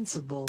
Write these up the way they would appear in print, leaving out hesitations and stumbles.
Invincible.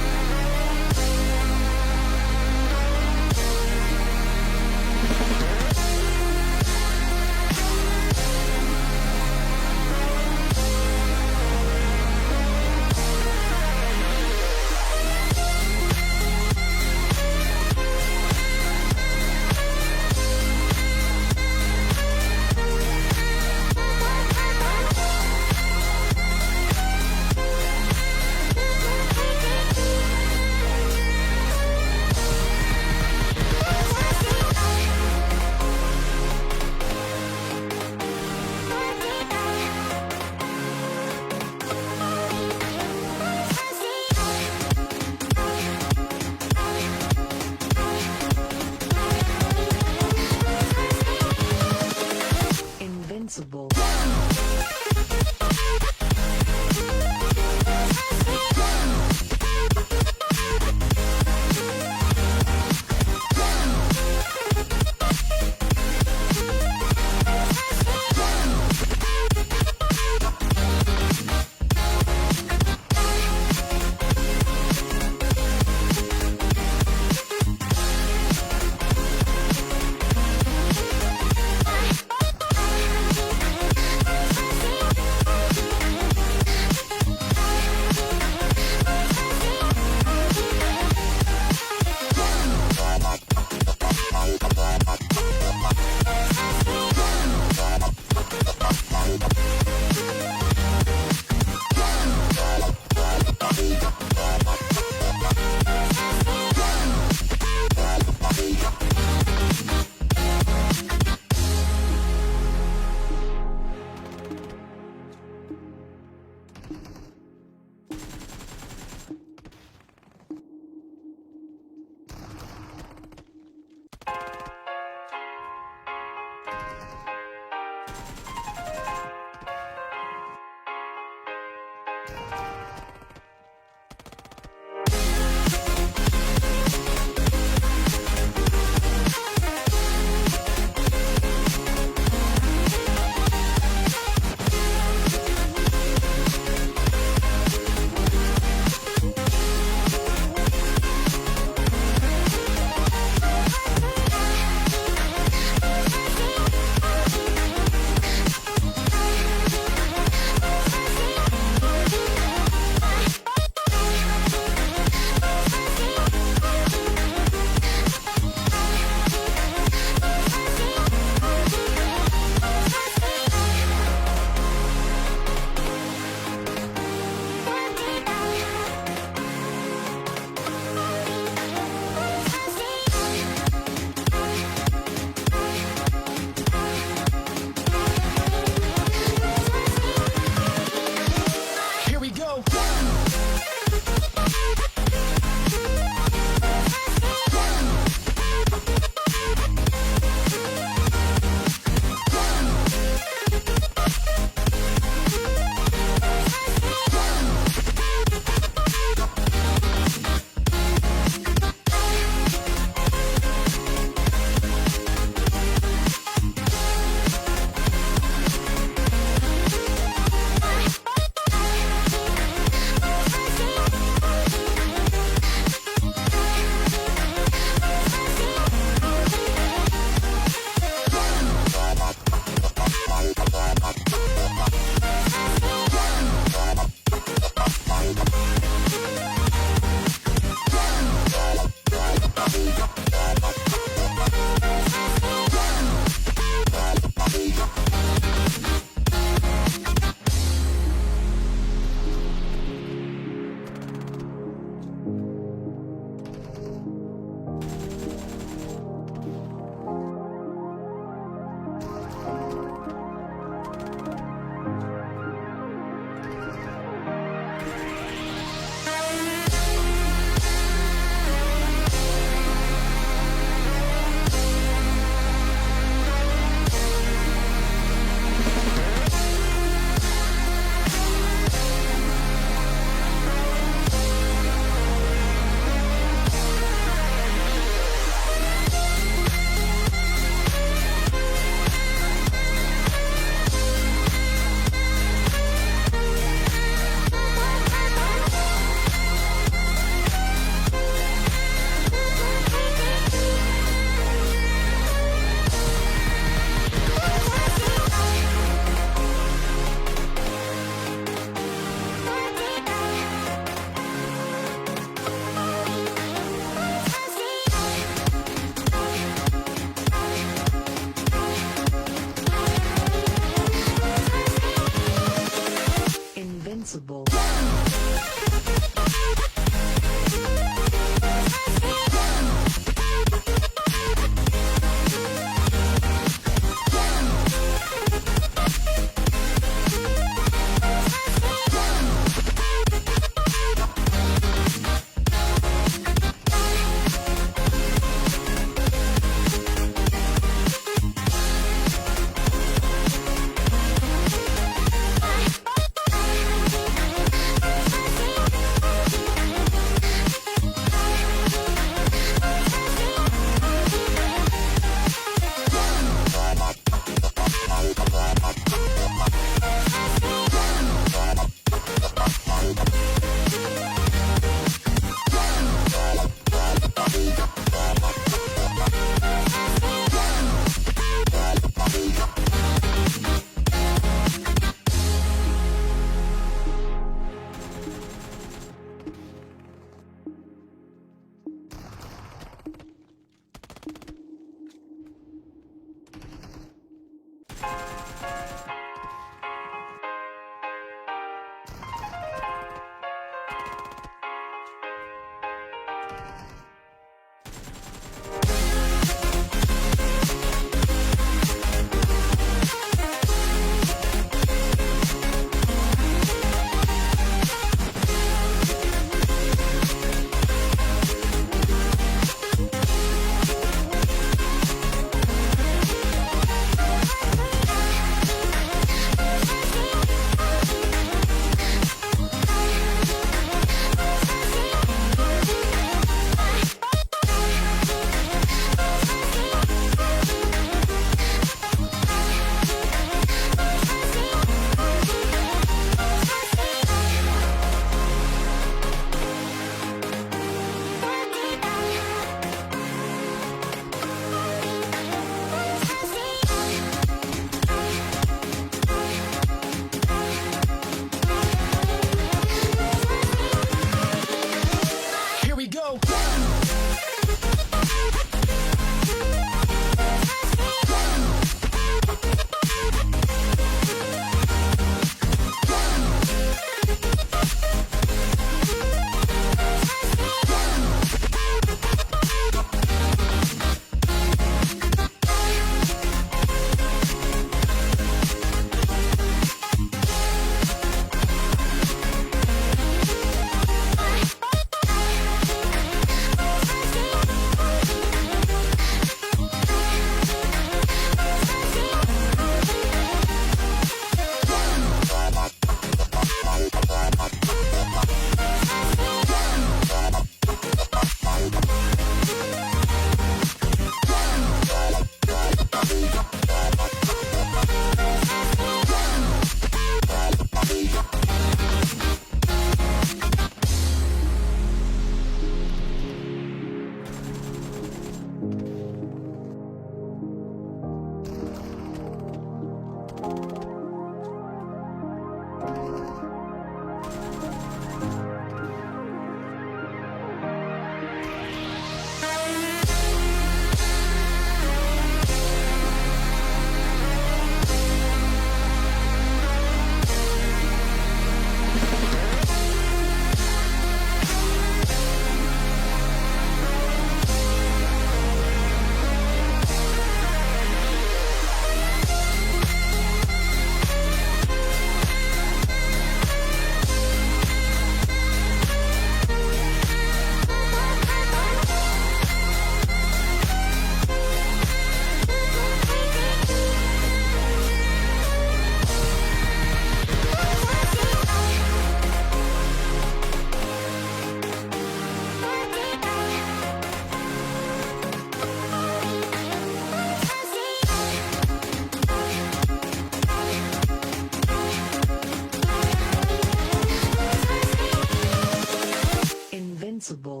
possible.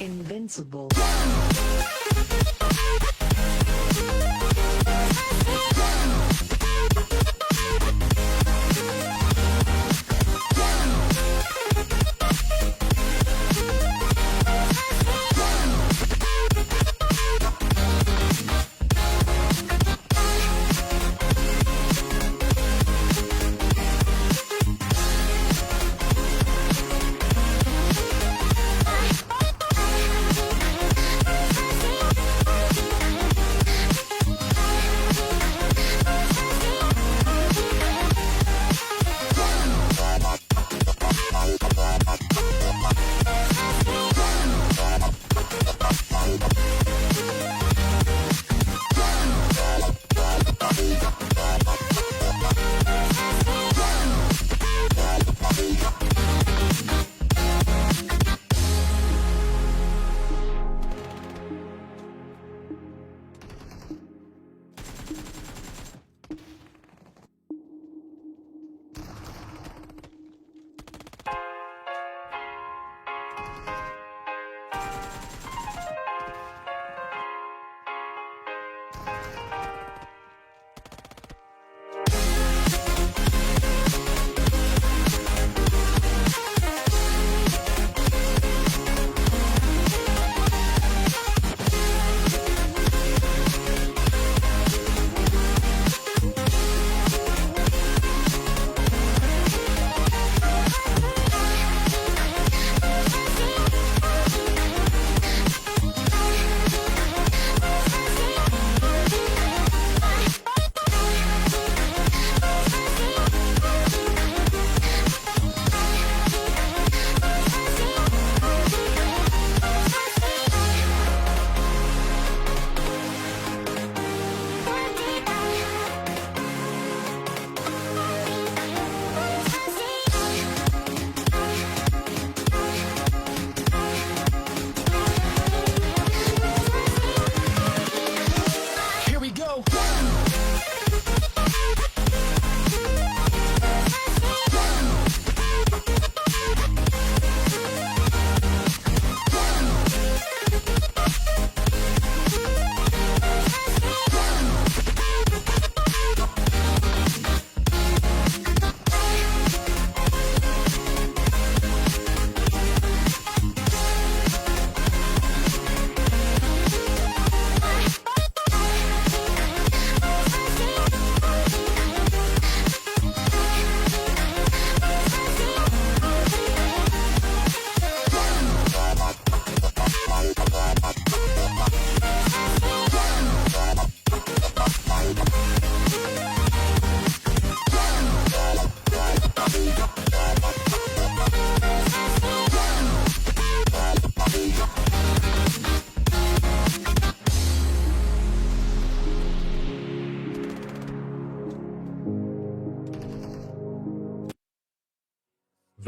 Invincible.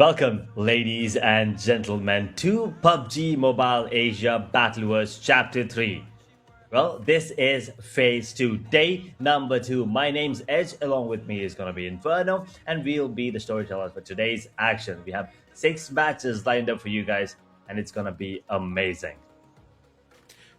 Welcome, ladies and gentlemen, to PUBG Mobile Asia Battleverse Chapter 3. Well, this is Phase 2, Day number 2. My name's Edge, along with me is going to be Inferno, and we'll be the storytellers for today's action. We have 6 matches lined up for you guys, and it's going to be amazing.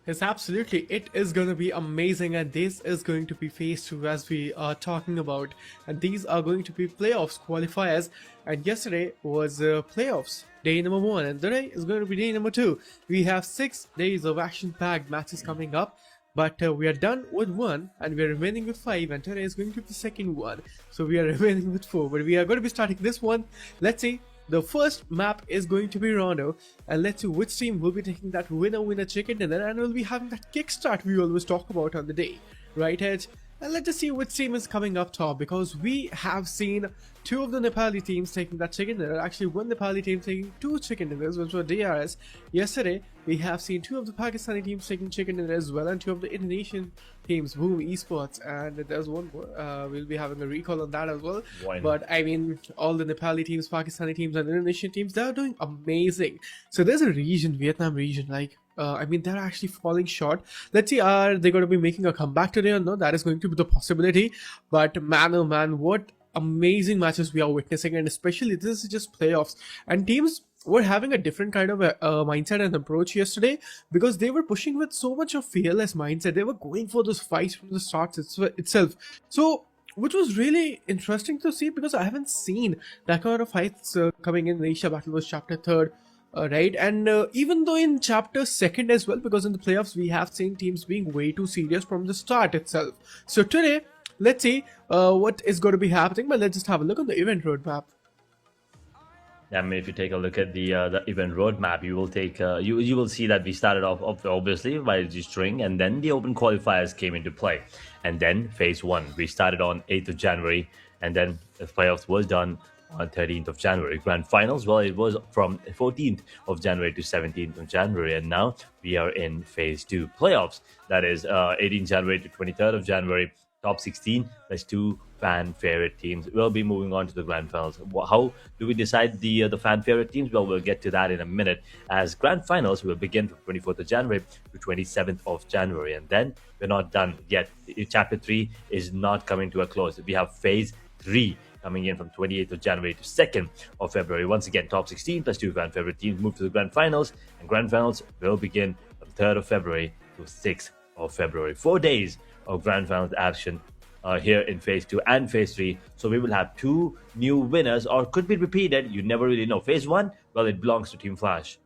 Yes, absolutely. It is going to be amazing, and this is going to be phase 2 as we are talking about. And these are going to be playoffs, qualifiers. And yesterday was playoffs, day number 1, and today is going to be day number 2. We have 6 days of action packed matches coming up. But we are done with 1 and we are remaining with 5, and today is going to be the second one. So we are remaining with 4, but we are going to be starting this one. Let's see. The first map is going to be Rondo, and let's see which team will be taking that winner chicken dinner, and we'll be having that kickstart we always talk about on the day, right, Edge? And let's just see which team is coming up top, because we have seen 2 of the Nepali teams taking that chicken dinner. Actually, one Nepali team taking 2 chicken dinners, which were DRS. Yesterday, we have seen 2 of the Pakistani teams taking chicken dinner as well, and 2 of the Indonesian teams, Boom Esports, and there's one more. We'll be having a recall on that as well. But I mean, all the Nepali teams, Pakistani teams, and Indonesian teams, they're doing amazing. So there's a region, Vietnam region, like I mean, they're actually falling short. Let's see, are they going to be making a comeback today or no? That is going to be the possibility. But man, oh man, what amazing matches we are witnessing, and especially this is just playoffs. And teams were having a different kind of mindset and approach yesterday, because they were pushing with so much of fearless mindset. They were going for those fights from the start itself. So which was really interesting to see, because I haven't seen that kind of fights coming in Asia Battleverse Chapter 3rd. Right, and even though in chapter 2nd as well, because in the playoffs we have seen teams being way too serious from the start itself. So today, let's see what is going to be happening, but let's just have a look on the event roadmap. I mean, if you take a look at the event roadmap, you will take you will see that we started off obviously by registering, and then the open qualifiers came into play, and then phase 1 we started on 8th of January, and then the playoffs was done on 13th of January. Grand finals, well, it was from 14th of January to 17th of January, and now we are in phase 2 playoffs. That is 18th January to 23rd of January. Top 16, there's 2 fan favorite teams. We'll be moving on to the grand finals. How do we decide the fan favorite teams? Well, we'll get to that in a minute, as grand finals will begin from 24th of January to 27th of January, and then we're not done yet. Chapter 3 is not coming to a close. We have phase 3 coming in from 28th of January to 2nd of February. Once again, top 16 plus 2 fan favorite teams move to the grand finals, and grand finals will begin from 3rd of February to 6th of February. 4 days of grand finals action here in phase 2 and phase 3. So we will have 2 new winners, or could be repeated. You never really know. Phase 1, well, it belongs to Team Flash.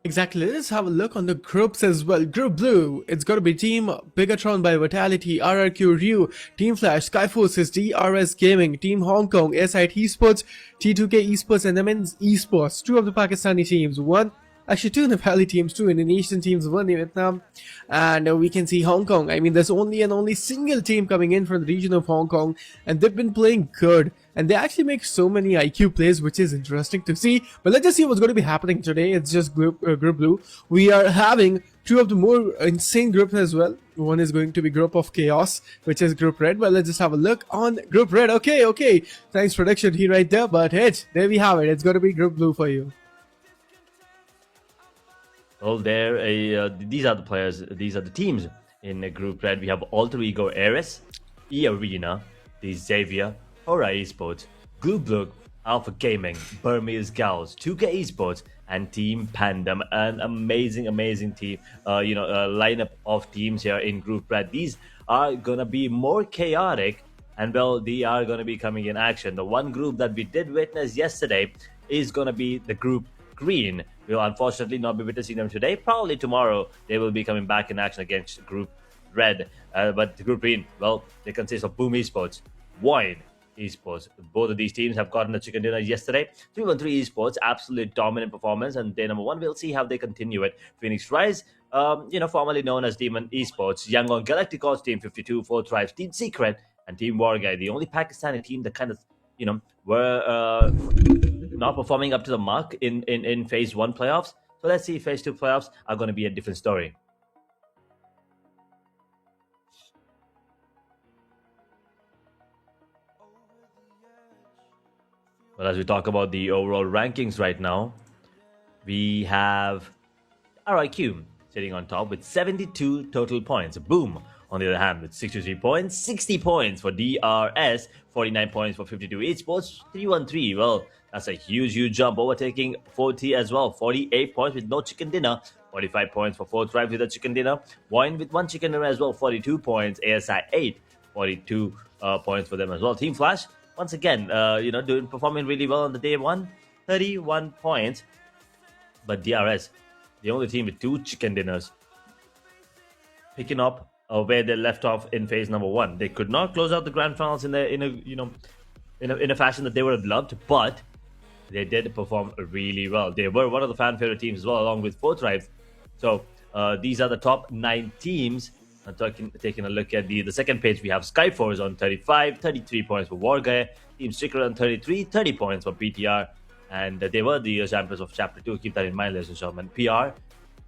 Exactly. Let's have a look on the groups as well. Group Blue, it's got to be Team Bigatron by Vitality, RRQ Ryu, Team Flash, Skyforces, DRS Gaming, Team Hong Kong, SIT Esports, T2K Esports, and MN's Esports. 2 of the Pakistani teams, 2 Nepali teams, 2 Indonesian teams, 1 Vietnam, and we can see Hong Kong. I mean, there's only and only single team coming in from the region of Hong Kong, and they've been playing good, and they actually make so many IQ plays, which is interesting to see. But let's just see what's going to be happening today. It's just group Blue. We are having 2 of the more insane groups as well. One is going to be Group of Chaos, which is Group Red. But let's just have a look on Group Red. Okay. Thanks, production here right there. But hey, there we have it. It's going to be Group Blue for you. Well, these are the players, these are the teams in Group Red. We have Alter Ego Ares, E-Arena, the Xavier, Hora Esports, Glue Alpha Gaming, Burmese Gals, 2K Esports, and Team Pandem. An amazing team, lineup of teams here in Group Red. These are going to be more chaotic, and well, they are going to be coming in action. The one group that we did witness yesterday is going to be the Group Green. We'll unfortunately not be witnessing them today. Probably tomorrow they will be coming back in action against Group Red. But the Group Green, well, they consist of Boom Esports, Wine Esports. Both of these teams have gotten a chicken dinner yesterday. 313 Esports, absolutely dominant performance. And day number 1, we'll see how they continue it. Phoenix Rise, formerly known as Demon Esports, Yangon Galactic Odds, Team 52, 4 Tribes, Team Secret, and Team War Guy. The only Pakistani team that kind of, were not performing up to the mark in phase 1 playoffs. So let's see if phase 2 playoffs are going to be a different story. Well, as we talk about the overall rankings right now, we have RIQ sitting on top with 72 total points. Boom, on the other hand, with 63 points, 60 points for DRS, 49 points for 52 esports, 313. Well, that's a huge jump, overtaking 40 as well. 48 points with no chicken dinner, 45 points for fourth drive with a chicken dinner, Wine with one chicken dinner as well, 42 points, ASI 8, 42 points for them as well. Team Flash, once again, performing really well on the day one, 31 points. But DRS, the only team with two chicken dinners, picking up where they left off in phase number one. They could not close out the grand finals in a fashion that they would have loved, but they did perform really well. They were one of the fan favorite teams as well, along with fourth drive. So these are the top 9 teams. Taking a look at the second page, we have Skyforce on 35, 33 points for Wargay, Team Stricker on 33, 30 points for PTR, and they were the champions of Chapter 2. Keep that in mind, ladies and gentlemen. PR,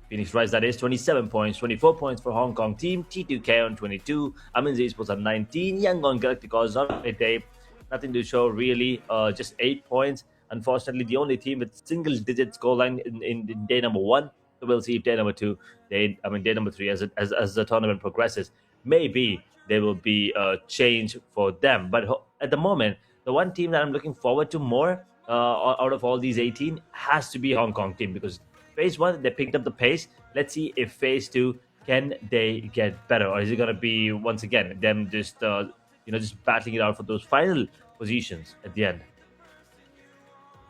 Phoenix Rise, that is 27 points, 24 points for Hong Kong team, T2K on 22, Amin's Esports on 19, Yangon Galacticos on a day, nothing to show really, just 8 points. Unfortunately, the only team with single-digit scoreline in day number 1. So we'll see if day number 2, day number 3, as the tournament progresses, maybe there will be a change for them. But at the moment, the one team that I'm looking forward to more out of all these 18 has to be Hong Kong team, because phase 1 they picked up the pace. Let's see if phase 2 can they get better, or is it going to be once again them just battling it out for those final positions at the end.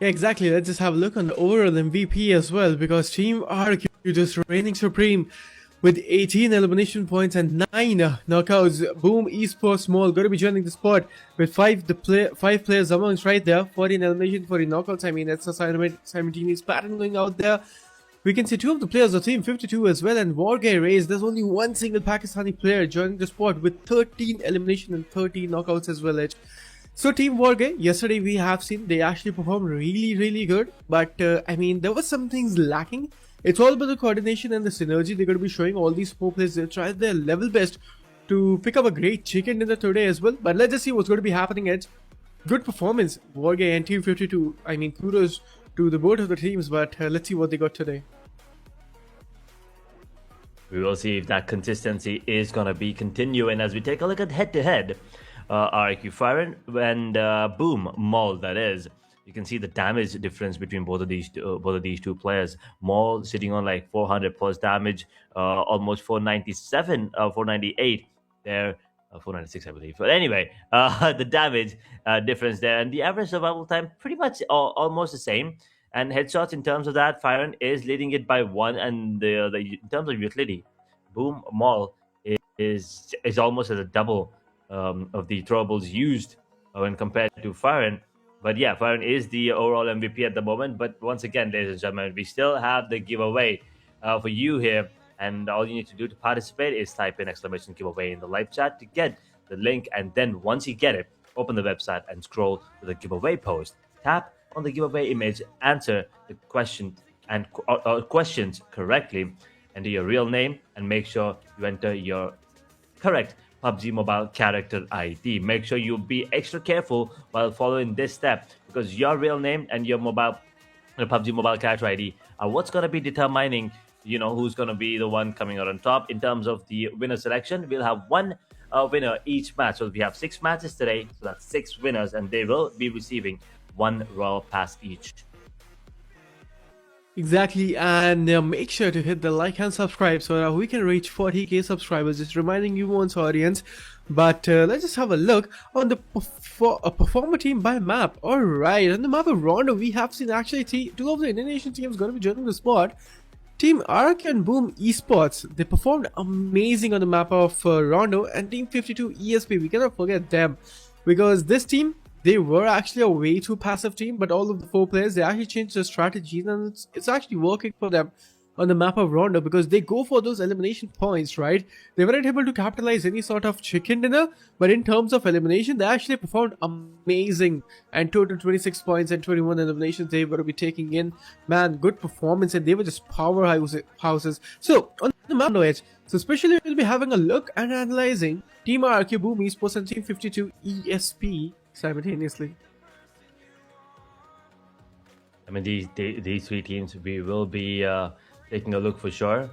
Yeah, exactly. Let's just have a look on the overall MVP as well, because Team RQ just reigning supreme with 18 elimination points and 9 knockouts. Boom Esports Small going to be joining the spot with 5 players amongst right there. 14 elimination, 14 knockouts. I mean, that's a simultaneous pattern going out there. We can see 2 of the players of Team 52 as well, and Wargay Race. There's only one single Pakistani player joining the spot with 13 elimination and 13 knockouts as well. So Team Wargay, yesterday we have seen they actually performed really good, but I mean, there were some things lacking. It's all about the coordination and the synergy. They're going to be showing all these 4 players. They tried their level best to pick up a great chicken dinner today as well, but let's just see what's going to be happening. It's good performance, Wargay and Team 52. I mean, kudos to the both of the teams, but let's see what they got today. We will see if that consistency is going to be continuing as we take a look at head-to-head. RIQ Firen and Boom Maul, that is. You can see the damage difference between both of these two players. Maul sitting on like 400 plus damage, almost 497, 498 there, 496 I believe. But anyway, the damage difference there, and the average survival time pretty much almost the same. And headshots, in terms of that, Firen is leading it by 1, and in terms of utility, Boom Maul is almost as a double of the throwables used when compared to Firen. But yeah, Firen is the overall MVP at the moment. But once again, ladies and gentlemen, we still have the giveaway for you here. And all you need to do to participate is type in exclamation giveaway in the live chat to get the link. And then once you get it, open the website and scroll to the giveaway post. Tap on the giveaway image, answer the question and questions correctly, enter your real name, and make sure you enter your correct PUBG Mobile character ID. Make sure you be extra careful while following this step, because your real name and your PUBG Mobile character ID are what's going to be determining, who's going to be the one coming out on top. In terms of the winner selection, we'll have one winner each match. So we have 6 matches today, so that's 6 winners, and they will be receiving 1 Royal Pass each. Exactly, and make sure to hit the like and subscribe so that we can reach 40k subscribers. Just reminding you once, audience. But let's just have a look on the performer team by map. Alright, on the map of Rondo, we have seen actually 2 of the Indonesian teams going to be joining the spot. Team Arc and Boom Esports, they performed amazing on the map of Rondo, and Team 52 ESP, we cannot forget them, because this team, they were actually a way too passive team, but all of the 4 players, they actually changed their strategies, and it's actually working for them on the map of Rondo, because they go for those elimination points, right? They weren't able to capitalize any sort of chicken dinner, but in terms of elimination, they actually performed amazing, and total 26 points and 21 eliminations they were to be taking in. Man, good performance, and they were just powerhouses. So on the map edge, so especially we'll be having a look and analyzing Team RQ, Boom Esports, and Team 52 ESP simultaneously. I mean, these three teams, we will be taking a look for sure.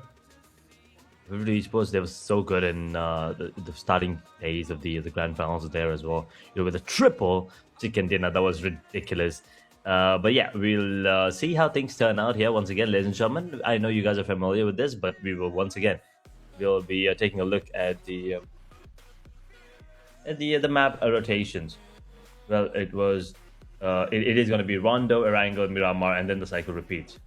Vivid Esports, they were so good in the starting phase of the grand finals there as well. With a triple chicken dinner, that was ridiculous. But yeah, we'll see how things turn out here once again, ladies and gentlemen. I know you guys are familiar with this, but we will once again we'll be taking a look at the map rotations. Well, it is going to be Rondo, Erangel, Miramar, and then the cycle repeats.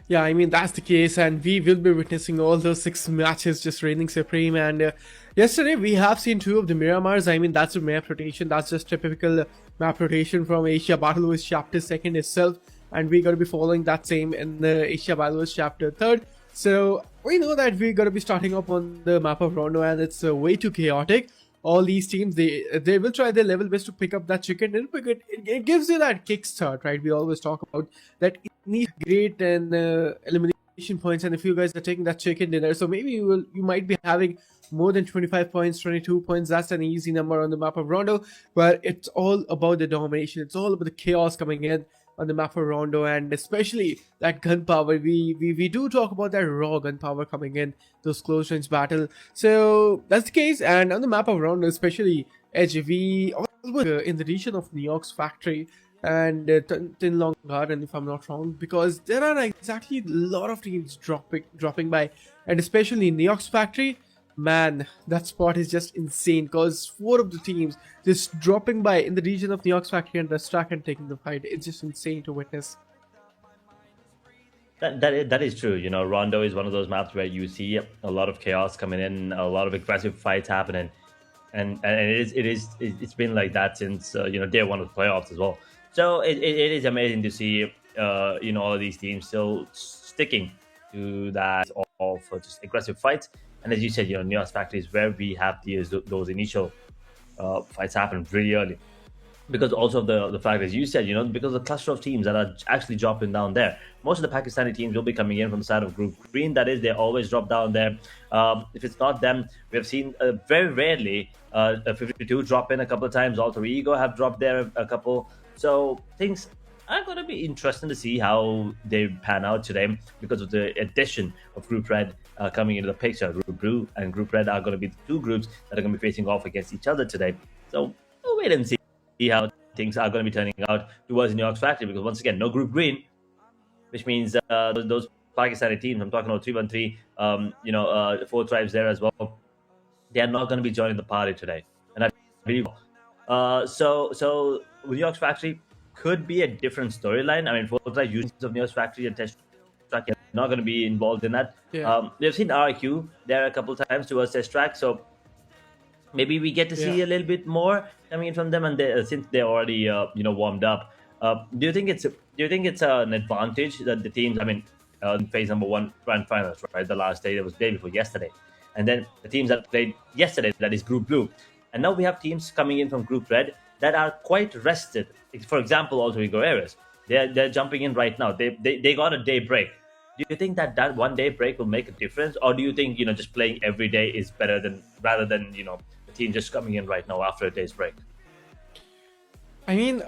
Yeah, I mean, that's the case, and we will be witnessing all those 6 matches just reigning supreme. And yesterday, we have seen 2 of the Miramars. I mean, that's a map rotation. That's just typical map rotation from Asia Battleworlds Chapter 2nd itself. And we're going to be following that same in the Asia Battleworlds Chapter 3rd. So, we know that we're going to be starting up on the map of Rondo, and it's way too chaotic. All these teams, they will try their level best to pick up that chicken and pick it. It gives you that kickstart, right? We always talk about that needs great and elimination points, and if you guys are taking that chicken dinner, so maybe you might be having more than 25 points, 22 points. That's an easy number on the map of Rondo, but it's all about the domination. It's all about the chaos coming in on the map of Rondo, and especially that gunpowder. We do talk about that raw gunpowder coming in those close range battle. So that's the case, and on the map of Rondo, especially Edge, we always in the region of New York's factory and Tin Long Garden, if I'm not wrong, because there are exactly a lot of teams dropping by, and especially in New York's factory. Man, that spot is just insane because 4 of the teams just dropping by in the region of New York's factory and Restack and taking the fight. It's just insane to witness. That is true. Rondo is one of those maps where you see a lot of chaos coming in, a lot of aggressive fights happening, and it's been like that since day one of the playoffs as well. So it is amazing to see all of these teams still sticking to that of just aggressive fights. And as you said, New York's factory is where we have those initial fights happen really early. Because also of the fact, as you said, because the cluster of teams that are actually dropping down there. Most of the Pakistani teams will be coming in from the side of Group Green. That is, they always drop down there. If it's not them, we have seen very rarely a 52 drop in a couple of times. Alter Ego have dropped there a couple. So things are going to be interesting to see how they pan out today because of the addition of Group Red coming into the picture. Group Blue and Group Red are going to be the 2 groups that are going to be facing off against each other today. So we'll wait and see how things are going to be turning out towards New York's factory, because once again, no Group Green, which means those Pakistani teams, I'm talking about 313, 4 tribes there as well, they are not going to be joining the party today. And I believe so New York's factory could be a different storyline. I mean, 4 tribes using of New York's factory and test track are not going to be involved in that. Yeah. We've seen RQ there a couple of times towards test track, so maybe we get to see a little bit more coming in from them, and since they're already warmed up. Do you think it's an advantage that the teams? I mean, in phase number 1 grand finals, right? The last day, that was the day before yesterday, and then the teams that played yesterday, that is Group Blue, and now we have teams coming in from Group Red that are quite rested. For example, also Igor Ares, they're jumping in right now. They got a day break. Do you think that 1 day break will make a difference, or do you think just playing every day is better rather than the team just coming in right now after a day's break? I mean,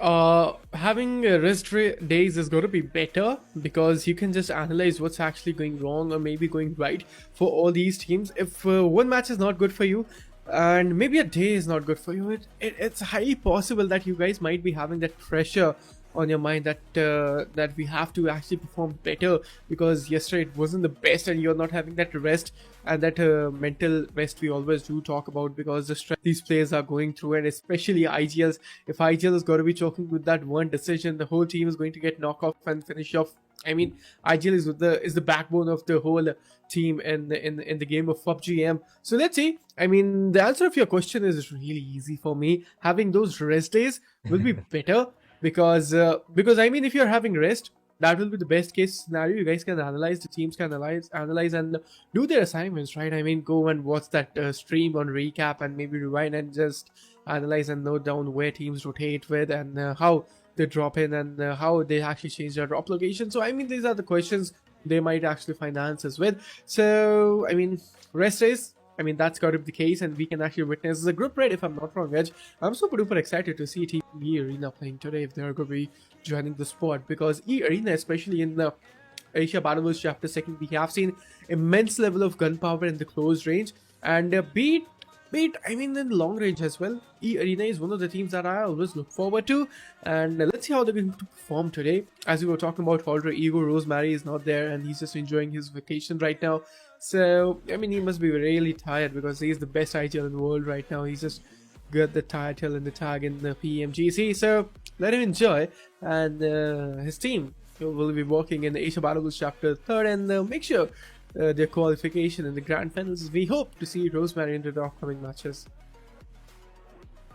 having rest days is going to be better because you can just analyze what's actually going wrong or maybe going right for all these teams. If 1 match is not good for you and maybe a day is not good for you, it's highly possible that you guys might be having that pressure on your mind that we have to actually perform better because yesterday it wasn't the best and you're not having that rest and that mental rest we always do talk about because the stress these players are going through, and especially IGLs. If IGL is going to be choking with that one decision, the whole team is going to get knocked off and finish off. I mean, IGL is the backbone of the whole team in the game of Pubgm. So let's see. I mean, the answer of your question is really easy for me. Having those rest days will be better. Because I mean, if you're having rest, that will be the best case scenario. You guys can analyze, the teams can analyze and do their assignments, right? I mean, go and watch that stream on recap and maybe rewind and just analyze and note down where teams rotate with and how they drop in and how they actually change their drop location. So I mean, these are the questions they might actually find answers with. So I mean, rest days I mean, that's got to be the case, and we can actually witness the group red, if I'm not wrong, Edge. I'm super duper excited to see Team E Arena playing today if they're going to be joining the squad, because E Arena, especially in the Asia Battleworlds Chapter 2, we have seen immense level of gunpowder in the close range, and I mean, in long range as well. E Arena is one of the teams that I always look forward to, and let's see how they're going to perform today. As we were talking about, Alter Ego Rosemary is not there, and he's just enjoying his vacation right now. So, I mean, he must be really tired because he's the best IGL in the world right now. He's just got the title and the tag in the PMGC, so let him enjoy. And his team will be working in the Asia Battleworlds Chapter 3, and make sure their qualification in the grand finals. We hope to see Rosemary into the upcoming matches.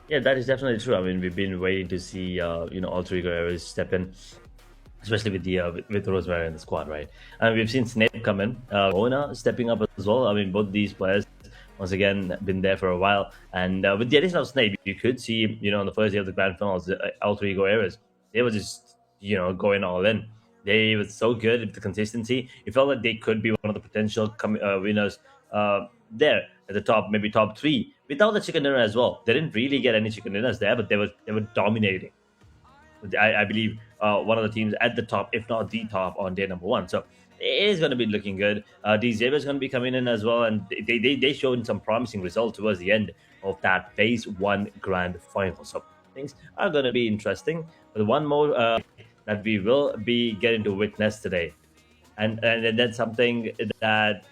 Yeah, that is definitely true. I mean, we've been waiting to see Alter Ego Ares step in, especially with the with Rosemary in the squad, right? And we've seen Snape come in, Ona stepping up as well. I mean, both these players once again been there for a while, and with the addition of Snape, you could see on the first day of the grand finals, Alter Ego Ares, they were just going all in. They were so good at the consistency. It felt like they could be one of the potential winners there at the top, maybe top 3, without the chicken dinner as well. They didn't really get any chicken dinners there, but they were dominating. I believe one of the teams at the top, if not the top, on day number 1. So it is going to be looking good. DJ is going to be coming in as well, and they showed some promising results towards the end of that phase 1 grand final. So things are going to be interesting. But one more that we will be getting to witness today, and that's something that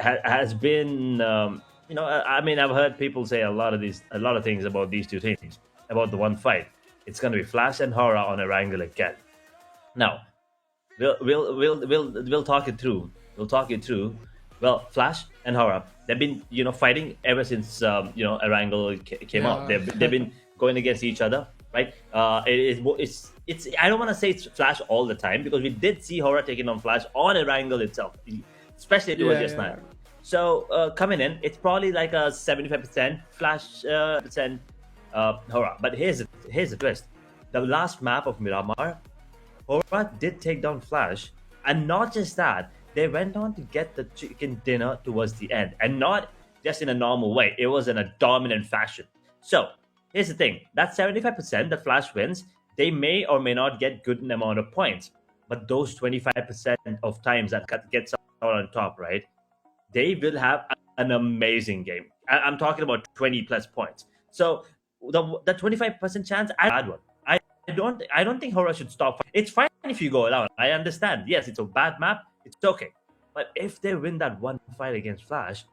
has been I mean, I've heard people say a lot of things about these two teams, about the one fight. It's going to be Flash and Hora on a wrangle again. Now, we'll talk it through. We'll talk it through. Well, Flash and Hora, they've been fighting ever since Erangel came out. They've been going against each other, right? It's I don't want to say it's Flash all the time, because we did see Hora taking on Flash on Erangel itself, especially towards just now. So coming in, it's probably like a 75% Flash percent Hora. But here's the twist: the last map of Miramar, Hora did take down Flash, and not just that, they went on to get the chicken dinner towards the end, and not just in a normal way. It was in a dominant fashion. So here's the thing: that 75% that Flash wins, they may or may not get good amount of points, but those 25% of times that gets out on top, right? They will have an amazing game. I'm talking about 20 plus points. So the 25% chance, I bad one. I don't think Hora should stop. It's fine if you go down. I understand. Yes, it's a bad map. It's okay. But if they win that one fight against Flash,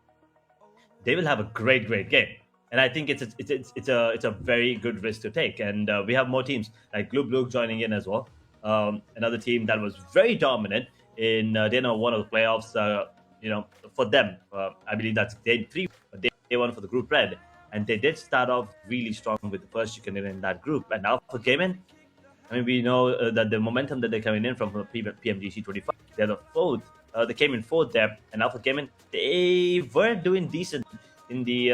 they will have a great game. And I think it's a very good risk to take. And we have more teams like Glub joining in as well. Another team that was very dominant in one of the playoffs. For them, I believe that's day 3, day 1 for the group red, and they did start off really strong with the first chicken dinner in that group. And Alpha came in. I mean, we know that the momentum that they're coming in from PMGC 25, they're the 4th. They came in 4th there, and Alpha came in. They were doing decent in the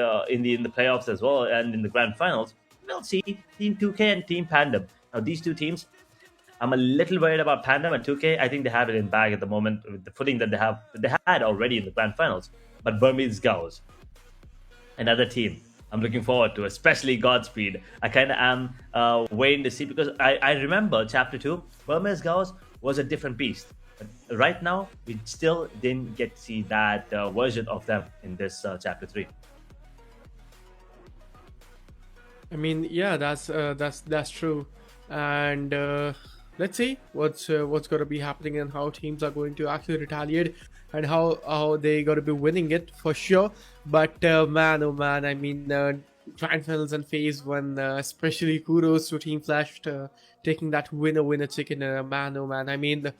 playoffs as well, and in the grand finals. We'll see Team 2K and Team Pandem. Now, these two teams, I'm a little worried about Pandem and 2K. I think they have it in bag at the moment with the footing that they had already in the grand finals. But Burmese Gauss, another team I'm looking forward to, especially Godspeed. I kind of am waiting to see, because I remember Chapter 2, Burmese Gauss was a different beast. But right now, we still didn't get to see that version of them in this Chapter 3. I mean, yeah, that's true, and let's see what's going to be happening and how teams are going to actually retaliate and how they got to be winning it for sure. But man, oh man, I mean, grand finals and phase 1, especially kudos to Team Flash taking that winner chicken dinner. Man, oh man, I mean,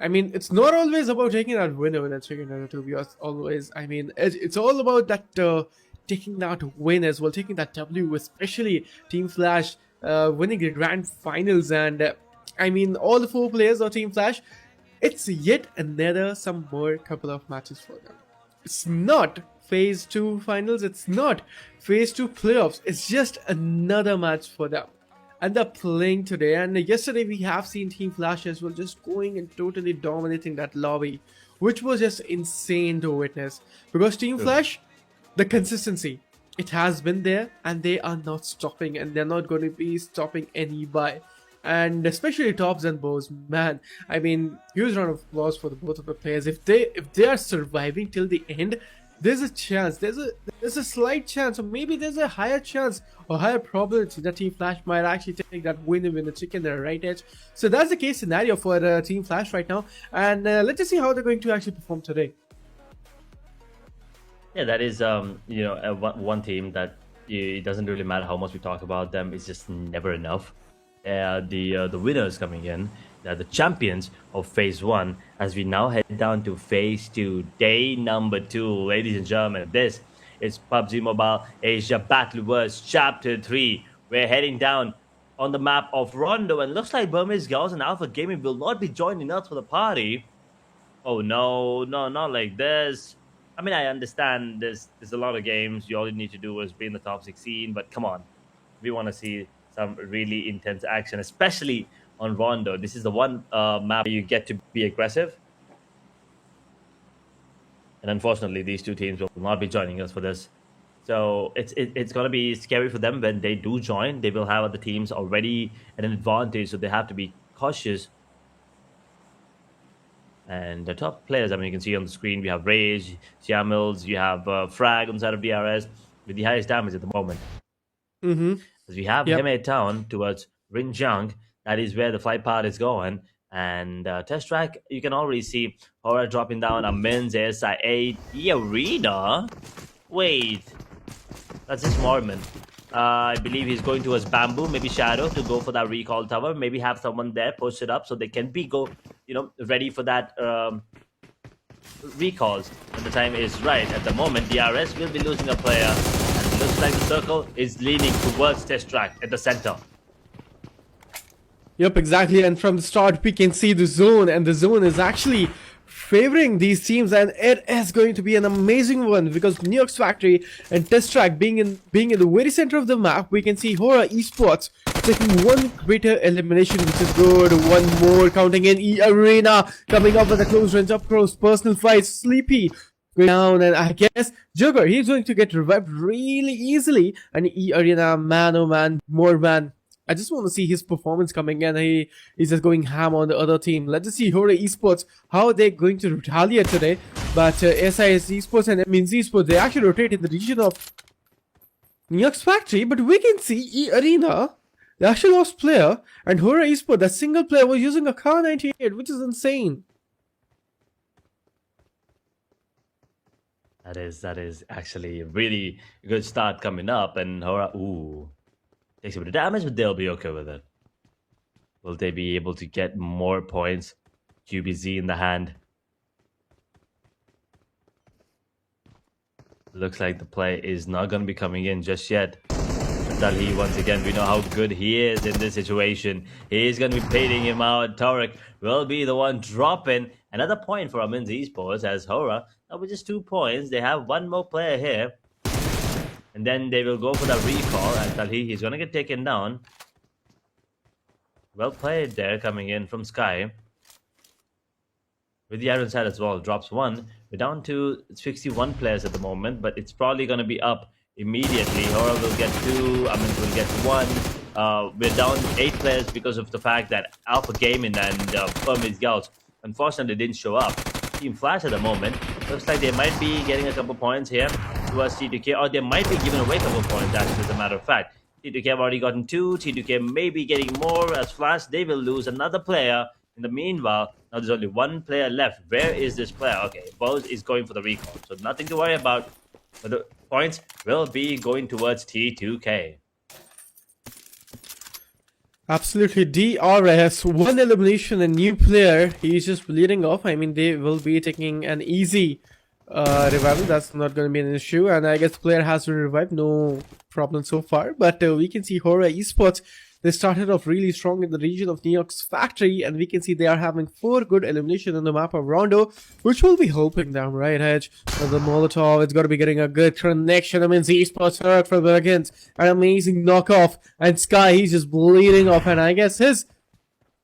it's not always about taking that winner chicken dinner, to be honest. Always, I mean, it's all about that. Taking that win as well, taking that W, especially Team Flash winning the grand finals. And I mean, all the 4 players of Team Flash, it's yet another some more couple of matches for them. It's not phase 2 finals, it's not phase 2 playoffs, it's just another match for them. And they're playing today, and yesterday we have seen Team Flash as well just going and totally dominating that lobby, which was just insane to witness, because Team Flash, the consistency, it has been there, and they are not stopping, and they're not going to be stopping any by. And especially tops and bows, man. I mean, huge round of applause for the both of the players. If they are surviving till the end, there's a chance. There's a slight chance, or maybe there's a higher chance or higher probability that Team Flash might actually take that win the chicken there, right edge. So that's the case scenario for Team Flash right now. And let's just see how they're going to actually perform today. Yeah, that is one team that it doesn't really matter how much we talk about them. It's just never enough. The winners coming in, they're the champions of phase 1, as we now head down to phase 2, day number 2, ladies and gentlemen. This is PUBG Mobile Asia Battleverse Chapter 3. We're heading down on the map of Rondo, and looks like Burmese Girls and Alpha Gaming will not be joining us for the party. Oh no, not like this. I mean, I understand there's a lot of games. All you need to do is be in the top 16, but come on. We want to see some really intense action, especially on Rondo. This is the one map where you get to be aggressive. And unfortunately, these two teams will not be joining us for this. So it's going to be scary for them when they do join. They will have other teams already at an advantage, so they have to be cautious. And the top players, I mean, you can see on the screen, we have Rage, Siamils, you have Frag on the side of DRS with the highest damage at the moment. As we have Heme Town towards Rinjiang, that is where the flight path is going. And test track, you can already see Hora dropping down a men's SI8 Arena. Wait, that's just Mormon. I believe he's going towards Bamboo, maybe Shadow to go for that recall tower. Maybe have someone there push it up so they can be ready for that recalls when the time is right. At the moment, DRS will be losing a player, and it looks like the circle is leaning towards test track at the center. Yep, exactly. And from the start, we can see the zone, and the zone is actually favoring these teams, and it is going to be an amazing one because New York's Factory and Test Track being in the very center of the map, we can see Hora Esports taking one greater elimination, which is good. One more counting in. E-Arena coming up with a close range up close personal fight. Sleepy going down, and I guess Jugger, he's going to get revived really easily. And E-Arena, man oh man, more man. I just want to see his performance coming in. He's just going ham on the other team. Let's just see Hora Esports, how they're going to retaliate today. But SIS Esports and Means Esports, they actually rotate in the region of New York's Factory. But we can see E-Arena, they actually lost player. And Hora Esports, that single player, was using a Car 98, which is insane. That is actually a really good start coming up. And Hora, takes a bit of damage, but they'll be okay with it. Will they be able to get more points? QBZ in the hand. Looks like the play is not going to be coming in just yet. Dalhi, once again, we know how good he is in this situation. He's going to be baiting him out. Torek will be the one dropping another point for Amins Esports as Hora. Now with just 2 points, they have one more player here. And then they will go for the recall, and Talhi, he's going to get taken down. Well played there, coming in from Sky. With the iron side as well, drops 1. We're down to 61 players at the moment, but it's probably going to be up immediately. Hora will get 2, Amin will get 1. We're down 8 players because of the fact that Alpha Gaming and Burmese Girls unfortunately didn't show up. Team Flash at the moment, looks like they might be getting a couple points here towards T2K, or they might be giving away a couple points actually, as a matter of fact. T2K have already gotten 2, T2K may be getting more as Flash. They will lose another player. In the meanwhile, now there's only 1 player left. Where is this player? Okay, Bose is going for the recall, so nothing to worry about. But the points will be going towards T2K. Absolutely, DRS, 1 elimination, a new player. He's just leading off. I mean, they will be taking an easy revival. That's not going to be an issue. And I guess the player has been revived. No problem so far. But we can see Hora Esports, they started off really strong in the region of New York's Factory. And we can see they are having 4 good eliminations on the map of Rondo, which will be helping them, right, Edge? And the Molotov, it's got to be getting a good connection. I mean, Esports hurt from against an amazing knockoff. And Sky, he's just bleeding off. And I guess his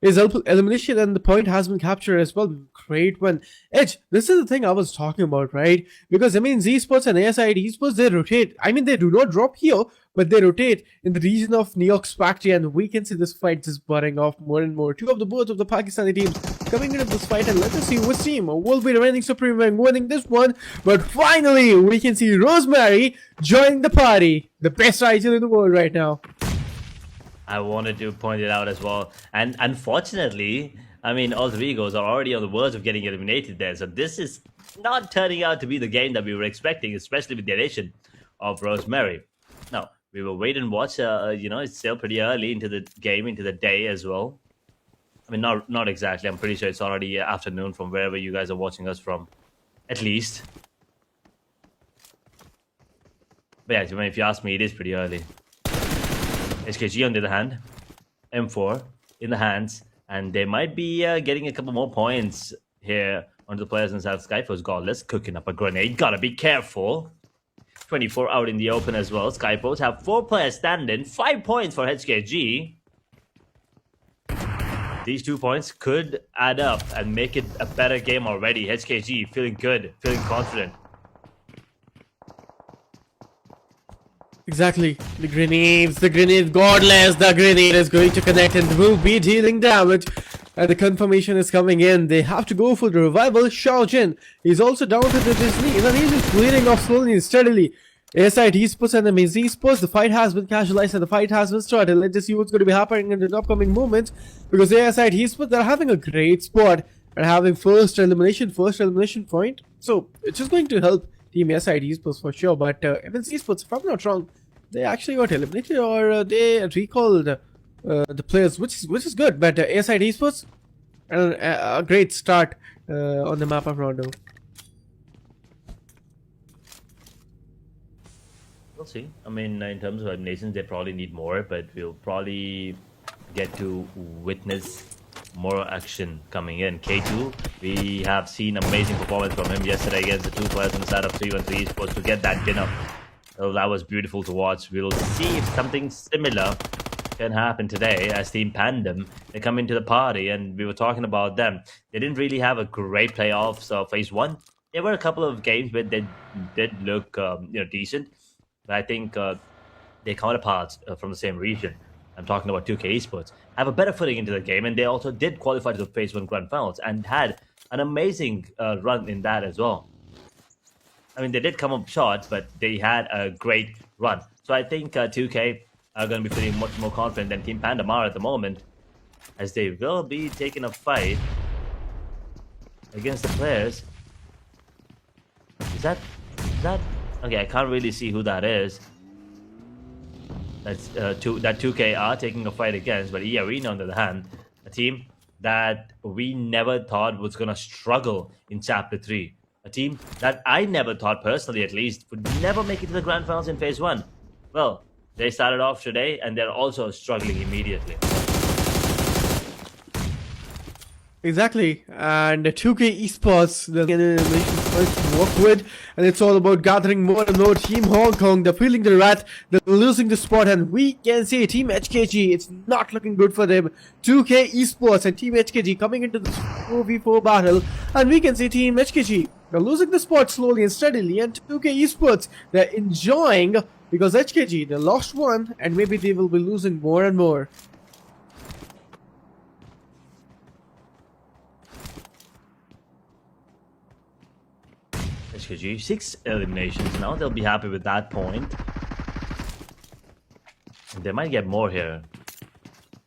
is elimination, and the point has been captured as well. Great one. Edge, this is the thing I was talking about, right? Because I mean, Z Sports and ASI Esports, they rotate. I mean, they do not drop here, but they rotate in the region of New York's factory, and we can see this fight just burning off more and more. Two of the both of the Pakistani teams coming into this fight, and let us see which team will be remaining supreme and winning this one. But finally, we can see Rosemary joining the party, the best idol in the world right now. I wanted to point it out as well. And unfortunately, I mean, all three goals are already on the verge of getting eliminated there. So this is not turning out to be the game that we were expecting, especially with the addition of Rosemary. Now, we will wait and watch. It's still pretty early into the game, into the day as well. I mean, not exactly. I'm pretty sure it's already afternoon from wherever you guys are watching us from, at least. But yeah, I mean, if you ask me, it is pretty early. HKG on the other hand, M4 in the hands, and they might be getting a couple more points here onto the players inside. Skyfo's godless, cooking up a grenade. Gotta be careful. 24 out in the open as well. Skyfo's have 4 players standing. 5 points for HKG. These 2 points could add up and make it a better game already. HKG feeling good, feeling confident. Exactly. The grenade, godless, the grenade is going to connect and will be dealing damage. And the confirmation is coming in. They have to go for the revival. Xiaojin is also down to his knees and he's just bleeding off slowly and steadily. ASI Esports and MZ Esports, the fight has been casualized and the fight has been started. Let's just see what's going to be happening in the upcoming moments. Because ASI Esports, they're having a great spot and having first elimination point. So it's just going to help Team ASI Esports for sure. But MZ Esports, if I'm not wrong, they actually got eliminated or they recalled the players, which is good. But ASI Esports, a great start on the map of Rondo. We'll see. I mean, in terms of eliminations, they probably need more, but we'll probably get to witness more action coming in. K2, we have seen amazing performance from him yesterday against the 2 players on the side of 313 Esports to get that dinner. So that was beautiful to watch. We'll see if something similar can happen today as Team Pandem. They come into the party, and we were talking about them. They didn't really have a great playoffs phase 1. There were a couple of games where they did look decent. But I think their counterparts from the same region, I'm talking about 2K Esports, have a better footing into the game, and they also did qualify to the Phase 1 Grand Finals and had an amazing run in that as well. I mean, they did come up short, but they had a great run. So I think 2K are going to be feeling much more confident than Team Pandem are at the moment, as they will be taking a fight against the players. Is that... Okay, I can't really see who that is. That's that 2K are taking a fight against, but Arena on the other hand, a team that we never thought was gonna struggle in Chapter 3. A team that I never thought, personally at least, would never make it to the Grand Finals in Phase 1. Well, they started off today, and they're also struggling immediately. Exactly, and 2K Esports, the animations first to work with, and it's all about gathering more and more. Team Hong Kong, they're feeling the wrath, they're losing the spot, and we can see Team HKG, it's not looking good for them. 2K Esports and Team HKG coming into this 4v4 battle, and we can see Team HKG, they're losing the spot slowly and steadily, and 2K Esports, they're enjoying, because HKG, they lost one, and maybe they will be losing more and more. HKG, 6 eliminations now. They'll be happy with that point. They might get more here.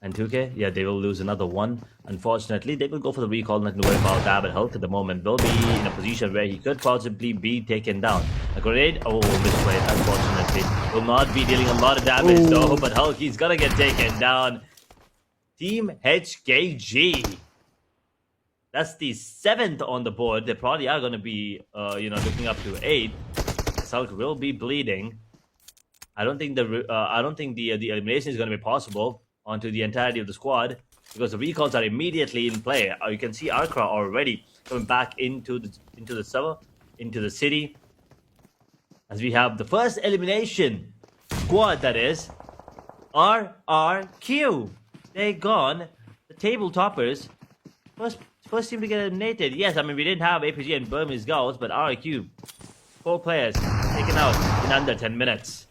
And 2K, yeah, they will lose another one. Unfortunately, they will go for the recall. Nothing to worry about that, but Hulk at the moment will be in a position where he could possibly be taken down. A grenade, misplayed, unfortunately. Will not be dealing a lot of damage though, but Hulk, he's gonna get taken down. Team HKG. That's the 7th on the board. They probably are going to be, looking up to 8. Hulk will be bleeding. I don't think the elimination is going to be possible onto the entirety of the squad because the recalls are immediately in play. You can see Arkra already coming back into the server, into the city, as we have the first elimination squad. That is RRQ. They're gone. The table toppers. First team to get eliminated. Yes, I mean, we didn't have APG and Burmese Gauls, but RIQ, 4 players taken out in under 10 minutes.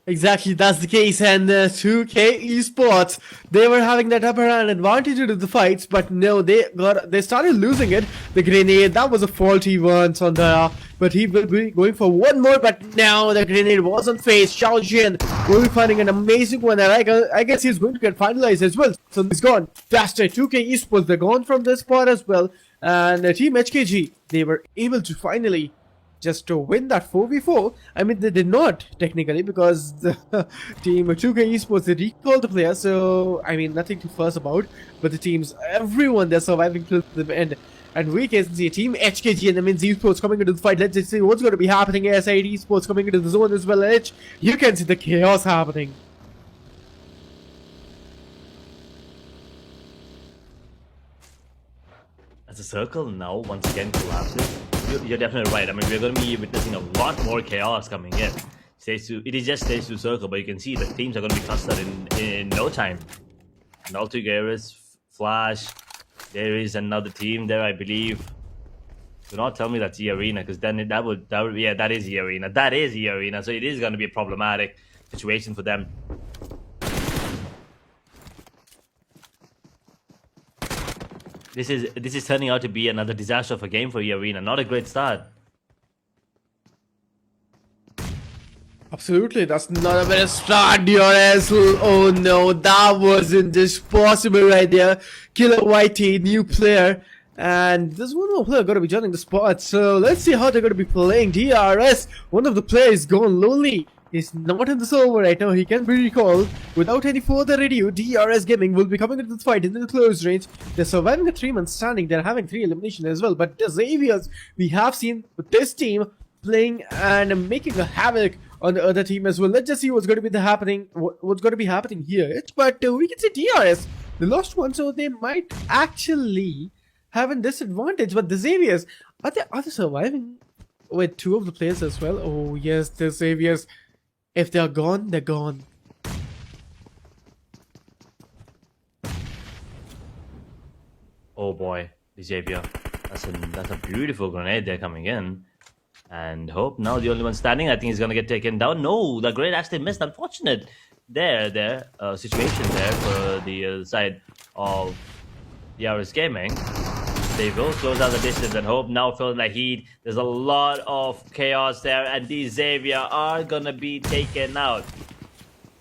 Exactly, that's the case. And 2K Esports, they were having that upper hand advantage into the fights, but no, they started losing it. The grenade, that was a faulty one on there, but he will be going for one more. But now the grenade wasn't faced. Xiao Jin will be finding an amazing one, and I guess he's going to get finalized as well. So he's gone. Faster, 2K Esports, they're gone from this spot as well. And Team HKG, they were able to finally just to win that 4v4. I mean, they did not technically, because the team 2K Esports, they recalled the player, so I mean, nothing to fuss about. But the teams, everyone, they're surviving till the end. And we can see Team HKG and the Men's Esports coming into the fight. Let's just see what's going to be happening. SID Esports coming into the zone as well. Edge, you can see the chaos happening. As the circle now once again collapses, you're definitely right. I mean, we're going to be witnessing a lot more chaos coming in. It is just stage 2 circle, but you can see the teams are going to be clustered in no time. And altogether is Flash. There is another team there, I believe. Do not tell me that's E-Arena, because then that would yeah, that is E-Arena. That is E-Arena, so it is going to be a problematic situation for them. This is turning out to be another disaster of a game for E-Arena. Not a great start. Absolutely, that's not a better start, DRS. Oh no, that wasn't just possible right there. Killer Whitey, new player. And there's one more player going to be joining the spot. So let's see how they're going to be playing. DRS, one of the players gone lonely. He's not in the server right now. He can be recalled. Without any further ado, DRS Gaming will be coming into the fight into the close range. They're surviving a 3-man standing. They're having 3 eliminations as well. But the Xaviers, we have seen this team playing and making a havoc on the other team as well. Let's just see what's going to be what's going to be happening here. But we can see DRS, they lost one, so they might actually have a disadvantage. But the Xaviers, are they surviving with 2 of the players as well? Oh yes, the Xaviers. If they're gone, they're gone. Oh boy, Xavier. That's a beautiful grenade there coming in. And Hope now the only one standing. I think he's gonna get taken down. No, the grenade actually missed. Unfortunate situation there for the side of DRS Gaming. They will close out the distance, and Hope now feeling the heat. There's a lot of chaos there, and these Xavier are gonna be taken out.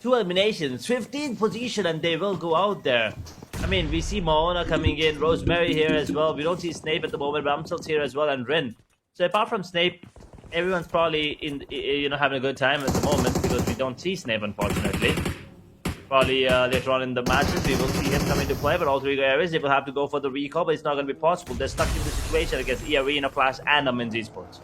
2 eliminations, 15th position, and they will go out there. I mean, we see Moana coming in, Rosemary here as well. We don't see Snape at the moment, Ramsel's here as well, and Rin. So apart from Snape, everyone's probably having a good time at the moment, because we don't see Snape, unfortunately. Probably later on in the matches, we will see him come into play, but all 3 areas, they will have to go for the recall, but it's not going to be possible. They're stuck in the situation against E-Arena, Flash, and Men's Esports.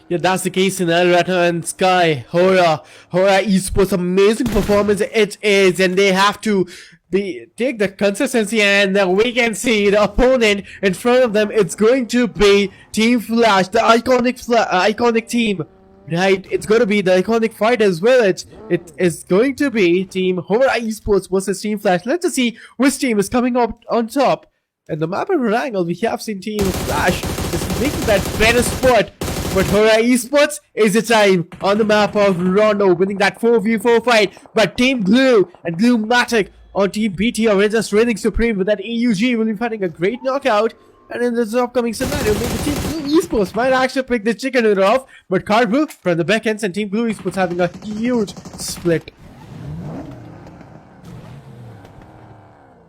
Yeah, that's the case in Elrata and Sky. Hora Esports, amazing performance it is, and they have to take the consistency, and we can see the opponent in front of them. It's going to be Team Flash, the iconic team. Right, it's going to be the iconic fight as well. It is going to be Team Hora Esports versus Team Flash. Let's just see which team is coming up on top. And the map and angle, we have seen Team Flash is making that better spot. But Hora Esports is the time on the map of Rondo, winning that 4v4 fight. But Team Glue and Glue-Matic on Team BT are just reigning supreme with that EUG will be fighting a great knockout. And in this upcoming scenario, maybe Team Blue Esports might actually pick this chicken dinner off, but Cardblue from the backends and Team Blue Esports having a huge split.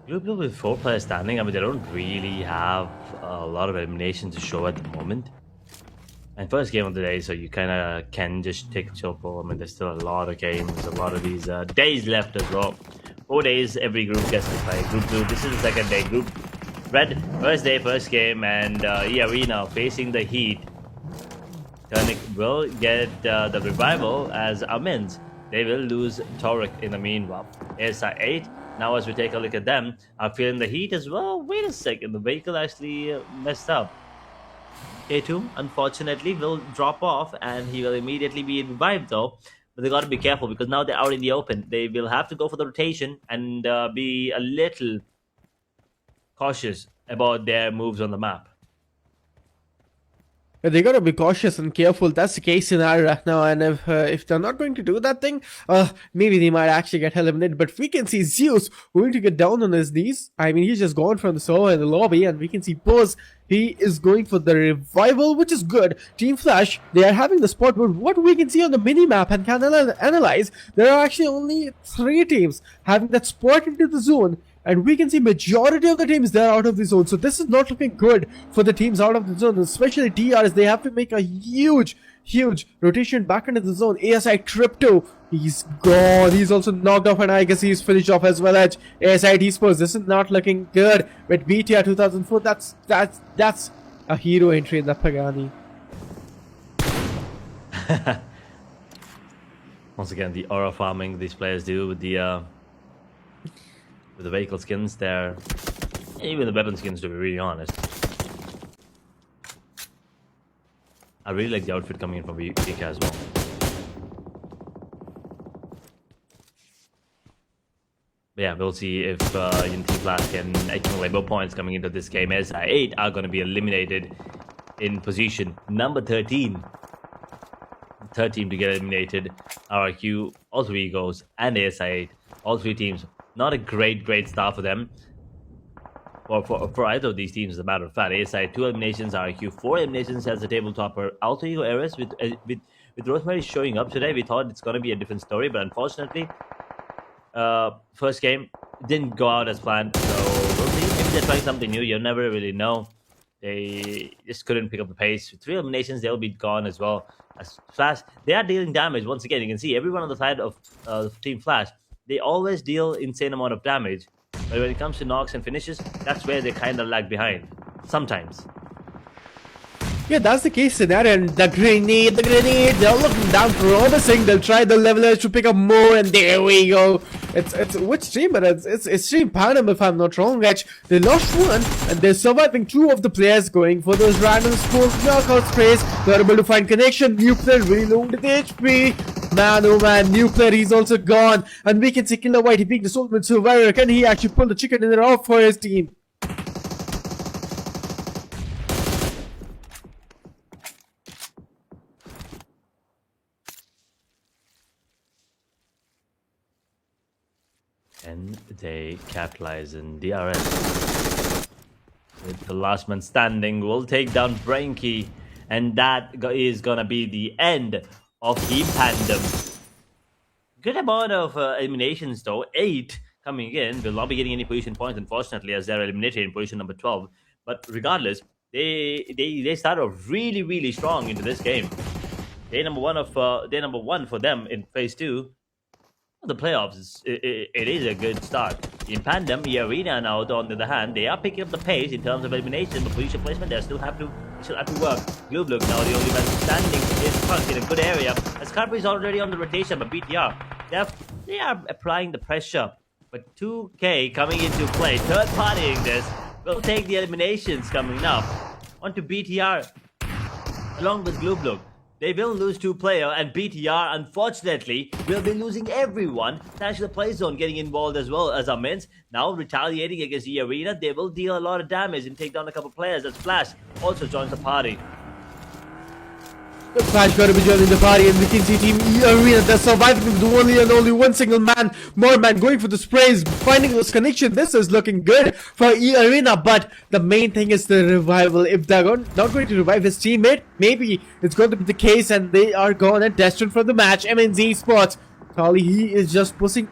Blue with 4 players standing, I mean, they don't really have a lot of elimination to show at the moment. And first game of the day, so you kind of can just take a chill pill. I mean, there's still a lot of games, a lot of these days left as well. 4 days, every group gets to play. Group 2, this is the second day. Group Red, first day, first game, and E-Arena facing the Heat. Turnic will get the revival as Amins. They will lose Torek in the meanwhile. Here's side 8. Now as we take a look at them, I'm feeling the Heat as well. Wait a second, the vehicle actually messed up. A2, unfortunately, will drop off, and he will immediately be revived though. but they got to be careful because now they're out in the open. They will have to go for the rotation and be a little cautious about their moves on the map. They gotta be cautious and careful. That's the case scenario right now. And if they're not going to do that thing, maybe they might actually get eliminated. But we can see Zeus going to get down on his knees. I mean, he's just gone from the server in the lobby, and we can see Buzz. He is going for the revival, which is good. Team Flash, they are having the spot, but what we can see on the mini map and can analyze, there are actually only 3 teams having that spot into the zone. And we can see majority of the teams, they're out of the zone. So this is not looking good for the teams out of the zone, especially TRs. They have to make a huge rotation back into the zone. ASI Crypto, he's gone. He's also knocked off, and I guess he's finished off as well as ASI Esports. This is not looking good. With BTR 2004, that's a hero entry in the Pagani. Once again, the aura farming these players do with the vehicle skins there, even the weapon skins, to be really honest. I really like the outfit coming in from VK as well. But yeah, we'll see if Team Flash can accumulate more points coming into this game, as I8 are going to be eliminated in position number 13. Third team to get eliminated, RRQ, all 3 goes, and ASI8, all 3 teams. Not a great start for them, or for either of these teams, as a matter of fact. ASI 2 eliminations, RQ 4 eliminations as the table topper. Alter Ego Eris with Rosemary showing up today, we thought it's going to be a different story, but unfortunately, first game didn't go out as planned. So we'll see. Maybe they're trying something new. You'll never really know. They just couldn't pick up the pace. With 3 eliminations, they'll be gone as well. As Flash, they are dealing damage. Once again, you can see everyone on the side of Team Flash. They always deal insane amount of damage, but when it comes to knocks and finishes, that's where they kind of lag behind. Sometimes. Yeah, that's the case scenario. And the grenade, they're looking down, promising. They'll try the levelers to pick up more, and there we go. It's which team? But it's Team Pubgm, if I'm not wrong. Edge, they lost 1, and they're surviving 2 of the players going for those random sport knockout sprays. They're able to find connection. New player really low with HP. Man, oh man, new player, he's also gone. And we can see Killer White, he being the Soulman Survivor. Can he actually pull the chicken dinner off for his team? And they capitalize in DRS. With the last man standing, will take down Brainky. And that is gonna be the end of Team Pubgm. Good amount of eliminations though, 8 coming in. Will not be getting any position points, unfortunately, as they're eliminated in position number 12. But regardless, they started off really strong into this game. Day number one for them in phase 2. The playoffs, it is a good start. In Pubgm, the Arena now, on the other hand, they are picking up the pace in terms of elimination, but position placement, they still have to work. Glublook now, the only man standing is Punk in a good area. As Carper is already on the rotation, but BTR, they are applying the pressure. But 2K coming into play, third partying this, will take the eliminations coming up. On to BTR, along with Glublook. They will lose 2 players, and BTR, unfortunately, will be losing everyone. Thanks to the play zone getting involved as well as Amins. Now retaliating against the Arena, they will deal a lot of damage and take down a couple players as Flash also joins the party. The Flash gotta be joining the party, and we can see Team Arena, they're surviving with only one single man. More man going for the sprays, finding those connections. This is looking good for Arena, but the main thing is the revival. If they're not going to revive his teammate, maybe it's going to be the case, and they are gone and destined for the match. MNZ Sports, Kali, he is just pushing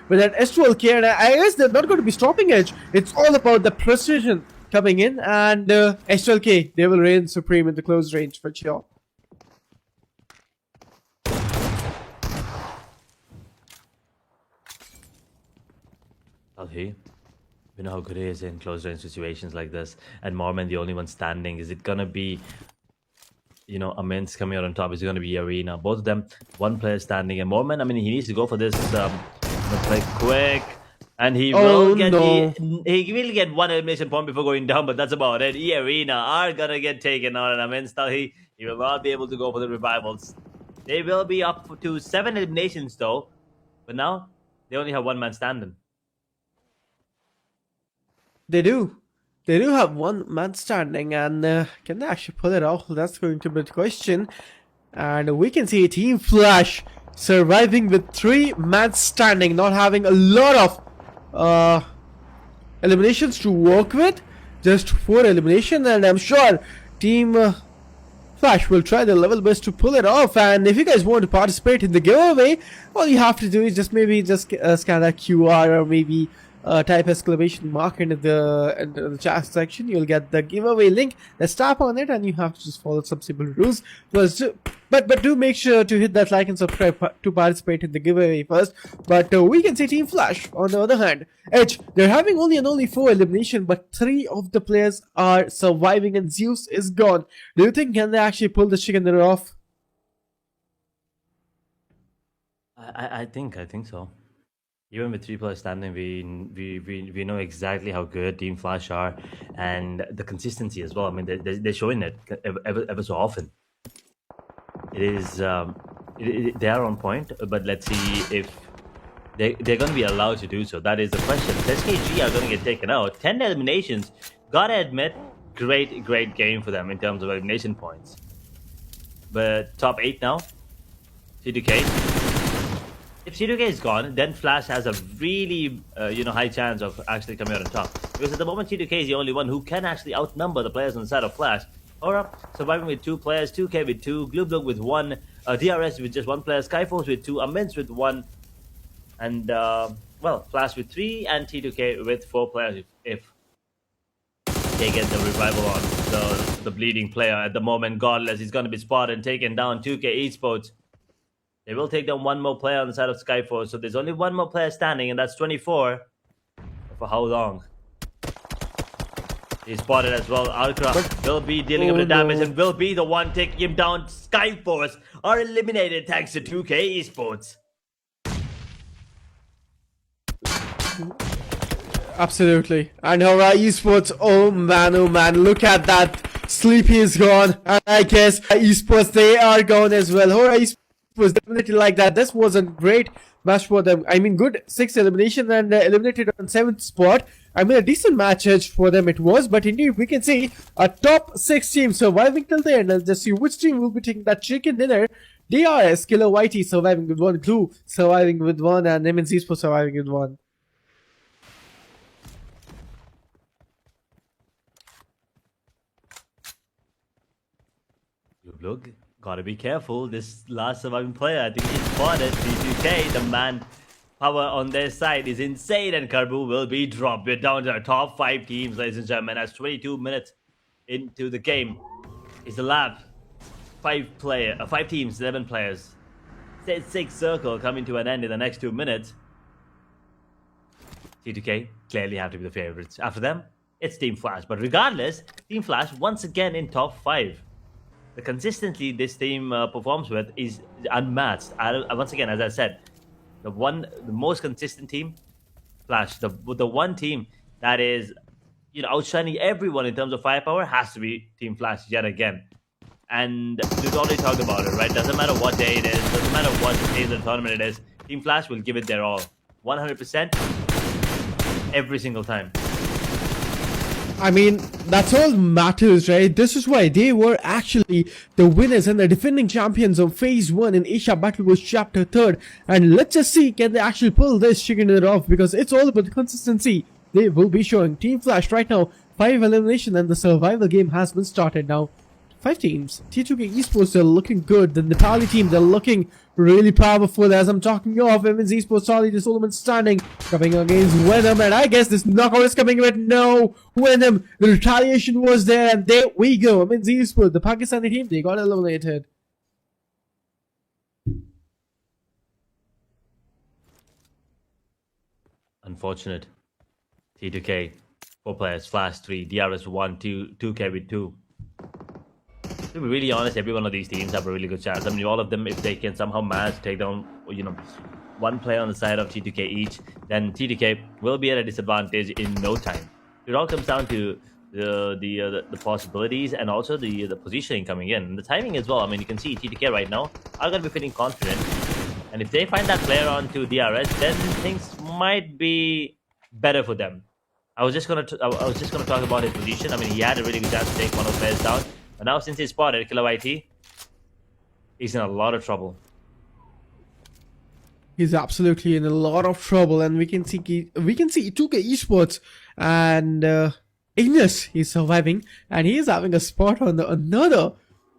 with that S12K, and I guess they're not going to be stopping Edge. It's all about the precision coming in, and S12K, they will reign supreme in the close range for sure. We know how good he is in close range situations like this, and Mormon the only one standing. Is it gonna be, Amins coming out on top? Is it gonna be Arena? Both of them, one player standing, and Mormon, I mean, he needs to go for this play quick, and he will get he will get 1 elimination point before going down, but that's about it. Arena are gonna get taken out, and Amins, he will not be able to go for the revivals. They will be up to 7 eliminations though, but now they only have one man standing. They do. They do have one man standing, and can they actually pull it off? That's going to be the question. And we can see Team Flash surviving with 3 men standing, not having a lot of eliminations to work with. Just 4 eliminations, and I'm sure Team Flash will try their level best to pull it off. And if you guys want to participate in the giveaway, all you have to do is just scan that QR, or maybe type exclamation mark into the chat section. You'll get the giveaway link. Let's tap on it, and you have to just follow some simple rules. But do make sure to hit that like and subscribe to participate in the giveaway first. But we can see Team Flash, on the other hand, Edge, they're having only 4 elimination, but 3 of the players are surviving, and Zeus is gone. Do you think can they actually pull the chicken dinner off? I think so. Even with 3 players standing, we know exactly how good Team Flash are, and the consistency as well. I mean, they're showing it ever so often. It is they are on point, but let's see if they're going to be allowed to do so. That is the question. SKG are going to get taken out. 10 eliminations. Gotta admit, great game for them in terms of elimination points. But top 8 now. C2K. If C2K is gone, then Flash has a really high chance of actually coming out on top. Because at the moment, C2K is the only one who can actually outnumber the players on the side of Flash. Aura surviving with 2 players, 2K with 2, Glooblug with 1, DRS with just 1 player, Skyforce with 2, Amins with 1, and Flash with 3, and T2K with 4 players if they get the revival on the bleeding player. At the moment, Godless is going to be spotted and taken down. 2K Esports. They will take down 1 more player on the side of Skyforce, so there's only 1 more player standing, and that's 24. For how long? He's spotted as well. Ultra will be dealing a bit of damage and will be the one taking him down. Skyforce are eliminated thanks to 2K Esports. Absolutely. And Hora Esports, oh man, look at that. Sleepy is gone, and I guess Esports, they are gone as well. Hora Esports was definitely like that. This was a great match for them. I mean, good 6 elimination, and eliminated on 7th spot. I mean, a decent match for them it was, but indeed we can see a top 6 team surviving till the end. And just see which team will be taking that chicken dinner. DRS, Killer Whitey surviving with 1, Glue surviving with 1, and MNC's for surviving with 1. Look, gotta be careful. This last surviving player, I think he's spotted. C2K, the man power on their side is insane, and Karbu will be dropped. We're down to our top 5 teams, ladies and gentlemen. As 22 minutes into the game is the lab. 5 teams, 11 players. 6 circle coming to an end in the next 2 minutes. C2K clearly have to be the favorites. After them, it's Team Flash. But regardless, Team Flash once again in top 5. The consistency this team performs with is unmatched. Once again, as I said, the most consistent team, Flash. The one team that is, outshining everyone in terms of firepower has to be Team Flash yet again. And we've already talked about it, right? Doesn't matter what day it is, doesn't matter what stage of the tournament it is. Team Flash will give it their all, 100% every single time. I mean, that's all matters, right? This is why they were actually the winners and the defending champions of Phase 1 in Asia Battle Wars Chapter 3rd. And let's just see, can they actually pull this chicken dinner off? Because it's all about the consistency they will be showing. Team Flash right now, 5 elimination, and the survival game has been started now. 5 teams. T2K Esports, they're looking good. The Nepali team, they're looking really powerful. As I'm talking of, Women's Esports, Solid is Solomon standing, coming against Venom, and I guess this knockout is coming with no Venom. The retaliation was there, and there we go. Women's Esports, the Pakistani team, they got eliminated. Unfortunate. T2K, 4 players, Flash 3, DRS 1, 2, 2K with 2. To be really honest, every one of these teams have a really good chance. I mean, all of them, if they can somehow manage to take down, 1 player on the side of T2K each, then T2K will be at a disadvantage in no time. It all comes down to the possibilities and also the positioning coming in, the timing as well. I mean, you can see TTK right now are going to be feeling confident, and if they find that player onto DRS, then things might be better for them. I was just gonna talk about his position. I mean, he had a really good chance to take one of the players down, but now since he's spotted Killer YT, he's in a lot of trouble. He's absolutely in a lot of trouble, and we can see 2K Esports and Ignis. He's surviving, and he is having a spot on another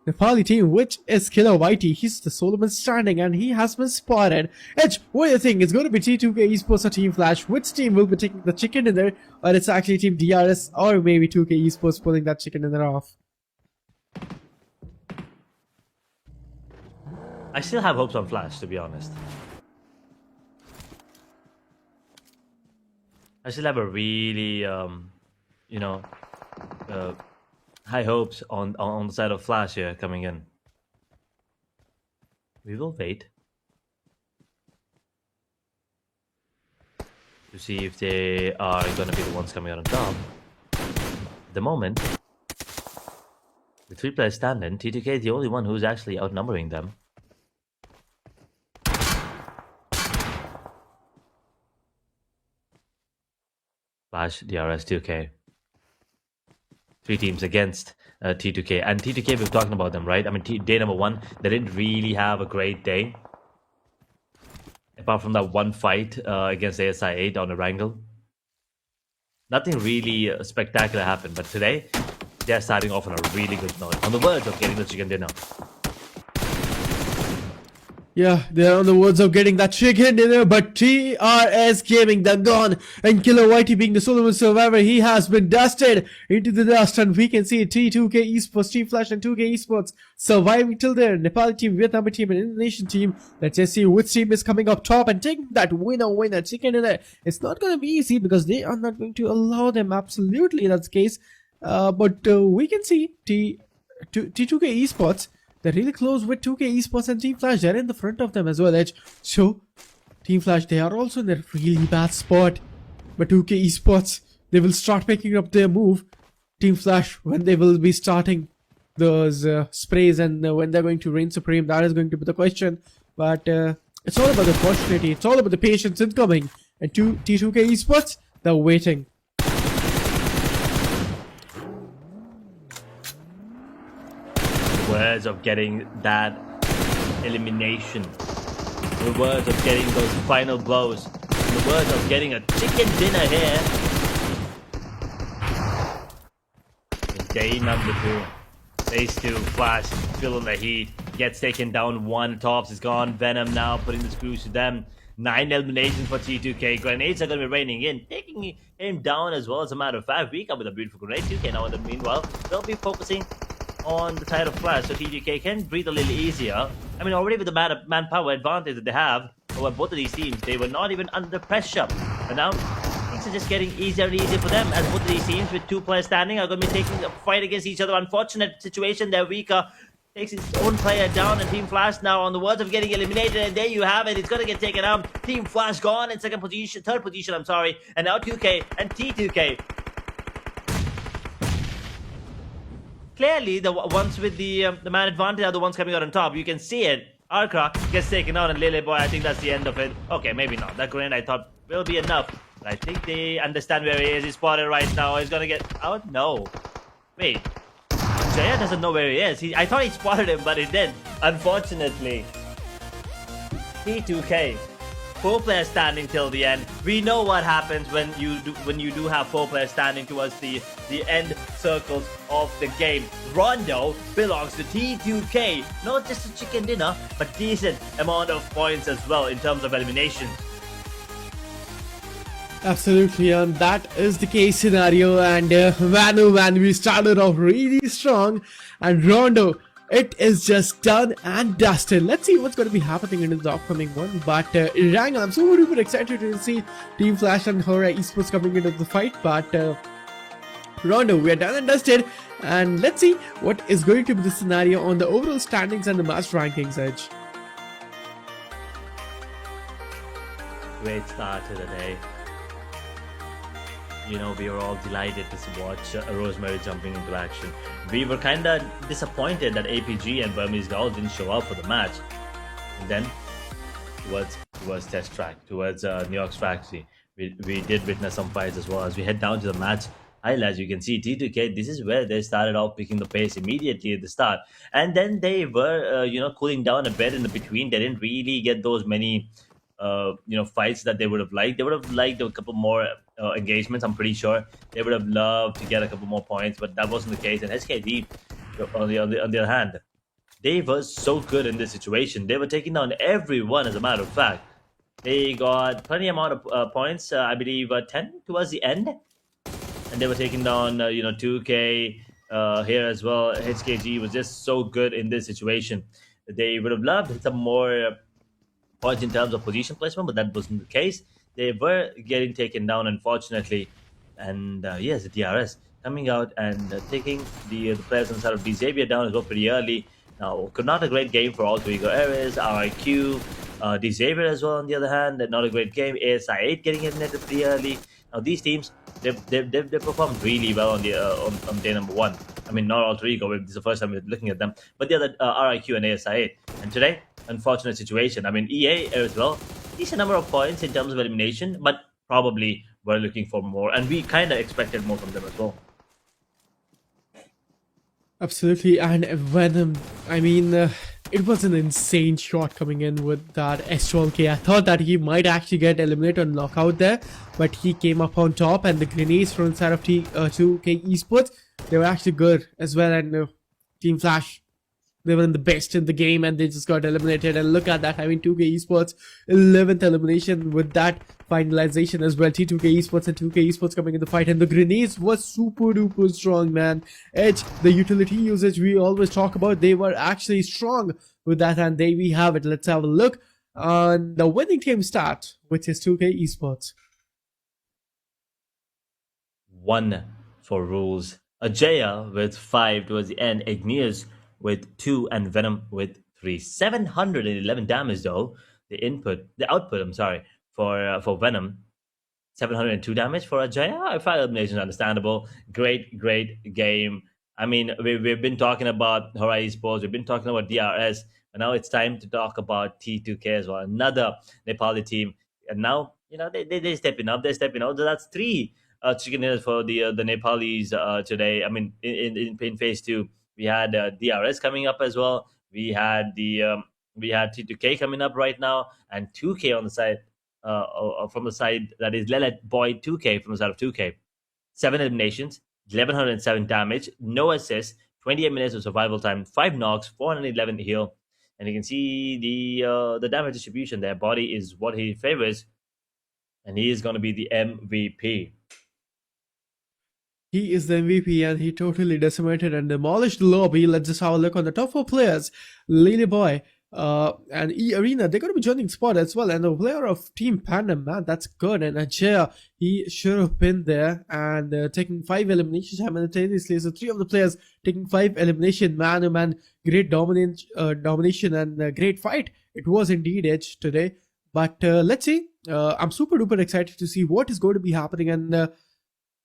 Nepali team, which is Killer YT. He's the solo man standing, and he has been spotted. Edge, what do you think? It's going to be T2K Esports or Team Flash? Which team will be taking the chicken dinner, or it's actually Team DRS, or maybe 2K Esports pulling that chicken dinner off? I still have hopes on Flash, to be honest. I still have a really, high hopes on the side of Flash here coming in. We will wait to see if they are going to be the ones coming out on top. At the moment, with 3 players standing, TTK is the only one who's actually outnumbering them. Flash, DRS, 2K. 3 teams against T2K. And T2K, we've talking about them, right? I mean, day number 1, they didn't really have a great day. Apart from that one fight against ASI 8 on a wrangle. Nothing really spectacular happened. But today, they're starting off on a really good note. On the verge of getting the chicken dinner. Yeah, they're on the words of getting that chicken dinner, but TRS Gaming, they're gone. And Killer YT being the solo survivor, he has been dusted into the dust. And we can see T2K Esports, Team Flash and 2K Esports surviving till there. Nepali team, Vietnam team and Indonesian team. Let's just see which team is coming up top and taking that winner chicken dinner. It's not going to be easy because they are not going to allow them. Absolutely, that's the case. But we can see T2K Esports, they're really close with 2K Esports and Team Flash. They're in the front of them as well, Edge. So, Team Flash, they are also in a really bad spot. But 2K Esports, they will start picking up their move. Team Flash, when they will be starting those sprays and when they're going to reign supreme, that is going to be the question. But it's all about the opportunity. It's all about the patience incoming. And T2K Esports, they're waiting. Words of getting that elimination, the words of getting those final blows, the words of getting a chicken dinner here in day number 2. Phase 2, Flash feeling the heat, gets taken down 1, Tops is gone, Venom now putting the screws to them. 9 eliminations for T2K. Grenades are going to be raining in, taking him down as well. As a matter of fact, we come with a beautiful grenade. 2K now in the meanwhile, they'll be focusing on the side of Flash, so TGK can breathe a little easier. I mean, already with the manpower advantage that they have over both of these teams, they were not even under pressure. But now, things are just getting easier and easier for them, as both of these teams with 2 players standing are going to be taking a fight against each other. Unfortunate situation, they're weaker. Takes his own player down, and Team Flash now on the verge of getting eliminated, and there you have it. It's going to get taken out. Team Flash gone in third position, I'm sorry. And now 2K and T2K. Clearly, the ones with the man advantage are the ones coming out on top. You can see it. Arkra gets taken out, and Lily Boy, I think that's the end of it. Okay, maybe not. That grenade I thought will be enough. But I think they understand where he is. He's spotted right now. He's gonna get out. No. Wait. Jaya doesn't know where he is. I thought he spotted him, but he did. Unfortunately. T2K. 4 players standing till the end. We know what happens when you do have 4 players standing towards the end circles of the game. Rondo belongs to T2K. Not just a chicken dinner, but decent amount of points as well in terms of eliminations. Absolutely, and that is the case scenario. And man, oh man, we started off really strong, and Rondo, it is just done and dusted. Let's see what's going to be happening in the upcoming one. But Rangal, I'm so super excited to see Team Flash and Hora Esports coming into the fight. But Rondo, we are done and dusted. And let's see what is going to be the scenario on the overall standings and the match rankings, Edge. Great start to the day. we were all delighted to watch Rosemary jumping into action. We were kind of disappointed that APG and Burmese Gauls didn't show up for the match. And then towards Test Track, towards New York's factory, we did witness some fights as well. As we head down to the match highlights, you can see T2K. This is where they started off picking the pace immediately at the start, and then they were cooling down a bit in the between. They didn't really get those many fights that they would have liked. They would have liked a couple more engagements. I'm pretty sure they would have loved to get a couple more points, but that wasn't the case. And SKD, on the other hand, they were so good in this situation. They were taking down everyone, as a matter of fact. They got plenty amount of points, I believe 10 towards the end. And they were taking down, 2K here as well. HKG was just so good in this situation. They would have loved some more points in terms of position placement, but that wasn't the case. They were getting taken down, unfortunately. And yes, the DRS coming out and taking the players inside of D Xavier down as well pretty early. Now, not a great game for all three Ares, RIQ, D Xavier as well on the other hand. Not a great game. ASI8 getting eliminated pretty early. Now, these teams, they've performed really well on the on day number one. I mean, not all three go. This is the first time we're looking at them. But the other RIQ and ASI8. And today, unfortunate situation. I mean, EA as well, decent number of points in terms of elimination, but probably we're looking for more. And we kind of expected more from them as well. Absolutely, and Venom, I mean, it was an insane shot coming in with that S12K. I thought that he might actually get eliminated on knockout there, but he came up on top, and the grenades from inside of 2K Esports, they were actually good as well, and Team Flash, they were the best in the game, and they just got eliminated. And look at that, having 2K Esports 11th elimination with that finalization as well. T2K Esports and 2K Esports coming in the fight, and the grenades was super duper strong, man. Edge, the utility usage we always talk about, they were actually strong with that, and there we have it. Let's have a look on the winning team start, which is 2K Esports. 1 for rules. Ajaya with 5 towards the end. Igneous with 2 and Venom with 3. 711 damage though. The output, I'm sorry, for Venom. 702 damage for Ajaya. Fire elimination is understandable. Great game. I mean, we've been talking about Horai Esports, we've been talking about DRS, and now it's time to talk about T2K as well. Another Nepali team. And now, they're stepping up. They're stepping out. So that's 3 chicken dinners for the Nepalis today. I mean, in phase 2. We had DRS coming up as well. We had T2K coming up right now, and 2K on the side, from the side that is Lelet Boy 2K from the side of 2K. 7 eliminations, 1107 damage, no assists, 28 minutes of survival time, 5 knocks, 411 heal, and you can see the damage distribution there. Body is what he favors, and he is going to be the MVP. He is the MVP, and he totally decimated and demolished the lobby. Let's just have a look on the top 4 players. Lily Boy and E Arena, they're going to be joining spot as well. And the player of Team Panda, man, that's good. And Ajaya, he should have been there and taking 5 eliminations simultaneously. So 3 of the players taking 5 elimination. Man, oh man, great domination and great fight. It was indeed Edge today. But let's see. I'm super duper excited to see what is going to be happening and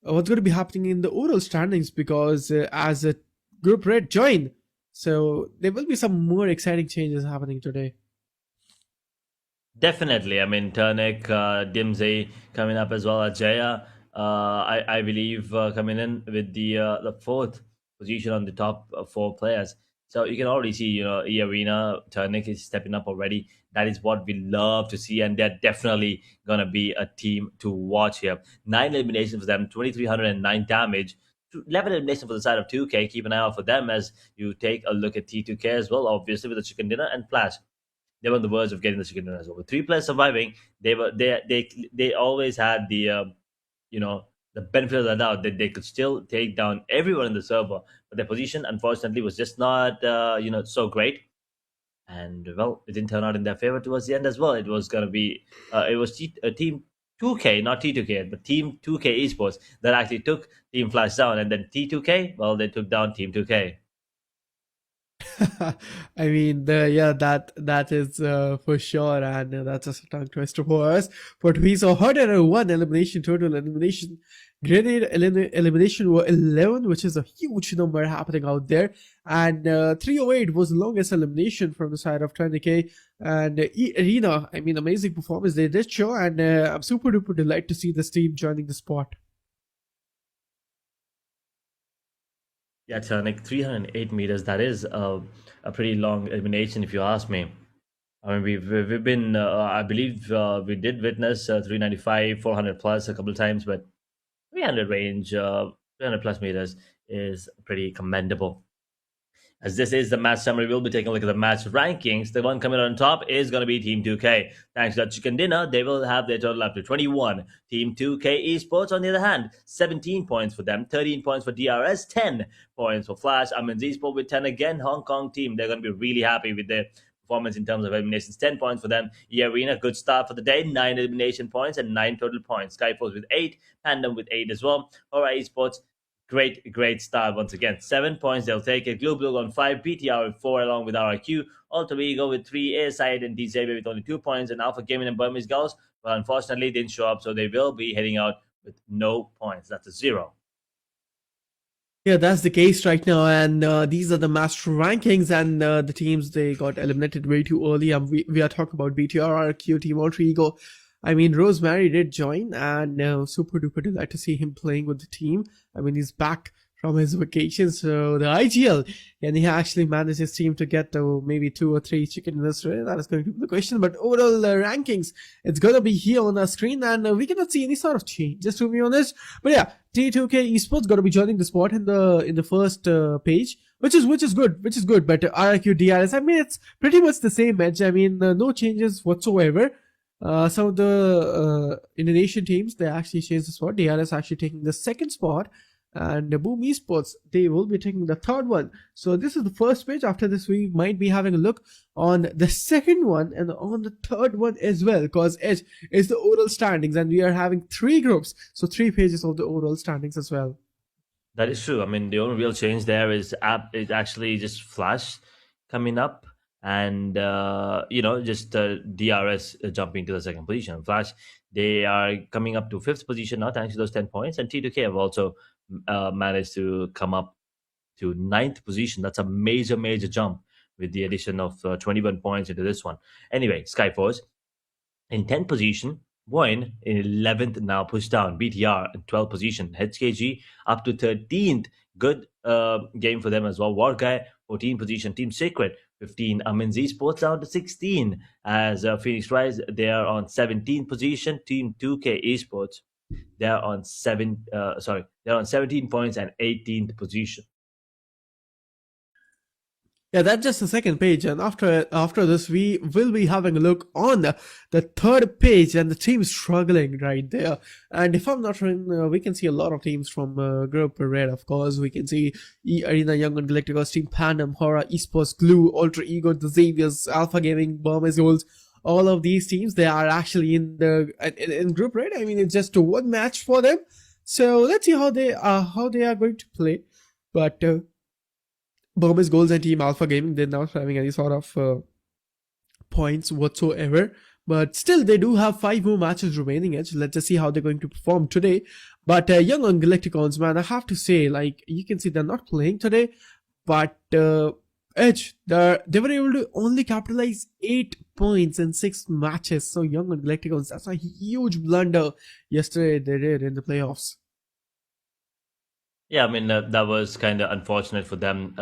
what's going to be happening in the overall standings, because as a Group Red join, so there will be some more exciting changes happening today. Definitely. I mean, Turnik, Dimsey coming up as well. Ajaya, I believe, coming in with the 4th position on the top 4 players. So you can already see, E-Arena, Turnik is stepping up already. That is what we love to see, and they're definitely going to be a team to watch here. 9 eliminations for them, 2,309 damage, 11 eliminations for the side of 2K. Keep an eye out for them as you take a look at T2K as well, obviously, with the chicken dinner and Flash. They were on the verge of getting the chicken dinner as well. With 3 players surviving, they always had the the benefit of the doubt that they could still take down everyone in the server, but their position, unfortunately, was just not so great. And well, it didn't turn out in their favor towards the end as well. It was going to be Team 2K, not T2K, but Team 2K Esports that actually took Team Flash down, and then T2K, well, they took down Team 2K. I mean, that is for sure, and that's just a tongue twister for us. But we saw 101 elimination, total elimination, Grenade elimination were 11, which is a huge number happening out there. And 308 was the longest elimination from the side of 20k. And Arena, I mean, amazing performance they did show. And I'm super duper delighted to see this team joining the spot. Yeah, Chanik, 308 meters. That is a pretty long elimination, if you ask me. I mean, we've been, I believe we did witness 395, 400 plus a couple of times, but 300 range, 300 plus meters is pretty commendable. As this is the match summary, we'll be taking a look at the match rankings. The one coming on top is going to be Team 2K. Thanks to that chicken dinner, they will have their total up to 21. Team 2K Esports, on the other hand, 17 points for them, 13 points for DRS, 10 points for Flash. I mean, Esport with 10 again. Hong Kong team, they're going to be really happy with their performance in terms of eliminations. 10 points for them. Arena, good start for the day. 9 elimination points and 9 total points. Skyforce with 8. Pandem with 8 as well. Horror Esports, great start once again. 7 points, they'll take it. Glue Blue on 5, BTR with 4 along with RIQ. Alter Ego with 3, Airside and DZB with only 2 points, and Alpha Gaming and Burmese Girls, well, unfortunately didn't show up, so they will be heading out with no points. That's a 0. Yeah, that's the case right now, and these are the master rankings, and the teams, they got eliminated way too early. We are talking about BTR, RQ, Team Alter Ego. I mean, Rosemary did join, and super duper delighted to see him playing with the team. I mean, he's back from his vacation, so the IGL, and he actually managed his team to get to maybe 2 or 3 chicken dinners today. That is going to be the question, but overall rankings, it's going to be here on our screen, and we cannot see any sort of change, just to be honest. But yeah, T2K Esports going to be joining the spot in the first page, which is good. But RIQ DRS, I mean, it's pretty much the same edge. I mean, no changes whatsoever. Some of the Indonesian teams, they actually changed the spot. DRS actually taking the second spot, and the Boom Esports, they will be taking the third one. So this is the first page. After this, we might be having a look on the second one and on the third one as well, because Edge is the overall standings, and we are having 3 groups, so 3 pages of the overall standings as well. That is true. I mean, the only real change there is actually just Flash coming up, and just DRS jumping to the second position. Flash, they are coming up to 5th position now thanks to those 10 points, and T2K have also managed to come up to 9th position. That's a major jump with the addition of 21 points into this one. Anyway, Skyforce in 10th position, Boyne in 11th, now pushed down. BTR in 12th position. HKG up to 13th. Good game for them as well. Warguy, 14th position. Team Secret, 15. Amin's Esports down to 16. As Phoenix Rise, they are on 17th position. Team 2K Esports, they're on 17 points and 18th position. Yeah, that's just the second page, and after this, we will be having a look on the third page, and the team is struggling right there. And if I'm not wrong, we can see a lot of teams from Group Red, of course. We can see Arena, Young and Galacticos, Team Pandem, Horror, Esports, Glue, Alter Ego, The Xaviers, Alpha Gaming, Burmese Goals. All of these teams, they are actually in Group Red. I mean, it's just one match for them. So let's see how they are going to play. But Burmese Goals and Team Alpha Gaming, they're not having any sort of points whatsoever. But still, they do have 5 more matches remaining. Edge. Let's just see how they're going to perform today. But Young on Galacticons, man, I have to say, like, you can see they're not playing today. But Edge, they were able to only capitalize 8 points in 6 matches. So Young on Galacticons, that's a huge blunder yesterday they did in the playoffs. Yeah, I mean, that was kind of unfortunate for them.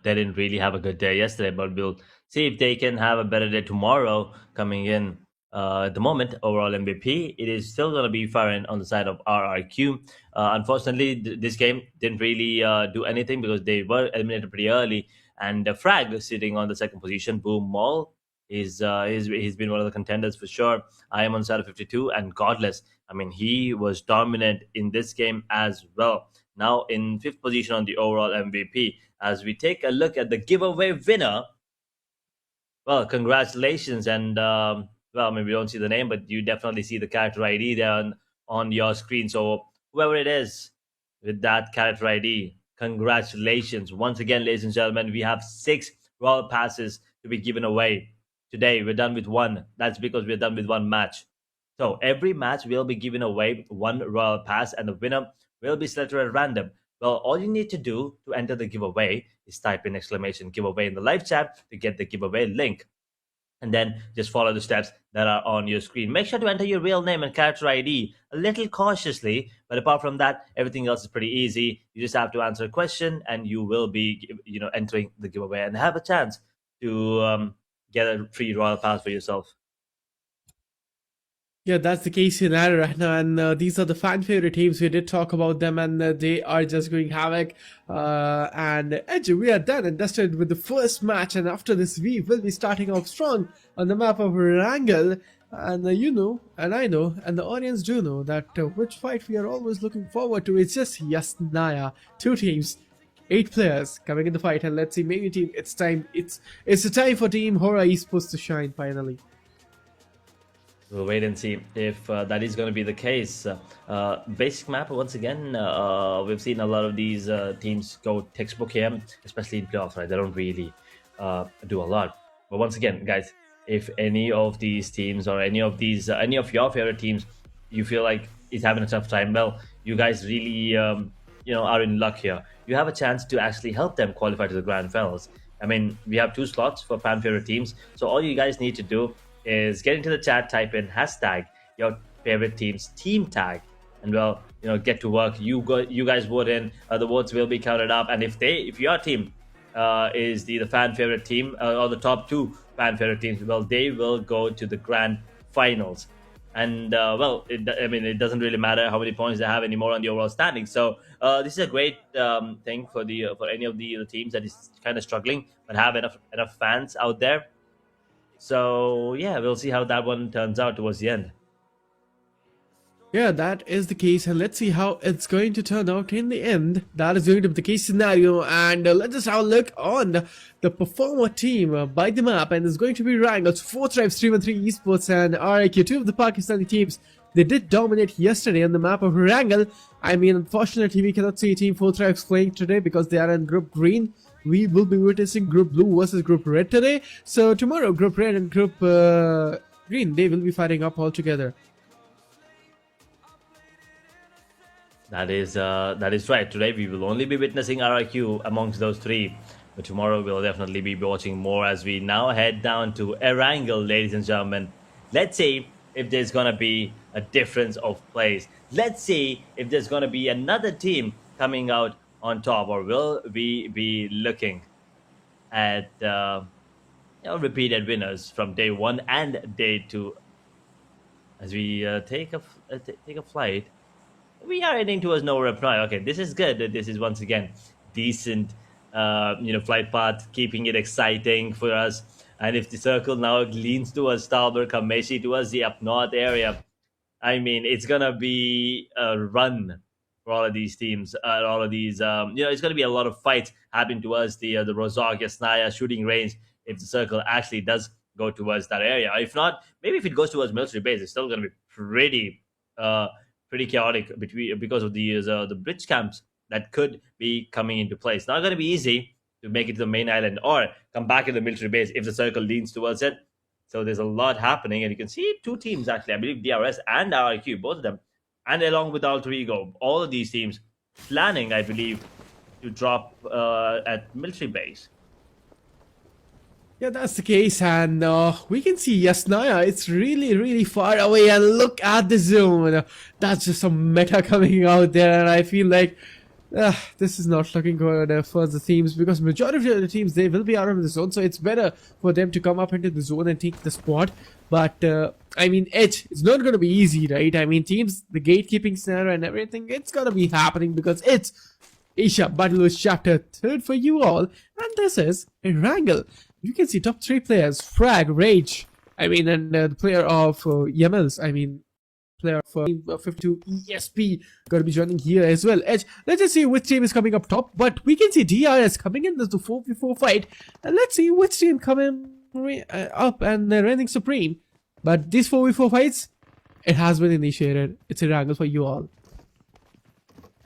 They didn't really have a good day yesterday, but we'll see if they can have a better day tomorrow coming in. At the moment, overall MVP, it is still going to be Farron on the side of RRQ. Unfortunately, this game didn't really do anything because they were eliminated pretty early. And Frag sitting on the second position. Boom Mall he's been one of the contenders for sure. I am on the side of 52, and Godless. I mean, he was dominant in this game as well. Now in 5th position on the overall MVP. As we take a look at the giveaway winner, well, congratulations. And well, maybe you don't see the name, but you definitely see the character ID there on your screen. So whoever it is with that character ID, congratulations. Once again, ladies and gentlemen, we have 6 Royal Passes to be given away. Today, we're done with 1. That's because we're done with 1 match. So every match will be giving away 1 Royal Pass, and the winner will be selected at random. Well, all you need to do to enter the giveaway is type in exclamation giveaway in the live chat to get the giveaway link, and then just follow the steps that are on your screen. Make sure to enter your real name and character ID a little cautiously, but apart from that, everything else is pretty easy. You just have to answer a question, and you will be, entering the giveaway and have a chance to get a free royal pass for yourself. Yeah, that's the case scenario right now, and these are the fan favorite teams. We did talk about them, and they are just going havoc. And Edge, we are done and dusted with the first match, and after this, we will be starting off strong on the map of Wrangle. And you know, and I know, and the audience do know that which fight we are always looking forward to. It's just Yasnaya, 2 teams. 8 players coming in the fight, and let's see, maybe team. It's time. It's the time for Team Hora Esports to shine finally. We'll wait and see if that is going to be the case. Basic map, once again, we've seen a lot of these teams go textbook here, especially in playoffs, right? They don't really do a lot. But once again, guys, if any of these teams or any of your favorite teams, you feel like is having a tough time, well, you guys really, are in luck here. You have a chance to actually help them qualify to the grand finals. I mean, we have 2 slots for fan favorite teams, so all you guys need to do is get into the chat, type in hashtag your favorite team's team tag, and get to work. You guys vote in. The votes will be counted up, and if your team is the fan favorite team or the top 2 fan favorite teams, well, they will go to the grand finals. And it doesn't really matter how many points they have anymore on the overall standing. So this is a great thing for any of the teams that is kind of struggling but have enough fans out there. So yeah, we'll see how that one turns out towards the end. Yeah, that is the case, and let's see how it's going to turn out in the end. That is going to be the case scenario, and let's just have a look on the performer team by the map, and it's going to be Wrangles, 4 Tribes, 313 Esports, and RIQ, 2 of the Pakistani teams. They did dominate yesterday on the map of Wrangle. I mean, unfortunately, we cannot see Team 4 Tribes playing today because they are in Group Green. We will be witnessing Group Blue versus Group Red today. So tomorrow, Group Red and Group Green, they will be fighting up all together. That is right. Today we will only be witnessing RIQ amongst those 3. But tomorrow we'll definitely be watching more as we now head down to Erangel, ladies and gentlemen. Let's see if there's going to be a difference of plays. Let's see if there's going to be another team coming out on top, or will we be looking at repeated winners from day 1 and day 2 as we take a flight. We are heading towards no reply. Okay, this is good. This is once again decent flight path, keeping it exciting for us. And if the circle now leans towards Stalber, Kameshi towards the up north area, I mean, it's gonna be a run for all of these teams. All of these, it's gonna be a lot of fights happening towards the Rozak, Yasnaya shooting range. If the circle actually does go towards that area, if not, maybe if it goes towards military base, it's still gonna be pretty chaotic because of the bridge camps that could be coming into place. Not gonna be easy to make it to the main island or come back to the military base if the circle leans towards it. So there's a lot happening, and you can see 2 teams actually. I believe DRS and RIQ, both of them, and along with Alter Ego, all of these teams planning, I believe, to drop at military base. Yeah, that's the case, and we can see Yasnaya. It's really, really far away, and look at the zone. That's just some meta coming out there, and I feel like this is not looking good for the teams, because majority of the teams, they will be out of the zone, so it's better for them to come up into the zone and take the spot. But I mean, Edge, it's not going to be easy, right? I mean, teams, the gatekeeping scenario and everything, it's going to be happening because it's Asia Battlefield Chapter 3 for you all, and this is a Wrangle. You can see top 3 players: Frag, Rage, I mean, and the player of Yamels, I mean, player for 52 ESP going to be joining here as well. Edge, let's just see which team is coming up top, but we can see DRS coming in. There's the 4v4 fight, and let's see which team coming up and reigning supreme. But these 4v4 fights, it has been initiated. It's a Wrangle for you all.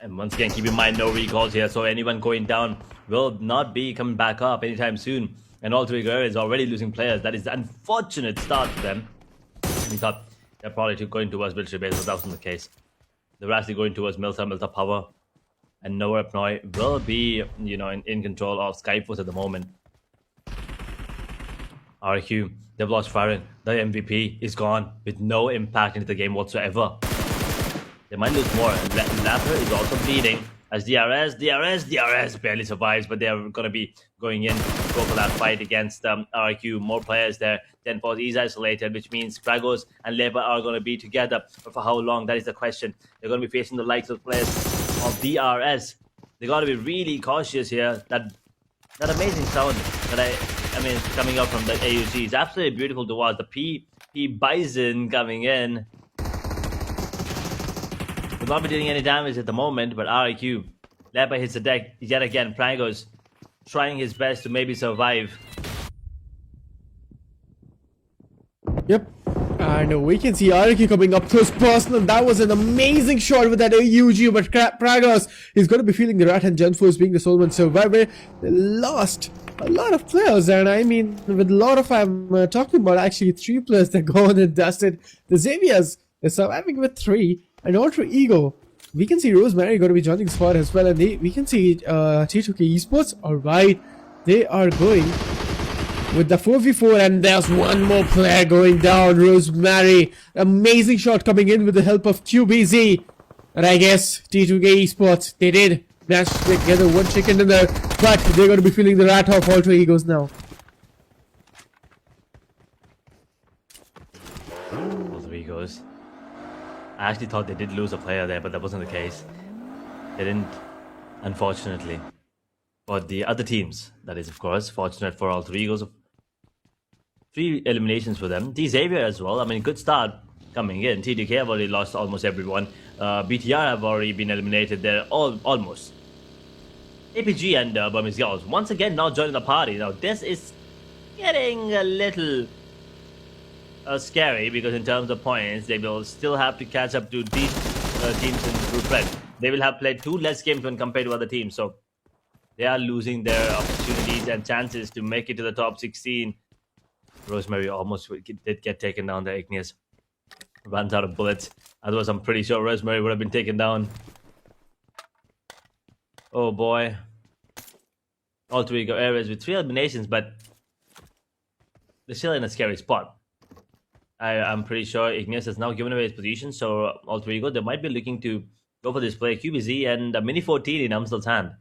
And once again, keep in mind, no recalls here, so anyone going down will not be coming back up anytime soon. And Alter Ego is already losing players. That is the unfortunate start for them. We thought they're probably going towards military base, but that wasn't the case. They're actually going towards Milta Power. And Noah Pnoy will be, in control of Skyforce at the moment. RQ, they've lost Farron. The MVP is gone with no impact into the game whatsoever. They might lose more. Lapper is also bleeding as DRS barely survives, but they are going to be going in to go for that fight against RQ. More players there. 10-4 is isolated, which means Kragos and Lever are going to be together. But for how long? That is the question. They're going to be facing the likes of players of DRS. They got to be really cautious here. That amazing sound that I mean, coming out from the AUG is absolutely beautiful to watch. The P Bison coming in. Will not be doing any damage at the moment, but RIQ. Lepa hits the deck yet again. Prangos trying his best to maybe survive. Yep. And we can see Araki coming up close personal. That was an amazing shot with that AUG, but Pragos is going to be feeling the rat, and Genforce being the sole one survivor. They lost a lot of players, and I mean, with a lot of, I'm talking about actually 3 players that go on and dusted. The Xaviers, they're surviving with 3, and Alter Ego. We can see Rosemary going to be joining the squad as well, and we can see T2K Esports. Alright, they are going with the 4v4, and there's one more player going down. Rosemary, amazing shot coming in with the help of QBZ. And I guess T2K Esports, they did match together one chicken in there, but they're going to be feeling the rat of Alter Egos now. Alter Egos. I actually thought they did lose a player there, but that wasn't the case. They didn't, unfortunately. But the other teams, that is, of course, fortunate for Alter Egos. 3 eliminations for them. T Xavier as well. I mean, good start coming in. TDK have already lost almost everyone. BTR have already been eliminated. They're almost. APG and Burmese Girls once again now joining the party. Now, this is getting a little scary because in terms of points, they will still have to catch up to these teams in Group Red. They will have played 2 less games when compared to other teams. So, they are losing their opportunities and chances to make it to the top 16. Rosemary almost did get taken down there. Igneous runs out of bullets. Otherwise, I'm pretty sure Rosemary would have been taken down. Oh boy. Alter Ego areas with 3 eliminations, but they're still in a scary spot. I'm pretty sure Igneous has now given away his position, so Alter Ego, they might be looking to go for this play. QBZ and Mini 14 in Amstel's hand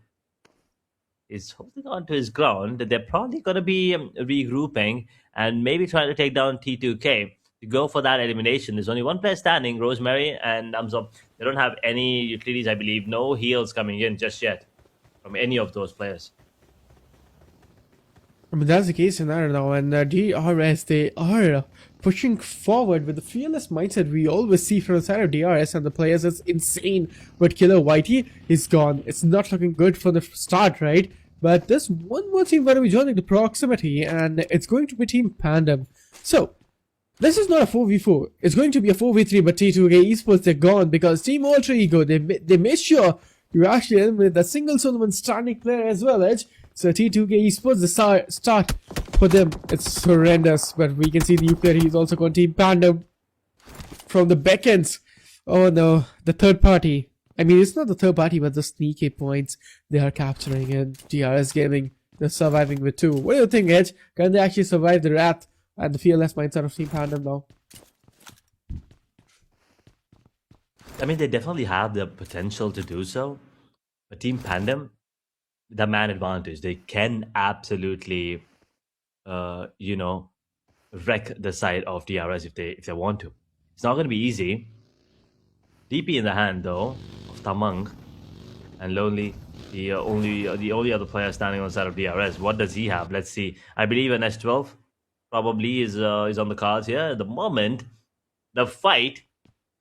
is holding on to his ground. They're probably going to be regrouping and maybe trying to take down T2K to go for that elimination. There's only 1 player standing, Rosemary and Amstel. They don't have any utilities, I believe. No heals coming in just yet from any of those players. I mean, that's the case scenario now, and DRS, they are pushing forward with the fearless mindset we always see from the side of DRS, and the players is insane. But Killer Whitey is gone. It's not looking good for the start, right? But there's one more team going to be joining the proximity, and it's going to be Team Pandem. So, this is not a 4v4. It's going to be a 4v3, but T2K Esports, they're gone because Team Alter Ego, they made sure to actually eliminate the single Solomon standing player as well, Edge. So T2K Esports, the start for them, it's horrendous. But we can see the new player, he's also got Team Panda from the backends. Oh no, the third party. I mean, it's not the third party, but the sneaky points they are capturing. And DRS Gaming, they're surviving with 2. What do you think, Edge? Can they actually survive the wrath and the fearless mindset of Team Panda now? I mean, they definitely have the potential to do so. But Team Pandem, the man advantage, they can absolutely, wreck the side of DRS if they want to. It's not going to be easy. DP in the hand though of Tamang and Lonely, the only other player standing on the side of DRS. What does he have? Let's see. I believe an S12 probably is on the cards here at the moment. The fight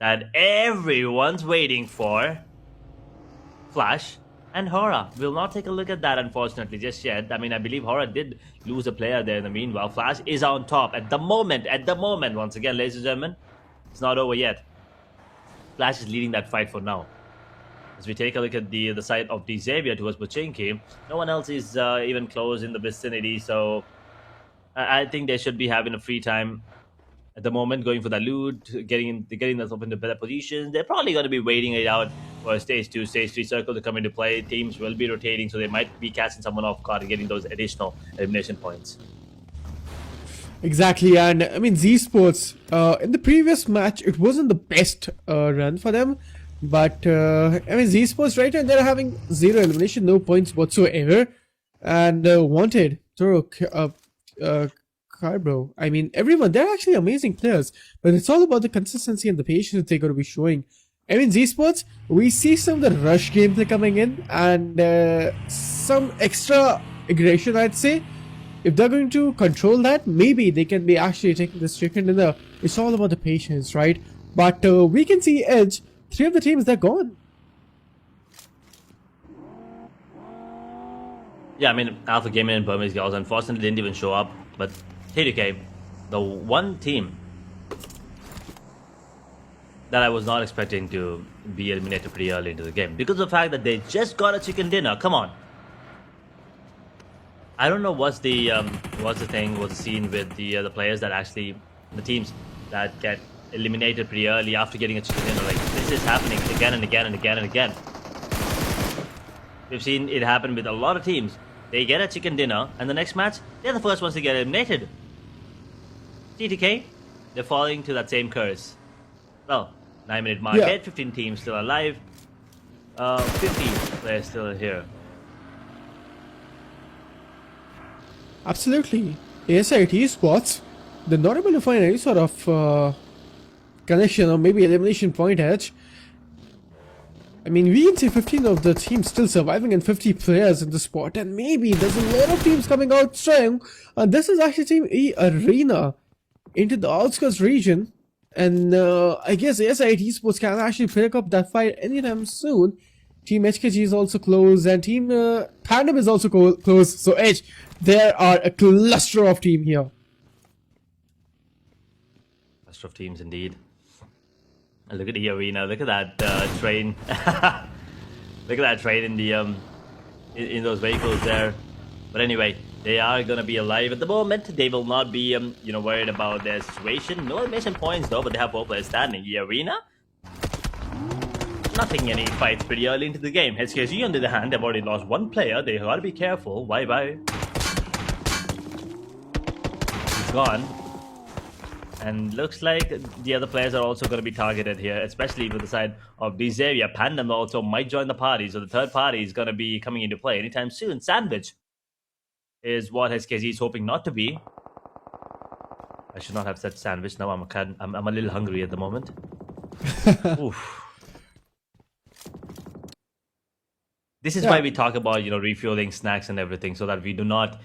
that everyone's waiting for. Flash and Hora. We'll not take a look at that, unfortunately, just yet. I mean, I believe Hora did lose a player there in the meanwhile. Flash is on top at the moment. Once again, ladies and gentlemen, it's not over yet. Flash is leading that fight for now. As we take a look at the side of the Xavier towards Pochinki, no one else is even close in the vicinity, so I think they should be having a free time at the moment, going for the loot, getting themselves into better positions. They're probably going to be waiting it out for stage 2, stage 3 circle to come into play. Teams will be rotating, so they might be catching someone off guard and getting those additional elimination points. Exactly, and I mean Z Sports. In the previous match, it wasn't the best run for them, but I mean Z Sports right now they're having 0 elimination, no points whatsoever, and wanted through Carbro. I mean everyone, they're actually amazing players, but it's all about the consistency and the patience they're going to be showing. I mean Z Sports, we see some of the rush gameplay coming in and some extra aggression, I'd say. If they're going to control that, maybe they can be actually taking this chicken dinner. It's all about the patience, right? But we can see Edge, 3 of the teams, they're gone. Yeah, I mean, Alpha Gaming and Burmese Girls unfortunately didn't even show up. But TDK, the one team that I was not expecting to be eliminated pretty early into the game because of the fact that they just got a chicken dinner. Come on. I don't know what's the scene with the players that actually, the teams that get eliminated pretty early after getting a chicken dinner. Like, this is happening again and again and again and again. We've seen it happen with a lot of teams. They get a chicken dinner and the next match, they're the first ones to get eliminated. TTK, they're falling to that same curse. Well, 9-minute mark hit, 15 teams still alive. 50 players still here. Absolutely. ASIT spots, they're not able to find any sort of connection or maybe elimination point edge. I mean, we can see 15 of the teams still surviving and 50 players in the spot, and maybe there's a lot of teams coming out strong. And this is actually Team E Arena into the outskirts region, and I guess ASIT Esports can actually pick up that fight anytime soon. Team HKG is also close, and Team Pandem is also close. So Edge, there are a cluster of team here. Cluster of teams indeed. And look at the arena. Look at that train. Look at that train in the in those vehicles there. But anyway, they are gonna be alive at the moment. They will not be worried about their situation. No elimination points though, but they have 4 players standing. The arena. Nothing any fights pretty early into the game. HKG on the other hand, they've already lost 1 player. They gotta be careful. Bye. He's gone. And looks like the other players are also going to be targeted here, especially with the side of Xavier. Pandem also might join the party, so the third party is going to be coming into play anytime soon. Sandwich is what HKG is hoping not to be. I should not have said sandwich. Now I'm a little hungry at the moment. Oof. This is why we talk about refueling snacks and everything, so that we do not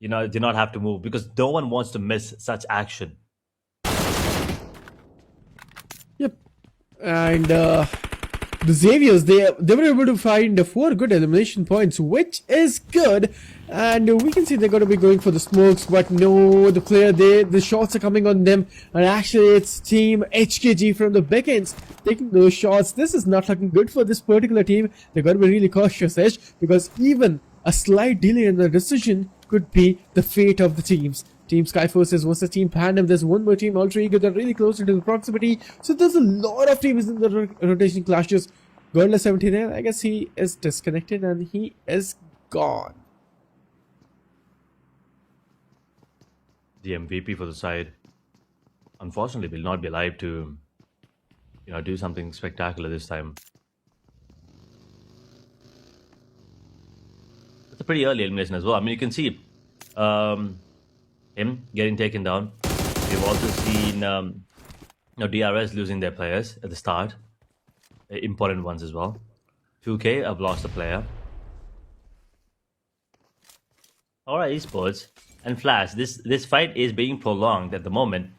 have to move, because no one wants to miss such action. Yep. And the Xaviers, they were able to find 4 good elimination points, which is good. And we can see they're going to be going for the smokes, but no, the shots are coming on them. And actually, it's Team HKG from the back ends taking those shots. This is not looking good for this particular team. They're going to be really cautious, Edge, because even a slight delay in the decision could be the fate of the teams. Team Skyforces versus Team Pandem. There's one more team, Ultra Ego. They're really close into the proximity. So there's a lot of teams in the rotation clashes. Gorilla 79, I guess he is disconnected and he is gone. The MVP for the side, unfortunately, will not be alive to, do something spectacular this time. It's a pretty early elimination as well. I mean, you can see him getting taken down. We've also seen DRS losing their players at the start. Important ones as well. 2K have lost a player. Alright, esports. And Flash, this fight is being prolonged at the moment.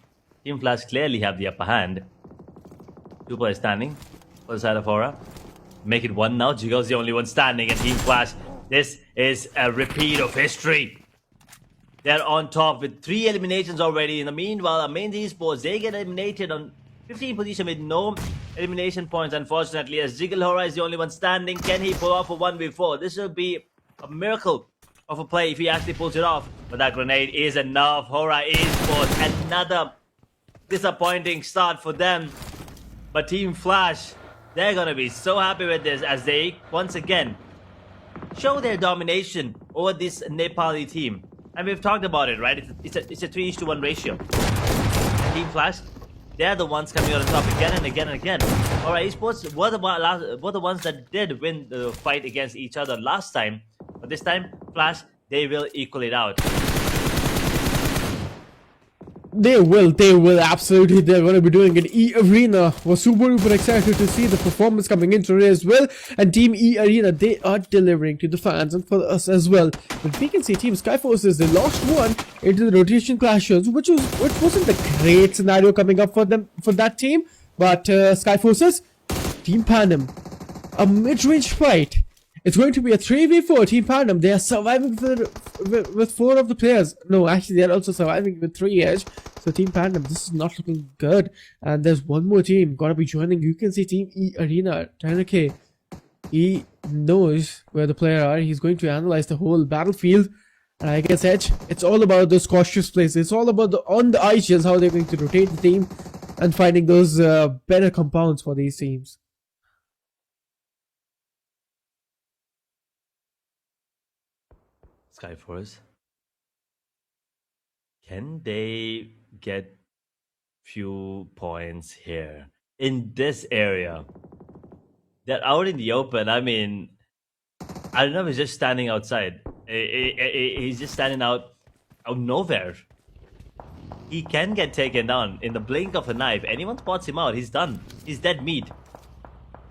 Team Flash clearly have the upper hand. 2 players standing for the side of Aura. Make it 1 now. Jigo's the only one standing, and Team Flash, this is a repeat of history. They're on top with 3 eliminations already. In the meanwhile, our main esports, they get eliminated on 15th position with no elimination points, unfortunately, as Jiggle Hora is the only one standing. Can he pull off a 1v4? This will be a miracle of a play if he actually pulls it off. But that grenade is enough. Hora esports, another disappointing start for them. But Team Flash, they're gonna be so happy with this as they once again show their domination over this Nepali team. And we've talked about it, right? It's a 3:1 ratio. And Team Flash, they're the ones coming out on top again and again and again. Alright, esports were the ones that did win the fight against each other last time. But this time, Flash, they will equal it out. They will, absolutely. They're going to be doing it. E-Arena was super excited to see the performance coming in today as well. And Team E-Arena, they are delivering to the fans and for us as well. But we can see Team Skyforces, they lost one into the rotation clashes, which wasn't a great scenario coming up for them, for that team. But Skyforces, Team Panem, a mid-range fight. It's going to be a 3v4. Team Panem, they are surviving with 4 of the players. No, actually, they are also surviving with 3 edge. So Team Panem, this is not looking good. And there's one more team gonna be joining. You can see Team E Arena, Tanaka. He knows where the player are. He's going to analyze the whole battlefield. And like I said, it's all about those cautious plays. It's all about on the IGLs, how they're going to rotate the team and finding those better compounds for these teams. Skyforce, can they get few points here in this area? They're out in the open. I mean, I don't know if he's just standing outside. He's just standing out nowhere. He can get taken down in the blink of a knife. Anyone spots him out, he's done. He's dead meat.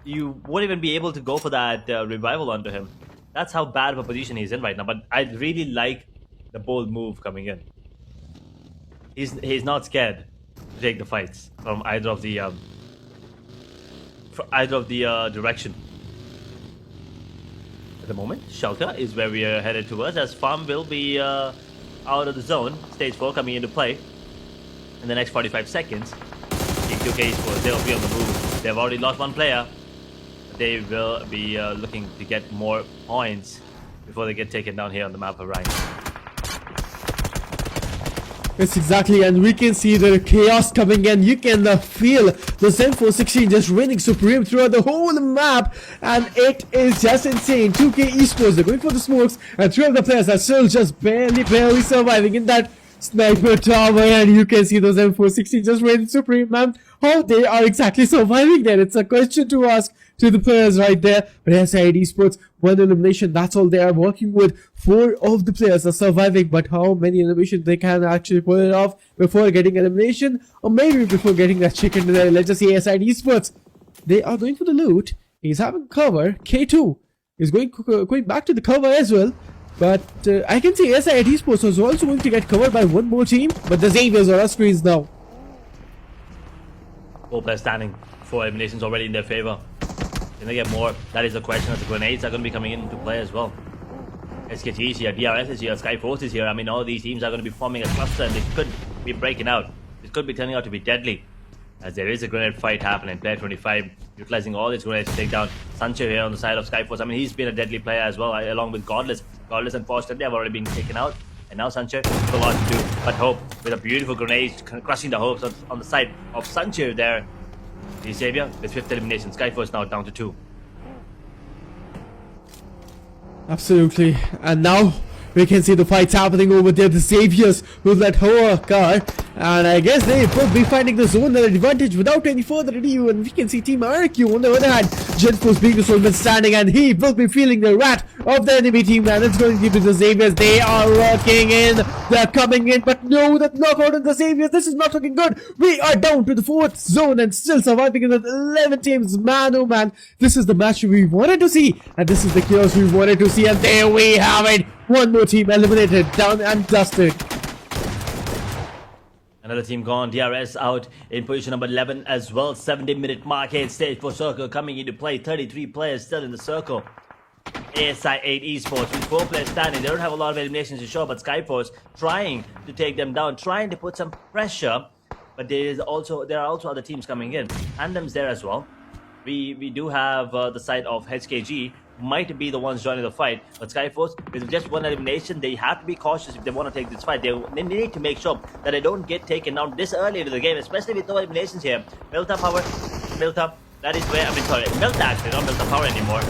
You won't even be able to go for that revival onto him. That's how bad of a position he's in right now. But I really like the bold move coming in. He's not scared to take the fights from either of the direction. At the moment, Shelter is where we are headed towards, as Farm will be out of the zone. Stage 4 coming into play in the next 45 seconds. Team 2K Esports, they'll be on the move. They've already lost one player. They will be looking to get more points before they get taken down here on the map of Rhine. Yes, exactly, and we can see the chaos coming in. You can feel the Zen 416 just reigning supreme throughout the whole map, and it is just insane. 2K Esports, they're going for the smokes, and 3 of the players are still just barely surviving in that sniper tower, and you can see those M416 just reigning supreme, man. How they are exactly surviving there, it's a question to ask to the players right there. But SID Esports, 1 elimination, that's all they are working with. 4 of the players are surviving, but how many eliminations they can actually pull it off before getting elimination, or maybe before getting that chicken to there. Let's just say SID Esports, they are going for the loot. He's having cover. K2 is going back to the cover as well. But I can see SID Esports was also going to get covered by one more team, but the Xaviers are on screens now. 4 players standing, 4 eliminations already in their favor. Can they get more? That is the question, as the grenades are going to be coming into play as well. SKT is here, DRS is here, Skyforce is here. I mean, all these teams are going to be forming a cluster, and they could be breaking out. This could be turning out to be deadly, as there is a grenade fight happening. Player 25 utilizing all his grenades to take down Sancho here on the side of Skyforce. I mean, he's been a deadly player as well, along with Godless. Godless and Fortunately have already been taken out. And now Sancho has a lot to do. But Hope with a beautiful grenade, crushing the hopes on the side of Sancho there. The Xavier with 5th elimination. Skyforce now down to 2. Absolutely. And now we can see the fights happening over there. The Saviors with that Hoa car. And I guess they will be finding the zone advantage without any further ado. And we can see Team RQ on the other hand. Genforce being the soulman standing, and he will be feeling the wrath of the enemy team. And it's going to be the Saviors. They are rocking in. They're coming in. But no, that knockout on the Saviors. This is not looking good. We are down to the 4th zone and still surviving in the 11 teams. Man, oh man. This is the match we wanted to see. And this is the chaos we wanted to see. And there we have it. One more team eliminated, down and dusted. Another team gone. DRS out in position number 11 as well. 70-minute market stage for circle coming into play. 33 players still in the circle. ASI 8 Esports with 4 players standing. They don't have a lot of eliminations to show, but Skyforce trying to take them down, trying to put some pressure. But there are also other teams coming in. Andem's there as well. We do have the side of HKG might be the ones joining the fight. But Skyforce, with just one elimination, they have to be cautious if they want to take this fight. They need to make sure that they don't get taken out this early into the game, especially with no eliminations here. Milta Power, Milta, that is where, Milta actually, not Milta Power anymore.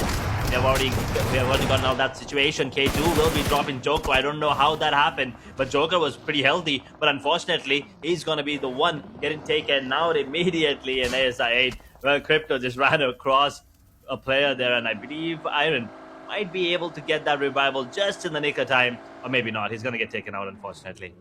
We have already gotten out of that situation. K2 will be dropping Joker. I don't know how that happened, but Joker was pretty healthy. But unfortunately, he's going to be the one getting taken out immediately in ASI 8. Well, Crypto just ran across a player there, and I believe Iron might be able to get that revival just in the nick of time. Or maybe not. He's going to get taken out, unfortunately.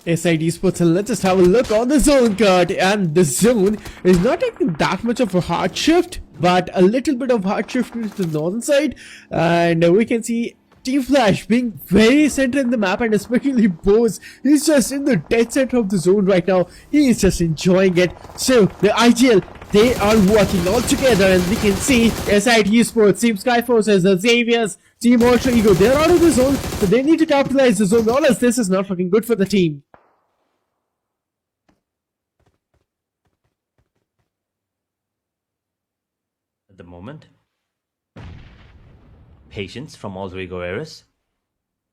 SID Sports, and let's just have a look on the zone card. And the zone is not taking that much of a hard shift, but a little bit of hard shift to the northern side. And we can see Team Flash being very centered in the map, and especially Bose. He's just in the dead center of the zone right now. He is just enjoying it. So the IGL, they are working all together, and we can see SID Sports, Team Skyforces, the Xaviers, Team Ultra Ego, they're out of the zone, so they need to capitalize the zone, or else this is not looking good for the team. At the moment, patience from all three Guerreros.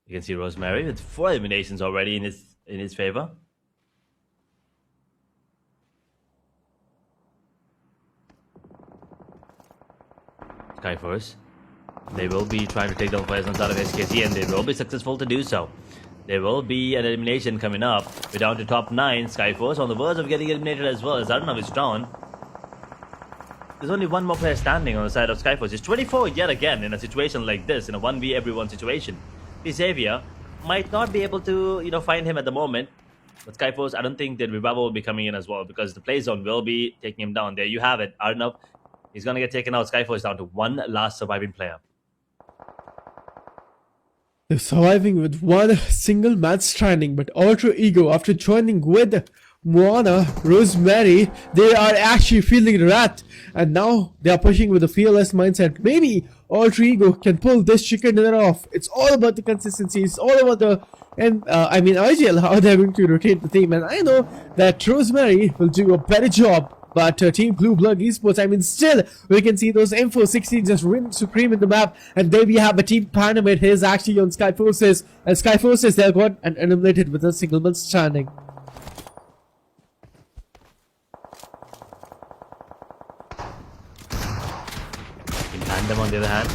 You can see Rosemary with 4 eliminations already in his favor. Skyforce, they will be trying to take down players outside of SKC, and they will be successful to do so. There will be an elimination coming up. We're down to top 9. Skyforce on the verge of getting eliminated as well, as Arnav is down. There's only one more player standing on the side of Skyforce. It's 24 yet again in a situation like this, in a 1v everyone situation. Xavier might not be able to, find him at the moment. But Skyforce, I don't think that Revival will be coming in as well, because the play zone will be taking him down. There you have it. Arnav, he's going to get taken out. Skyforce down to one last surviving player. They're surviving with one single man stranding, but Ultra Ego, after joining with Moana, Rosemary, they are actually feeling wrath, and now they are pushing with a fearless mindset. Maybe Ultra Ego can pull this chicken dinner off. It's all about the consistency. It's all about the IGL, how they're going to rotate the team. And I know that Rosemary will do a better job, but Team Blue Blood Esports, still we can see those M416 just reign supreme in the map. And there we have a Team Panamid. He's actually on Skyforces, and Skyforces, they got and eliminated with a single man standing. Them on the other hand,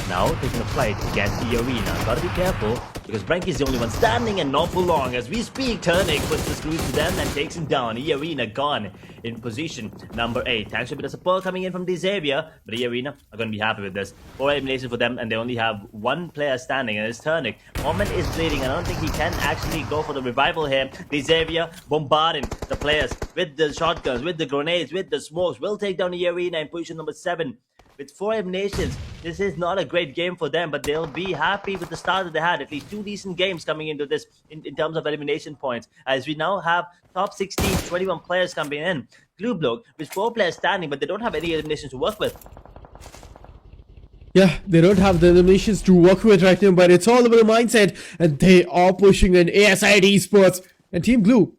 now taking a flight to get the arena. Gotta be careful, because Branky is the only one standing, and not for long. As we speak, Turnic puts the screws to them and takes him down. E-Arena gone in position number 8. Thanks to a bit of support coming in from the Xavier, but E-Arena are going to be happy with this. 4 eliminations for them, and they only have 1 player standing, and it's Turnic. Moment is bleeding, and I don't think he can actually go for the revival here. The Xavier bombarding the players with the shotguns, with the grenades, with the smokes. Will take down E-Arena in position number 7. With 4 eliminations, this is not a great game for them, but they'll be happy with the start that they had. At least 2 decent games coming into this in terms of elimination points. As we now have top 16, 21 players coming in. Blue Block with 4 players standing, but they don't have any eliminations to work with. Yeah, they don't have the eliminations to work with right now, but it's all about the mindset, and they are pushing in ASID Esports and Team Blue.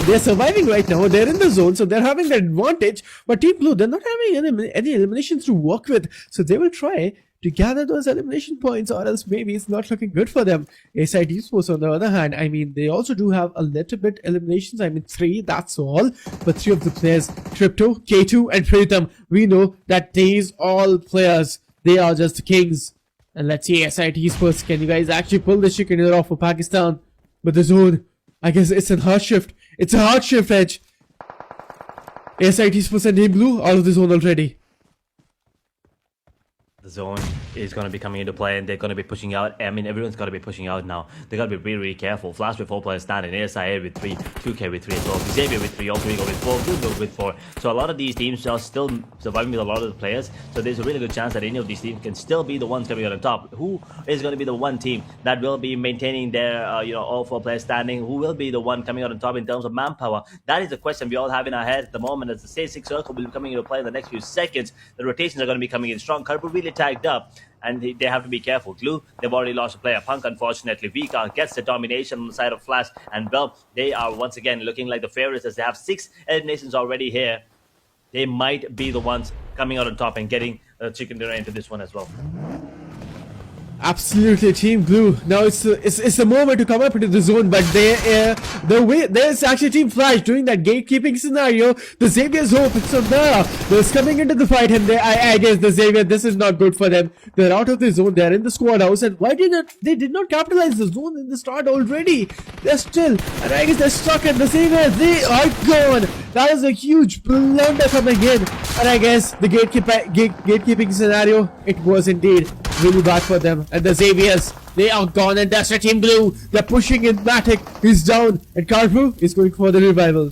They're surviving right now. They're in the zone, so they're having the advantage. But Team Blue, they're not having any eliminations to work with, so they will try to gather those elimination points, or else maybe it's not looking good for them. SID Sports, on the other hand, they also do have a little bit eliminations. 3, that's all. But 3 of the players, Crypto, K2, and Pritham, we know that these all players, they are just the kings. And let's see, SID Sports, can you guys actually pull this chicken dinner off for Pakistan? But the zone, I guess it's a hard shift. It's a hard shift, Edge. SID Sports and Team Blue out of the zone already. The zone is going to be coming into play, and they're going to be pushing out. Everyone's got to be pushing out now. They got to be really, really careful. Flash with 4 players standing, ASIA with 3, 2K with 3 as well, Xavier with 3, Ultra Ego with 4, Blue Build with 4. So a lot of these teams are still surviving with a lot of the players. So there's a really good chance that any of these teams can still be the ones coming out on top. Who is going to be the one team that will be maintaining their, all 4 players standing? Who will be the one coming out on top in terms of manpower? That is the question we all have in our head at the moment, as the stage 6 circle will be coming into play in the next few seconds. The rotations are going to be coming in strong. Karbu really tagged up, and they have to be careful. Glue, they've already lost a player. Punk, unfortunately. Vika gets the domination on the side of Flash, and Bell, they are once again looking like the favorites, as they have 6 eliminations already here. they might be the ones coming out on top and getting chicken dinner into this one as well. Absolutely, Team Blue. Now it's the moment to come up into the zone, but there's actually Team Flash doing that gatekeeping scenario. The Xavier's hope it's on there. They're coming into the fight, and I guess the Xavier, this is not good for them. They're out of the zone. They're in the squad house, and they did not capitalize the zone in the start already. They're still, and I guess they're stuck in the Xavier. They are gone. That is a huge blunder coming in, and I guess the gatekeeping scenario, it was indeed really bad for them. And the Xaviers, they are gone, and that's the Team Blue. They're pushing in. Matic is down, and Carbu is going for the revival.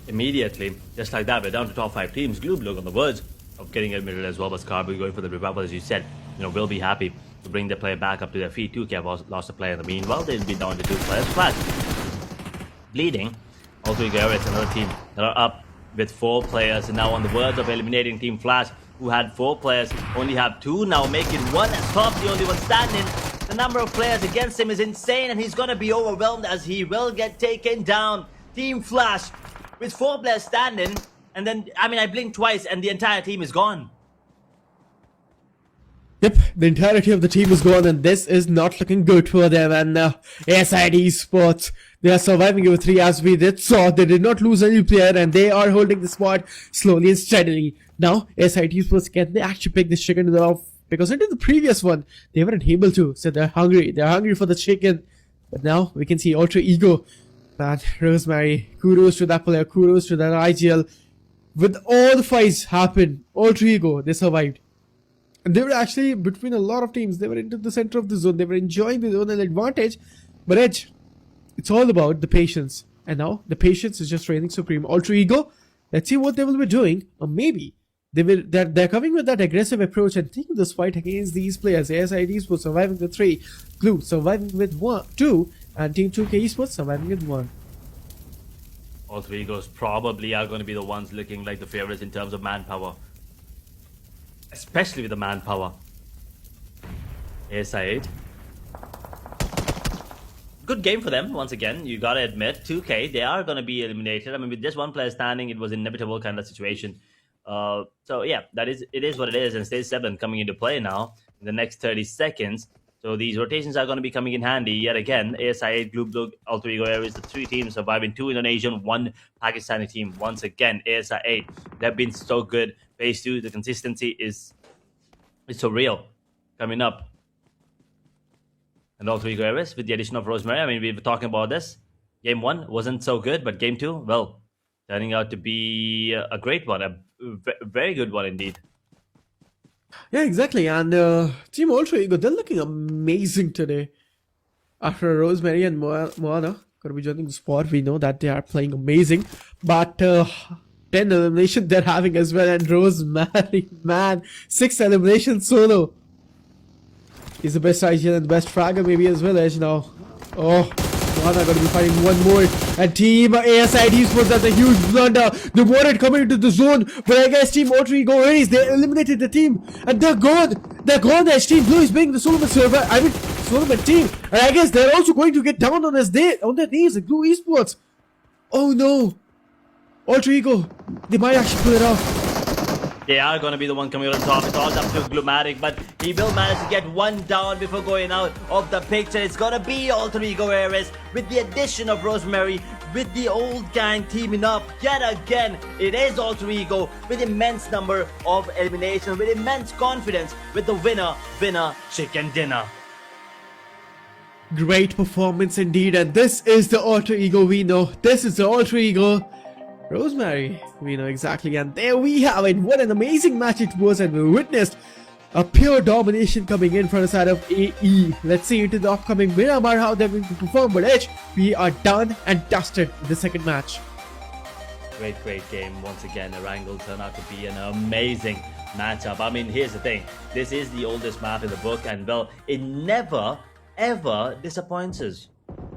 Immediately, just like that, we're down to top 5 teams. Glue Blue on the verge of getting admitted as well, but Carbu going for the revival, as you said. Will be happy to bring the player back up to their feet. 2K have lost a player in the meanwhile. They'll be down to 2 players. Flash bleeding. Also, Garrett's another team that are up with 4 players and now on the verge of eliminating Team Flash, who had 4 players, only have 2 now, making 1 as top, the only one standing. The number of players against him is insane, and he's gonna be overwhelmed as he will get taken down. Team Flash with 4 players standing, and then, I blinked twice and the entire team is gone. Yep, the entirety of the team is gone, and this is not looking good for them. And SID Sports, they are surviving over 3 as we saw. They did not lose any player, and they are holding the spot slowly and steadily. Now, SID Sports, can they actually pick this chicken off? Because into the previous one, they weren't able to. So they're hungry. They're hungry for the chicken. But now, we can see Ultra Ego. Man, Rosemary, kudos to that player. Kudos to that IGL. With all the fights happen, Ultra Ego, they survived. And they were actually between a lot of teams. They were into the center of the zone. They were enjoying the zonal advantage. But Edge, it's all about the patience. And now, the patience is just reigning supreme. Ultra Ego, let's see what they will be doing. Or maybe they're coming with that aggressive approach and taking this fight against these players. ASI Esports surviving with 3, Glue surviving with 2, and Team 2K Esports surviving with 1. All 3 Egos probably are going to be the ones looking like the favorites in terms of manpower. Especially with the manpower. ASI 8. Good game for them, once again, you gotta admit. 2K, they are gonna be eliminated. With just 1 player standing, it was inevitable kind of situation. So yeah, it is what it is, and stage 7 coming into play now in the next 30 seconds. So these rotations are going to be coming in handy yet again. ASI 8, Glue Blue, Alter Ego Aries, the 3 teams surviving, 2 Indonesian, 1 Pakistani team. Once again, ASI 8, they've been so good. Phase 2, the consistency is so real coming up. And Alter Ego Aries with the addition of Rosemary. We were talking about this. Game 1 wasn't so good, but game 2, well, turning out to be a great one, a very good one indeed. Yeah, exactly. And Team Ultra Ego, they're looking amazing today. After Rosemary and Moana going to be joining the squad, we know that they are playing amazing. But 10 eliminations they're having as well. And Rosemary, man, 6 eliminations solo. He's the best IGL and the best fragger maybe as well as now. Oh, Moana going to be fighting 1 more. And Team ASI Esports, that's a huge blunder. They wanted coming into the zone, but I guess Team Ultra Ego Aries, they eliminated the team. And they're gone. They're gone as Team Blue is being the Solomon server. Solomon team. And I guess they're also going to get down on their knees, like Blue Esports. Oh no. Ultra Ego, they might actually pull it off. They are going to be the one coming on top. It's all up to Glumatic, but he will manage to get 1 down before going out of the picture. It's going to be Alter Ego Aries with the addition of Rosemary, with the old gang teaming up yet again. It is Alter Ego with immense number of eliminations, with immense confidence, with the winner, chicken dinner. Great performance indeed, and this is the Alter Ego we know. This is the Alter Ego Rosemary, we know exactly, and there we have it. What an amazing match it was, and we witnessed a pure domination coming in from the side of AE. Let's see into the upcoming Miramar how they're going to perform, but Edge, we are done and dusted in the second match. Great game once again. Erangel turned out to be an amazing matchup. Here's the thing, this is the oldest map in the book, and well, it never ever disappoints us.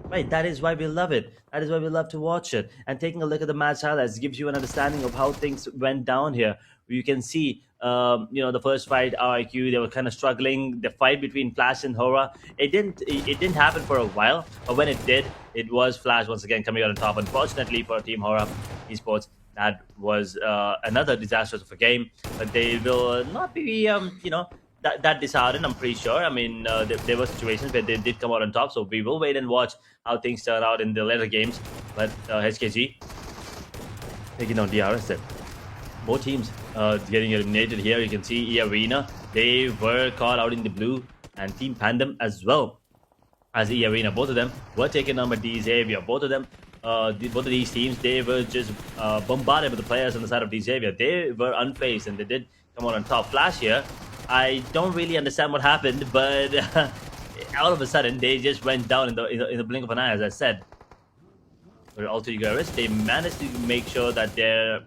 Right, that is why we love it. That is why we love to watch it. And taking a look at the match highlights gives you an understanding of how things went down here. You can see, the first fight, RIQ, they were kind of struggling. The fight between Flash and Hora, it didn't happen for a while, but when it did, it was Flash once again coming out on top. Unfortunately for Team Hora Esports, That was another disastrous of a game, but they will not be, that disheartened. I'm pretty sure. I mean, there were situations where they did come out on top, so we will wait and watch how things turn out in the later games. But HKG taking on DRS there. Both teams getting eliminated here. You can see E Arena. They were caught out in the blue, and Team Pandem as well as E Arena. Both of them were taken on by D Xavier. Both of them, both of these teams, they were just bombarded with the players on the side of D Xavier. They were unfazed, and they did come out on top. Flash here. I don't really understand what happened, but all of a sudden they just went down in the blink of an eye, as I said. But also, they managed to make sure that their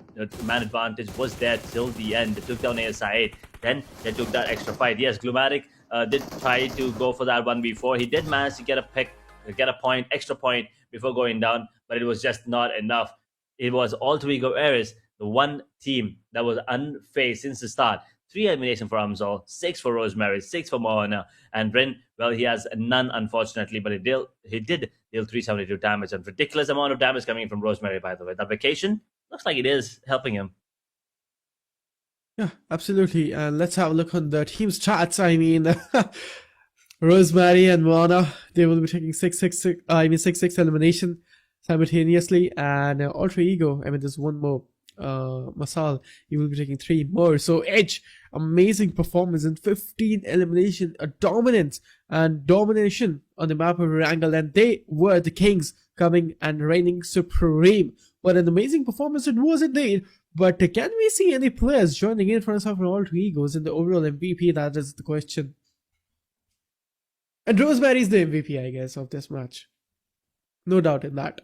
man advantage was there till the end. They took down ASI 8. Then they took that extra fight. Yes, Glumatic did try to go for that 1v4. He did manage to get a point, extra point before going down, but it was just not enough. It was all to Ego Ares, the one team that was unfazed since the start. 3 elimination for Amzol, 6 for Rosemary, 6 for Mohana, and Rin, well, he has none, unfortunately, but he did deal 372 damage, and ridiculous amount of damage coming in from Rosemary, by the way. That vacation looks like it is helping him. Yeah, absolutely. And let's have a look on the team's chats. I mean, Rosemary and Moana, they will be taking 6-6 elimination simultaneously, and Alter Ego, I mean, there's one more. Masal, he will be taking 3 more. So Edge, amazing performance in 15 elimination, a dominance and domination on the map of Wrangle, and they were the kings coming and reigning supreme. What an amazing performance it was indeed. But can we see any players joining in for us of Alter Egos in the overall MVP? That is the question. And Rosemary is the MVP, I guess, of this match. No doubt in that.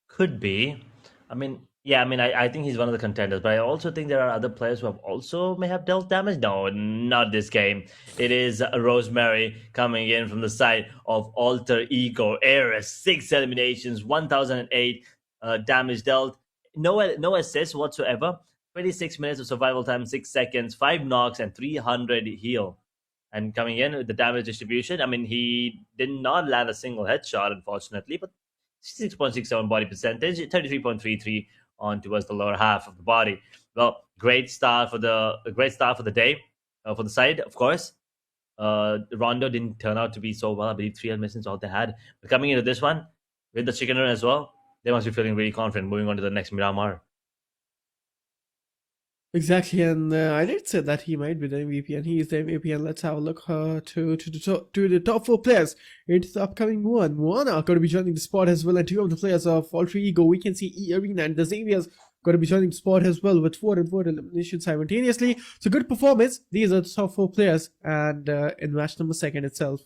Could be. I think he's one of the contenders, but I also think there are other players who have also may have dealt damage. No, not this game. It is Rosemary coming in from the side of Alter Ego. Ares, 6 eliminations, 1008 damage dealt. No assists whatsoever. 26 minutes of survival time, 6 seconds, 5 knocks, and 300 heal. And coming in with the damage distribution, I mean, he did not land a single headshot, unfortunately, but 66.67 body percentage, 33.33 on towards the lower half of the body. Well, great start for the day for the side, of course. Rondo didn't turn out to be so well. I believe 3 eliminations all they had. But coming into this one with the chicken run as well, they must be feeling really confident moving on to the next Miramar. Exactly, and I did say that he might be the MVP, and he is the MVP. And let's have a look to the top 4 players into the upcoming one. Moana going to be joining the spot as well, and 2 of the players of Alter Ego. We can see E Arena and the Xavier's going to be joining the spot as well with 4 and 4 eliminations simultaneously. So good performance. These are the top 4 players, and in match number 2 itself.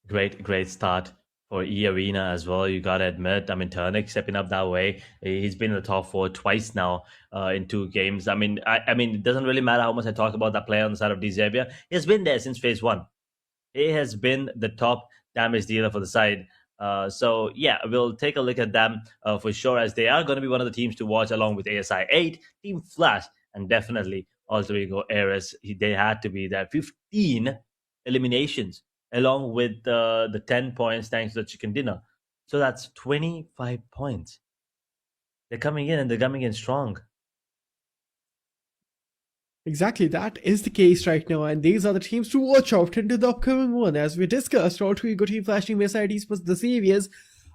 Great start for E Arena as well, you gotta admit. I mean, Turnic stepping up that way. He's been in the top 4 twice now in 2 games. I mean, it doesn't really matter how much I talk about that player on the side of D Xavier. He has been there since phase 1. He has been the top damage dealer for the side. So yeah, we'll take a look at them for sure, as they are going to be one of the teams to watch along with ASI 8, Team Flash, and definitely Alter Ego Ares. They had to be there. 15 eliminations, along with the 10 points thanks to the chicken dinner. So that's 25 points. They're coming in, and they're coming in strong. Exactly, that is the case right now, and these are the teams to watch out into the upcoming one. As we discussed, Alter Ego, Team Flash, Team SIDs plus the Saviors.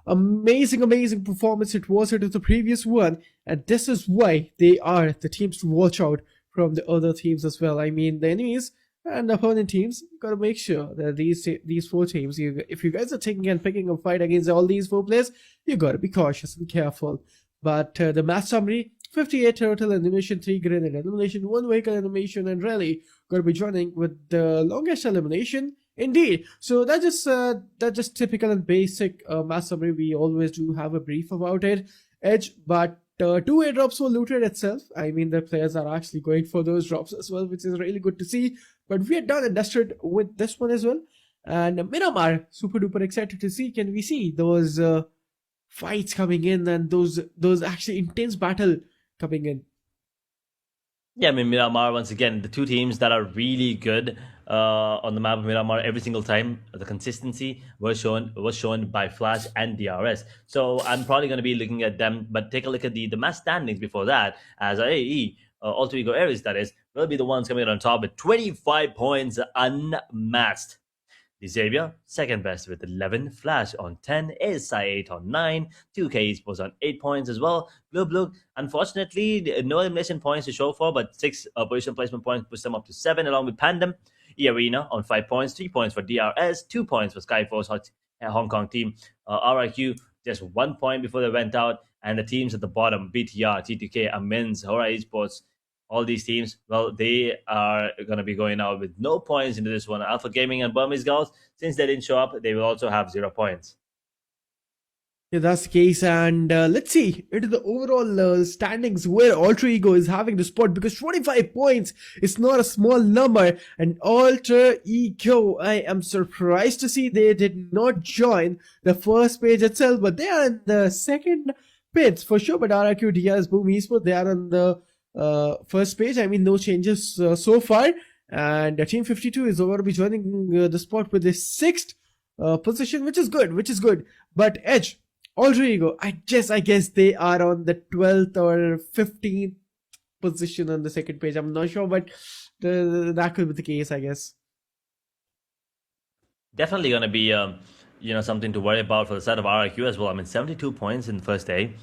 Amazing performance it was into the previous one, and this is why they are the teams to watch out from the other teams as well. I mean, the enemies and opponent teams, you gotta make sure that these 4 teams, if you guys are taking and picking a fight against all these 4 players, you gotta be cautious and careful. But the match summary: 58 total elimination, 3 grenade elimination, 1 vehicle elimination, and Rally gonna be joining with the longest elimination. Indeed. So that's just typical and basic match summary. We always do have a brief about it. Edge, but 2 airdrops were looted itself. I mean, the players are actually going for those drops as well, which is really good to see. But we are done and dusted with this one as well. And Miramar, super duper excited to see. Can we see those fights coming in, and those actually intense battle coming in? Yeah, I mean Miramar once again, the two teams that are really good on the map of Miramar every single time. The consistency was shown by Flash and DRS. So I'm probably going to be looking at them, but take a look at the match standings before that. As AE, Alter Ego Ares, that is, will be the ones coming on top with 25 points unmatched. Xavier, second best with 11. Flash on 10. ASI 8 on 9. 2K Esports on 8 points as well. Blue, unfortunately, no elimination points to show for, but 6 position placement points push them up to 7, along with Pandem. Arena on 5 points. 3 points for DRS. 2 points for Skyforce Hong Kong team. RIQ just 1 point before they went out. And the teams at the bottom, BTR, T2K, Amins, Hora Esports, all these teams, well, they are going to be going out with no points into this one. Alpha Gaming and Burmese Girls, since they didn't show up, they will also have 0 points. Yeah, that's the case. And let's see into the overall standings where Alter Ego is having the spot, because 25 points is not a small number. And Alter Ego, I am surprised to see they did not join the first page itself, but they are in the second page for sure. But RRQ, DS, Boom Esport, they are on the first page. I mean, no changes so far. And Team 52 is going to be joining the spot with the sixth position, which is good, But Edge, Alter Ego, I guess they are on the 12th or 15th position on the second page. I'm not sure, but that could be the case, I guess. Definitely going to be, something to worry about for the side of RIQ as well. I mean, 72 points in the first day.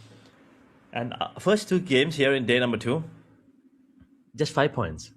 And first 2 games here in day number 2, just 5 points.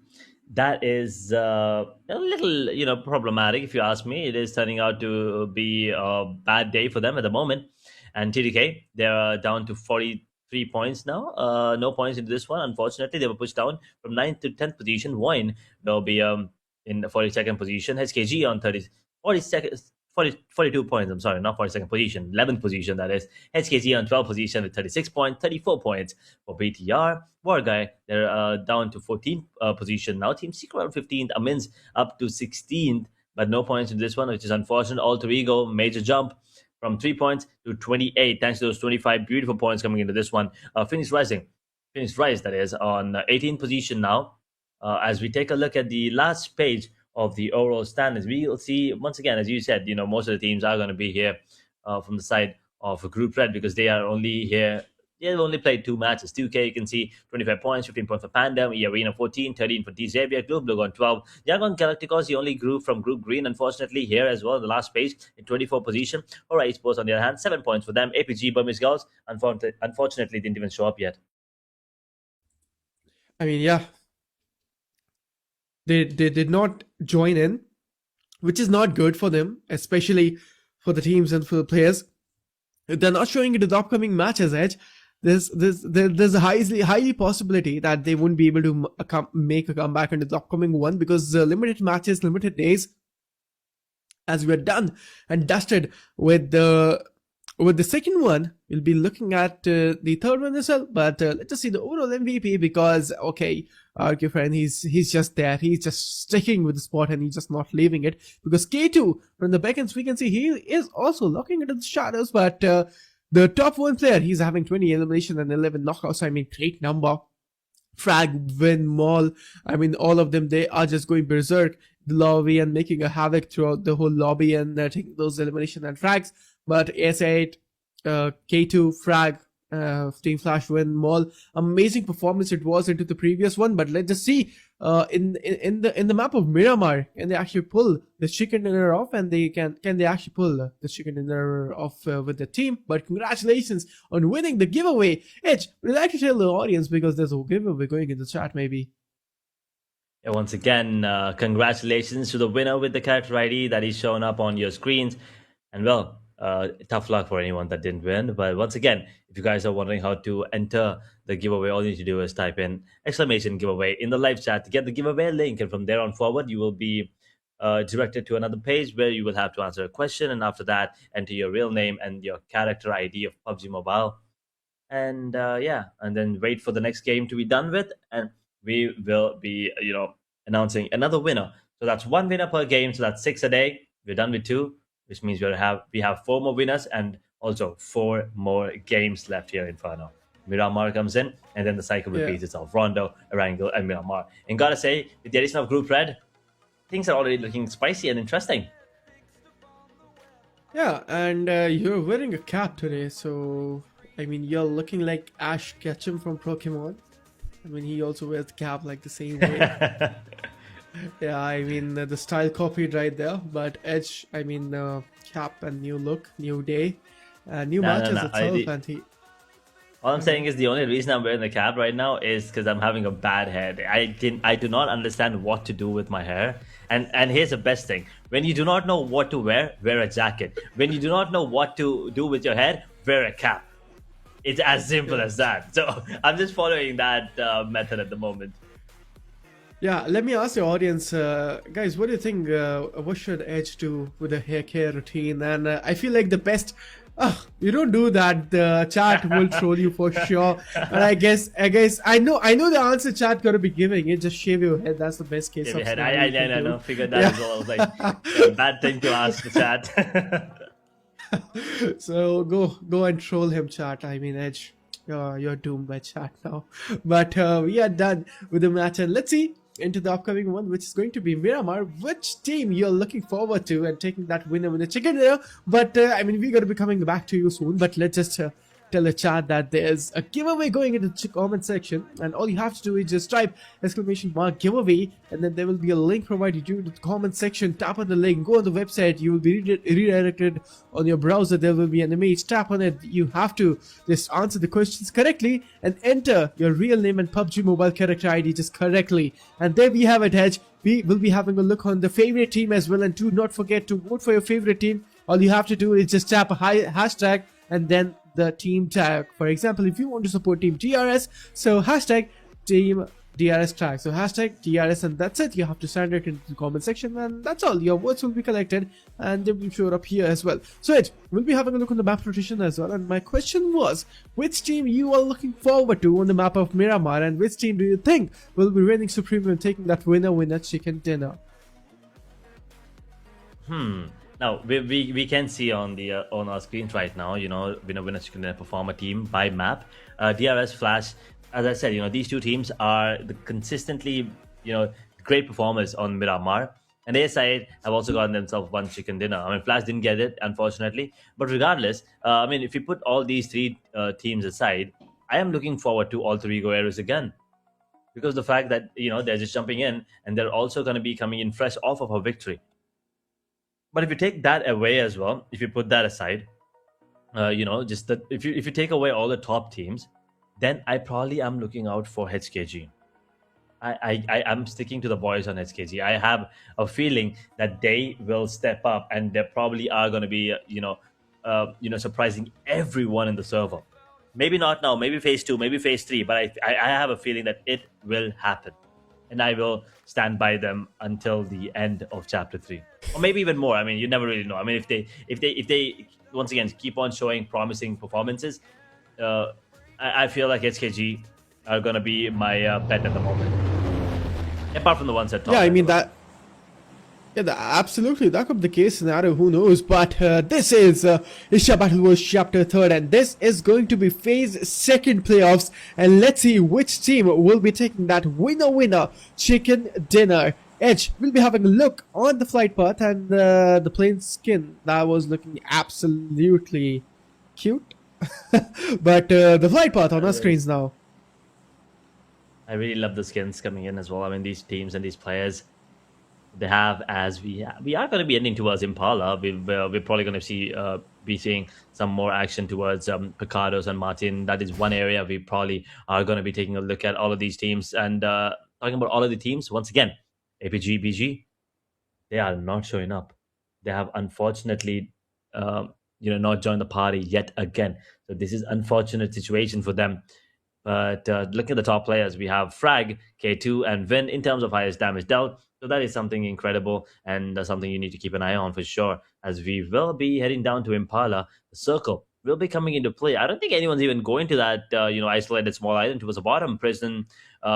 That is a little, problematic if you ask me. It is turning out to be a bad day for them at the moment. And TDK, they're down to 43 points now. No points into this one. Unfortunately, they were pushed down from 9th to 10th position. Wine will be in the 42nd position. HKG on 42nd, 42 points. I'm sorry, not 42nd position, 11th position, that is. HKG on 12th position with 36 points, 34 points for BTR. War Guy, they're down to 14th position now. Team Secret on 15th. Amins up to 16th, but no points in this one, which is unfortunate. Alter Ego, major jump from 3 points to 28, thanks to those 25 beautiful points coming into this one. Phoenix Rise, that is, on 18th position now. As we take a look at the last page of the overall standings, we will see, once again, as you said, most of the teams are going to be here from the side of Group Red, because they are only here. They've only played 2 matches. 2K, you can see 25 points, 15 points for Pandem, Arena 14, 13 for D Xavier, Globe Blue on 12. Yangon Galacticos, he only grew from Group Green, unfortunately, here as well, the last page, in 24th position. Alright, Sports on the other hand, 7 points for them. APG, Burmese Girls, unfortunately, didn't even show up yet. I mean, yeah, they did not join in, which is not good for them, especially for the teams and for the players. If they're not showing it in the upcoming matches, Edge, there's a highly possibility that they won't be able to make a comeback into the upcoming one, because limited matches, limited days, as we're done and dusted with the second one, we'll be looking at the third one as well. But let's just see the overall MVP, because okay, our friend, he's just there, he's just sticking with the spot and he's just not leaving it, because K2 from the backends, we can see he is also looking into the shadows. But the top 1 player, he's having 20 elimination and 11 knockouts. I mean, great number. Frag, Win, Maul, I mean, all of them, they are just going berserk the lobby and making a havoc throughout the whole lobby, and taking those elimination and frags. But S8, K2, Frag, Team Flash, Win, Maul, amazing performance it was into the previous one. But let's just see in the map of Miramar, can they actually pull the chicken dinner off, and can they actually pull the chicken dinner off with the team. But congratulations on winning the giveaway. Edge, would you like to tell the audience, because there's a giveaway going in the chat maybe? Yeah, once again, congratulations to the winner with the character ID that is showing up on your screens. And well, tough luck for anyone that didn't win. But once again, if you guys are wondering how to enter the giveaway, all you need to do is type in exclamation giveaway in the live chat to get the giveaway link. And from there on forward, you will be directed to another page where you will have to answer a question. And after that, enter your real name and your character ID of PUBG Mobile. And and then wait for the next game to be done with. And we will be, announcing another winner. So that's 1 winner per game. So that's 6 a day. We're done with 2, which means we have 4 more winners and also 4 more games left here in Inferno. Miramar comes in, and then the cycle repeats itself. Rondo, Erangel, and Miramar. And gotta say, with the addition of Group Red, things are already looking spicy and interesting. Yeah, and you're wearing a cap today, so I mean you're looking like Ash Ketchum from Pokemon. I mean he also wears the cap like the same way. Yeah, I mean the style copied right there, but Edge, I mean cap and new look, new day, new matches itself, and he. All I'm saying is the only reason I'm wearing the cap right now is because I'm having a bad head. I do not understand what to do with my hair. And here's the best thing: when you do not know what to wear a jacket. When you do not know what to do with your head, wear a cap. It's as simple as that. So I'm just following that method at the moment. Yeah, let me ask the audience, guys, what do you think? What should Edge do with a hair care routine? And I feel like the best. You don't do that. The chat will troll you for sure. And I guess, I know the answer chat gonna be giving it. Just shave your head. That's the best case. Shave your head. I know. Figured that as well. I was like, yeah, bad thing to ask the chat. So go and troll him, chat. I mean, Edge, you're doomed by chat now. But we are done with the match, and let's see into the upcoming one, which is going to be Miramar. Which team you're looking forward to and taking that winner with the chicken dinner? But I mean, we're gonna be coming back to you soon. But let's just tell the chat that there's a giveaway going into the comment section, and all you have to do is just type !giveaway, and then there will be a link provided you in the comment section. Tap on the link, go on the website, you will be redirected on your browser. There will be an image, tap on it. You have to just answer the questions correctly and enter your real name and PUBG mobile character ID just correctly, and there we have it, Edge. We will be having a look on the favorite team as well, and do not forget to vote for your favorite team. All you have to do is just tap a hashtag and then the team tag. For example, if you want to support Team DRS, so hashtag Team DRS tag. So hashtag DRS, and that's it. You have to send it into the comment section, and that's all. Your votes will be collected and they will show up here as well. So we'll be having a look on the map rotation as well. And my question was, which team you are looking forward to on the map of Miramar, and which team do you think will be reigning supreme and taking that winner chicken dinner? Now we can see on the on our screens right now, winner chicken dinner performer team by map. DRS Flash, as I said, these two teams are the consistently great performers on Miramar, and their side have also gotten themselves one chicken dinner. I mean, Flash didn't get it, unfortunately, but regardless, I mean, if you put all these three teams aside, I am looking forward to all three Guerreros again, because the fact that they're just jumping in and they're also going to be coming in fresh off of a victory. But if you take that away as well, if you put that aside, just that if you take away all the top teams, then I probably am looking out for HKG. I'm sticking to the boys on HKG. I have a feeling that they will step up, and they probably are going to be surprising everyone in the server. Maybe not now, maybe phase 2, maybe phase 3, but I have a feeling that it will happen. And I will stand by them until the end of chapter 3, or maybe even more. I mean, you never really know. I mean, if they once again keep on showing promising performances, I feel like HKG are gonna be my bet at the moment. Apart from the ones at top. Yeah, I mean that. Yeah, absolutely. That could be the case scenario. Who knows? But this is Asia Battle Wars Chapter 3rd, and this is going to be Phase 2nd playoffs. And let's see which team will be taking that winner chicken dinner. Edge will be having a look on the flight path and the plain skin. That was looking absolutely cute. But the flight path on our screens now. I really love the skins coming in as well. I mean, these teams and these players, they have, as we are going to be ending towards Impala. We're probably going to be seeing some more action towards Picados and Martin. That is one area we probably are going to be taking a look at all of these teams. And talking about all of the teams, once again, APG, BG, they are not showing up. They have unfortunately not joined the party yet again. So this is unfortunate situation for them. But looking at the top players, we have Frag, K2, and Vin in terms of highest damage dealt. So that is something incredible, and something you need to keep an eye on for sure, as we will be heading down to Impala. The circle will be coming into play. I don't think anyone's even going to that isolated small island towards the bottom. Prison,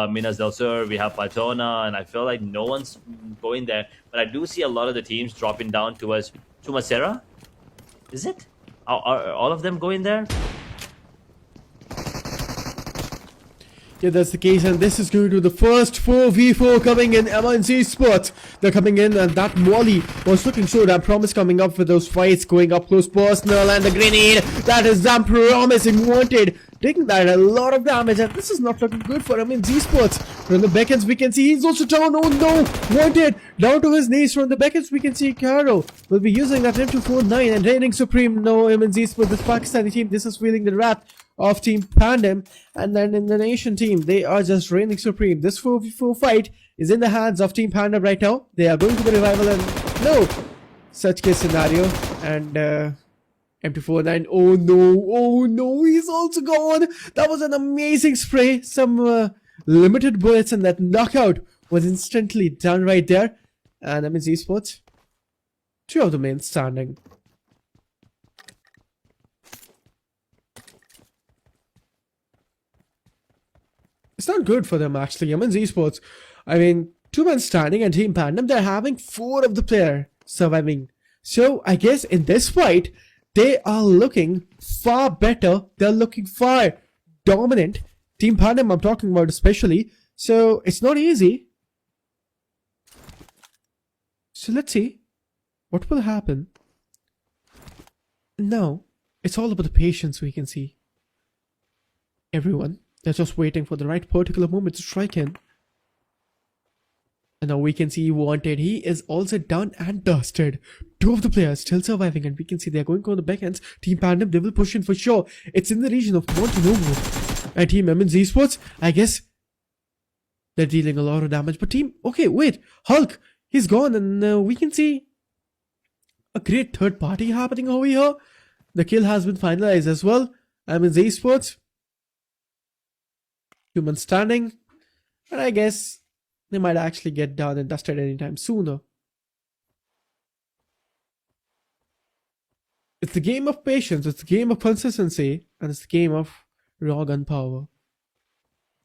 Minas del Sur, we have Patona, and I feel like no one's going there. But I do see a lot of the teams dropping down towards Chumacera. Is it? Are all of them going there? Yeah, that's the case, and this is going to the first 4v4 coming in MNC Sports. They're coming in, and that Molly was looking so damn promise coming up with those fights, going up close personal, and the grenade, that is damn promising, wanted, taking that a lot of damage, and this is not looking good for MNC Sports. From the backends we can see he's also down, oh no, wanted, down to his knees. From the backends we can see Caro will be using that M249 and reigning supreme. No, MNC Sports, this Pakistani team, this is feeling the wrath of Team Pandem, and then in the nation team they are just reigning supreme. This 4v4 fight is in the hands of Team Pandem right now. They are going to the revival, and no such case scenario. And M249, oh no, he's also gone. That was an amazing spray, some limited bullets, and that knockout was instantly done right there. And MNC Esports, 2 of the men standing. It's not good for them actually. MNC Esports, I mean, 2 men standing and Team Pandem, they're having 4 of the player surviving. So I guess in this fight, they are looking far better. They're looking far dominant. Team Pandem I'm talking about especially. So it's not easy. So let's see what will happen. Now, it's all about the patience we can see. Everyone, they're just waiting for the right particular moment to strike in. And now we can see wanted. He is also done and dusted. 2 of the players still surviving, and we can see they're going on the backends. Team Pandem, they will push in for sure. It's in the region of Montenegro. And Team MNC Esports, I guess they're dealing a lot of damage. But Team, okay, wait, Hulk, he's gone, and we can see a great third party happening over here. The kill has been finalized as well. MNC Esports, human standing, and I guess they might actually get done and dusted anytime sooner. It's the game of patience, it's the game of consistency, and it's the game of raw gunpowder.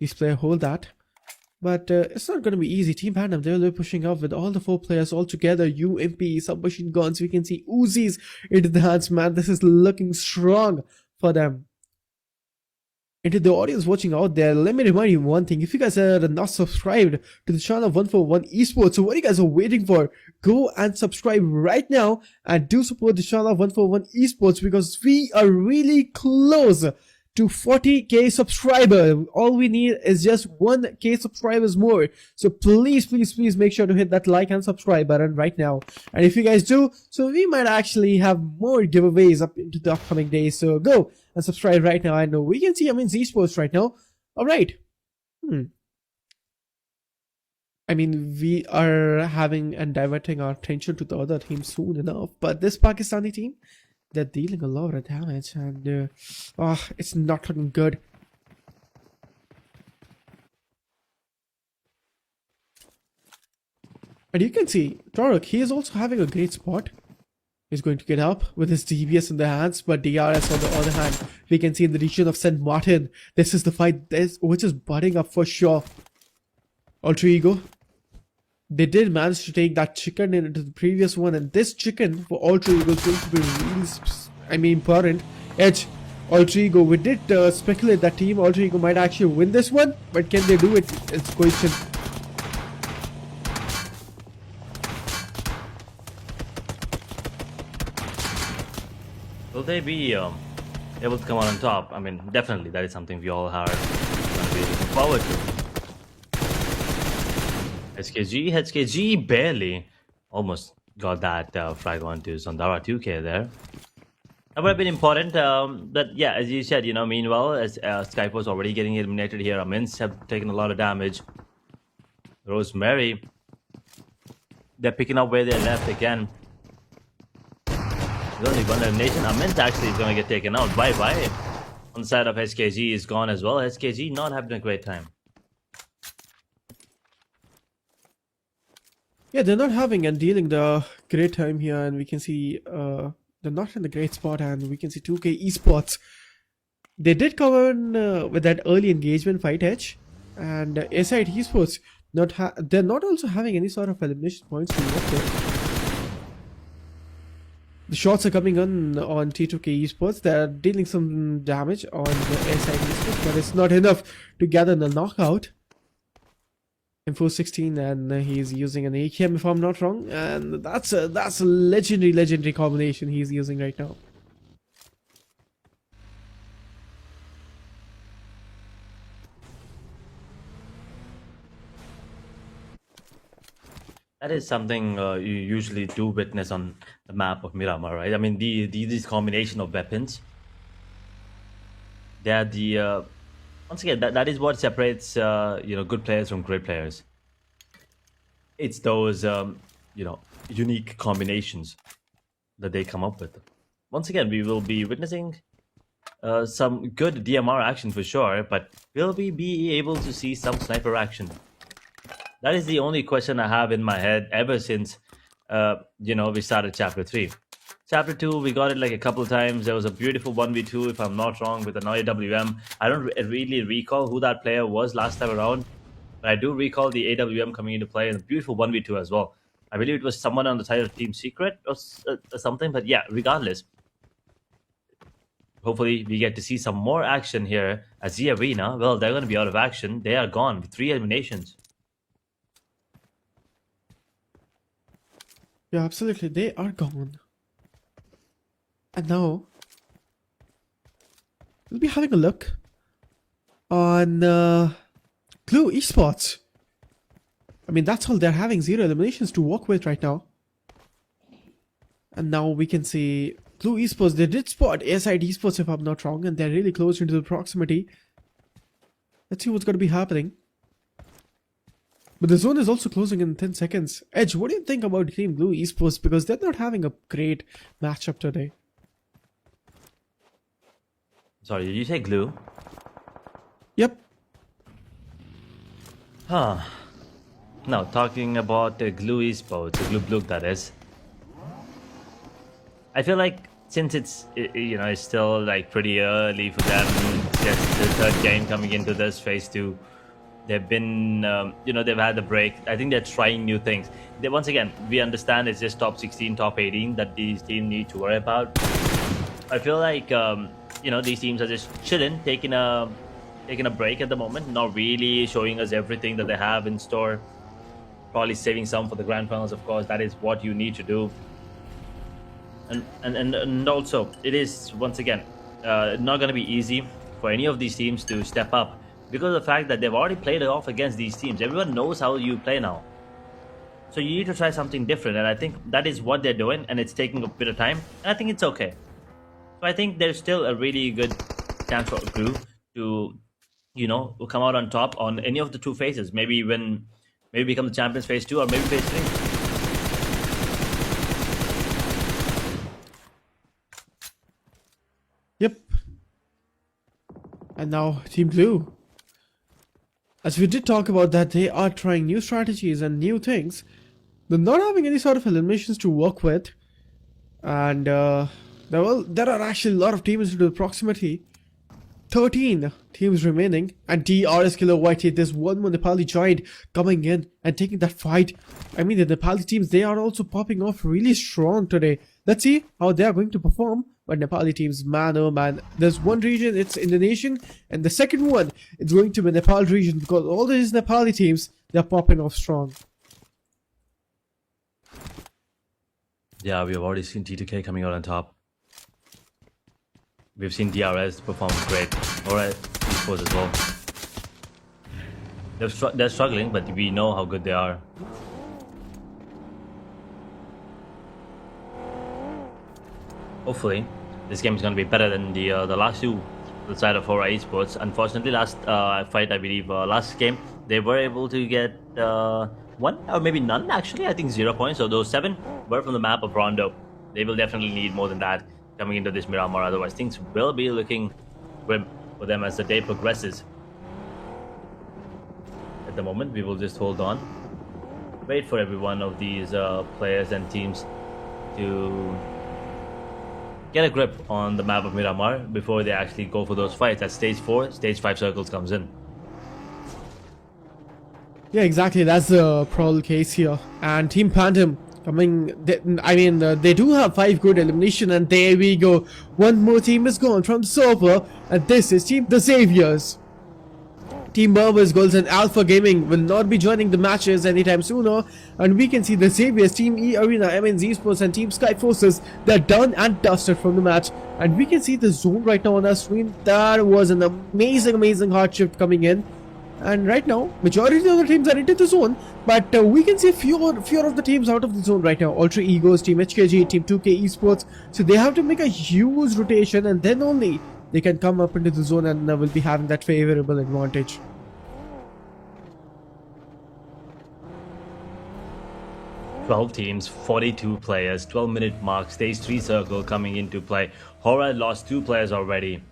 These players hold that, but it's not going to be easy. Team Pandem, they're pushing up with all the 4 players all together. UMP, submachine guns, we can see Uzis into the hands, man. This is looking strong for them. And to the audience watching out there, let me remind you one thing. If you guys are not subscribed to the channel 141 Esports, so what you guys are waiting for, go and subscribe right now and do support the channel 141 Esports, because we are really close to 40k subscriber. All we need is just 1k subscribers more. So please make sure to hit that like and subscribe button right now. And if you guys do, so we might actually have more giveaways up into the upcoming days. So go and subscribe right now. I know we can see MNC Esports right now. Alright. I mean, we are having and diverting our attention to the other team soon enough. But this Pakistani team, they're dealing a lot of damage, and it's not looking good. And you can see Torok, he is also having a great spot. He's going to get up with his DBS in the hands, but DRS on the other hand, we can see in the region of St. Martin. This is the fight which is budding up for sure. Alter Ego, they did manage to take that chicken into the previous one, and this chicken for Alter Ego is going to be really, important. Edge, Alter Ego, we did speculate that Team Alter Ego might actually win this one, but can they do it? It's a question. Will they be able to come out on top? I mean, definitely that is something we all are going to be looking forward to. HKG barely almost got that frag onto Sandara 2K there. That would have been important, but yeah, as you said, meanwhile, as Skype was already getting eliminated here, Amins have taken a lot of damage. Rosemary, they're picking up where they left again. There's only one elimination. Amins actually is going to get taken out. Bye-bye. On the side of SKG is gone as well. SKG not having a great time. Yeah, they're not having and dealing the great time here, and we can see they're not in the great spot, and we can see 2K Esports. They did come in with that early engagement fight edge, and A-Side Esports, they're not also having any sort of elimination points to work with. The shots are coming on T2K Esports. They're dealing some damage on the airside Esports, but it's not enough to gather the knockout. In 416, and he's using an AKM if I'm not wrong, and that's a legendary combination he's using right now. That is something you usually do witness on the map of Miramar, right? I mean, these combination of weapons, they're the once again that is what separates good players from great players. It's those unique combinations that they come up with. Once again, we will be witnessing some good DMR action for sure, but will we be able to see some sniper action? That is the only question I have in my head ever since we started chapter 3. Chapter 2, we got it like a couple of times. There was a beautiful 1v2, if I'm not wrong, with an AWM. I don't really recall who that player was last time around, but I do recall the AWM coming into play, and a beautiful 1v2 as well. I believe it was someone on the side of Team Secret or something, but yeah, regardless. Hopefully, we get to see some more action here as the arena. Well, they're going to be out of action. They are gone with 3 eliminations. Yeah, absolutely. They are gone. And now, we'll be having a look on Glue Esports. I mean, that's all. They're having 0 eliminations to work with right now. And now we can see Glue Esports. They did spot airside Esports, if I'm not wrong, and they're really close into the proximity. Let's see what's going to be happening. But the zone is also closing in 10 seconds. Edge, what do you think about Team Glue Esports? Because they're not having a great matchup today. Sorry, did you say Glue? Yep. Huh. Now, talking about Glue Esports, Glue Blue that is. I feel like since it's still like pretty early for them, just the 3rd game coming into this phase 2. They've been, they've had a break. I think they're trying new things. Once again, we understand it's just top 16, top 18 that these teams need to worry about. I feel like, these teams are just chilling, taking a break at the moment, not really showing us everything that they have in store. Probably saving some for the grand finals, of course. That is what you need to do. And also, it is, once again, not going to be easy for any of these teams to step up, because of the fact that they've already played it off against these teams. Everyone knows how you play now. So you need to try something different, and I think that is what they're doing, and it's taking a bit of time, and I think it's okay. So I think there's still a really good chance for Glue to, come out on top on any of the 2 phases. Maybe become the champions phase 2 or maybe phase 3. Yep. And now Team Glue. As we did talk about that, they are trying new strategies and new things. They're not having any sort of eliminations to work with. And, there are actually a lot of teams into the proximity. 13 teams remaining. And DRS Killer White, there's one more Nepali giant coming in and taking that fight. I mean, the Nepali teams, they are also popping off really strong today. Let's see how they are going to perform. But Nepali teams, man, oh man, there's one region, it's Indonesian, and the second one, it's going to be Nepal region, because all these Nepali teams, they're popping off strong. Yeah, we have already seen T2K coming out on top. We've seen DRS perform great. Alright, Esports as well. They're struggling, but we know how good they are. Hopefully, this game is going to be better than the last 2, the side of Hora Esports. Unfortunately, last fight, I believe, last game, they were able to get 1 or maybe none, actually. I think 0 points. So those 7 were from the map of Rondo. They will definitely need more than that coming into this Miramar. Otherwise, things will be looking grim for them as the day progresses. At the moment, we will just hold on. Wait for every one of these players and teams to get a grip on the map of Miramar before they actually go for those fights. At stage 4, stage 5 circles comes in. Yeah, exactly. That's the probable case here. And Team Pandem They do have 5 good elimination, and there we go. One more team is gone from the server, and this is Team The Saviors. Team Berber's Goals and Alpha Gaming will not be joining the matches anytime sooner, and we can see the Saviors, Team E Arena, MNZ Sports and Team Sky Forces, they're done and dusted from the match, and we can see the zone right now on our screen. That was an amazing hard shift coming in, and right now majority of the teams are into the zone, but we can see few of the teams out of the zone right now. Ultra Egos, Team HKG, Team 2K Esports, so they have to make a huge rotation, and then only they can come up into the zone and will be having that favorable advantage. Twelve teams, 42 players, 12-minute mark, stage 3 circle coming into play. Horror lost 2 players already.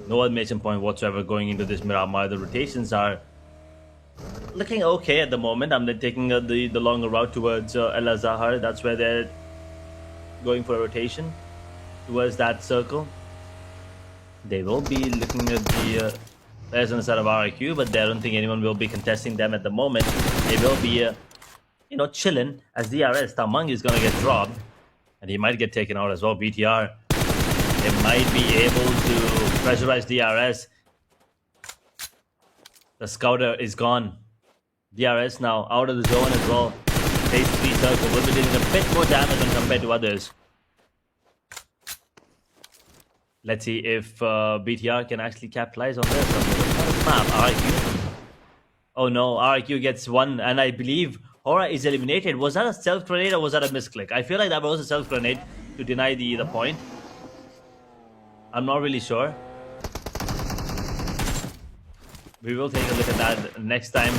No elimination point whatsoever going into this Miramar. The rotations are looking okay at the moment. I'm taking the longer route towards El Azhar. That's where they're going for a rotation towards that circle. They will be looking at the players on the side of RIQ, but I don't think anyone will be contesting them at the moment. They will be, chilling as DRS. Tamang is going to get dropped, and he might get taken out as well. BTR, they might be able to pressurize DRS. The scouter is gone. DRS now out of the zone as well. Stage 3 circle will be dealing a bit more damage when compared to others. Let's see if BTR can actually capitalize on this. Map, RIQ. Oh no, RIQ gets one, and I believe Hora is eliminated. Was that a self grenade or was that a misclick? I feel like that was a self grenade to deny the point. I'm not really sure. We will take a look at that next time,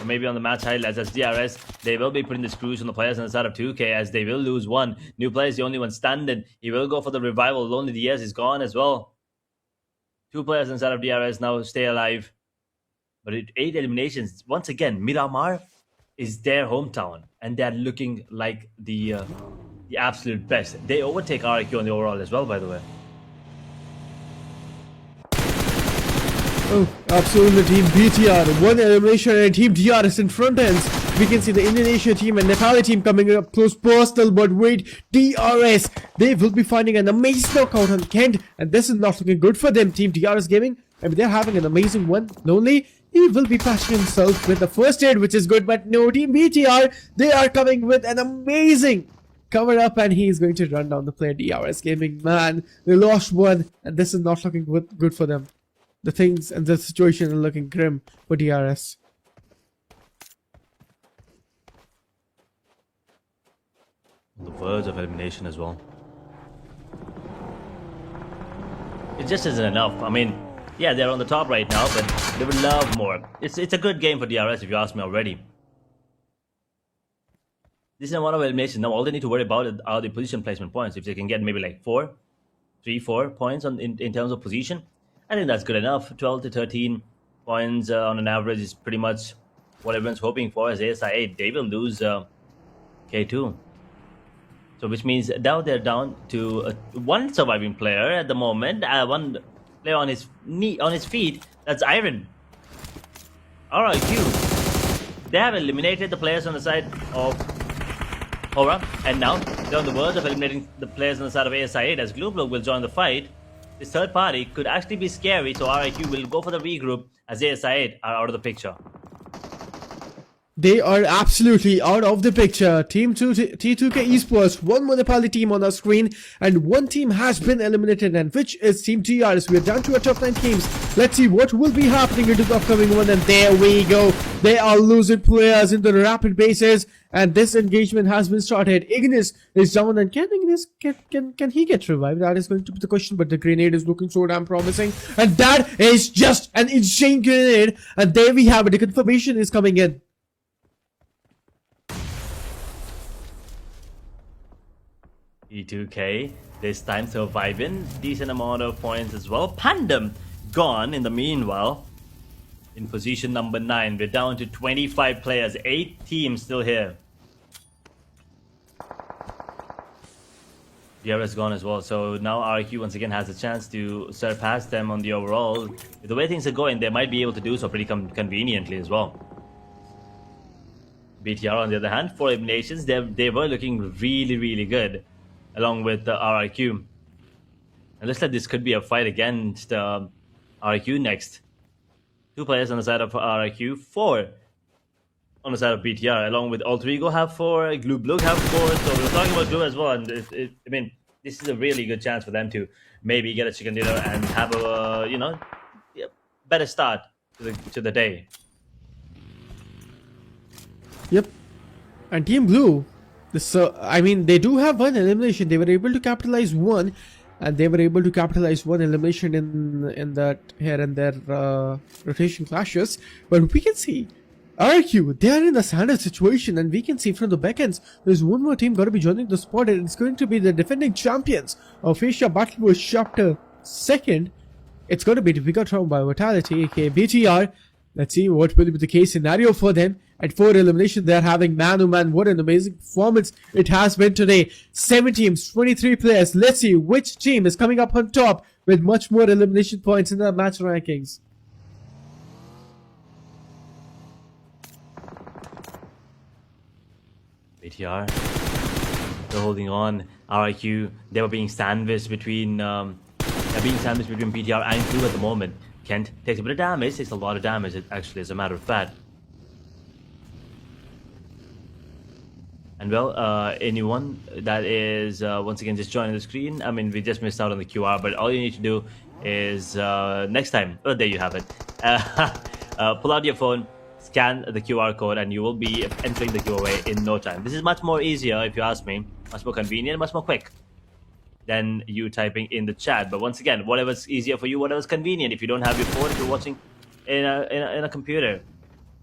or maybe on the match highlights. As DRS, they will be putting the screws on the players on the side of 2K, as they will lose one. New player is the only one standing. He will go for the revival. Lonely DS is gone as well. 2 players inside of DRS now stay alive. But 8 eliminations. Once again, Miramar is their hometown, and they're looking like the absolute best. They overtake RIQ on the overall as well, by the way. Oh, absolutely, Team BTR. 1 elimination and Team DRS in front ends. We can see the Indonesia team and Nepali team coming up close personal, but wait, DRS, they will be finding an amazing knockout on Kent, and this is not looking good for them. Team DRS Gaming, they're having an amazing one. Lonely, he will be patching himself with the first aid, which is good, but no, Team BTR, they are coming with an amazing cover up, and he is going to run down the player. DRS Gaming, man, they lost one, and this is not looking good for them. The things and the situation are looking grim for DRS. On the verge of elimination as well. It just isn't enough. I mean, yeah, they're on the top right now, but they would love more. It's a good game for DRS if you ask me already. This is one of elimination. Now all they need to worry about are the position placement points. If they can get maybe like 4 points in terms of position, I think that's good enough. 12 to 13 points on an average is pretty much what everyone's hoping for. As ASI 8, they will lose K2. So which means now they're down to one surviving player at the moment. One player on his feet. That's Iron. RIQ. They have eliminated the players on the side of Hora, and now they're on the verge of eliminating the players on the side of ASI 8, as Glooblook will join the fight. This third party could actually be scary, so RIQ will go for the regroup as ASI 8 are out of the picture. They are absolutely out of the picture. Team T2K Esports, one more Nepali team on our screen, and one team has been eliminated, and which is Team TRS. We are down to our top 9 teams. Let's see what will be happening into the upcoming one, and there we go. They are losing players in the rapid basis, and this engagement has been started. Ignis is down, and can Ignis can he get revived? That is going to be the question, but the grenade is looking so damn promising, and that is just an insane grenade, and there we have it. The confirmation is coming in. E2K this time surviving, decent amount of points as well. Pandem gone in the meanwhile. In position number 9, we're down to 25 players, 8 teams still here. DRS gone as well, so now RQ once again has a chance to surpass them on the overall. The way things are going, they might be able to do so pretty conveniently as well. BTR, on the other hand, 4 eliminations. They were looking really, really good, along with the RRQ. And looks like this could be a fight against RRQ next. 2 players on the side of RRQ, 4 on the side of BTR, along with Alter Ego have 4, Glue Blue have 4. So we were talking about Glue as well, and I mean, this is a really good chance for them to maybe get a chicken dinner and have a better start to the day. Yep. And Team Blue, I mean, they do have one elimination. They were able to capitalize one, and they were able to capitalize one elimination in that here and there rotation clashes. But we can see RQ, they are in a standard situation, and we can see from the backends there's one more team going to be joining the spot, and it's going to be the defending champions of Asia Battle Wars Chapter 2nd. It's going to be Difficult Round by Vitality, aka BTR. Let's see what will be the case scenario for them. At 4 eliminations, they're having man-to-man. What an amazing performance it has been today. 7 teams, 23 players. Let's see which team is coming up on top with much more elimination points in the match rankings. BTR, they're holding on. RIQ, they were being sandwiched between BTR and Glue at the moment. Kent takes a bit of damage, takes a lot of damage actually, as a matter of fact. And well, anyone that is once again just joining the screen, I mean, we just missed out on the QR, but all you need to do is next time, oh, there you have it. Pull out your phone, scan the QR code, and you will be entering the giveaway in no time. This is much more easier, if you ask me, much more convenient, much more quick than you typing in the chat. But once again, whatever's easier for you, whatever's convenient. If you don't have your phone, if you're watching in a computer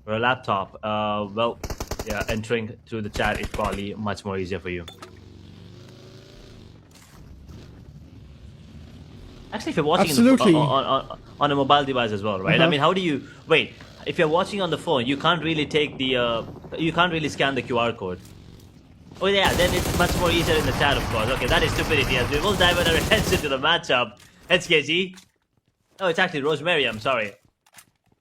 or a laptop, well, yeah, entering through the chat is probably much more easier for you. Actually, if you're watching on a mobile device as well, right? I mean, how do you wait? If you're watching on the phone, you can't really take the you can't really scan the QR code. Oh yeah, then it's much more easier in the chat, of course. Okay, that is stupidity as we will divert our attention to the matchup. HKG. Oh, it's actually Rosemary, I'm sorry.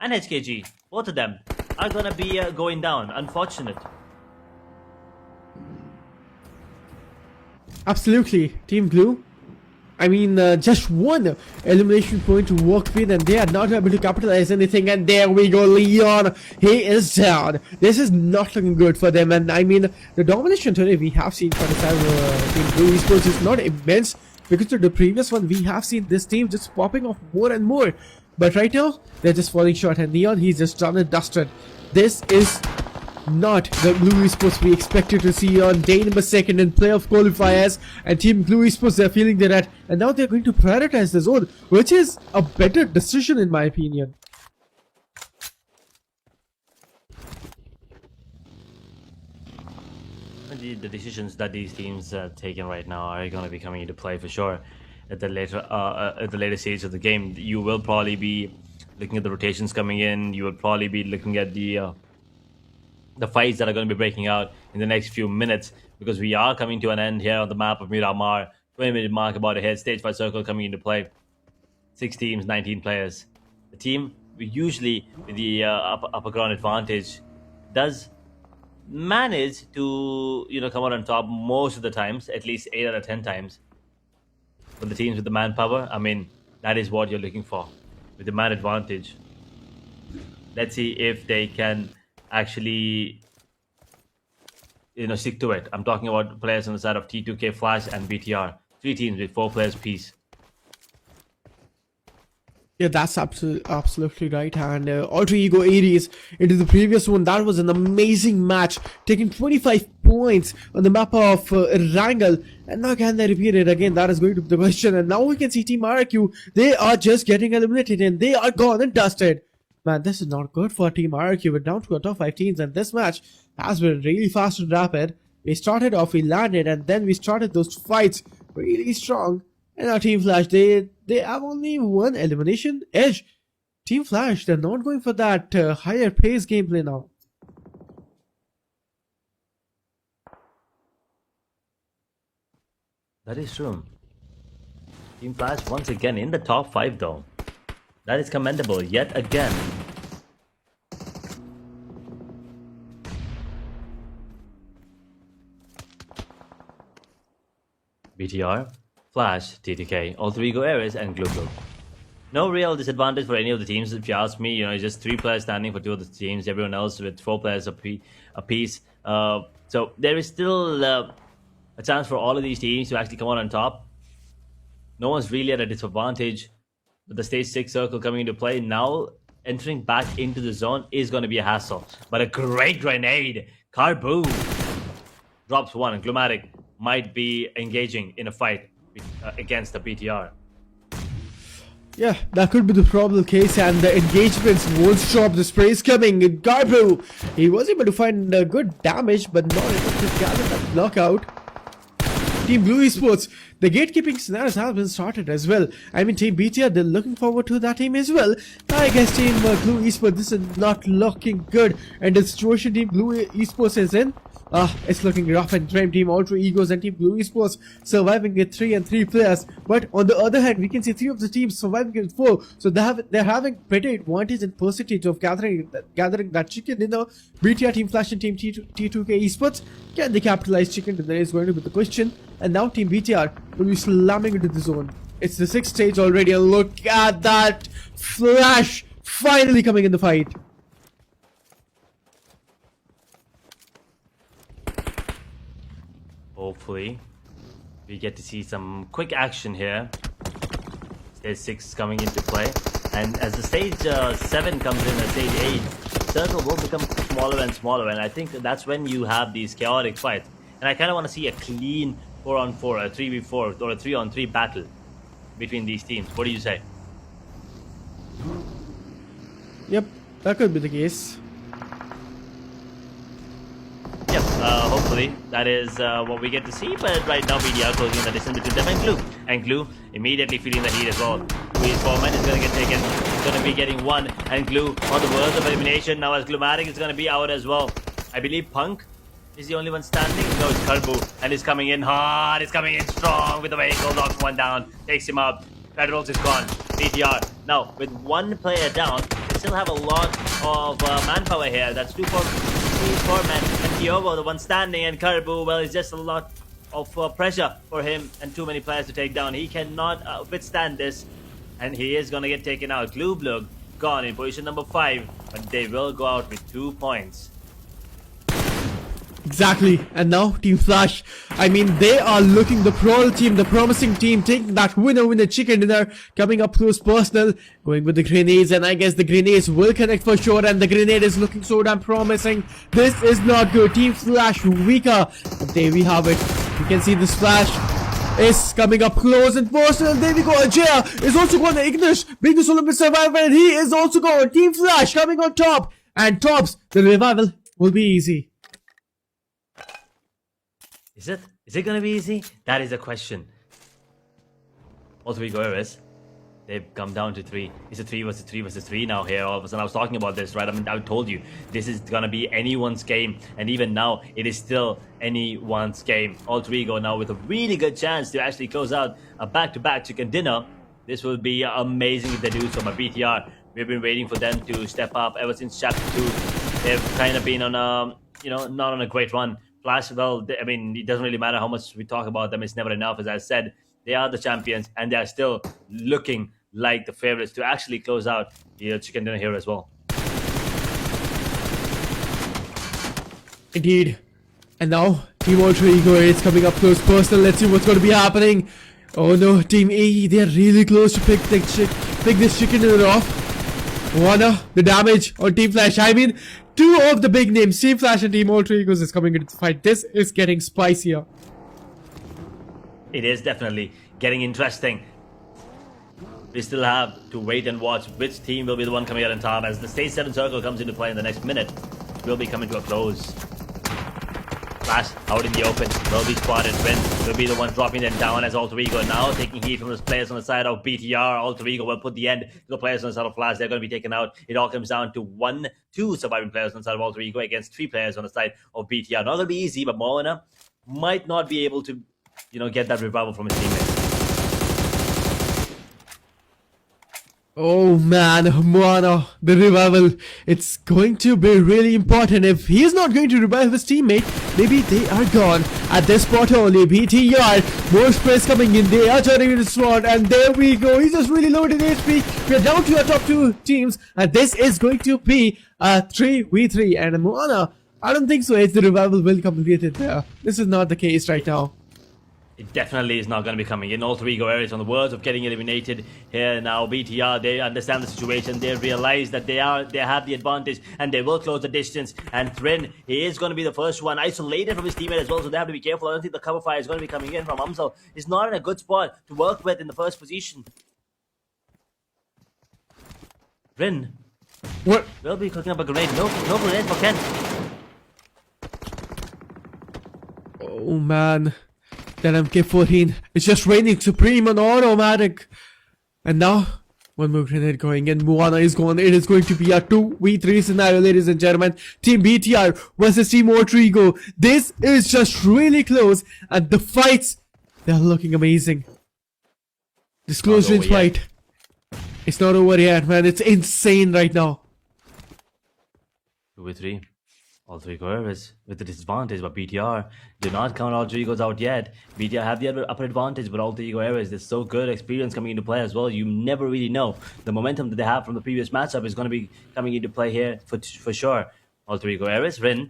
And HKG. Both of them are gonna be going down. Unfortunate. Absolutely. Team Blue, I mean, just one elimination point to work with, and they are not able to capitalize anything. And there we go, Leon. He is down. This is not looking good for them. And I mean, the domination today we have seen for the Team Blue Esports is not immense, because of the previous one we have seen this team just popping off more and more. But right now they're just falling short, and Leon, he's just done and dusted. This is not the Blue Esports we expected to see on day number 2 in playoff qualifiers, and Team Blue Esports, they're feeling that, and now they're going to prioritize the zone, which is a better decision in my opinion. The decisions that these teams are taking right now are going to be coming into play for sure at the later stage of the game. You will probably be looking at the rotations coming in. You will probably be looking at the fights that are going to be breaking out in the next few minutes, because we are coming to an end here on the map of Miramar. 20-minute mark about ahead. Stage 5 circle coming into play. 6 teams, 19 players. The team, usually with the upper ground advantage, does manage to come out on top most of the times, at least 8 out of 10 times. But the teams with the manpower, I mean, that is what you're looking for with the man advantage. Let's see if they can actually stick to it. I'm talking about players on the side of T2K, Flash, and BTR. 3 teams with 4 players piece. Yeah, that's absolutely right. And Alter Ego Aries into the previous one, that was an amazing match, taking 25 points on the map of Wrangle. And now can they repeat it again? That is going to be the question. And now we can see Team RQ, they are just getting eliminated and they are gone and dusted. Man, this is not good for Team RQ. We're down to our top 5 teams, and this match has been really fast and rapid. We started off, we landed, and then we started those fights really strong. And our Team Flash, they have only 1 elimination edge. Team Flash, they're not going for that higher pace gameplay now. That is true. Team Flash once again in the top 5 though. That is commendable yet again. BTR, Flash, TTK, Alter Ego Ares, and Global. No real disadvantage for any of the teams, if you ask me. It's just 3 players standing for 2 of the teams, everyone else with 4 players apiece. So there is still a chance for all of these teams to actually come out on top. No one's really at a disadvantage. With the stage 6 circle coming into play, now entering back into the zone is going to be a hassle. But a great grenade. Carbu drops one, and Glumatic might be engaging in a fight against the BTR. Yeah, that could be the probable case, and the engagements won't stop. The spray is coming. Garbu, he was able to find good damage, but not able to gather that knockout. Team Blue Esports, the gatekeeping scenarios have been started as well. I mean, Team BTR, they're looking forward to that team as well. I guess Team Blue Esports, this is not looking good, and the situation Team Blue Esports is in, it's looking rough. And Team Ultra Egos and Team Blue Esports surviving with 3 and 3 players. But on the other hand, we can see 3 of the teams surviving with 4. So they're having better advantage in percentage of gathering that chicken in the BTR Team Flash and Team T2K Esports. Can they capitalize chicken? That is going to be the question. And now Team BTR will be slamming into the zone. It's the 6th stage already, and look at that Flash finally coming in the fight. Hopefully, we get to see some quick action here. Stage 6 coming into play. And as the stage 7 comes in and stage 8, circle will become smaller and smaller. And I think that's when you have these chaotic fights. And I kind of want to see a clean 4-on-4, a 3v4, or a 3-on-3 battle between these teams. What do you say? Yep, that could be the case. Yep, hopefully that is what we get to see. But right now, BDR closing the distance between them and Glue. And Glue immediately feeling the heat as well. Glue's foreman is going to get taken. He's going to be getting one. And Glue on the verge of elimination. Now as Glumatic is going to be out as well. I believe Punk is the only one standing. No, it's Karbu. And he's coming in hard. He's coming in strong with the vehicle. Knocks one down. Takes him out. Federals is gone. BTR. Now, with 1 player down, they still have a lot of manpower here. That's 2 for 3-4 men. And Kyovo, the one standing, and Karbu, well, it's just a lot of pressure for him and too many players to take down. He cannot withstand this, and he is going to get taken out. Glublug gone in position number 5, but they will go out with 2 points. Exactly, and now Team Flash, I mean, they are looking the pro team, the promising team, taking that winner chicken dinner, coming up close personal, going with the grenades, and I guess the grenades will connect for sure, and the grenade is looking so damn promising. This is not good. Team Flash weaker, but there we have it. You can see the splash is coming up close and personal. There we go. Ajaya is also going to Ignish, being the Olympic survivor, and he is also going. Team Flash coming on top, and tops, the revival will be easy. Is it? Is it gonna be easy? That is a question. Also, we go Ares. They've come down to 3. It's a 3 versus 3 versus 3 now here. All of a sudden, I was talking about this, right? I mean, I told you this is gonna be anyone's game, and even now, it is still anyone's game. All 3 go now with a really good chance to actually close out a back-to-back chicken dinner. This will be amazing if they do so. But BTR, we've been waiting for them to step up ever since Chapter 2. They've kind of been on a, not on a great run. Flash, well, I mean, it doesn't really matter how much we talk about them. It's never enough. As I said, they are the champions, and they are still looking like the favorites to actually close out the chicken dinner here as well. Indeed. And now, Team Ultra Ego is coming up close personal. Let's see what's going to be happening. Oh no, Team AE, they're really close to pick this chicken dinner off. Wanna, the damage on Team Flash. I mean, 2 of the big names, Team Flash and Team Ultra Egos, is coming into the fight. This is getting spicier. It is definitely getting interesting. We still have to wait and watch which team will be the one coming out on top as the stage 7 circle comes into play in the next minute. It will be coming to a close. Flash out in the open, will be spotted. Ren will be the one dropping them down as Alter Ego now taking heat from the players on the side of BTR. Alter Ego will put the end to the players on the side of Flash. They're going to be taken out. It all comes down to 1-2 surviving players on the side of Alter Ego against 3 players on the side of BTR. Not going to be easy, but Molina might not be able to, get that revival from his teammates. Oh man, Moana, the revival. It's going to be really important. If he is not going to revive his teammate, maybe they are gone. At this spot only, BTR, more sprays coming in. They are turning into SWAT, and there we go. He's just really loaded HP. We are down to our top two teams, and this is going to be a 3v3. And Moana, I don't think so. It's the revival will complete it there. This is not the case right now. It definitely is not going to be coming in. All three go areas on the verge of getting eliminated here now. BTR, they understand the situation. They realize that they have the advantage and they will close the distance. And Thrin, he is going to be the first one isolated from his teammate as well, so they have to be careful. I don't think the cover fire is going to be coming in from Amsal. He's not in a good spot to work with in the first position. Thrin What? will be cooking up a grenade. No grenade for Ken. Oh man. That MK14. It's just raining supreme on automatic. And now, one more grenade going in. Moana is gone. It is going to be a 2v3 scenario, ladies and gentlemen. Team BTR versus Team Ortrigo. This is just really close. And the fights, they're looking amazing. This close range fight. It's not over yet, man. It's insane right now. 2v3. All three go areas with the disadvantage, but BTR do not count all three goes out yet. BTR have the upper advantage, but all three go areas. There's so good experience coming into play as well. You never really know. The momentum that they have from the previous matchup is going to be coming into play here for sure. All three go areas. Rin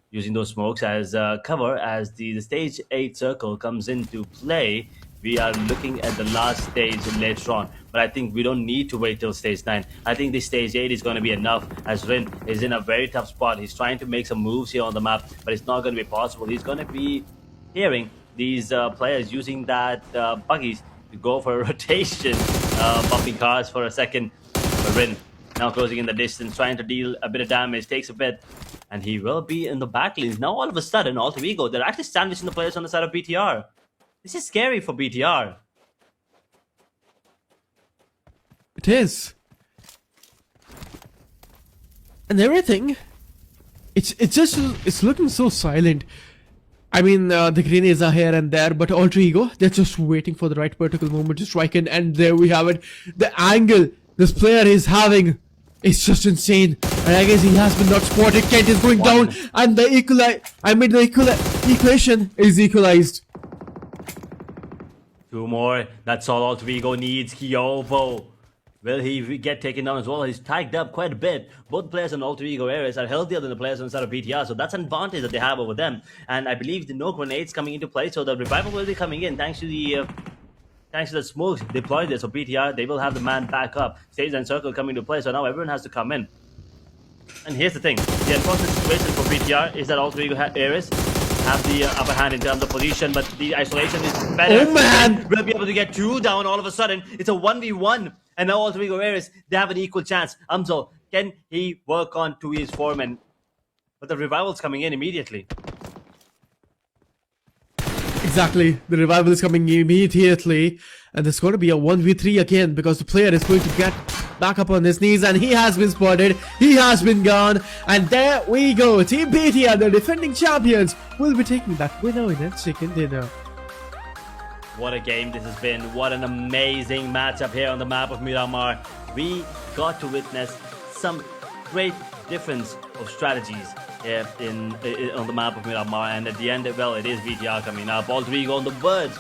using those smokes as cover as the stage 8 circle comes into play. We are looking at the last stage later on, but I think we don't need to wait till stage 9. I think the stage 8 is going to be enough, as Rin is in a very tough spot. He's trying to make some moves here on the map, but it's not going to be possible. He's going to be hearing these players using that buggies to go for a rotation, bumping cars for a second. But Rin now closing in the distance, trying to deal a bit of damage, takes a bit, and he will be in the back lanes. Now all of a sudden, all three go. They're actually sandwiching the players on the side of BTR. This is scary for BTR. It is. And everything, it's looking so silent. I mean, the grenades are here and there, but Ortrigo, they're just waiting for the right vertical moment to strike in, and there we have it. The angle this player is having is just insane. And I guess he has been not spotted. Kent is going down, and the equation is equalized. Two more. That's all Altrigo needs. Kyovo. Will he get taken down as well? He's tagged up quite a bit. Both players in Altrigo areas are healthier than the players inside of BTR, so that's an advantage that they have over them. And I believe the no grenades coming into play, so the revival will be coming in thanks to the smokes deployed there. So BTR, they will have the man back up. Stage and circle coming into play, so now everyone has to come in. And here's the thing. The unfortunate situation for BTR is that Altrigo areas have the upper hand in terms of position, but the isolation is better. Oh man! We'll be able to get two down all of a sudden. It's a 1v1, and now all three go areas. They have an equal chance. Amzo, can he work on to his form? But the revival's coming in immediately. Exactly, the revival is coming immediately, and there's going to be a 1v3 again because the player is going to get back up on his knees, and he has been spotted, he has been gone, and there we go. Team BTR, the defending champions, will be taking that winner in a chicken dinner. What a game this has been. What an amazing matchup here on the map of Miramar. We got to witness some great difference of strategies here on the map of Miramar, and at the end, well, it is BTR coming up. All three go on the verge.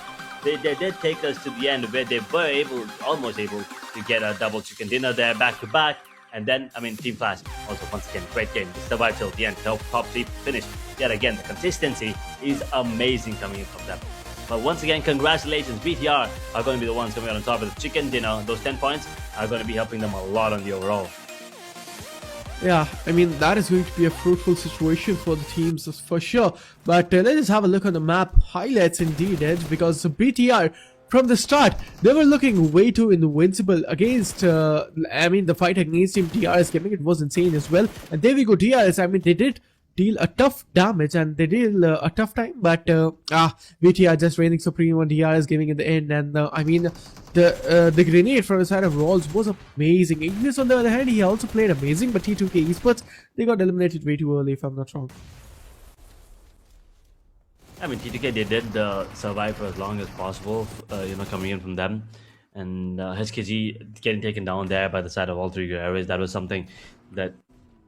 They did take us to the end where they were almost able to get a double chicken dinner there back to back. And then, I mean, Team Flash also once again, great game. They survived till the end. Top 3 finish. Yet again, the consistency is amazing coming in from them. But once again, congratulations. BTR are going to be the ones coming out on top of the chicken dinner. Those 10 points are going to be helping them a lot on the overall. Yeah, I mean, that is going to be a fruitful situation for the teams for sure. But let's have a look on the map highlights indeed, Edge, because BTR, from the start, they were looking way too invincible against, the fight against Team DRS Gaming, it was insane as well. And there we go, DRS, I mean, they did deal a tough damage and they deal a tough time, but BTR just reigning supreme on DRS Gaming in the end. And the grenade from the side of Rolls was amazing. Ignis, on the other hand, he also played amazing, but T2K Esports, they got eliminated way too early, if I'm not wrong. I mean, T2K, they did survive for as long as possible, coming in from them. and HKG getting taken down there by the side of all three Airways. That was something that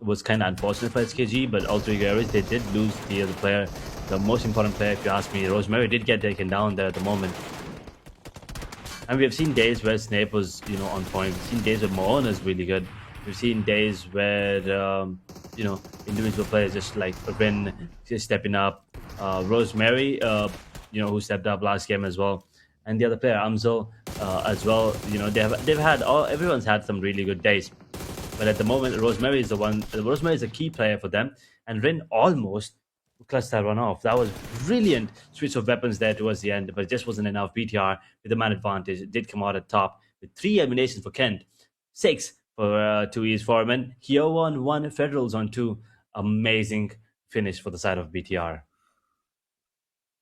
was kind of unfortunate for HKG, but all three Airways, they did lose the other player, the most important player, if you ask me. Rosemary did get taken down there at the moment. And we have seen days where Snape was, on point. We've seen days where Mohan is really good. We've seen days where, individual players just like Rin just stepping up. Rosemary, who stepped up last game as well. And the other player, Amzil, as well. They've had everyone's had some really good days. But at the moment, Rosemary is the one. Rosemary is a key player for them, and Rin almost clutched that one off. That was brilliant switch of weapons there towards the end, but it just wasn't enough. BTR with the man advantage, it did come out at top with 3 eliminations for Kent, 6 for 2E's Foreman. Hero on 1, Federals on 2. Amazing finish for the side of BTR.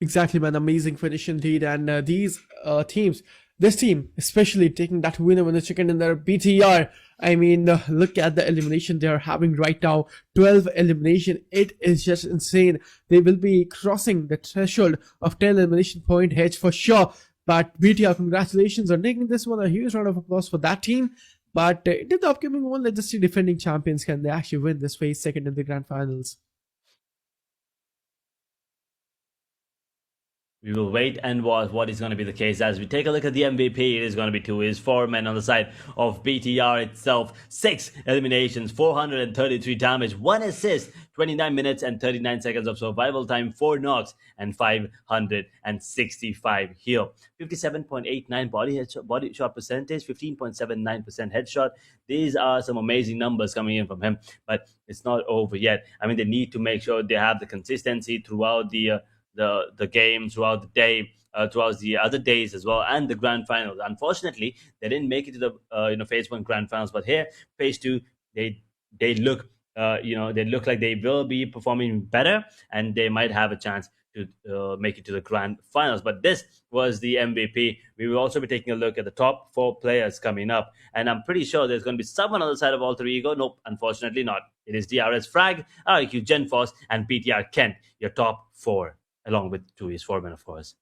Exactly, man. Amazing finish indeed. And these teams, this team, especially taking that winner with the chicken in their BTR. I mean, look at the elimination they are having right now. 12 elimination. It is just insane. They will be crossing the threshold of 10 elimination point hedge for sure. But BTR, congratulations on taking this one. A huge round of applause for that team. But in the upcoming one, let's just see defending champions. Can they actually win this phase second in the grand finals? We will wait and watch what is going to be the case. As we take a look at the MVP, it is going to be 2 is 4 men on the side of BTR itself. 6 eliminations, 433 damage, 1 assist, 29 minutes and 39 seconds of survival time, 4 knocks, and 565 heal. 57.89 body shot percentage, 15.79% headshot. These are some amazing numbers coming in from him, but it's not over yet. I mean, they need to make sure they have the consistency throughout the game, throughout the day, throughout the other days as well, and the grand finals. Unfortunately, they didn't make it to the phase 1 grand finals, but here phase 2, they look they look like they will be performing better, and they might have a chance to make it to the grand finals. But this was the MVP. We will also be taking a look at the top 4 players coming up, and I'm pretty sure there's going to be someone on the side of Alter Ego. Nope, unfortunately not. It is DRS Frag, RQ Genforce, and BTR Kent, your top 4, along with 2E's Foreman, of course.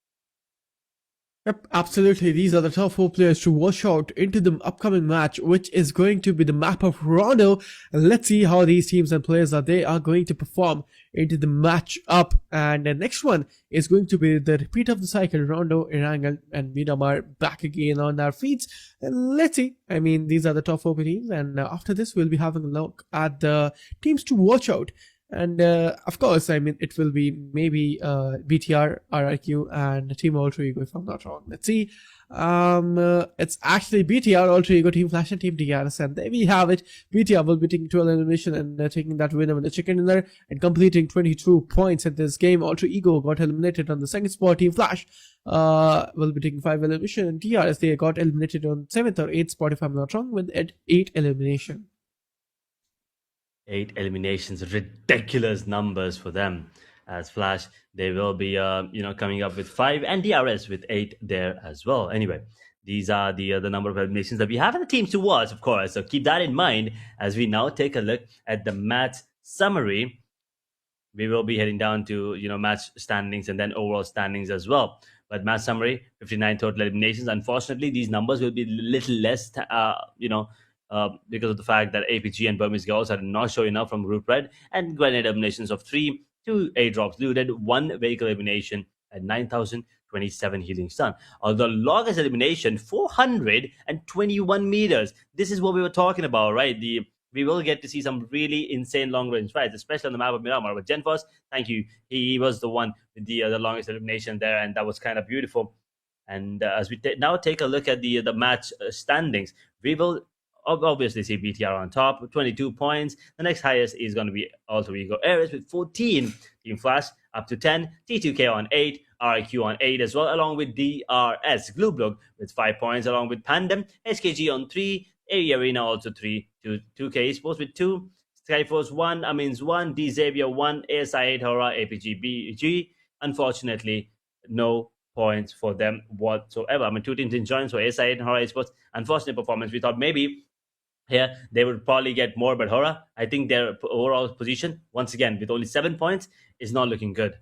Yep, absolutely. These are the top 4 players to watch out into the upcoming match, which is going to be the map of Rondo. And let's see how these teams and players are going to perform into the match up. And the next one is going to be the repeat of the cycle. Rondo, Erangel, and Miramar back again on our feeds. And let's see. I mean, these are the top 4 teams. And after this, we'll be having a look at the teams to watch out. And of course, I mean, it will be maybe BTR, RIQ, and Team Alter Ego, if I'm not wrong. Let's see. It's actually BTR, Alter Ego, Team Flash, and Team DRS. And there we have it. BTR will be taking 12 elimination and taking that winner with the chicken dinner and completing 22 points at this game. Alter Ego got eliminated on the second spot. Team Flash will be taking 5 elimination. And DRS, they got eliminated on 7th or 8th spot, if I'm not wrong, with 8 elimination. 8 eliminations, ridiculous numbers for them. As Flash, they will be, coming up with 5, and DRS with 8 there as well. Anyway, these are the number of eliminations that we have in the teams to watch, of course. So keep that in mind as we now take a look at the match summary. We will be heading down to match standings and then overall standings as well. But match summary, 59 total eliminations. Unfortunately, these numbers will be a little less, because of the fact that APG and Burmese Girls are not showing up from Group Red, and grenade eliminations of 3, 2 airdrops looted, 1 vehicle elimination at 9,027 healing stun. Although longest elimination, 421 meters. This is what we were talking about, right? We will get to see some really insane long range fights, especially on the map of Miramar. But Genforce, thank you. He was the one with the longest elimination there, and that was kind of beautiful. And as we now take a look at the match standings, we will obviously see BTR on top with 22 points. The next highest is going to be Alter Ego Ares with 14. Team Flash up to 10. T2K on 8. RQ on 8 as well, along with DRS. Glueblog with 5 points, along with Pandem. SKG on 3. A Arena also 3. 2K Sports with 2. Skyforce 1. Amins 1. D Xavier 1. ASI 8 Hora. APG BG. Unfortunately, no points for them whatsoever. I mean, 2 teams didn't join, so ASI 8 and Hora Sports, unfortunate performance. We thought maybe here they would probably get more, but Hora, I think their overall position, once again, with only 7 points, is not looking good.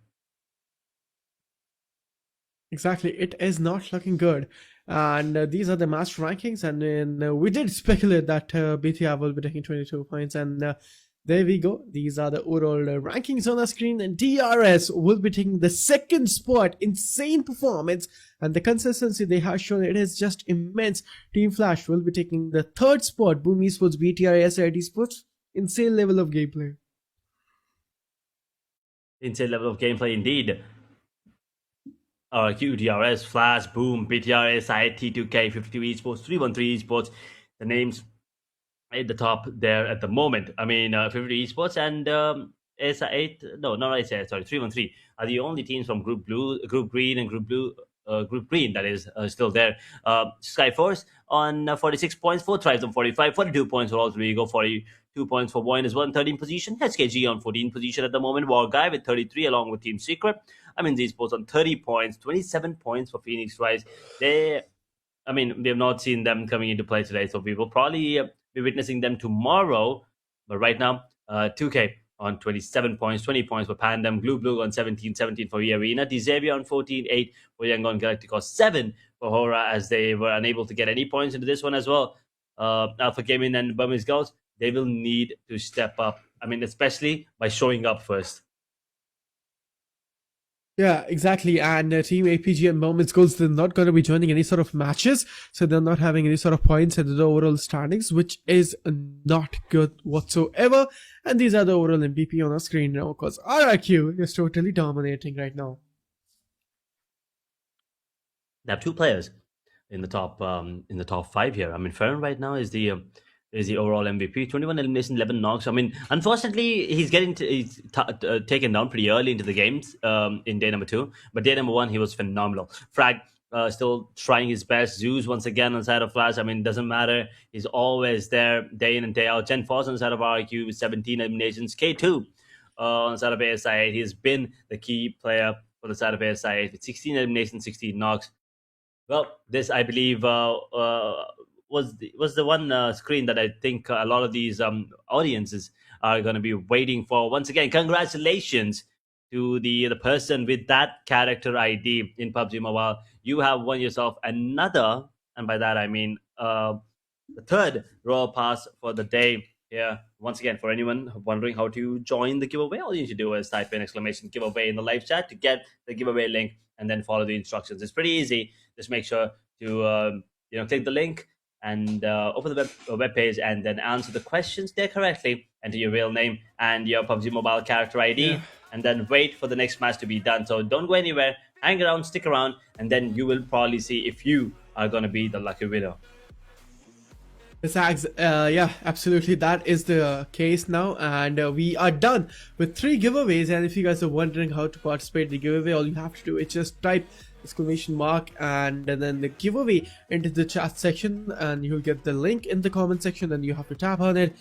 Exactly, it is not looking good. And these are the match rankings. And then, we did speculate that BTR will be taking 22 points. And there we go. These are the overall rankings on the screen. And DRS will be taking the second spot. Insane performance. And the consistency they have shown, it is just immense. Team Flash will be taking the third spot. Boom Esports, BTR, SIT Sports. Insane level of gameplay. Insane level of gameplay indeed. QDRS, Flash, Boom, BTR, SIT, 2K, 52 Esports, 313 Esports. The names at the top there at the moment. I mean, 50 Esports and SA8, no, not SA, sorry, 313 are the only teams from Group Blue, Group Green, and Group Green that is still there. Skyforce on 46 points, 4 tries on 45, 42 points for all three. Go 42 points for Void as well in 13th position. SKG on 14th position at the moment. War Guy with 33 along with Team Secret. I mean, these sports on 30 points, 27 points for Phoenix Rise. We have not seen them coming into play today, so we will probably be witnessing them tomorrow. But right now, 2K on 27 points, 20 points for Pandem, Glue Blue on 17 for E-Arena, Xavier on 14, 8 for Yangon Galacticos, 7 for Hora, as they were unable to get any points into this one as well. Alpha Gaming and Burmese Girls, they will need to step up. I mean, especially by showing up first. Yeah, exactly. And Team APG and Moments Goals, they're not going to be joining any sort of matches. So they're not having any sort of points in the overall standings, which is not good whatsoever. And these are the overall MVP on our screen now, because RRQ is totally dominating right now. They have 2 players in the top 5 here. I mean, Ferran right now is the overall MVP. 21 elimination, 11 knocks. I mean, unfortunately, he's taken down pretty early into the games in day number 2. But day number 1, he was phenomenal. Frag still trying his best. Zeus once again on the side of Flash. I mean, doesn't matter. He's always there day in and day out. Jen Foss on the side of RQ with 17 eliminations. K2 on the side of ASI. He has been the key player for the side of ASI with 16 eliminations, 16 knocks. Well, this, I believe, was the one screen that I think a lot of these audiences are going to be waiting for. Once again, congratulations to the person with that character ID in PUBG Mobile. You have won yourself another, and by that I mean the third Royal Pass for the day. Yeah, once again, for anyone wondering how to join the giveaway, all you need to do is type in exclamation giveaway in the live chat to get the giveaway link, and then follow the instructions. It's pretty easy. Just make sure to click the link and open the web page, and then answer the questions there correctly. Enter your real name and your PUBG Mobile character ID, and then wait for the next match to be done. So don't go anywhere. Hang around, stick around, and then you will probably see if you are going to be the lucky winner. Yeah, absolutely. That is the case now, and we are done with 3 giveaways. And if you guys are wondering how to participate in the giveaway, all you have to do is just type exclamation mark and then the giveaway into the chat section, and you'll get the link in the comment section. Then you have to tap on it,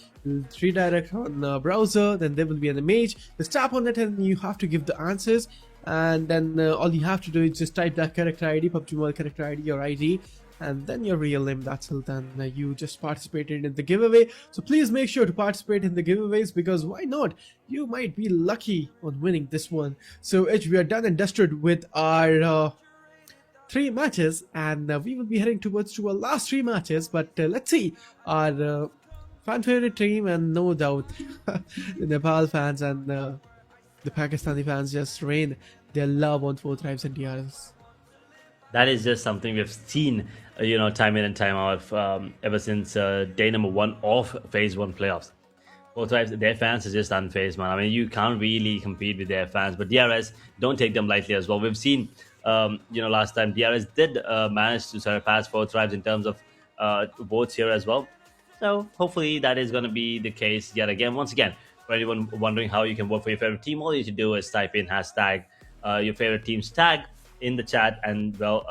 redirect on the browser, then there will be an image. Just tap on it and you have to give the answers, and then all you have to do is just type that character ID, PUBG Mobile character ID, your ID, and then your real name. That's all. Then you just participated in the giveaway. So please make sure to participate in the giveaways, because why not? You might be lucky on winning this one. So we are done and dusted with our 3 matches, and we will be heading towards our last 3 matches. But let's see, our fan favorite team, and no doubt the Nepal fans and the Pakistani fans just rain their love on 4 Tribes and DRS. That is just something we've seen, time in and time out ever since day number 1 of Phase 1 playoffs. 4 Tribes, their fans are just unfazed, man. I mean, you can't really compete with their fans, but DRS, don't take them lightly as well. We've seen, last time DRS did manage to surpass 4 Tribes in terms of votes here as well. So hopefully that is going to be the case yet again. Once again, for anyone wondering how you can vote for your favorite team, all you need to do is type in hashtag your favorite team's tag in the chat, and a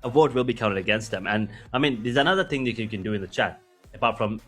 vote will be counted against them. And I mean, there's another thing that you can do in the chat. Apart from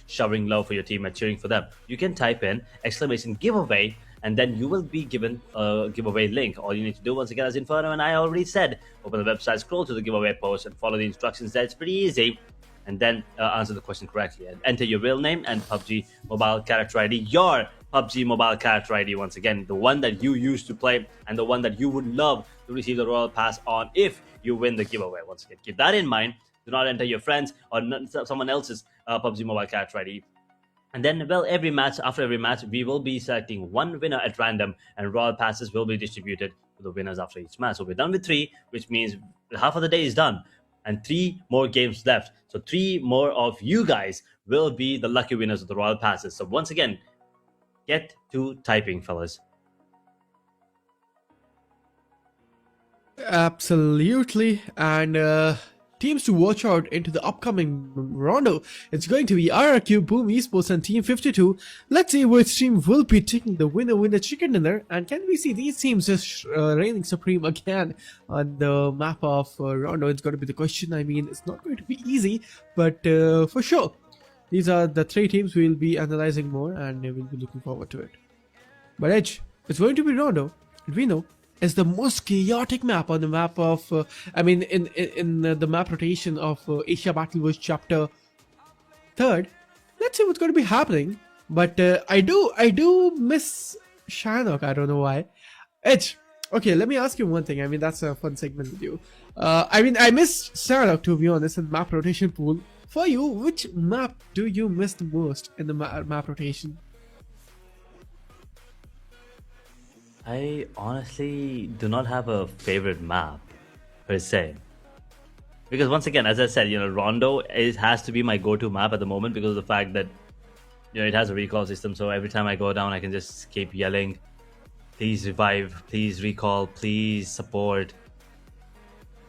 showering love for your team and cheering for them, you can type in exclamation giveaway, and then you will be given a giveaway link. All you need to do, once again, as Inferno and I already said, open the website, scroll to the giveaway post, and follow the instructions there. It's pretty easy. And then answer the question correctly and enter your real name and PUBG Mobile character ID, your PUBG Mobile Character ID once again, the one that you used to play and the one that you would love to receive the Royal Pass on if you win the giveaway. Once again, keep that in mind. Do not enter your friends or someone else's PUBG Mobile Character ID. And then, well, after every match, we will be selecting one winner at random, and Royal Passes will be distributed to the winners after each match. So we're done with 3, which means half of the day is done, and 3 more games left. So 3 more of you guys will be the lucky winners of the Royal Passes. So once again, get to typing, fellas. Absolutely. And teams to watch out into the upcoming rondo. It's going to be RRQ, Boom Esports and Team 52. Let's see which team will be taking the winner chicken dinner. And can we see these teams just reigning supreme again on the map of rondo? It's going to be the question. I mean, it's not going to be easy, but for sure. These are the 3 teams we'll be analyzing more, and we'll be looking forward to it. But Edge, it's going to be rondo. We know is the most chaotic map on the map of in the map rotation of Asia Battleverse Chapter 3rd. Let's see what's going to be happening. But I do miss Shannock. I don't know why. Edge, okay, let me ask you one thing. I mean, that's a fun segment with you. I miss Shannock, to be honest, in map rotation pool. For you, which map do you miss the most in the map rotation? I honestly do not have a favorite map per se, because once again, as I said, Rondo has to be my go-to map at the moment because of the fact that it has a recall system. So every time I go down, I can just keep yelling, "Please revive! Please recall! Please support!"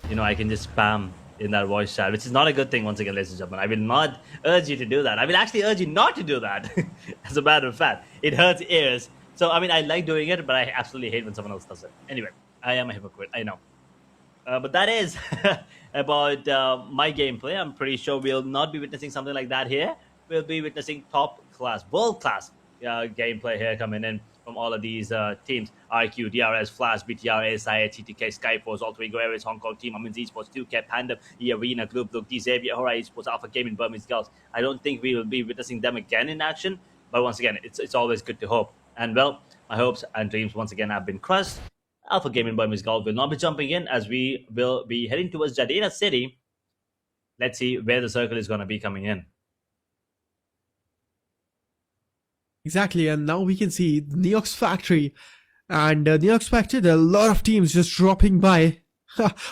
I can just spam in that voice chat, which is not a good thing. Once again, ladies and gentlemen, I will not urge you to do that. I will actually urge you not to do that. As a matter of fact, it hurts ears. So, I mean, I like doing it, but I absolutely hate when someone else does it. Anyway, I am a hypocrite, I know. But that is about my gameplay. I'm pretty sure we'll not be witnessing something like that here. We'll be witnessing top-class, world-class gameplay here coming in from all of these teams. RQ, DRS, Flash, BTR, ASI, TTK, Skyforce, All 3 Go Areas, Hong Kong Team, Amins Esports, 2K, Panda, E Arena, Gloop, Look, Xavier, Hora Esports, Alpha Gaming, Burmese Girls. I don't think we will be witnessing them again in action. But once again, it's always good to hope. And well, my hopes and dreams once again have been crushed. Alpha Gaming Burmese Golf will not be jumping in as we will be heading towards Jadena City. Let's see where the circle is going to be coming in. Exactly, and now we can see the Neox Factory. And Neox Factory, there are a lot of teams just dropping by,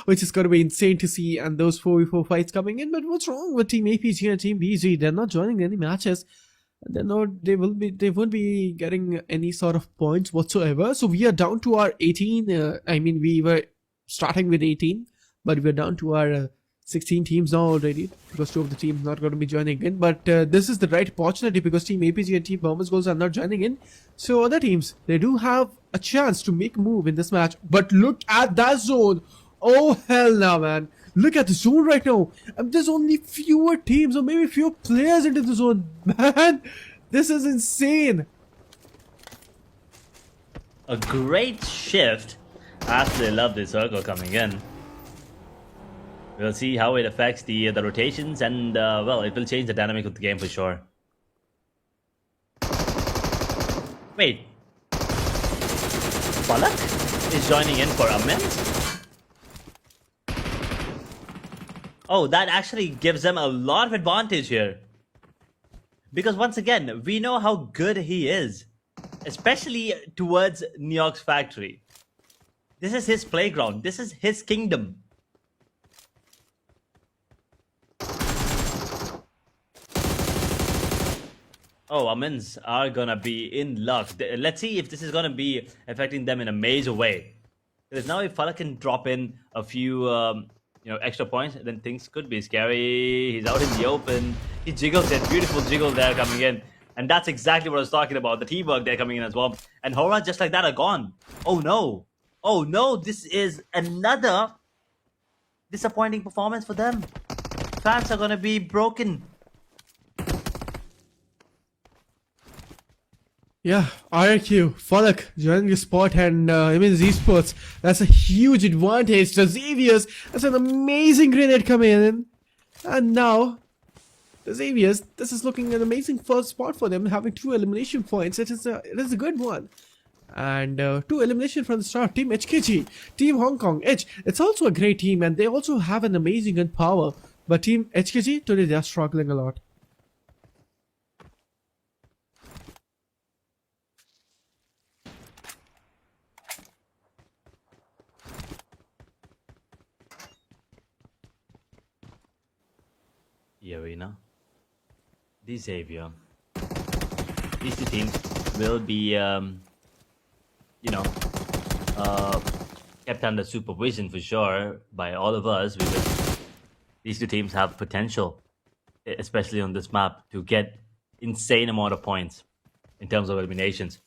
which is going to be insane to see. And those 4v4 fights coming in. But what's wrong with Team APG and Team BG? They're not joining any matches. They won't be getting any sort of points whatsoever. So we are down to our 18. We were starting with 18, but we're down to our 16 teams now already because 2 of the teams not going to be joining in. But this is the right opportunity because Team APG and Team Bombers Goals are not joining in. So other teams, they do have a chance to make a move in this match. But look at that zone. Oh hell no, man. Look at the zone right now. There's only fewer teams or maybe fewer players into the zone. Man, this is insane. A great shift. I absolutely love this circle coming in. We'll see how it affects the rotations and, well, it will change the dynamic of the game for sure. Wait. Palak is joining in for Amins? Oh, that actually gives them a lot of advantage here. Because once again, we know how good he is. Especially towards Neox Factory. This is his playground. This is his kingdom. Oh, Amins are gonna be in luck. Let's see if this is gonna be affecting them in a major way. Because now if Falak can drop in a few extra points, then things could be scary. He's out in the open. He jiggles it. Beautiful jiggle there coming in. And that's exactly what I was talking about. The teamwork there coming in as well. And Hora just like that are gone. Oh no. Oh no. This is another disappointing performance for them. Fans are going to be broken. Yeah, RQ, Falak joining the spot and Amins Esports. That's a huge advantage to Xavier's. That's an amazing grenade coming in. And now, the Xaviers, this is looking an amazing first spot for them, having 2 elimination points. It is a good one. And 2 elimination from the start. Team HKG, Team Hong Kong Edge. It's also a great team, and they also have an amazing gun power. But Team HKG today they are struggling a lot. Arena, the Xavier. These two teams will be, kept under supervision for sure by all of us, because these two teams have potential, especially on this map, to get insane amount of points in terms of eliminations.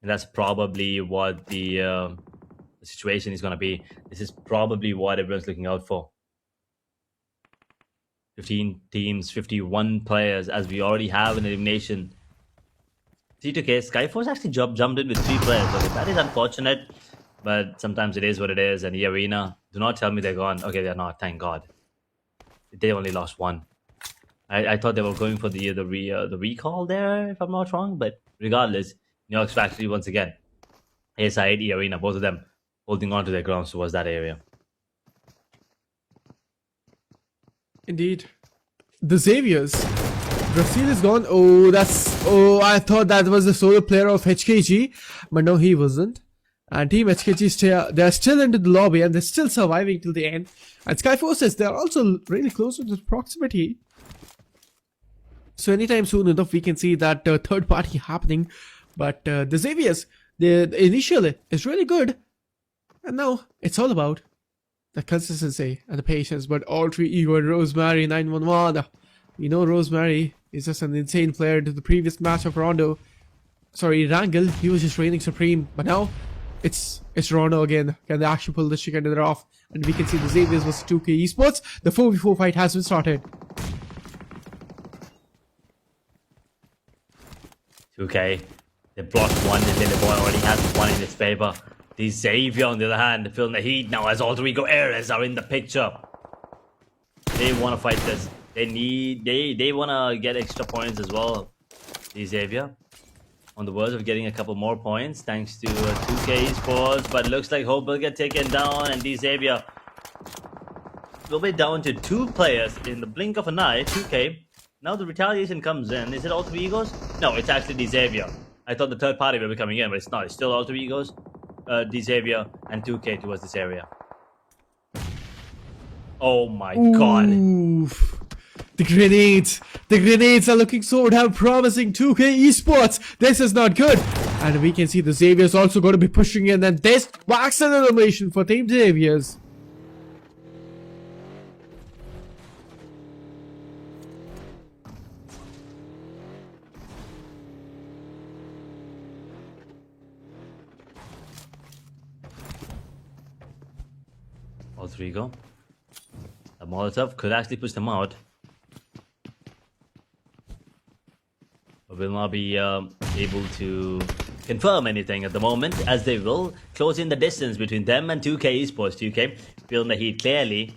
And that's probably what the situation is going to be. This is probably what everyone's looking out for. 15 teams, 51 players, as we already have an elimination. C2K, Skyforce actually jumped in with 3 players. Okay, that is unfortunate, but sometimes it is what it is. And the Arena, do not tell me they're gone. Okay, they're not, thank God. They only lost 1. I thought they were going for the recall there, if I'm not wrong. But regardless, New York's Factory once again. ASI, the Arena, both of them holding on to their grounds towards that area. Indeed. The Xaviers. Brazil is gone. I thought that was the solo player of HKG, but no, he wasn't. And Team HKG, they're still into the lobby and they're still surviving till the end. And Skyforces, they're also really close to the proximity. So anytime soon enough, we can see that third party happening. But the Xaviers, the initial is really good. And now it's all about the consistency and the patience. But Alter Ego and Rosemary 911. We know Rosemary is just an insane player to the previous match of Rondo. Sorry, Wrangle. He was just reigning supreme. But now it's Rondo again. Can they actually pull the chicken dinner off? And we can see the Xaviers vs 2K Esports. The 4v4 fight has been started. 2K, they blocked 1 and Lily Boy already has 1 in his favor. The Xavier, on the other hand, feeling the heat now as Alter Ego Ares are in the picture. They want to fight this. They want to get extra points as well. The Xavier on the verge of getting a couple more points thanks to 2K Esports, but looks like Hope will get taken down, and the Xavier will be down to 2 players in the blink of an eye. 2K. Now the retaliation comes in. Is it Alter Egos? No, it's actually the Xavier. I thought the third party will be coming in, but it's not. It's still Alter Egos, the Xavier, and 2K towards this area. Oh my god. The grenades are looking so damn promising. 2K Esports, this is not good. And we can see the Xaviers also going to be pushing in, and this marks an elimination for Team Xaviers. Alter Ego. The Molotov could actually push them out, but will not be able to confirm anything at the moment, as they will close in the distance between them and 2K Esports. 2K feeling the heat clearly.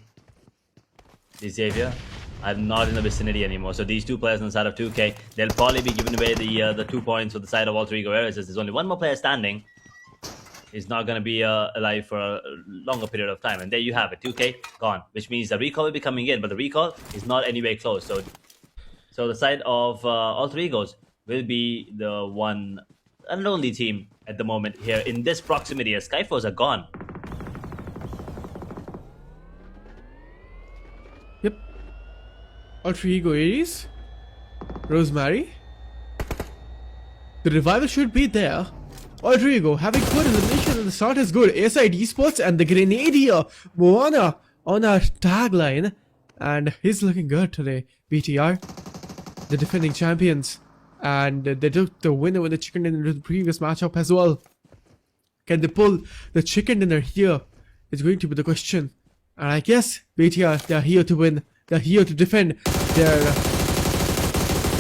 The Xavier are not in the vicinity anymore, so these 2 players on the side of 2K, they'll probably be giving away the 2 points for the side of Alter Ego Ares, as there's only 1 more player standing. He's not going to be alive for a longer period of time. And there you have it, 2K gone, which means the recall will be coming in, but the recall is not anywhere close. So the side of Alter Egos will be the one and only team at the moment here in this proximity, as Skyforce are gone. Yep. Alter Ego Ares, Rosemary. The revival should be there. Alter Ego having good elimination at the start is good. ASI Esports and the Grenadier Moana on our tagline. And he's looking good today. BTR, the defending champions. And they took the winner with the chicken dinner to the previous matchup as well. Can they pull the chicken dinner here? It's going to be the question. And I guess BTR, they're here to win. They're here to defend their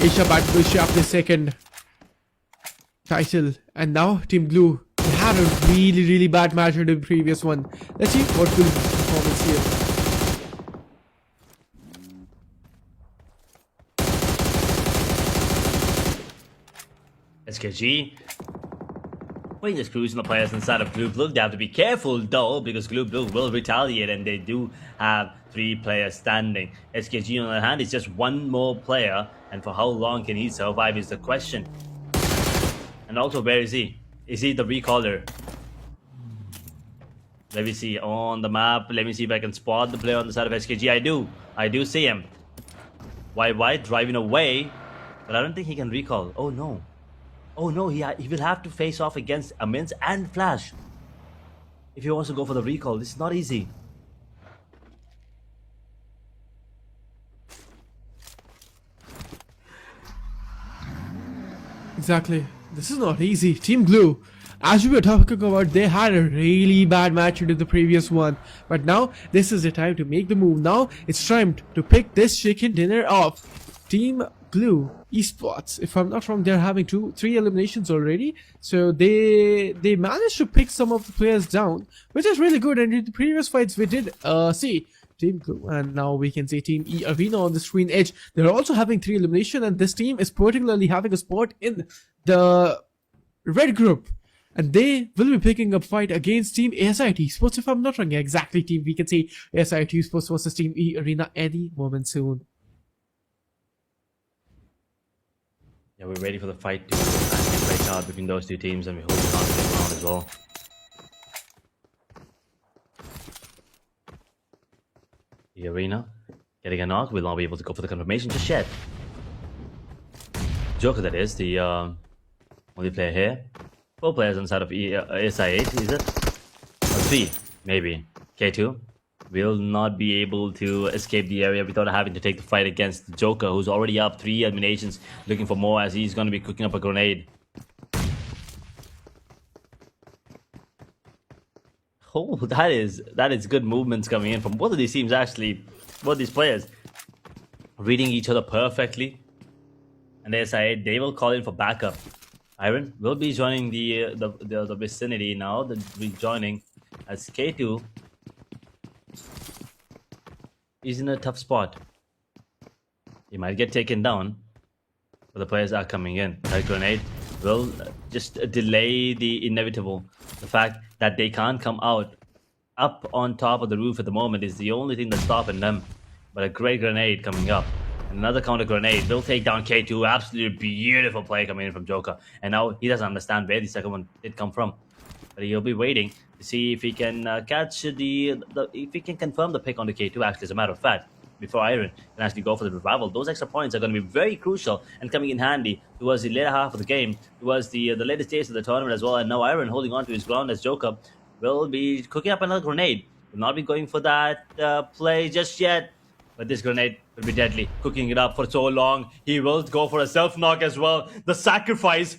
Asia Battle Chapter 2nd title. And now Team Glue, they had a really bad match in the previous one. Let's see what will be the performance here. SKG putting the screws on the players inside of Glue Blue. They have to be careful though, because Glue Blue will retaliate, and they do have 3 players standing. SKG on the other hand is just 1 more player, and for how long can he survive is the question. And also, where is he? Is he the recaller? Let me see on the map. Let me see if I can spot the player on the side of SKG. I do see him. White driving away, but I don't think he can recall. Oh no. Oh no, he will have to face off against Amins and Flash if he wants to go for the recall. This is not easy. Exactly. This is not easy. Team Glue, as we were talking about, they had a really bad match into the previous one. But now, this is the time to make the move. Now, it's time to pick this chicken dinner off. Team Glue Esports, if I'm not wrong, they're having 3 eliminations already. So they managed to pick some of the players down, which is really good. And in the previous fights, we did see Team Glue, and now we can see Team E Arena on the screen edge. They're also having 3 elimination, and this team is particularly having a spot in the red group, and they will be picking up fight against Team ASIT Esports, if I'm not wrong. Exactly, team. We can see ASIT Esports versus Team E Arena any moment soon. Yeah, we're ready for the fight to actually break out between those 2 teams, and we hope it's not to take round as well. The Arena getting a knock, will not be able to go for the confirmation just yet. Joker, that is, the only player here. 4 players on the side of SI8, is it? Or 3, maybe. K2 will not be able to escape the area without having to take the fight against the Joker, who's already up 3 eliminations, looking for more as he's going to be cooking up a grenade. Oh, that is good movements coming in from both of these teams, actually. Both these players reading each other perfectly. And the SI8, they will call in for backup. Iron will be joining the vicinity now, rejoining as K2 is in a tough spot. He might get taken down, but the players are coming in. That grenade will just delay the inevitable. The fact that they can't come out up on top of the roof at the moment is the only thing that's stopping them. But a great grenade coming up. Another counter grenade will take down K2. Absolutely beautiful play coming in from Joker. And now he doesn't understand where the second one did come from. But he'll be waiting to see if he can catch if he can confirm the pick on the K2, actually, as a matter of fact, before Iron can actually go for the revival. Those extra points are going to be very crucial and coming in handy towards the later half of the game, towards the latest days of the tournament as well. And now Iron holding on to his ground as Joker will be cooking up another grenade. Will not be going for that play just yet. But this grenade will be deadly. Cooking it up for so long. He will go for a self-knock as well. The sacrifice.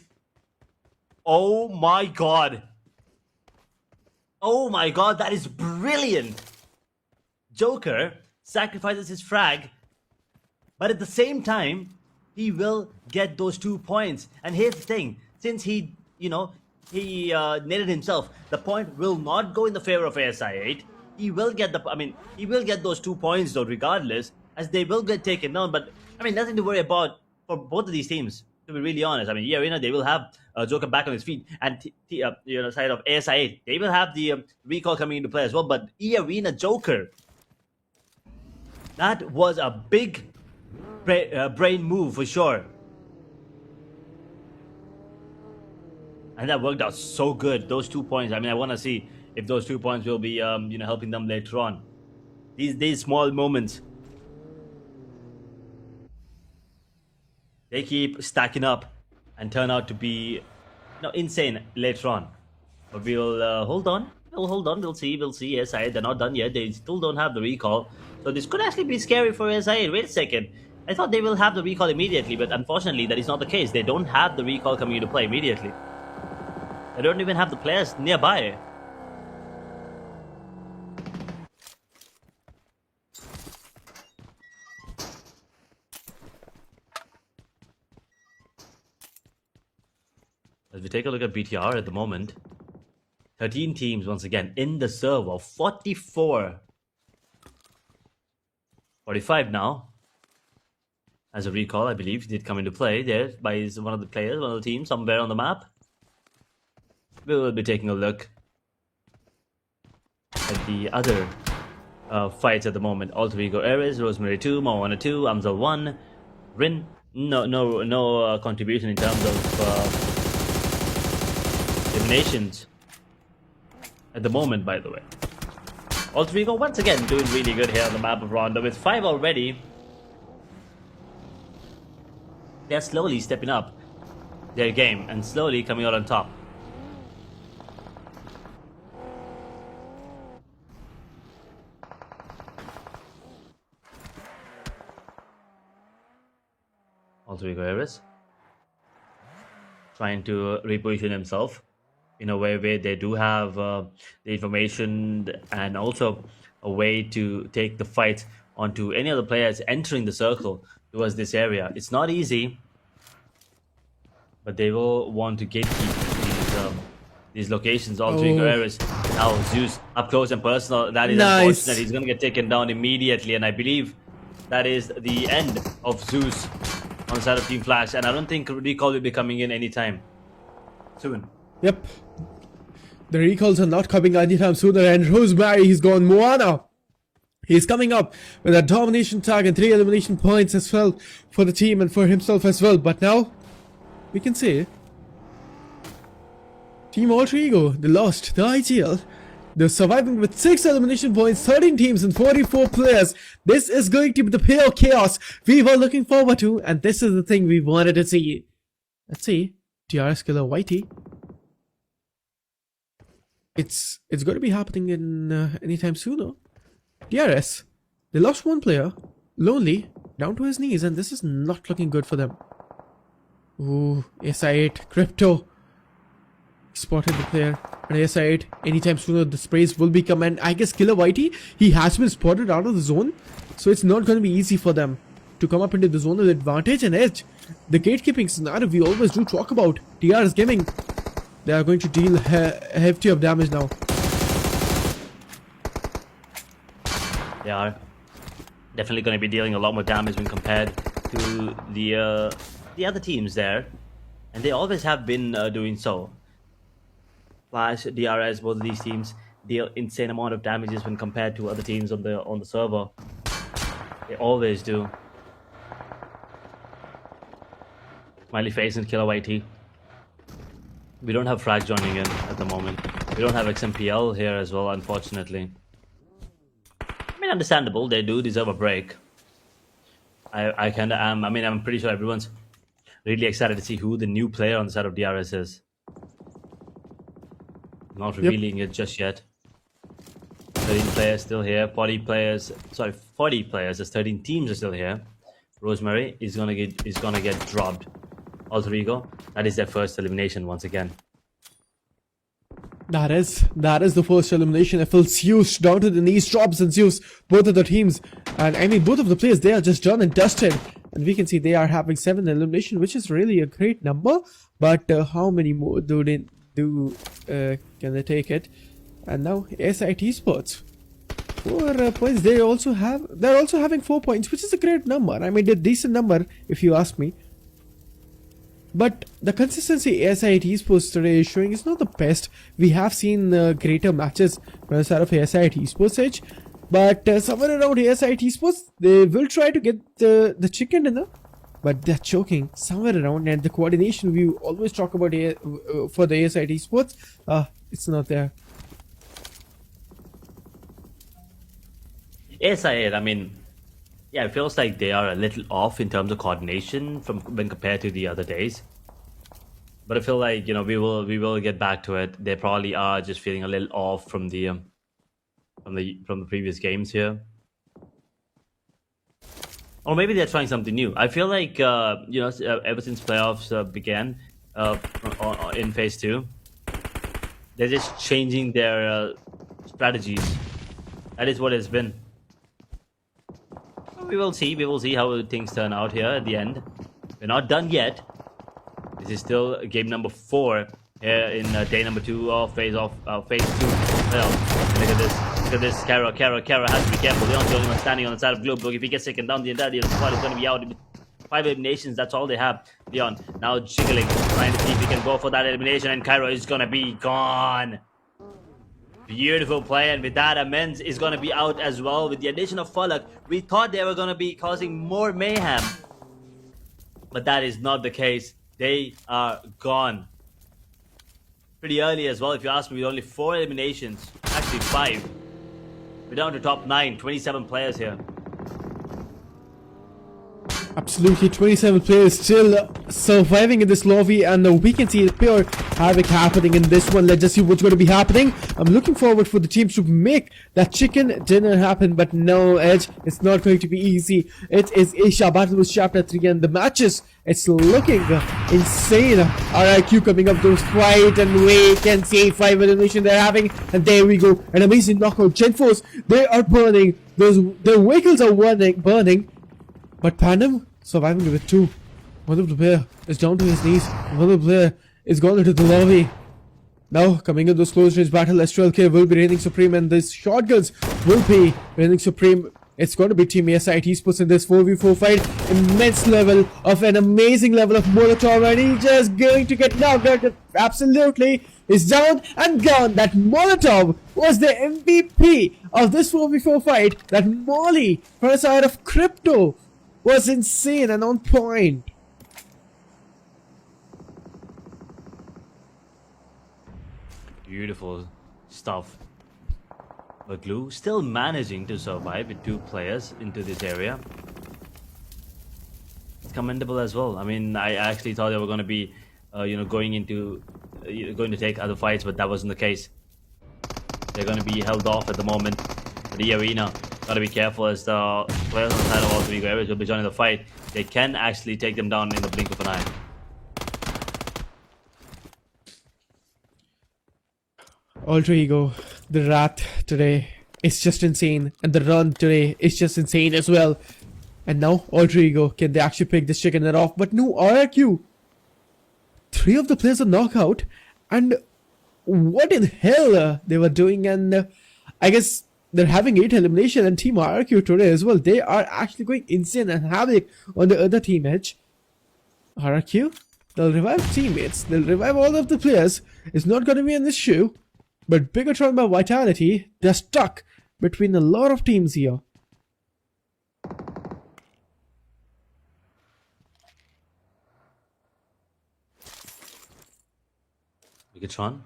Oh my god. Oh my god, that is brilliant. Joker sacrifices his frag. But at the same time, he will get those 2 points. And here's the thing. Since he netted himself, the point will not go in the favor of ASI8. He will get he will get those 2 points though, regardless, as they will get taken down. But nothing to worry about for both of these teams, to be really honest. Arena, they will have Joker back on his feet, and side of ASI8, they will have the recall coming into play as well. But Arena Joker, that was a big brain move for sure, and that worked out so good. Those 2 points. I want to see if those 2 points will be helping them later on. These small moments, they keep stacking up and turn out to be insane later on. But we'll hold on. We'll see. SI, they're not done yet. They still don't have the recall. So this could actually be scary for SI. Wait a second. I thought they will have the recall immediately, but unfortunately that is not the case. They don't have the recall coming into play immediately. They don't even have the players nearby. As we take a look at BTR at the moment, 13 teams once again in the server, 44. 45 now. as a recall, I believe, did come into play there by one of the players, one of the teams, somewhere on the map. We will be taking a look at the other fights at the moment. Alter Ego Ares, Rosemary 2, Moana 2, Amzal 1, Rin. No contribution in terms of eliminations at the moment, by the way. Alter Ego once again doing really good here on the map of Ronda with 5 already. They're slowly stepping up their game and slowly coming out on top. Alter Ego Ares trying to reposition himself in a way where they do have the information and also a way to take the fight onto any other players entering the circle towards this area. It's not easy, but they will want to gatekeep these locations. Alter Ego Ares. Now Zeus up close and personal. That is unfortunate. He's going to get taken down immediately, and I believe that is the end of Zeus on the side of Team Flash, and I don't think recall will be coming in anytime soon. Yep. The recalls are not coming anytime sooner, and Rosemary, he's gone. Moana, he's coming up with a domination tag and 3 elimination points as well for the team and for himself as well. But now, we can say, Team Alter Ego, they lost the IGL. They're surviving with 6 elimination points, 13 teams and 44 players. This is going to be the pure chaos we were looking forward to, and this is the thing we wanted to see. Let's see. DRS Killer Whitey. It's going to be happening in anytime sooner. DRS, they lost 1 player, Lonely, down to his knees, and this is not looking good for them. Ooh, SI8, Crypto. Spotted the player, and SI8, anytime sooner the sprays will be come, and I guess Killer Whitey, he has been spotted out of the zone, so it's not going to be easy for them to come up into the zone with advantage and edge. The gatekeeping scenario we always do talk about. DRS Gaming, they are going to deal hefty of damage now. They are definitely going to be dealing a lot more damage when compared to the other teams there, and they always have been doing so. Flash, DRS, both of these teams deal insane amount of damages when compared to other teams on the server. They always do. Smiley Face and Killer Whitey. We don't have Frag joining in at the moment. We don't have XMPL here as well, unfortunately. I mean, understandable. They do deserve a break. I kind of am. I mean, I'm pretty sure everyone's really excited to see who the new player on the side of DRS is. Not revealing it just yet. 13 players still here. 40 players. Sorry, 40 players. There's 13 teams are still here. Rosemary is gonna get dropped. Alter Ego. That is their first elimination once again. That is the first elimination. FL Zeus down to the knees, drops and Zeus, both of the teams, and I mean both of the players, they are just done and dusted. And we can see they are having 7 elimination, which is really a great number. But how many more can they take it? And now SIT Sports, 4 points. They're also having 4 points, which is a great number. I mean, a decent number if you ask me. But the consistency SIT Sports today is showing is not the best. We have seen greater matches from the side of SIT Sports Edge, but somewhere around SIT Sports, they will try to get the chicken dinner, but they're choking somewhere around, and the coordination we always talk about for the SIT Sports, it's not there. SIA, I mean, yeah, it feels like they are a little off in terms of coordination from when compared to the other days. But I feel like, you know, we will get back to it. They probably are just feeling a little off from the previous games here. Or maybe they're trying something new. I feel like you know, ever since playoffs began in phase 2, they're just changing their strategies. That is what it's been. We will see how things turn out here at the end. We're not done yet. This is still game number 4 here in day number 2 of phase 2. Well, look at this. Look at this. Kara has to be careful. Leon's the only one standing on the side of Globebook. If he gets taken down, the entirety of the squad is going to be out. 5 eliminations, that's all they have. Leon now jiggling, trying to see if he can go for that elimination, and Cairo is gonna be gone. Beautiful play, and with that, Amends is gonna be out as well. With the addition of Falak, we thought they were gonna be causing more mayhem, but that is not the case. They are gone. Pretty early as well, if you ask me, with only 4 eliminations. Actually 5. We're down to top 9, 27 players here. Absolutely, 27 players still surviving in this lobby, and we can see pure havoc happening in this one. Let's just see what's going to be happening. I'm looking forward for the teams to make that chicken dinner happen, but no, Edge, it's not going to be easy. It is Asia Battles Chapter 3, and the matches, it's looking insane. RIQ coming up to fight, and we can see 5 elimination they're having, and there we go. An amazing knockout. Gen Force, they are burning. Their vehicles are burning. But Pandem surviving with 2. One of the player is down to his knees. One of the player is gone into the lobby. Now coming in this close range battle, STRLK will be reigning supreme, and these shotguns will be reigning supreme. It's going to be Team ASIT Sports in this 4v4 fight. Immense level of an amazing level of Molotov, and he's just going to get knocked out. Absolutely, is down and gone. That Molotov was the MVP of this 4v4 fight. That Molly from the side of Crypto was insane and on point. Beautiful stuff. But Glue still managing to survive with 2 players into this area. It's commendable as well. I mean, I actually thought they were going to be, going to take other fights, but that wasn't the case. They're going to be held off at the moment. The arena. Gotta be careful, as the players on the side of all 3 areas will be joining the fight. They can actually take them down in the blink of an eye. Alter Ego, the wrath today is just insane, and the run today is just insane as well. And now Alter Ego, can they actually pick this chicken head off? But no, RRQ. 3 of the players are knockout, and what in hell they were doing, and I guess they're having 8 elimination, and Team RRQ today as well. They are actually going insane and havoc on the other team Edge. RRQ, they'll revive teammates, they'll revive all of the players. It's not going to be an issue. But Bigatron by Vitality, they're stuck between a lot of teams here. Bigatron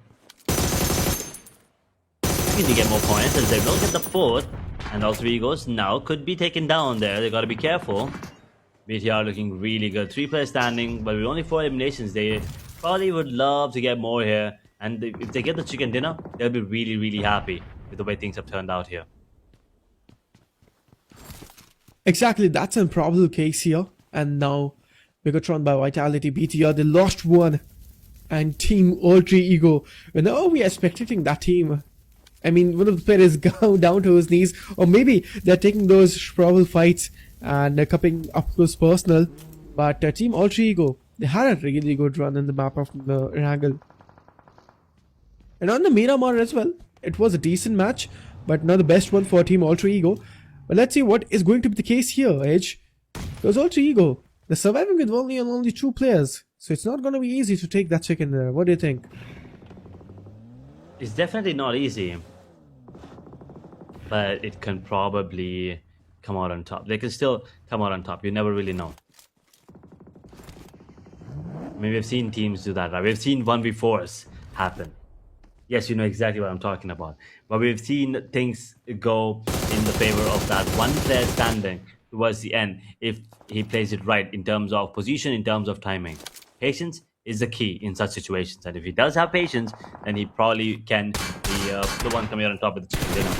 need to get more points, as they will get the 4th, and all 3 Egos now could be taken down there. They gotta be careful. BTR looking really good. 3 players standing, but with only 4 eliminations, they probably would love to get more here. And if they get the chicken dinner, they'll be really, really happy with the way things have turned out here. Exactly, that's a probable case here. And now Bigatron by Vitality, BTR, they lost 1. And Team Alter Ego, now we are spectating that team. I mean, one of the players go down to his knees, or maybe they're taking those probable fights and they're coming up close personal. But Team Alter Ego, they had a really good run in the map of the Wrangle. And on the Miramar as well, it was a decent match, but not the best one for Team Alter Ego. But let's see what is going to be the case here, Edge. Because Alter Ego, they're surviving with only 2 players, so it's not going to be easy to take that chicken there. What do you think? It's definitely not easy, but it can probably come out on top. They can still come out on top. You never really know. I mean, we've seen teams do that, right? We've seen 1v4s happen. Yes, you know exactly what I'm talking about. But we've seen things go in the favor of that one player standing towards the end if he plays it right in terms of position, in terms of timing. Patience is the key in such situations. And if he does have patience, then he probably can be the one coming out on top of the chicken dinner.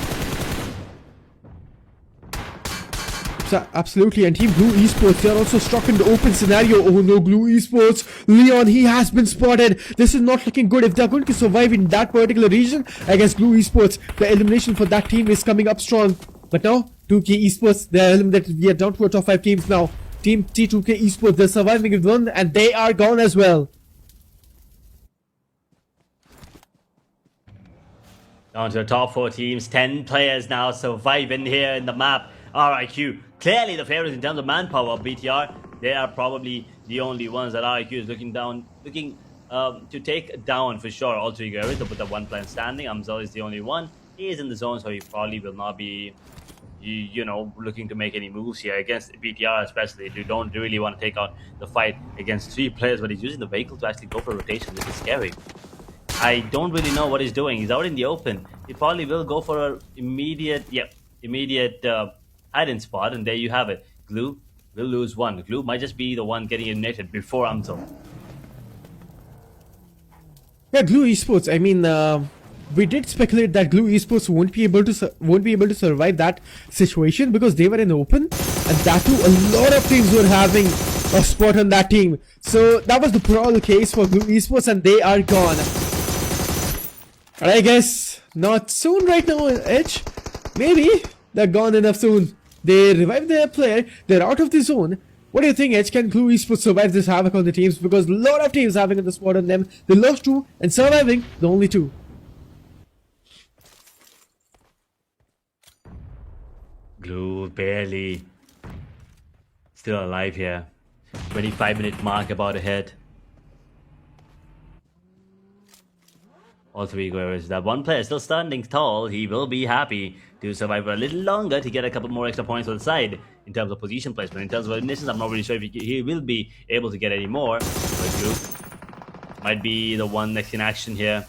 Absolutely, and Team Blue Esports, they are also stuck in the open scenario. Oh no, Blue Esports, Leon, he has been spotted. This is not looking good. If they're going to survive in that particular region, I guess Blue Esports, the elimination for that team is coming up strong. But now, 2K Esports, they're eliminated. We are down to our top 5 teams now. Team T2K Esports, they're surviving with 1, and they are gone as well. Down to the top 4 teams, 10 players now surviving here in the map. RIQ, clearly the favorites in terms of manpower. BTR They are probably the only ones that RIQ is looking to take down for sure. All three guys, but the one plan standing. Amzal is the only one. He is in the zone, so he probably will not be, looking to make any moves here against BTR, especially. You don't really want to take out the fight against three players, but he's using the vehicle to actually go for rotation, which is scary. I don't really know what he's doing. He's out in the open. He probably will go for a immediate hiding spot, and there you have it. Glue will lose one. Glue might just be the one getting eliminated before Amzal. Yeah, Glue Esports. I mean, we did speculate that Glue Esports won't be able to survive that situation because they were in the open, and that too, a lot of teams were having a spot on that team. So that was the probable case for Glue Esports, and they are gone. And I guess not soon right now, Edge. Maybe they're gone enough soon. They revived their player. They're out of the zone. What do you think, Edge? Can Glue Esports survive this havoc on the teams? Because a lot of teams having the spot on them. They lost two and surviving the only two. Glue barely still alive here. 25-minute mark about ahead. All three goers. That one player still standing tall. He will be happy to survive for a little longer to get a couple more extra points on the side in terms of position placement. In terms of eliminations, I'm not really sure if he will be able to get any more. But Glue might be the one next in action here.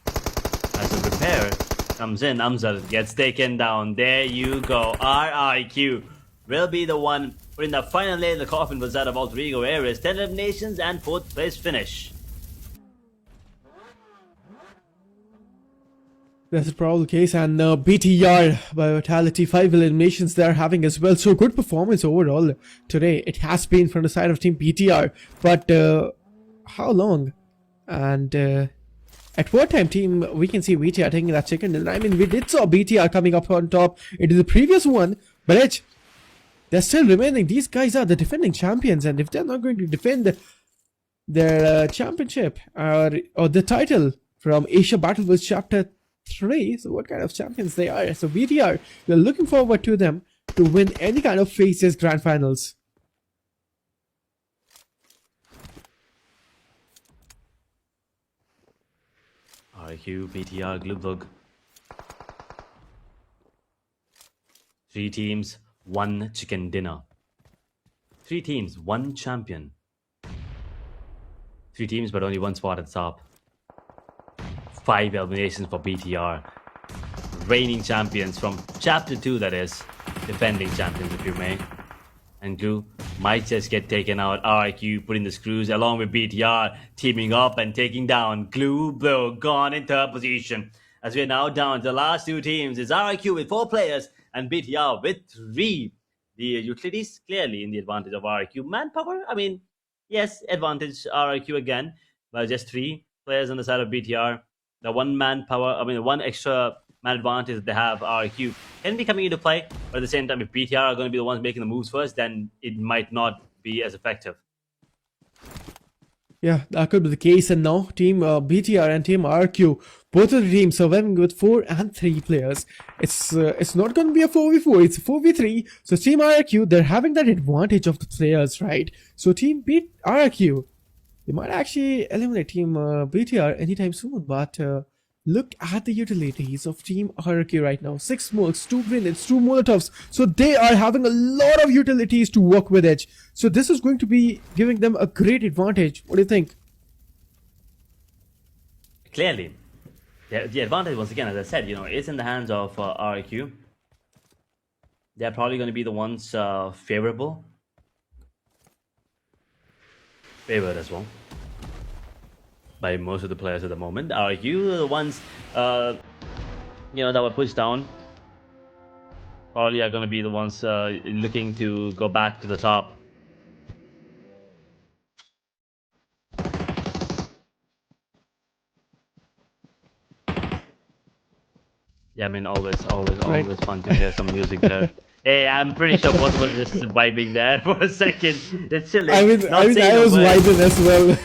As the repair comes in, Amzal gets taken down. There you go. RIQ will be the one putting the final nail in the coffin was that of all three go areas. 10 eliminations and 4th place finish. That's a probable case, and BTR by Vitality 5 eliminations they're having as well. So good performance overall today. It has been from the side of Team BTR, but how long? And at what time team we can see BTR taking that second? And I mean, we did saw BTR coming up on top into the previous one, but Edge, they're still remaining. These guys are the defending champions, and if they're not going to defend their championship or the title from Asia Battleverse Chapter 3, so what kind of champions they are? So BTR, we're looking forward to them to win any kind of Faces Grand Finals. RQ, BTR, Glubug. 3 teams, 1 chicken dinner. 3 teams, 1 champion. 3 teams, but only 1 spot at the top. 5 eliminations for BTR. Reigning champions from Chapter 2, that is. Defending champions, if you may. And Glue might just get taken out. RIQ putting the screws along with BTR, teaming up and taking down Glue Blue, gone in 3rd position. As we are now down to the last 2 teams, it's RIQ with 4 players and BTR with 3. The utilities clearly in the advantage of RIQ. Manpower, I mean, yes, advantage RIQ again, but just 3 players on the side of BTR. The 1 manpower, I mean, the 1 extra man advantage that they have, RIQ, can be coming into play. But at the same time, if BTR are going to be the ones making the moves first, then it might not be as effective. Yeah, that could be the case. And now Team BTR and Team RQ, both of the teams surviving with 4 and 3 players. It's not going to be a 4v4, it's a 4v3. So Team RQ, they're having that advantage of the players, right? So Team RQ, they might actually eliminate Team BTR anytime soon. But look at the utilities of Team RQ right now. 6 smokes, 2 grenades, 2 molotovs. So they are having a lot of utilities to work with, Edge. So this is going to be giving them a great advantage. What do you think? Clearly, the advantage, once again, as I said, is in the hands of RQ. They're probably going to be the ones favored as well by most of the players at the moment. RQ are the ones that were pushed down. Probably are going to be the ones looking to go back to the top. Yeah, I mean, always fun to hear some music there. Hey, I'm pretty sure both was just vibing there for a second. It's chilling. I was vibing as well.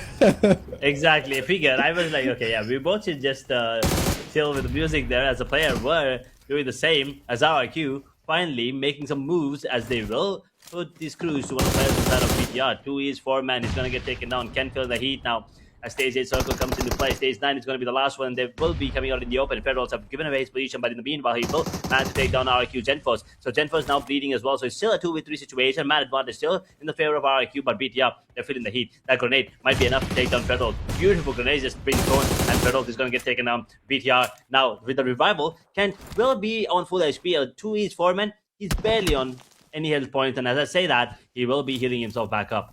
Exactly, I figured. I was like, okay, yeah, we both should just chill with the music there as a player. We're doing the same as RIQ. finally making some moves as they will put these crews to one of the players inside of BTR. 2 is 4 man. He's going to get taken down. Can feel the heat now. As stage 8 circle comes into play, stage 9 is going to be the last one. They will be coming out in the open. Federals have given away his position, but in the meanwhile, he will manage to take down RQ Genforce. So Genforce now bleeding as well. So it's still a 2v3 situation. Man advantage still in the favor of RQ, but BTR, they're feeling the heat. That grenade might be enough to take down Federals. Beautiful grenades just being thrown, and Federals is going to get taken down. BTR now with the revival, Kent will be on full HP. 2 is 4 man. He's barely on any health points, and as I say that, he will be healing himself back up.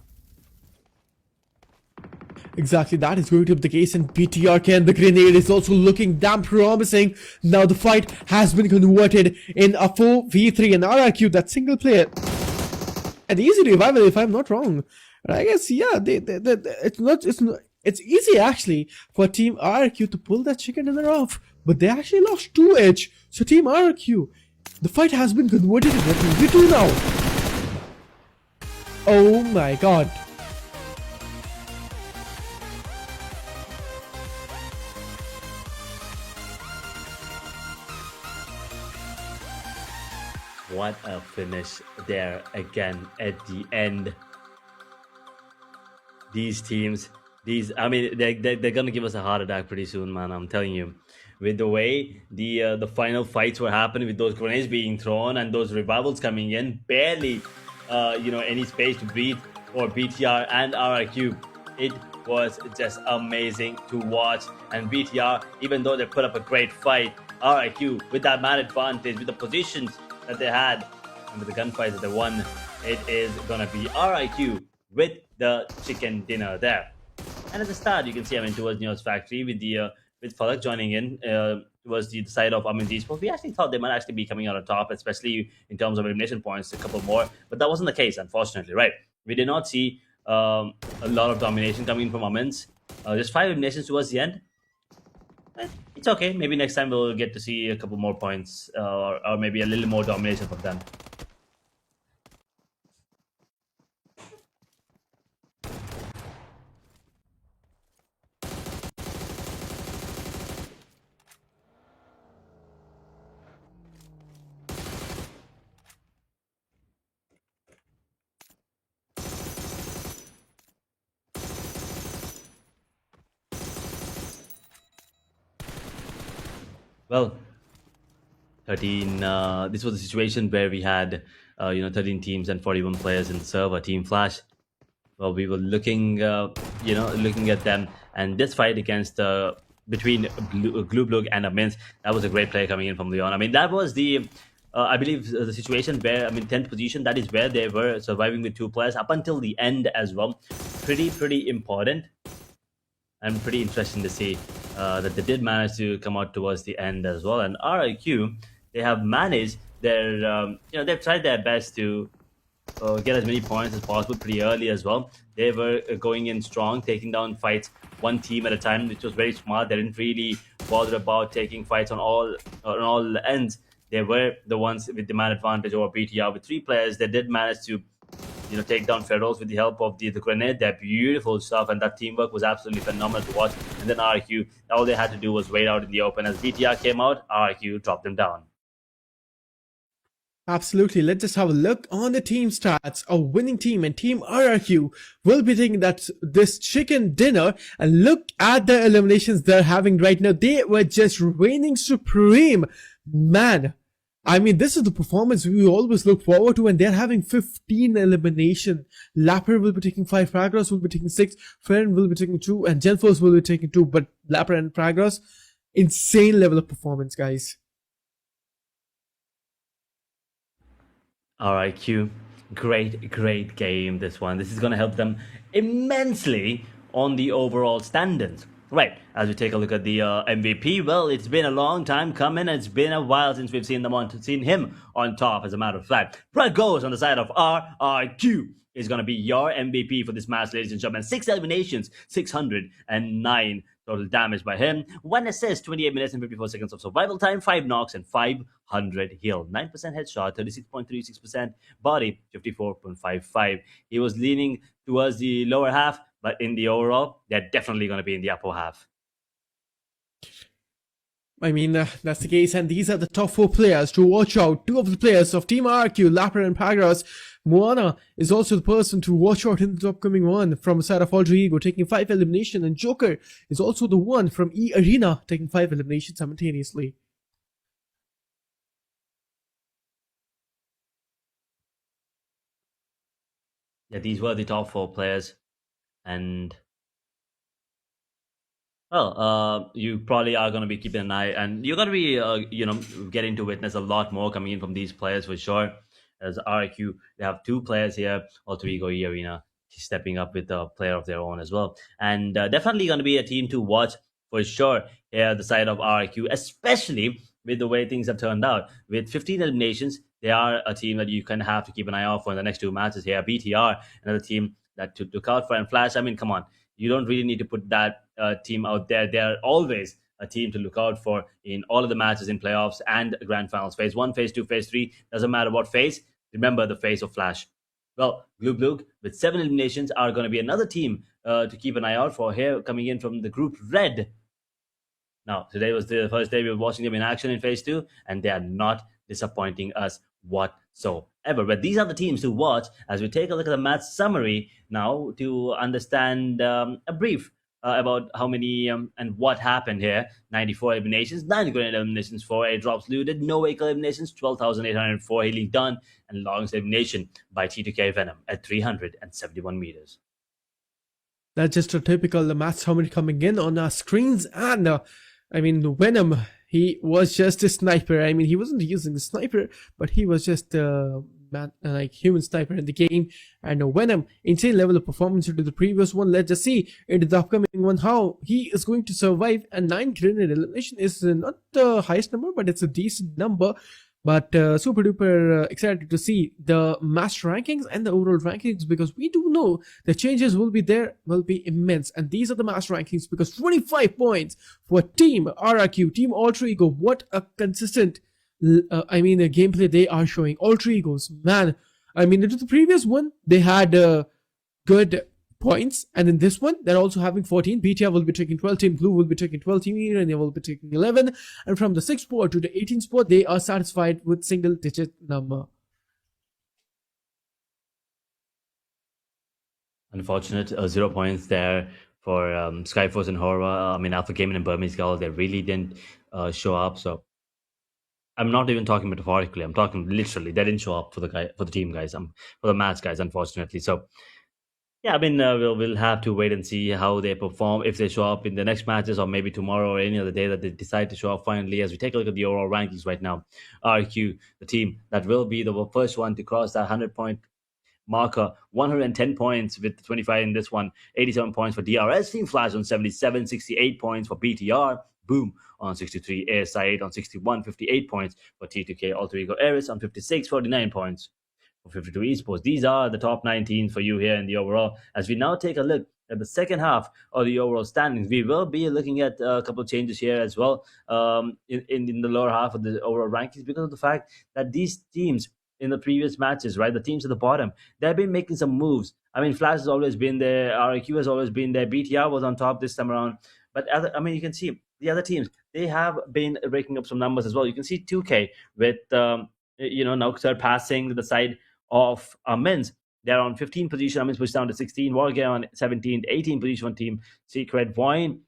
Exactly, that is going to be the case in PTR. The grenade is also looking damn promising. Now the fight has been converted in a 4v3 and RRQ, that single player. An easy revival if I'm not wrong. And I guess, yeah, it's easy actually for Team RRQ to pull that chicken dinner off. But they actually lost 2H. So Team RRQ, the fight has been converted into a 2v2 now. Oh my god. What a finish there again at the end. These teams, I mean, they're gonna give us a heart attack pretty soon, man. I'm telling you. With the way the final fights were happening, with those grenades being thrown and those revivals coming in, barely, any space to breathe for BTR and RRQ. It was just amazing to watch. And BTR, even though they put up a great fight, RRQ with that man advantage, with the positions that they had, and with the gunfights that they won, it is gonna be RIQ with the chicken dinner there. And at the start, you can see, towards Neo's factory with Falak joining in, towards the side of Amin's esports, we actually thought they might actually be coming out on top, especially in terms of elimination points, a couple more. But that wasn't the case, unfortunately, right? We did not see a lot of domination coming in from Amin's. Just 5 eliminations towards the end. It's okay. Maybe next time we'll get to see a couple more points, or maybe a little more domination from them. Well, 13. This was a situation where we had, 13 teams and 41 players in the server Team Flash. Well, we were looking, looking at them, and this fight against between Glooblug and Amins, that was a great play coming in from Leon. That was the, I believe, the situation where 10th position. That is where they were surviving with 2 players up until the end as well. Pretty important. And pretty interesting to see that they did manage to come out towards the end as well. And RIQ, they have managed their, they've tried their best to get as many points as possible pretty early as well. They were going in strong, taking down fights one team at a time, which was very smart. They didn't really bother about taking fights on all ends. They were the ones with the man advantage over BTR. With 3 players, they did manage to take down Federals with the help of the grenade. They're beautiful stuff, and that teamwork was absolutely phenomenal to watch. And then RQ, all they had to do was wait out in the open. As BTR came out, RQ dropped them down. Absolutely. Let's just have a look on the team stats. A winning team and Team RRQ will be taking this chicken dinner, and look at the eliminations they're having right now. They were just reigning supreme. Man, this is the performance we always look forward to, and they're having 15 elimination. Lapper will be taking 5, Pragros will be taking 6, Feren will be taking 2, and Genforce will be taking 2. But Lapper and Pragros, insane level of performance, guys. All right, Q. Great game, this one. This is going to help them immensely on the overall standings. Right, as we take a look at the MVP, well, it's been a long time coming. It's been a while since we've seen him on top, as a matter of fact. Brad goes on the side of RRQ. Is going to be your MVP for this match, ladies and gentlemen. 6 eliminations, 609 total damage by him. 1 assist, 28 minutes and 54 seconds of survival time, 5 knocks and 500 heal. 9% headshot, 36.36% body, 54.55. He was leaning towards the lower half, but in the overall, they're definitely going to be in the upper half. That's the case, and these are the top 4 players to watch out. 2 of the players of Team RQ, Lapper and Pagras. Moana is also the person to watch out in the upcoming one from the side of Alter Ego, taking 5 eliminations, and Joker is also the one from E Arena, taking 5 eliminations simultaneously. Yeah, these were the top 4 players, and well, you probably are going to be keeping an eye, and you're going to be, getting to witness a lot more coming in from these players for sure. As RIQ, they have 2 players here, Alter Ego E Arena, stepping up with a player of their own as well, and definitely going to be a team to watch for sure here, the side of RIQ, especially with the way things have turned out. With 15 eliminations, they are a team that you kind of have to keep an eye out for in the next 2 matches here. BTR, another team that to look out for, and Flash. Come on, you don't really need to put that team out there. They're always a team to look out for in all of the matches in playoffs and grand finals. Phase 1, Phase 2, Phase 3, doesn't matter what phase. Remember the phase of Flash. Well, Glug Glug, with 7 eliminations, are going to be another team to keep an eye out for here, coming in from the group Red. Now, today was the first day we were watching them in action in Phase 2, and they are not disappointing us whatsoever. But these are the teams to watch as we take a look at the match summary now to understand a brief about how many and what happened here. 94 eliminations, 9 grenade eliminations, 4 airdrops looted, no vehicle eliminations, 12,804 healing done, and longest elimination by T2K Venom at 371 meters. That's just a typical match summary coming in on our screens, and Venom, he was just a sniper. He wasn't using the sniper, but he was just human sniper in the game. And Venom, insane level of performance into the previous one. Let's just see into the upcoming one how he is going to survive. And 9 grenade elimination is not the highest number, but it's a decent number. But super duper excited to see the master rankings and the overall rankings, because we do know the changes will be immense. And these are the master rankings, because 25 points for Team RRQ, Team Alter Ego. What a consistent gameplay they are showing. Alter Egos, man. Into the previous one, they had good points, and in this one they're also having 14. BTR will be taking 12, Team Blue will be taking 12, Team E, and they will be taking 11, and from the 6th spot to the 18th spot they are satisfied with single digit number. Unfortunate 0 points there for Skyforce and Horror. Alpha Gaming and Burmese Girl, they really didn't show up. So I'm not even talking metaphorically, I'm talking literally. They didn't show up for the team guys, for the match guys, unfortunately. So yeah, we'll have to wait and see how they perform, if they show up in the next matches, or maybe tomorrow or any other day that they decide to show up finally. As we take a look at the overall rankings right now, RQ, the team that will be the first one to cross that 100-point marker, 110 points with 25 in this one, 87 points for DRS, Team Flash on 77, 68 points for BTR, Boom on 63, ASI 8 on 61, 58 points for T2K, Alter Ego Eris on 56, 49 points. For 52 esports. These are the top 19 for you here in the overall. As we now take a look at the second half of the overall standings, we will be looking at a couple of changes here as well in the lower half of the overall rankings, because of the fact that these teams in the previous matches, right, the teams at the bottom, they've been making some moves. Flash has always been there, RIQ has always been there, BTR was on top this time around, but you can see the other teams, they have been raking up some numbers as well. You can see 2K with now surpassing the side of men's. They're on 15th position. Men's pushed down to 16. Wargame on 17th, 18th position on Team Secret. Voin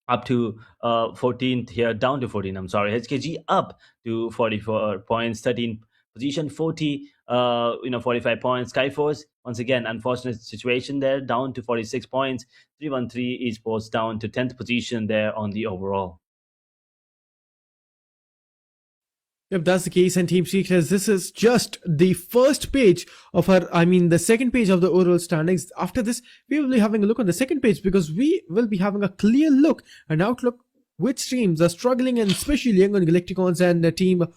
up to 14th here, down to 14. HKG up to 44 points, 13th position, 45 points. Skyforce, once again, unfortunate situation there, down to 46 points. 313 Esports down to 10th position there on the overall. If that's the case, and Team Secrets, this is just the first page of the second page of the overall standings. After this, we will be having a look on the second page, because we will be having a clear look and outlook which teams are struggling, and especially Young and Galacticons and the Team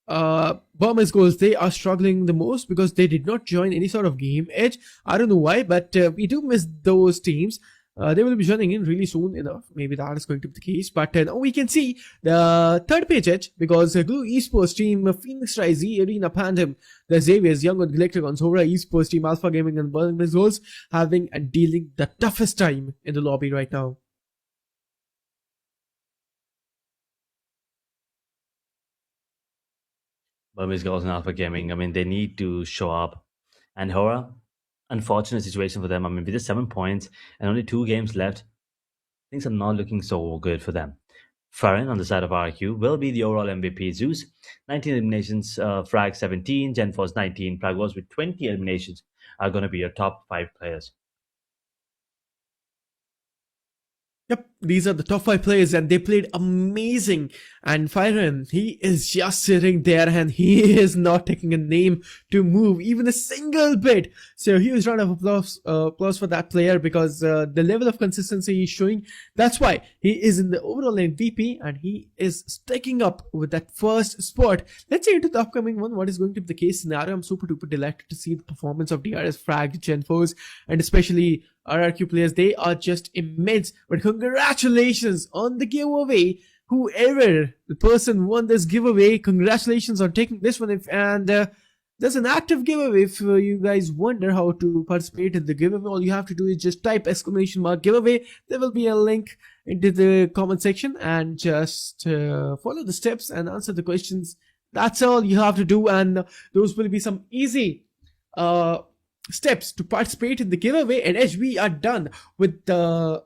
Burmese Goals, they are struggling the most because they did not join any sort of game edge. I don't know why, but we do miss those teams. They will be joining in really soon enough. Maybe that is going to be the case. But now we can see the third page edge, because Glue Esports Team, Phoenix Rise, Arena Pandem, the Xavier's, Young and Galacticons, Hora Esports Team, Alpha Gaming and Burmese Goals having and dealing the toughest time in the lobby right now. Burmese Girls and Alpha Gaming. I mean, they need to show up. And Hora, unfortunate situation for them. I mean, with just 7 points and only 2 games left, things are not looking so good for them. Farron on the side of RQ will be the overall MVP. Zeus, 19 eliminations, Frag 17, Genforce 19, Pragos with 20 eliminations are going to be your top 5 players. Yep, these are the top 5 players and they played amazing. And Fyron, he is just sitting there and he is not taking a name to move even a single bit. So huge round of applause for that player because the level of consistency he's showing, that's why he is in the overall MVP and he is sticking up with that first spot. Let's say into the upcoming one, what is going to be the case scenario. I'm super duper delighted to see the performance of DRS, Frag, Genforce, and especially RRQ players. They are just immense. But congratulations on the giveaway. Whoever the person won this giveaway, congratulations on taking this one. And there's an active giveaway. If you guys wonder how to participate in the giveaway, all you have to do is just type !giveaway. There will be a link into the comment section and just follow the steps and answer the questions. That's all you have to do, and those will be some easy steps to participate in the giveaway. And as we are done with 4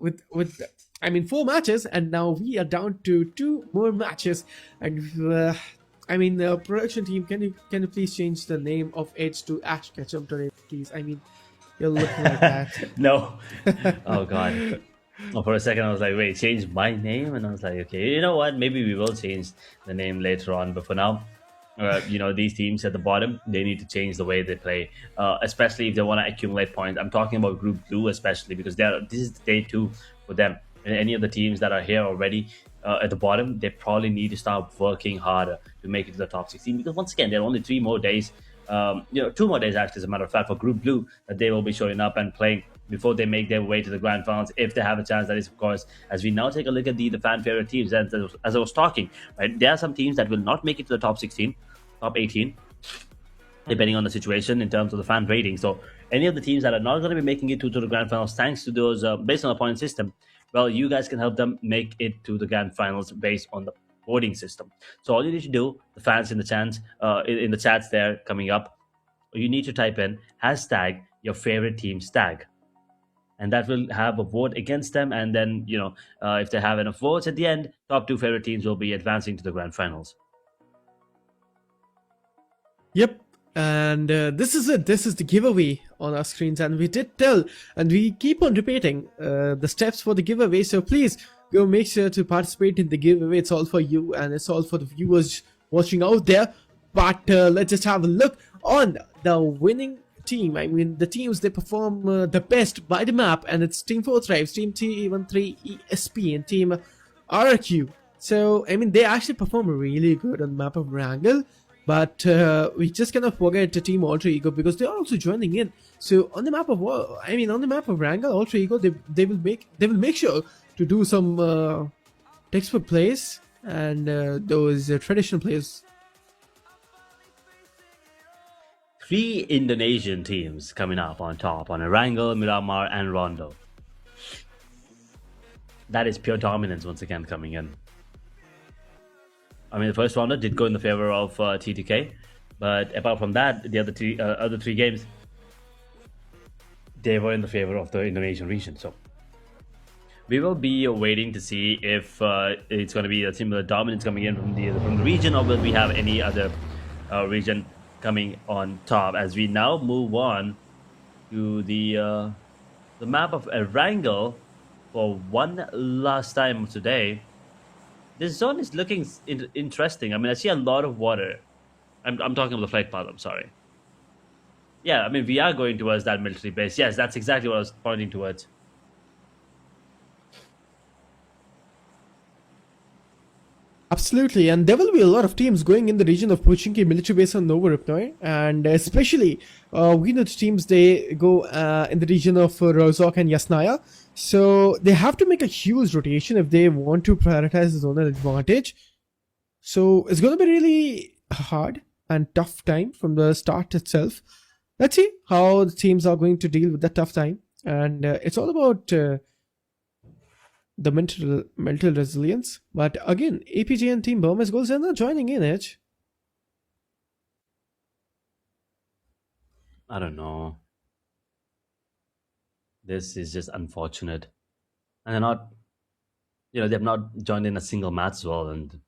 matches, and now we are down to 2 more matches. And production team, can you please change the name of Edge to Ash Ketchum today, please? I mean, you're looking like that. No. Oh God. Oh, for a second I was like, wait, change my name? And I was like, okay, you know what, maybe we will change the name later on, but for now, these teams at the bottom, they need to change the way they play, especially if they want to accumulate points. I'm talking about Group Blue especially, because this is day 2 for them. And any of the teams that are here already at the bottom, they probably need to start working harder to make it to the top 16, because once again, there are only 3 more days, 2 more days actually, as a matter of fact, for Group Blue, that they will be showing up and playing before they make their way to the grand finals, if they have a chance. That is, of course, as we now take a look at the fan favorite teams. And as I was talking, right, there are some teams that will not make it to the top 16, top 18, depending on the situation in terms of the fan rating. So any of the teams that are not going to be making it to the grand finals, thanks to those based on the point system, well, you guys can help them make it to the grand finals based on the voting system. So all you need to do, the fans in the chats there coming up, you need to type in hashtag your favorite team's tag, and that will have a vote against them. And then if they have enough votes at the end, top 2 favorite teams will be advancing to the grand finals. Yep. And this is it. This is the giveaway on our screens, and we did tell, and we keep on repeating the steps for the giveaway. So please go make sure to participate in the giveaway. It's all for you, and it's all for the viewers watching out there. But let's just have a look on the winning team. I mean, the teams, they perform the best by the map, and it's Team 4 Thrives, Team T13 ESP, and Team RRQ. So I mean, they actually perform really good on the map of Wrangle. But we just cannot forget the Team Alter Ego, because they are also joining in. So on the map of Wrangle, Alter Ego, they will make sure to do some textbook plays and those traditional plays. 3 Indonesian teams coming up on top on Wrangle, Miramar, and Rondo. That is pure dominance once again coming in. I mean, the first rounder did go in the favor of TTK, but apart from that, the other three games, they were in the favor of the Indonesian region. So we will be waiting to see if it's going to be a similar dominance coming in from the region, or will we have any other region coming on top. As we now move on to the map of Wrangle for one last time today. This zone is looking interesting. I mean, I see a lot of water. I'm talking about the flight path, I'm sorry. Yeah, I mean, we are going towards that military base. Yes, that's exactly what I was pointing towards. Absolutely, and there will be a lot of teams going in the region of Pochinki military base on Novorupnoi, and especially we know the teams, they go in the region of Rozok and Yasnaya. So they have to make a huge rotation if they want to prioritize the zonal advantage. So it's going to be really hard and tough time from the start itself. Let's see how the teams are going to deal with that tough time. And it's all about the mental resilience. But again, APJ and Team Burmese Girls are not joining in, Edge. I don't know. This is just unfortunate. And they're not, they've not joined in a single match as well. And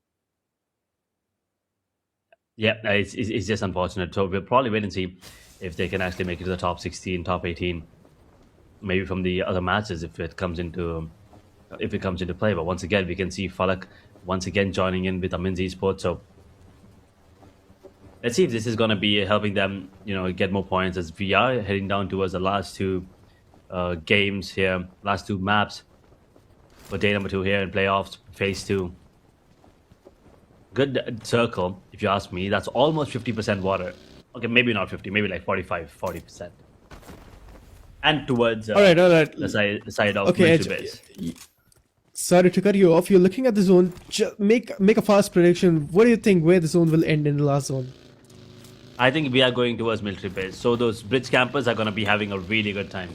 yeah, it's just unfortunate. So we'll probably wait and see if they can actually make it to the top 16, top 18, maybe from the other matches if it comes into play. But once again, we can see Falak once again joining in with Amin's Esports. So let's see if this is going to be helping them, get more points as we are heading down towards the last two games here, last two maps for day number 2 here in playoffs, phase 2. Good circle, if you ask me. That's almost 50% water. Okay, maybe not 50, maybe like 40%. And towards all right. the side of Okay, military base. Sorry to cut you off. You're looking at the zone. Make a fast prediction. What do you think where the zone will end in the last zone? I think we are going towards military base. So those bridge campers are going to be having a really good time.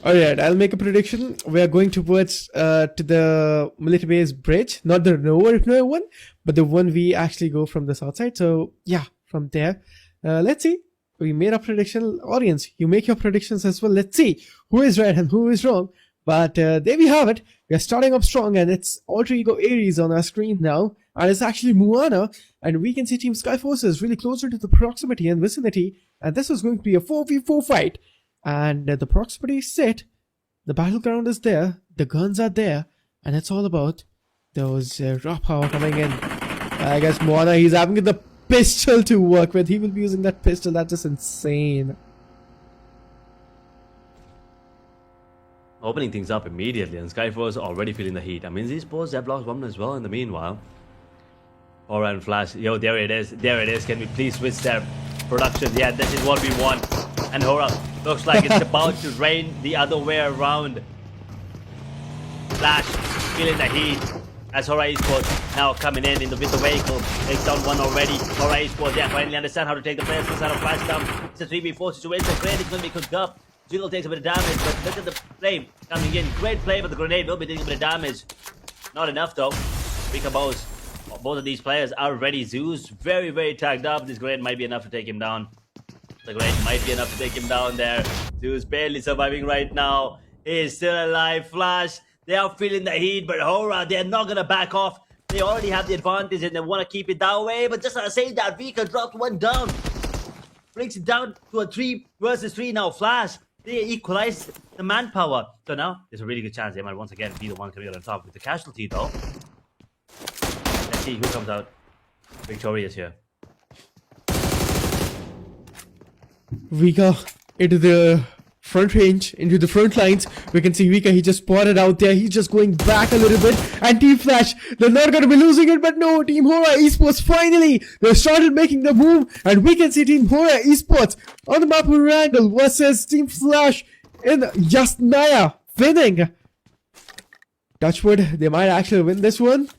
Alright, I'll make a prediction. We are going towards to the military base bridge. Not the nowhere one, but the one we actually go from the south side. So yeah, from there. Let's see. We made a prediction. Audience, you make your predictions as well. Let's see who is right and who is wrong. But there we have it. We are starting up strong, and it's Alter Ego Ares on our screen now. And it's actually Moana. And we can see Team Skyforces really closer to the proximity and vicinity. And this is going to be a 4v4 fight. And the proximity is set, the battleground is there, the guns are there, and it's all about those raw power coming in. I guess Moana, he's having the pistol to work with. He will be using that pistol. That's just insane. Opening things up immediately, and Skyforce already feeling the heat. I mean, these balls have lost one as well in the meanwhile. Aura and Flash. Yo, there it is. There it is. Can we please switch their production? Yeah, this is what we want. And Hora looks like it's about to rain the other way around. Flash feeling the heat as Hora Esports now coming in with the vehicle. Takes down one already. Hora Esports, yeah, finally understand how to take the players inside of Flash down. It's a 3v4 situation. Grenade is going to be cooked up. Jiggle takes a bit of damage, but look at the flame coming in. Great play, but the grenade will be taking a bit of damage. Not enough though. Weaker bows. Both of these players are ready. Zeus very, very tagged up. This grenade might be enough to take him down. The grenade might be enough to take him down there. Zeus barely surviving right now. He is still alive. Flash, they are feeling the heat, but Hora, they're not going to back off. They already have the advantage and they want to keep it that way. But just to say that, Vika dropped one down. Brings it down to a 3 versus 3 now. Flash, they equalize the manpower. So now, there's a really good chance they might once again be the one coming out on top with the casualty though. Let's see who comes out victorious here. Vika into the front range, into the front lines. We can see Vika, he just spotted out there. He's just going back a little bit. And Team Flash, they're not going to be losing it, but no, Team Hora Esports finally, they started making the move. And we can see Team Hora Esports on the map with Wrangle versus Team Flash in Yasnaya winning. Touchwood, they might actually win this one.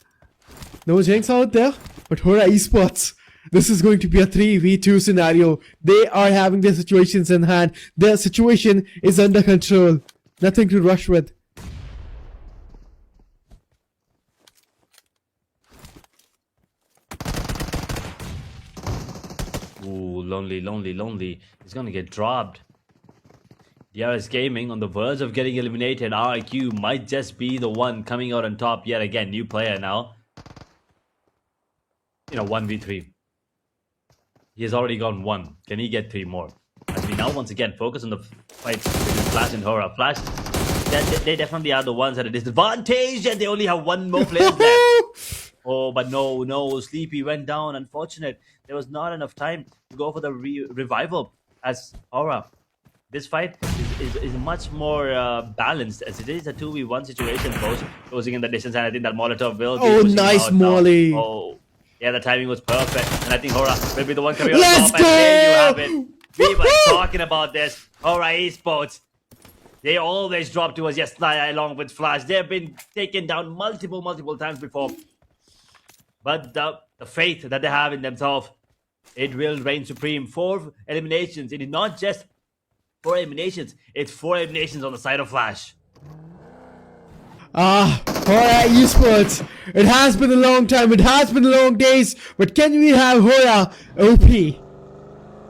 No jinx out there, but Hora Esports, this is going to be a 3v2 scenario. They are having their situations in hand. Their situation is under control. Nothing to rush with. Ooh, lonely. He's gonna get dropped. DRS Gaming on the verge of getting eliminated. RIQ might just be the one coming out on top yet again. New player now. 1v3. He has already gone 1. Can he get 3 more? As we now once again focus on the fight between Flash and Hora. Flash, they definitely are the ones at a disadvantage, and they only have 1 more player left. Oh, but no. Sleepy went down. Unfortunate. There was not enough time to go for the revival as Hora. This fight is much more balanced as it is a 2v1 situation. Closing in the distance, and I think that Molotov will be pushing nice him out molly. now. Oh, yeah, the timing was perfect, and I think Hora will be the one coming on Let's top. go! And there you have it. We were talking about this. Hora Esports. They always drop to us, Yasnaya along with Flash. They've been taken down multiple times before. But the faith that they have in themselves, it will reign supreme. 4 eliminations. It is not just 4 eliminations. It's 4 eliminations on the side of Flash. Hora Esports. It has been a long time. It has been long days. But can we have Hora OP?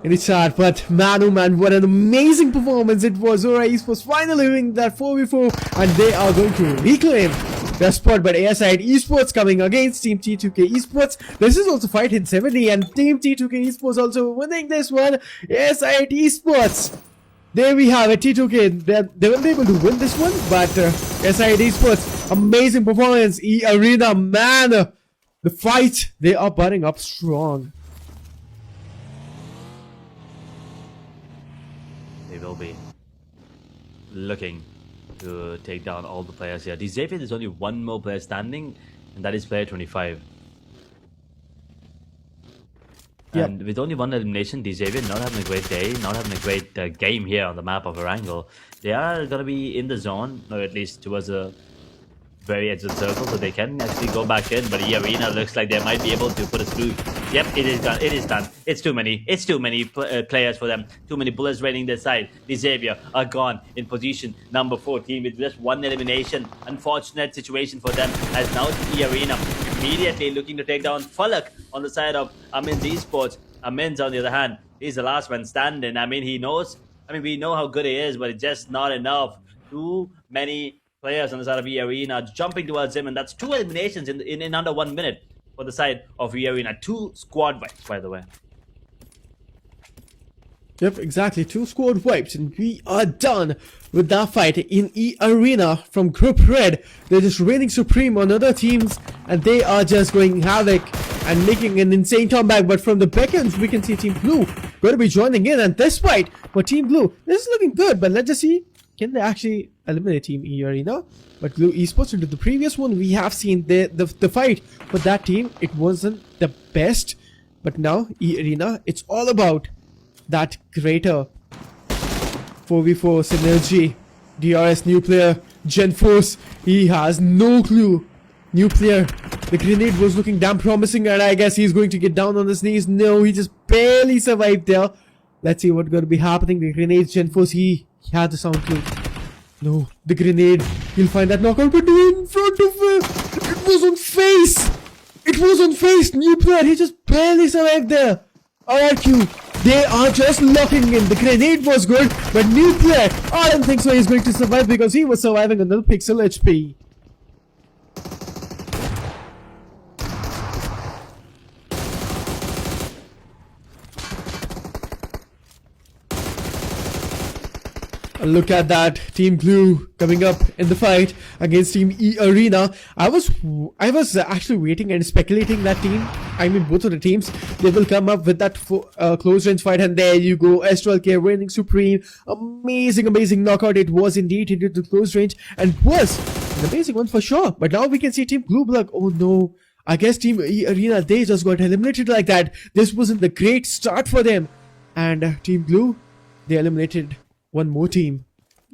in the chat, but man oh man, what an amazing performance it was. Zora Esports finally winning that 4v4, and they are going to reclaim their spot. But Airside Esports coming against Team T2K Esports. This is also fight in 70, and Team T2K Esports also winning this one. Airside Esports, there we have it. T2K, they weren't able to win this one, but Airside Esports, amazing performance. E-Arena, man, the fight, they are burning up strong. They will be looking to take down all the players here. Xavier, there's only one more player standing, and that is player 25. Yep. And with only one elimination, Xavier not having a great day, not having a great game here on the map of Erangel. They are going to be in the zone, or at least towards the very edge of the circle, so they can actually go back in. But E-Arena looks like they might be able to put it through. Yep, it is done. It is done. It's too many. It's too many players for them. Too many bullets raining their side. Xavier are gone in position number 14 with just one elimination. Unfortunate situation for them, as now E-Arena immediately looking to take down Falak on the side of Amin's Esports. Amin's, on the other hand, he's the last one standing. I mean, he knows. I mean, we know how good he is, but it's just not enough. Too many players on the side of E-Arena jumping towards him, and that's 2 eliminations in under 1 minute for the side of E-Arena. 2 squad wipes, by the way. Yep, exactly. 2 squad wipes, and we are done with that fight in E-Arena from Group Red. They're just reigning supreme on other teams, and they are just going havoc and making an insane comeback. But from the beckons, we can see Team Blue going to be joining in, and this fight for Team Blue, this is looking good, but let's just see, can they actually eliminate Team E-Arena? But Blue Esports, into the previous one, we have seen the fight for that team. It wasn't the best, but now E-Arena, it's all about that greater 4v4 synergy. DRS new player, Gen Force, he has no clue. New player, the grenade was looking damn promising, and I guess he's going to get down on his knees. No, he just barely survived there. Let's see what's going to be happening. The grenade, Gen Force, he had the sound clue. No, the grenade, he'll find that knockout, but in front of him, it was on face. It was on face. New player, he just barely survived there. RRQ, they are just locking in. The grenade was good, but new player, I don't think so he's going to survive, because he was surviving on 0 pixel HP. Look at that, Team Blue coming up in the fight against Team E-Arena. I was actually waiting and speculating that both of the teams, they will come up with that close range fight, and there you go, S12K reigning supreme. Amazing knockout it was indeed into the close range, and was an amazing one for sure. But now we can see Team Blue like, oh no, I guess Team E-Arena, they just got eliminated like that. This wasn't the great start for them. And Team Blue, they eliminated one more team.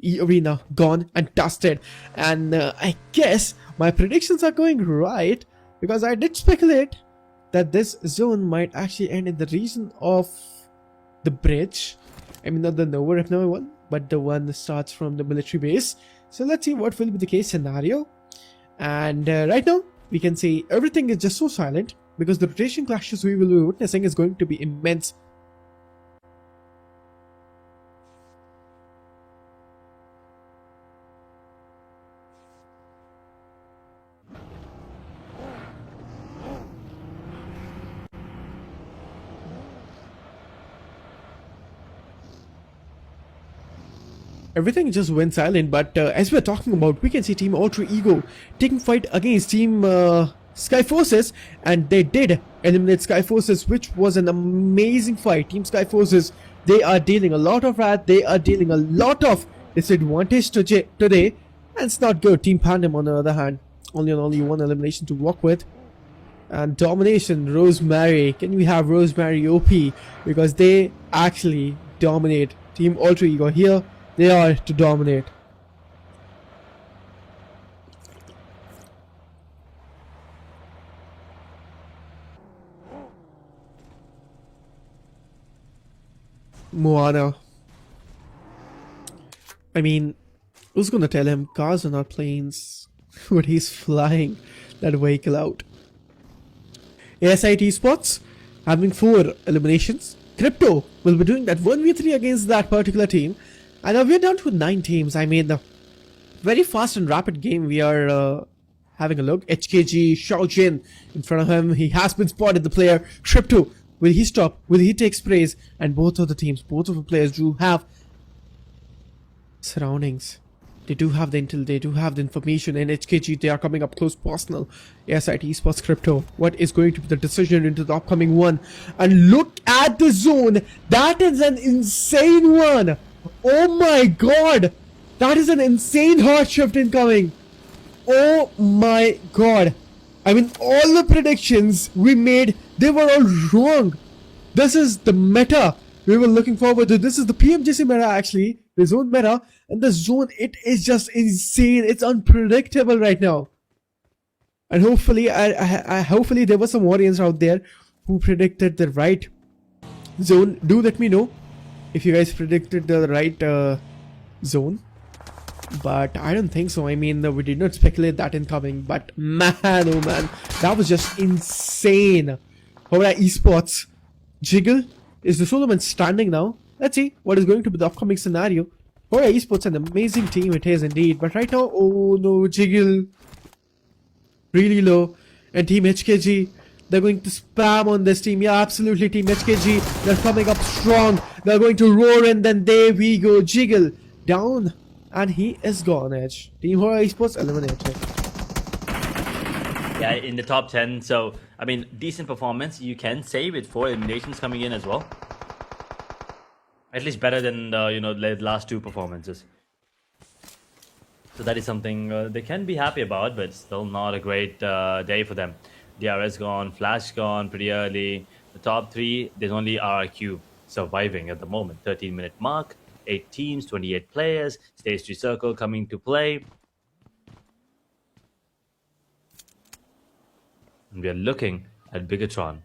E-Arena gone and dusted. And I guess my predictions are going right, because I did speculate that this zone might actually end in the region of the bridge. I mean, not the Nova one, but the one that starts from the military base. So let's see what will be the case scenario. And right now we can see everything is just so silent, because the rotation clashes we will be witnessing is going to be immense. Everything just went silent, but as we're talking about, we can see Team Ultra Ego taking fight against Team Sky Forces, and they did eliminate Sky Forces, which was an amazing fight. Team Sky Forces, they are dealing a lot of wrath, they are dealing a lot of disadvantage today, and it's not good. Team Pandem, on the other hand, only one elimination to work with. And domination, Rosemary. Can we have Rosemary OP? Because they actually dominate. Team Ultra Ego here, they are to dominate. Moana. I mean, who's gonna tell him cars are not planes when he's flying that vehicle out? ASIT Esports having 4 eliminations. Crypto will be doing that 1v3 against that particular team. And now we're down to 9 teams. I mean, the very fast and rapid game we are having a look. HKG, Xiaojin in front of him. He has been spotted, the player. Crypto, will he stop? Will he take sprays? And both of the teams, both of the players do have surroundings. They do have the intel, they do have the information. In HKG, they are coming up close personal. SIT Esports Crypto. What is going to be the decision into the upcoming one? And look at the zone. That is an insane one. Oh my god. That is an insane hard shift incoming. Oh my god. I mean, all the predictions we made, they were all wrong. This is the meta we were looking forward to. This is the PMGC meta actually. The zone meta. And the zone, it is just insane. It's unpredictable right now. And hopefully, hopefully there were some audience out there who predicted the right zone. Do let me know if you guys predicted the right zone. But I don't think so. I mean, we did not speculate that incoming. But man, oh man, that was just insane. However, Esports Jiggle is the solo man standing now. Let's see what is going to be the upcoming scenario. However, Esports an amazing team it is indeed. But right now, oh no, Jiggle really low. And Team HKG, they're going to spam on this team. Yeah, absolutely, Team HKG. They're coming up strong. They're going to roar, and then there we go. Jiggle down. And he is gone, Edge. Team Horror Esports eliminated. Yeah, in the top 10. So, I mean, decent performance. You can say with 4 eliminations coming in as well. At least better than, the last 2 performances. So that is something they can be happy about, but still not a great day for them. DRS gone, Flash gone pretty early. The top 3, there's only RRQ surviving at the moment. 13-minute mark. 8 teams, 28 players, stage 3 circle coming to play. And we are looking at Bigatron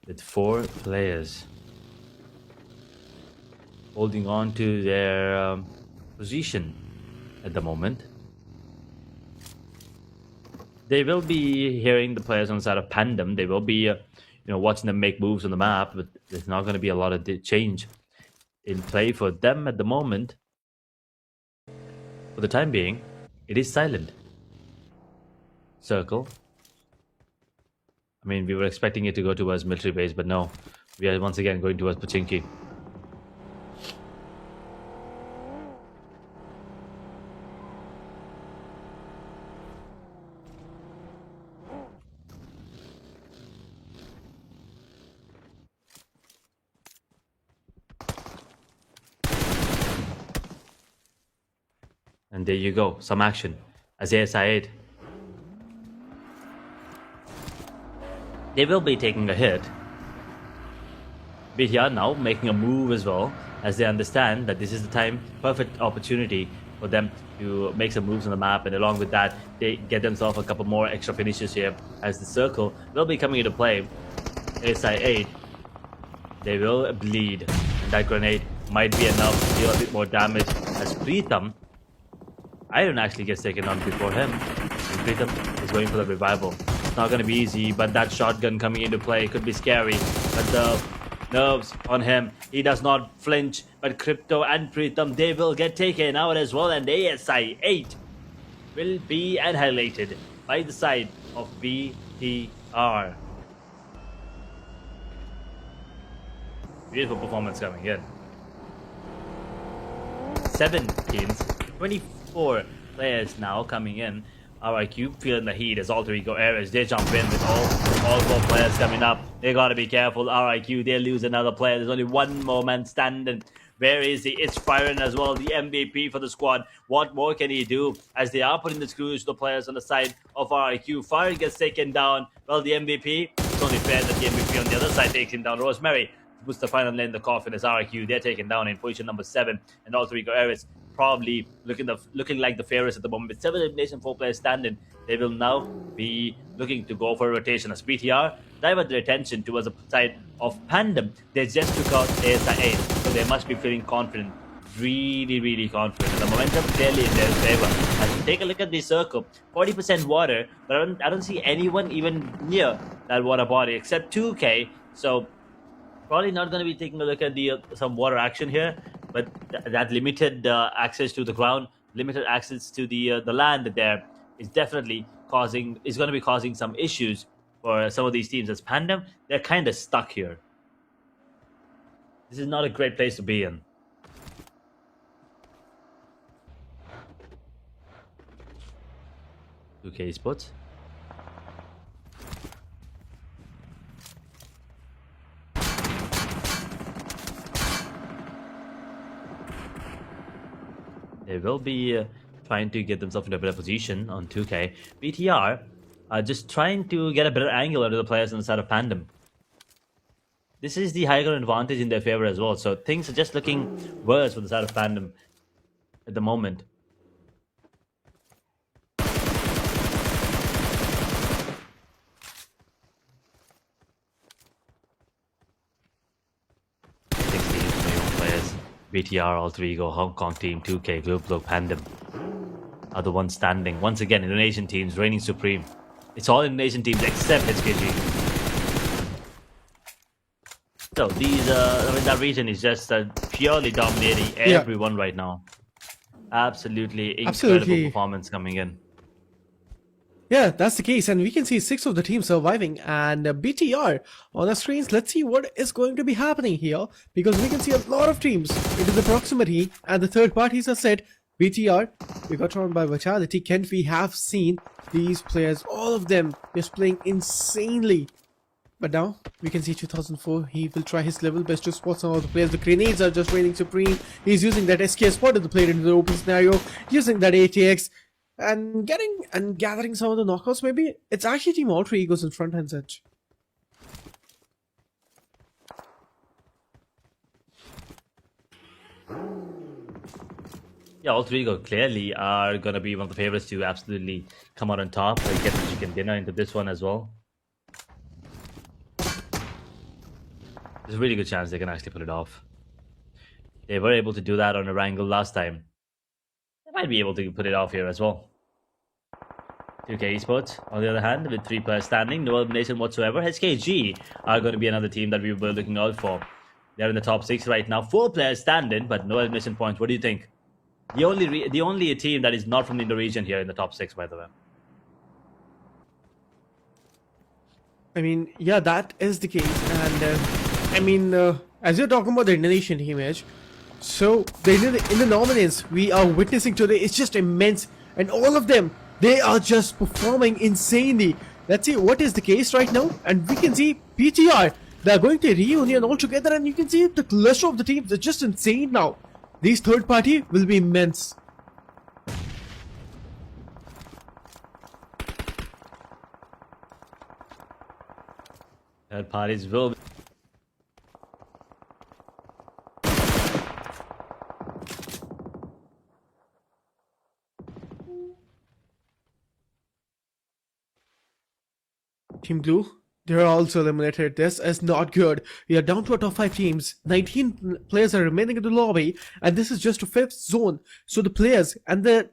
with 4 players holding on to their position at the moment. They will be hearing the players on the side of Pandem. They will be watching them make moves on the map, but there's not going to be a lot of change in play for them at the moment. For the time being, it is silent. Circle. I mean, we were expecting it to go towards military base, but no. We are once again going towards Pachinki. And there you go, some action. Azir Saeed. They will be taking a hit. BTR now making a move as well, as they understand that this is the time, perfect opportunity for them to make some moves on the map, and along with that, they get themselves a couple more extra finishes here, as the circle will be coming into play. SI8, they will bleed, and that grenade might be enough to deal a bit more damage, as Pritham, Iron actually gets taken on before him, and Pritham is going for the revival. It's not going to be easy, but that shotgun coming into play could be scary, but the nerves on him, he does not flinch, but Crypto and Pritham, they will get taken out as well, and ASI-8 will be annihilated by the side of BTR. Beautiful performance coming in. 7 teams, 24 players now coming in. RIQ feeling the heat as Alter Ego Ares, they jump in with all 4 players coming up. They gotta be careful. RIQ, they lose another player. There's only one more man standing. Where is he? It's Byron as well, the MVP for the squad. What more can he do as they are putting the screws to the players on the side of RIQ? Fire gets taken down. Well, the MVP, it's only fair that the MVP on the other side takes him down. Rosemary puts the final lane in the coffin as RIQ. They're taken down in position number 7. And Alter Ego Ares probably looking like the favorite at the moment. With 7 elimination, 4 players standing, they will now be looking to go for a rotation as BTR divert their attention towards the side of Pandem. They just took out ASI-8, so they must be feeling confident, really confident. And the momentum clearly in their favor. As you take a look at the circle, 40% water, but I don't see anyone even near that water body except 2K. So Probably not going to be taking a look at the some water action here, but that limited access to the ground, limited access to the land there is definitely causing is going to be causing some issues for some of these teams. As Pandem, they're kind of stuck here. This is not a great place to be in. Okay, spots. They will be trying to get themselves into a better position on 2K. BTR are just trying to get a better angle onto the players on the side of Pandem. This is the high ground advantage in their favor as well. So things are just looking worse for the side of Pandem at the moment. Players. BTR, all three go Hong Kong team, 2K, Global, Pandem are the ones standing. Once again, Indonesian teams reigning supreme. It's all Indonesian teams except HKG. So these, that region is just purely dominating everyone right now. Absolutely incredible performance coming in. Yeah, that's the case, and we can see 6 of the teams surviving, and BTR on our screens. Let's see what is going to be happening here, because we can see a lot of teams into the proximity, and the third parties are set. BTR, we got drawn by Vitality. Can we have seen these players, all of them, just playing insanely? But now, we can see 2004, he will try his level best to spot some of the players. The grenades are just reigning supreme. He's using that SKS spotted the player into the open scenario, using that ATX, and gathering some of the knockouts. Maybe it's actually Team Alter Egos in front hand edge. Yeah, Alter Ego clearly are going to be one of the favorites to absolutely come out on top. Get the chicken dinner into this one as well. There's a really good chance they can actually pull it off. They were able to do that on a wrangle last time. They might be able to put it off here as well. 2K Esports, on the other hand, with 3 players standing, no elimination whatsoever. HKG are going to be another team that we were looking out for. They're in the top 6 right now. 4 players standing, but no elimination points. What do you think? The only team that is not from the Indo region here in the top 6, by the way. I mean, yeah, that is the case, and as you're talking about the Indonesian team, Edge, so in the nominants we are witnessing today is just immense, and all of them, they are just performing insanely. Let's see what is the case right now, and we can see PTR, they're going to reunion all together, and you can see the cluster of the teams is just insane now. These third party will be immense. Third parties will be. Team Blue, they're also eliminated. This is not good. We are down to our top 5 teams. 19 players are remaining in the lobby, and this is just a 5th zone. So the players the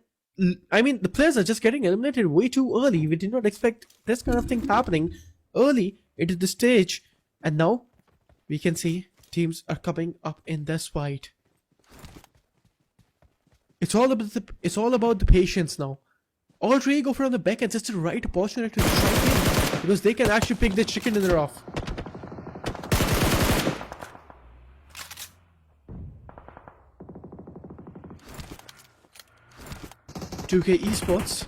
players are just getting eliminated way too early. We did not expect this kind of thing happening early into the stage, and now we can see teams are coming up in this fight. It's all about the patience now. All three go from the back, and just the right opportunity to strike in, because they can actually pick the chicken in the rough. "2K Esports."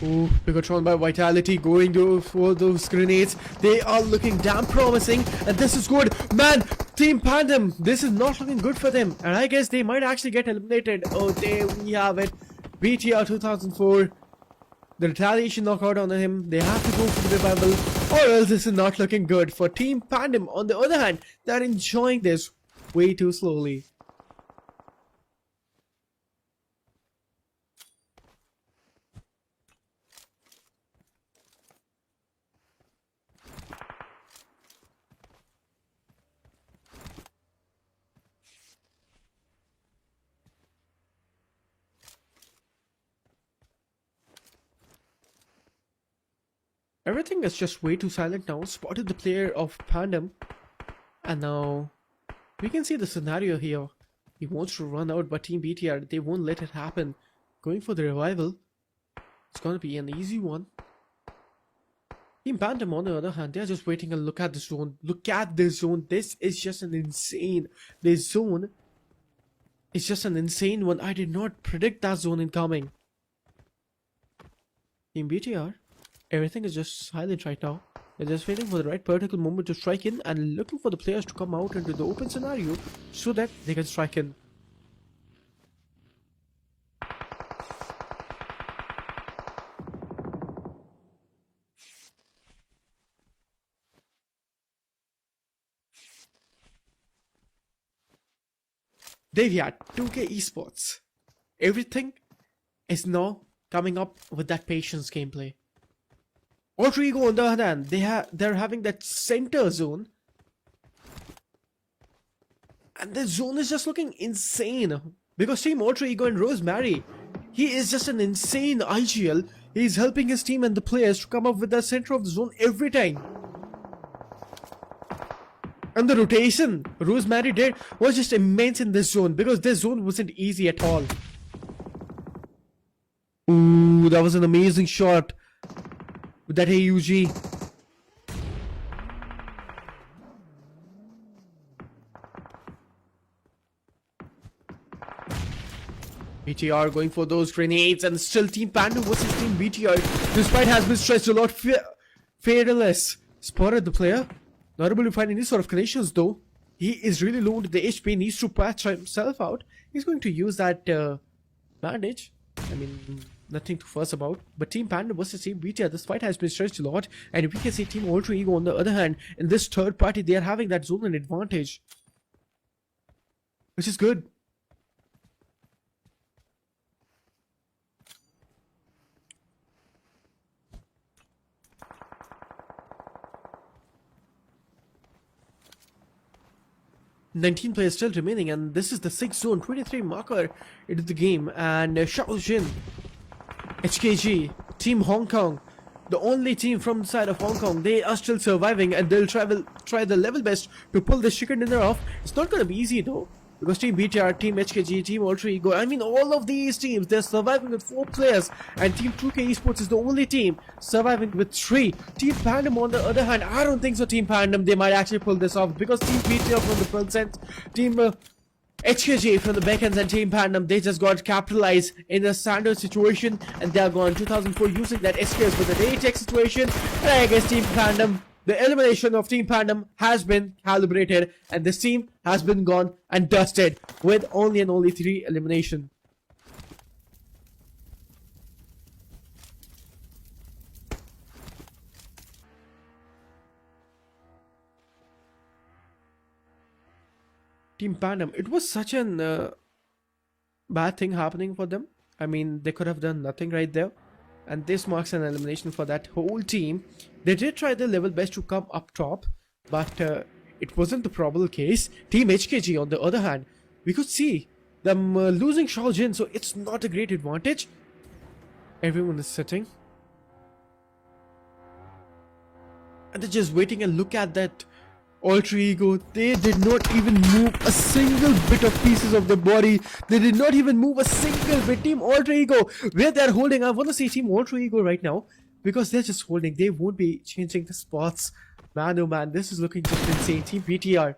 Ooh, Pikachu by Vitality going for those grenades. They are looking damn promising, and this is good. Man, Team Pandem, this is not looking good for them, and I guess they might actually get eliminated. Oh, there we have it. BTR 2004. The retaliation knockout on him. They have to go for the revival, or else this is not looking good for Team Pandem. On the other hand, they're enjoying this way too slowly. Everything is just way too silent now. Spotted the player of Pandem. And now we can see the scenario here. He wants to run out, but Team BTR, they won't let it happen. Going for the revival. It's gonna be an easy one. Team Pandem, on the other hand, they're just waiting and look at the zone. Look at this zone. This is just an insane. This zone is just an insane one. I did not predict that zone incoming. Team BTR, everything is just silent right now. They're just waiting for the right particle moment to strike in and looking for the players to come out into the open scenario so that they can strike in. There we are, 2K Esports. Everything is now coming up with that patience gameplay. Alter Ego on the other hand, they're having that center zone. And the zone is just looking insane. Because Team Alter Ego and Rosemary, he is just an insane IGL. He's helping his team and the players to come up with the center of the zone every time. And the rotation Rosemary did was just immense in this zone because this zone wasn't easy at all. Ooh, that was an amazing shot with that AUG. BTR going for those grenades and still Team Pandu versus Team BTR. This fight has been stretched a lot. Fearless spotted the player. Not able to find any sort of connections though. He is really low to the HP, needs to patch himself out. He's going to use that bandage. I mean, nothing to fuss about. But Team Panda versus Team BTR, this fight has been stretched a lot. And we can see Team Alter Ego on the other hand, in this third party, they are having that zonal advantage. Which is good. "19 players still remaining, and this is the 6th zone, 23 marker into the game. And Shaojin, HKG, Team Hong Kong, the only team from the side of Hong Kong, they are still surviving and they'll try the level best to pull this chicken dinner off. It's not gonna be easy though, because Team BTR, Team HKG, Team Alter Ego, I mean all of these teams, they're surviving with 4 players, and Team 2K Esports is the only team surviving with 3. Team Pandem on the other hand, I don't think so Team Pandem, they might actually pull this off, because Team BTR from the front end, Team HKG from the backends and Team Pandem, they just got capitalized in a standard situation, and they are gone. 2004 using that SKS with the day check situation, and I guess Team Pandem, the elimination of Team Pandem has been calibrated, and this team has been gone and dusted with only 3 elimination. Team Pandem, it was such an bad thing happening for them. I mean, they could have done nothing right there. And this marks an elimination for that whole team. They did try their level best to come up top, but it wasn't the probable case. Team HKG, on the other hand, we could see them losing Shaojin, so it's not a great advantage. Everyone is sitting. And they're just waiting and look at that Alter Ego. They did not even move a single bit of pieces of the body. They did not even move a single bit. Team Alter Ego, where they're holding, I want to see Team Alter Ego right now, because they're just holding. They won't be changing the spots. Man, oh man, this is looking just insane. Team BTR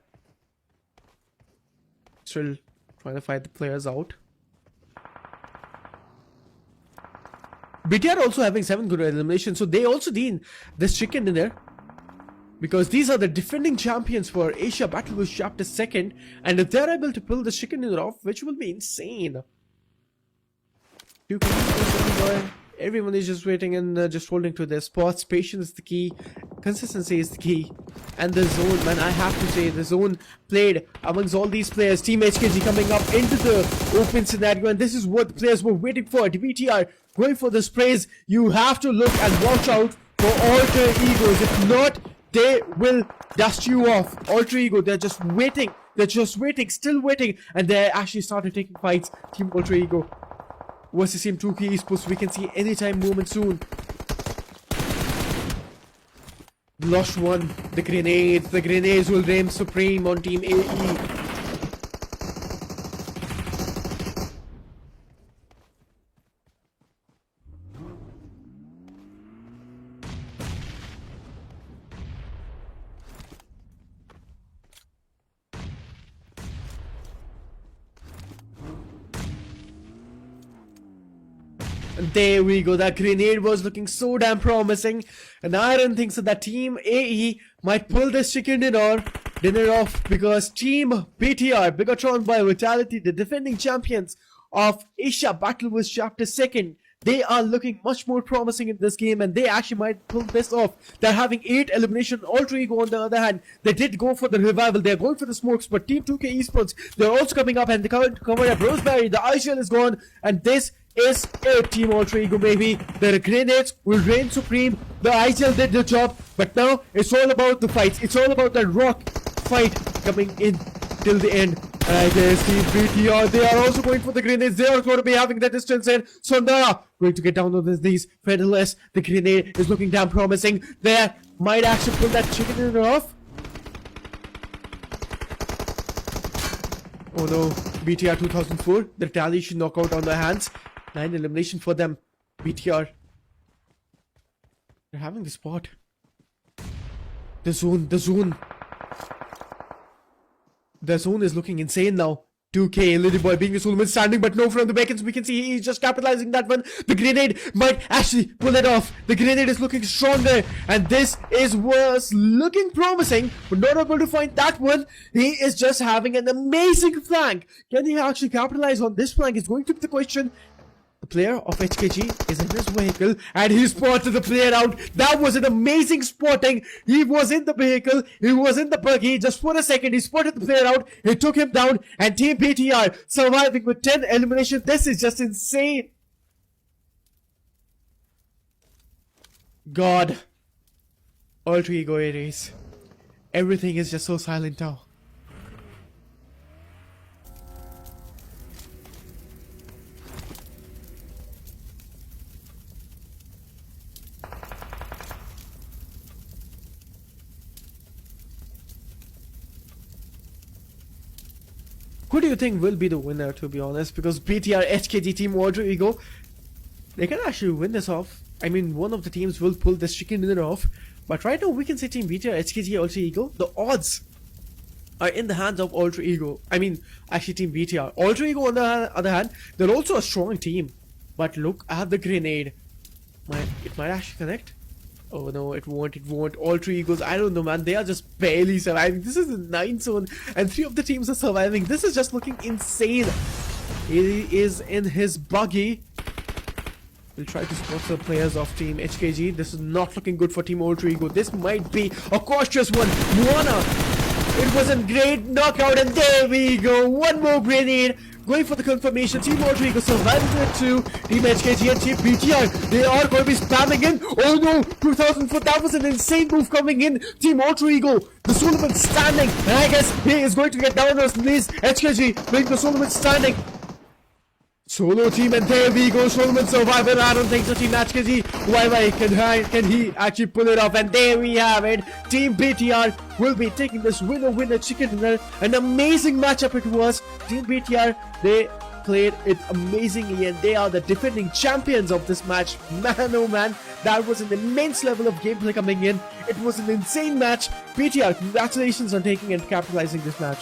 still trying to fight the players out. BTR also having 7 good eliminations, so they also need this chicken dinner, because these are the defending champions for Asia Battlefield Chapter 2nd, and if they're able to pull the chicken dinner off, which will be insane. Everyone is just waiting and just holding to their spots. Patience is the key. Consistency is the key. And the zone, man, I have to say, the zone played amongst all these players. Team HKG coming up into the open scenario, and this is what the players were waiting for. BTR going for the sprays. You have to look and watch out for Alter Egos. If not, they will dust you off. Alter Ego, they're just waiting. They're just waiting, still waiting. And they actually started taking fights. Team Alter Ego versus Team 2K Esports. We can see anytime moment soon. Lost one. The grenades. The grenades will reign supreme on Team AE. And there we go. That grenade was looking so damn promising. And I don't think so that Team AE might pull this chicken dinner off, because Team BTR, Bigatron by Vitality, the defending champions of Asia Battle was Chapter 2nd, they are looking much more promising in this game, and they actually might pull this off. They're having 8 elimination. Alter Ego, on the other hand, they did go for the revival. They're going for the smokes, but Team 2K Esports, they're also coming up, and they cover up Roseberry. The IGL is gone, and this is it. Team Alter Ego, baby. The grenades will reign supreme. The IGL did the job, but now it's all about the fights. It's all about that rock fight coming in till the end. And there's Team BTR. They are also going for the grenades. They are going to be having the distance in. Sondara going to get down on these Featherless. The grenade is looking damn promising. They might actually pull that chicken dinner off. Oh no, BTR 2004. The retaliation knockout on their hands. 9 elimination for them. BTR. They're having the spot. The zone. The zone is looking insane now. 2K, Lily Boy being the Suleiman standing, but no, from the beacons we can see he's just capitalizing that one. The grenade might actually pull it off. The grenade is looking stronger, and this was looking promising, but not able to find that one. He is just having an amazing flank. Can he actually capitalize on this flank is going to be the question. The player of HKG is in his vehicle, and he spotted the player out. That was an amazing spotting. He was in the vehicle, he was in the buggy. Just for a second, he spotted the player out. He took him down, and Team BTR surviving with 10 eliminations. This is just insane. God. Alter Ego Aries. Everything is just so silent now. Who do you think will be the winner, to be honest? Because BTR, HKG, Team Alter Ego, they can actually win this off. I mean, one of the teams will pull this chicken dinner off. But right now, we can say Team BTR, HKG, Alter Ego, the odds are in the hands of Alter Ego. I mean, actually Team BTR. Alter Ego, on the other hand, they're also a strong team. But look at the grenade. It might actually connect. Oh no, it won't. Alter Egos, I don't know, man. They are just barely surviving. This is the 9th zone, and 3 of the teams are surviving. This is just looking insane. He is in his buggy. We'll try to spot the players of Team HKG. This is not looking good for Team Alter Ego. This might be a cautious one. Moana. It was a great knockout, and there we go. One more grenade. Going for the confirmation. Team Alter Ego surviving with 2. Team HKG and Team BTR, they are going to be spamming in. Oh no, 2004. That was an insane move coming in. Team Alter Ego, the Suleiman standing. And I guess he is going to get down on his knees. HKG making the Suleiman standing. Solo team, and there we go. Suleiman survivor. I don't think so. Team HKG. Why can he actually pull it off? And there we have it. Team BTR will be taking this winner chicken dinner. An amazing matchup it was. Team BTR, they played it amazingly, and they are the defending champions of this match. Man, oh man, that was an immense level of gameplay coming in. It was an insane match. BTR, congratulations on taking and capitalizing this match.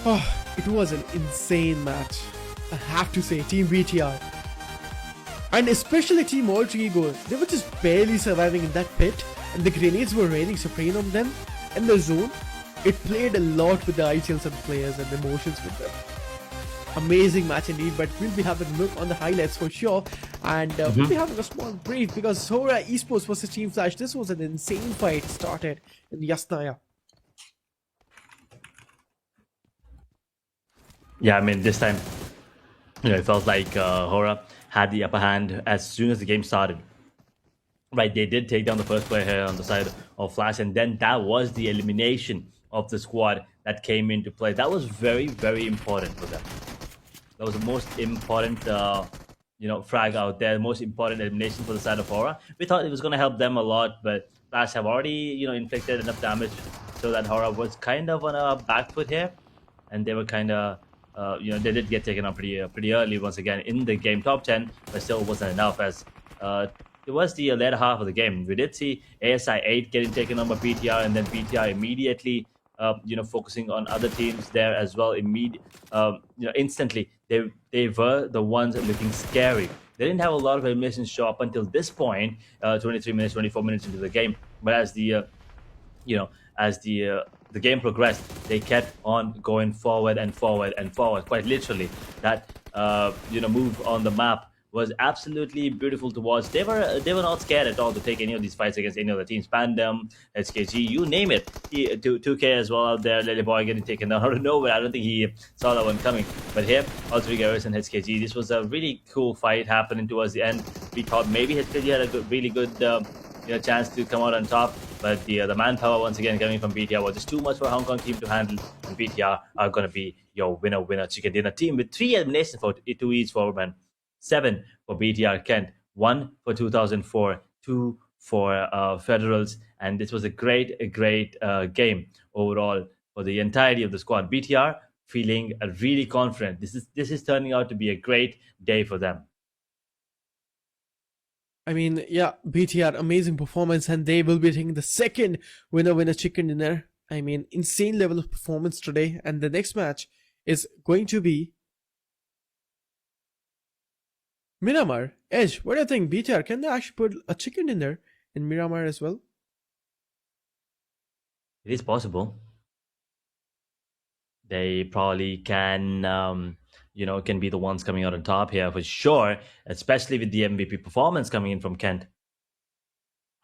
Oh, it was an insane match. I have to say, Team BTR. And especially Team Alter Ego. They were just barely surviving in that pit. And the grenades were reigning supreme on them. And the zone, it played a lot with the ITLs and players and emotions with them. Amazing match indeed. But we'll be having a look on the highlights for sure. And we'll be having a small brief. Because Hora Esports versus Team Flash. This was an insane fight started in Yasnaya. Yeah, I mean, this time, it felt like Hora had the upper hand as soon as the game started. Right, they did take down the first player here on the side of Flash, and then that was the elimination of the squad that came into play. That was very, very important for them. That was the most important, frag out there, most important elimination for the side of Aura. We thought it was going to help them a lot, but Flash have already, inflicted enough damage so that Aura was kind of on a back foot here, and they were kind of, they did get taken out pretty early once again in the game top 10, but still wasn't enough as uh, it was the later half of the game. We did see ASI 8 getting taken on by BTR, and then BTR immediately focusing on other teams there as well. Instantly, they were the ones looking scary. They didn't have a lot of eliminations show up until this point, 23 minutes, 24 minutes into the game. But as you know, as the game progressed, they kept on going forward and forward and forward. Quite literally, that move on the map was absolutely beautiful to watch. They were not scared at all to take any of these fights against any of the teams. Pandem, HKG, you name it. 2K as well out there. Lily Boy getting taken down out of nowhere. I don't think he saw that one coming. But here, all three guys and HKG. This was a really cool fight happening towards the end. We thought maybe HKG had a really good chance to come out on top. But the manpower once again coming from BTR was just too much for Hong Kong team to handle, and BTR are going to be your winner chicken dinner team with 3 eliminations for two each for man, 7 for BTR Kent, 1 for 2004, 2 for Federals, and this was a great game overall for the entirety of the squad. BTR feeling really confident. This is turning out to be a great day for them. I mean, yeah, BTR, amazing performance, and they will be taking the second winner chicken dinner. I mean, insane level of performance today, and the next match is going to be Miramar. Edge, what do you think? BTR, can they actually put a chicken dinner in Miramar as well? It is possible. They probably can be the ones coming out on top here for sure, especially with the MVP performance coming in from Kent.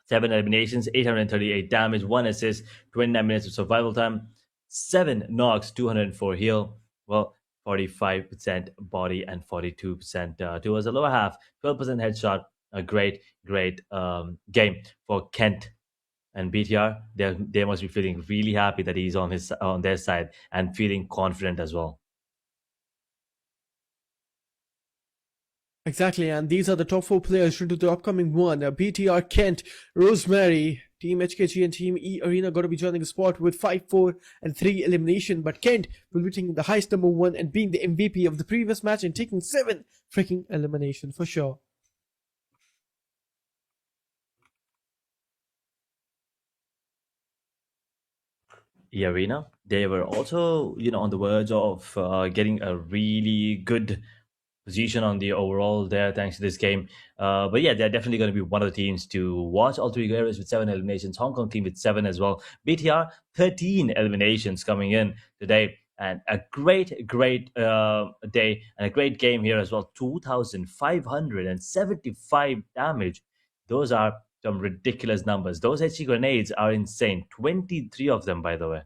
7 eliminations, 838 damage, 1 assist, 29 minutes of survival time, 7 knocks, 204 heal. Well, 45% body and 42% towards the lower half, 12% headshot. A great game for Kent. And BTR, they must be feeling really happy that he's on their side and feeling confident as well. Exactly, and these are the top 4 players into the upcoming one. BTR, Kent, Rosemary, Team HKG and Team E Arena got to be joining the spot with 5, 4, and 3 elimination. But Kent will be taking the highest number 1 and being the MVP of the previous match and taking 7 freaking elimination for sure. E Arena, they were also on the verge of getting a really good position on the overall there thanks to this game. But yeah, they're definitely going to be one of the teams to watch. All three areas with 7 eliminations. Hong Kong team with 7 as well. BTR 13 eliminations coming in today. And a great day and a great game here as well. 2,575 damage. Those are some ridiculous numbers. Those HE grenades are insane. 23 of them, by the way.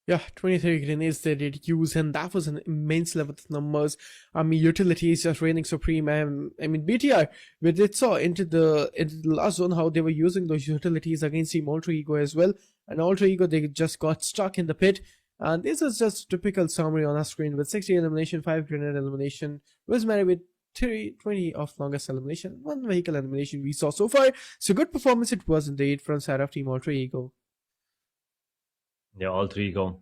Yeah, 23 grenades they did use, and that was an immense level of numbers. I mean, utilities just reigning supreme. I mean, BTR, we did saw into the last zone how they were using those utilities against Team Alter Ego as well. And Alter Ego, they just got stuck in the pit. And this is just typical summary on our screen with 60 elimination, 5 grenade elimination. Rosemary with 20 of longest elimination, 1 vehicle elimination we saw so far. So good performance it was indeed from side of Team Alter Ego. Yeah, all three go.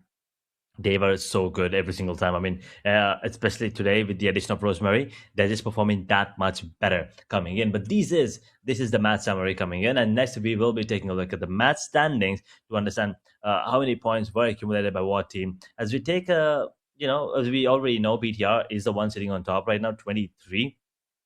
They were so good every single time. I mean, especially today with the addition of Rosemary, they're just performing that much better coming in. But this is the match summary coming in, and next we will be taking a look at the match standings to understand how many points were accumulated by what team. As we take as we already know, BTR is the one sitting on top right now, 23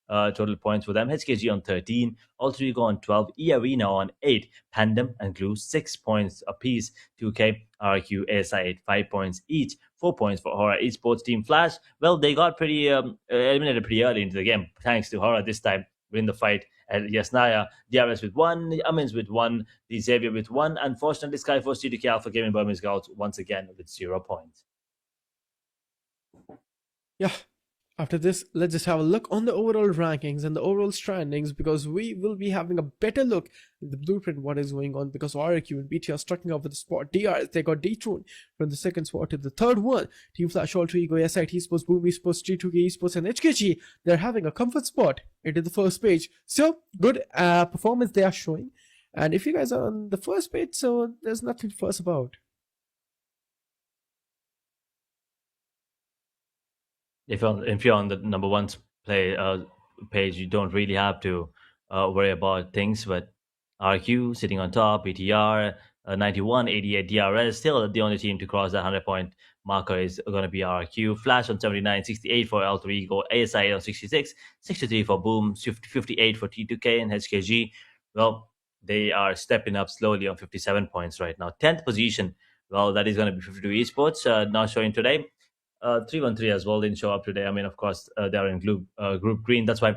total points for them. HKG on 13, all three go on 12, E Arena on 8, Pandem and Glue 6 points apiece, 2K, RQ, ASI 8, 5 points each, 4 points for Horror Esports Team Flash. Well, they got pretty eliminated pretty early into the game, thanks to Horror this time win the fight. And Yasnaya, DRS with 1, Amins with 1, the Xavier with 1. Unfortunately, Skyforce TDK Alpha Gaming Burmese out once again with 0 points. Yeah, After this, let's just have a look on the overall rankings and the overall standings, because we will be having a better look at the blueprint what is going on, because RQ and BT are starting off with the spot. DRS, they got dethroned from the second spot to the third one. Team Flash, Alter Ego, SIT Sports, Boom Esports, G2K Esports and HKG, they're having a comfort spot into the first page. So good performance they are showing, and if you guys are on the first page, so there's nothing to fuss about. If you're on the number one play page, you don't really have to worry about things. But RQ sitting on top, BTR 91, 88 DRS, still the only team to cross that 100-point marker is going to be RQ. Flash on 79, 68 for Alter Ego, ASI on 66, 63 for Boom, 58 for T2K and HKG. Well, they are stepping up slowly on 57 points right now. 10th position, well, that is going to be 52 Esports, not showing today. 313 as well didn't show up today. I mean, of course, they are in group green. That's why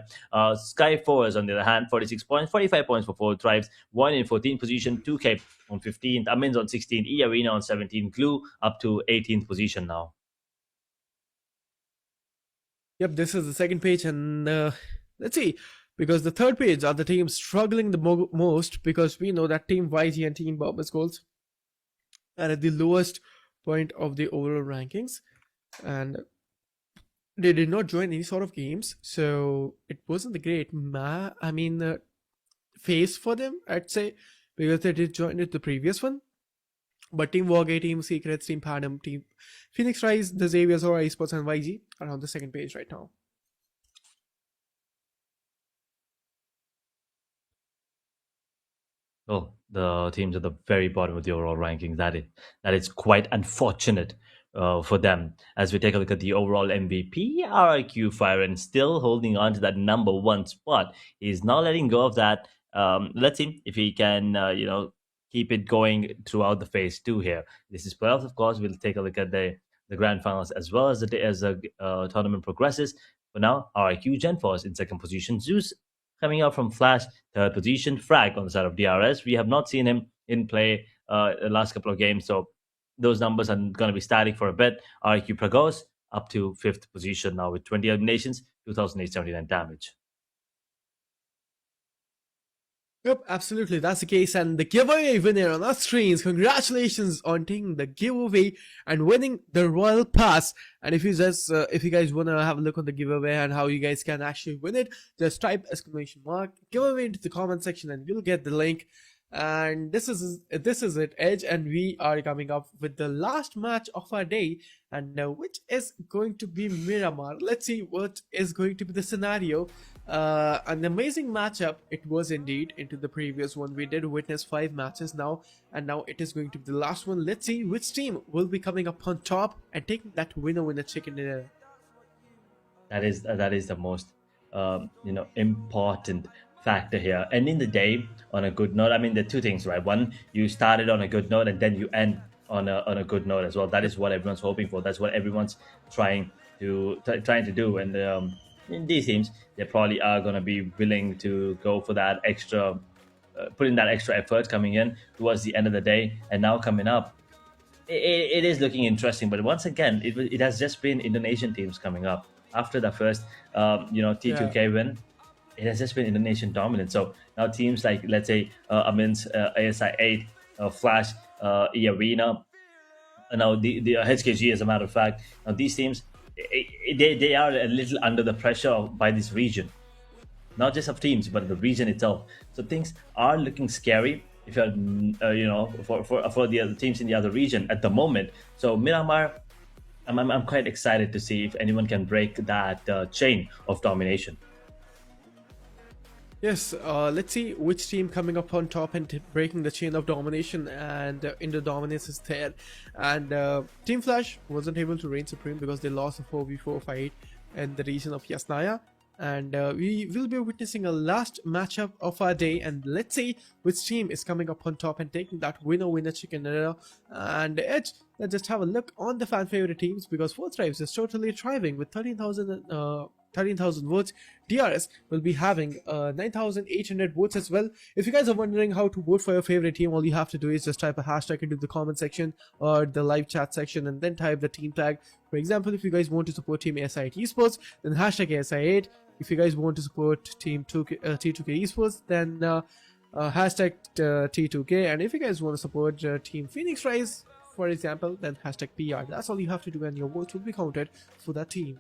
Sky Force, on the other hand, 46 points, 45 points for 4 tribes, 1 in 14th position, 2K on 15th, Amins on 16th, E Arena on 17th, Glue up to 18th position now. Yep, this is the second page, and let's see, because the third page are the teams struggling the most, because we know that Team YG and Team Bombers goals are at the lowest point of the overall rankings, and they did not join any sort of games, so it wasn't the great phase for them, I'd say, because they did join it the previous one. But Team Wargate, Team Secrets, Team Padam, Team Phoenix Rise, the Xavier's, or Esports and YG are on the second page right now. Well, the teams at the very bottom of the overall rankings. That is quite unfortunate for them. As we take a look at the overall MVP, RIQ Firen still holding on to that number one spot. He's not letting go of that. Let's see if he can, keep it going throughout the phase 2 here. This is playoffs, of course. We'll take a look at the grand finals as well as the tournament progresses. For now, RIQ Genforce in second position. Zeus coming out from Flash, third position. Frag on the side of DRS. We have not seen him in play the last couple of games, so those numbers are going to be static for a bit. RQ Pragos up to fifth position now with 20 eliminations, 2,879 damage. Yep, absolutely, that's the case. And the giveaway winner on our screens, congratulations on taking the giveaway and winning the Royal Pass. And if you guys want to have a look on the giveaway and how you guys can actually win it, just type !giveaway into the comment section and you'll get the link. And this is it, Edge, and we are coming up with the last match of our day, and which is going to be Miramar. Let's see what is going to be the scenario. An amazing matchup it was indeed. Into the previous one, we did witness 5 matches now, and now it is going to be the last one. Let's see which team will be coming up on top and taking that winner chicken dinner. That is the most important factor here. Ending the day on a good note. I mean, there are two things, right? One, you started on a good note and then you end on a good note as well. That is what everyone's hoping for. That's what everyone's trying to do. And in these teams, they probably are going to be willing to go for that extra, put in that extra effort coming in towards the end of the day. And now coming up, it is looking interesting. But once again, it has just been Indonesian teams coming up after the first T2K win. It has just been Indonesian dominant. So now teams like, let's say, Amins, ASI 8, Flash, E Arena, now the HKG, as a matter of fact. Now these teams, they are a little under the pressure by this region, not just of teams, but the region itself. So things are looking scary if you're, for the other teams in the other region at the moment. So Miramar, I'm quite excited to see if anyone can break that chain of domination. Yes, let's see which team coming up on top and breaking the chain of domination, and Indo dominance is there. And Team Flash wasn't able to reign supreme because they lost a 4v4 fight in the region of Yasnaya. And we will be witnessing a last matchup of our day, and let's see which team is coming up on top and taking that winner chicken dinner. And Edge, let's just have a look on the fan favorite teams, because Fourth Tribes is totally thriving with 13,000 13,000 votes. DRS will be having 9,800 votes as well. If you guys are wondering how to vote for your favorite team, all you have to do is just type a hashtag into the comment section or the live chat section and then type the team tag. For example, if you guys want to support Team ASI Esports, then hashtag ASI8. If you guys want to support Team T2K Esports, then hashtag T2K. And if you guys want to support Team Phoenix Rise, for example, then hashtag PR. That's all you have to do and your votes will be counted for that team.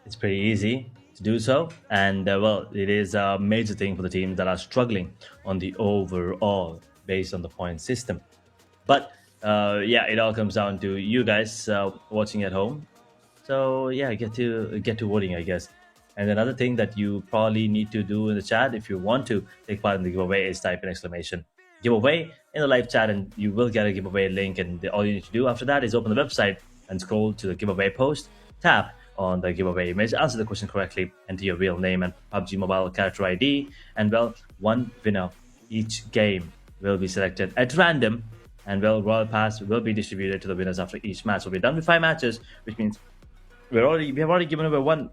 It's pretty easy to do so, and well, it is a major thing for the teams that are struggling on the overall based on the point system. But yeah, it all comes down to you guys watching at home. So yeah, get to voting, I guess. And another thing that you probably need to do in the chat if you want to take part in the giveaway is type an exclamation giveaway in the live chat, and you will get a giveaway link. And all you need to do after that is open the website and scroll to the giveaway post, tap on the giveaway image, answer the question correctly, enter your real name and PUBG mobile character ID, and well, one winner each game will be selected at random, and well, Royal Pass will be distributed to the winners after each match. So we're done with 5 matches, which means we have already given away one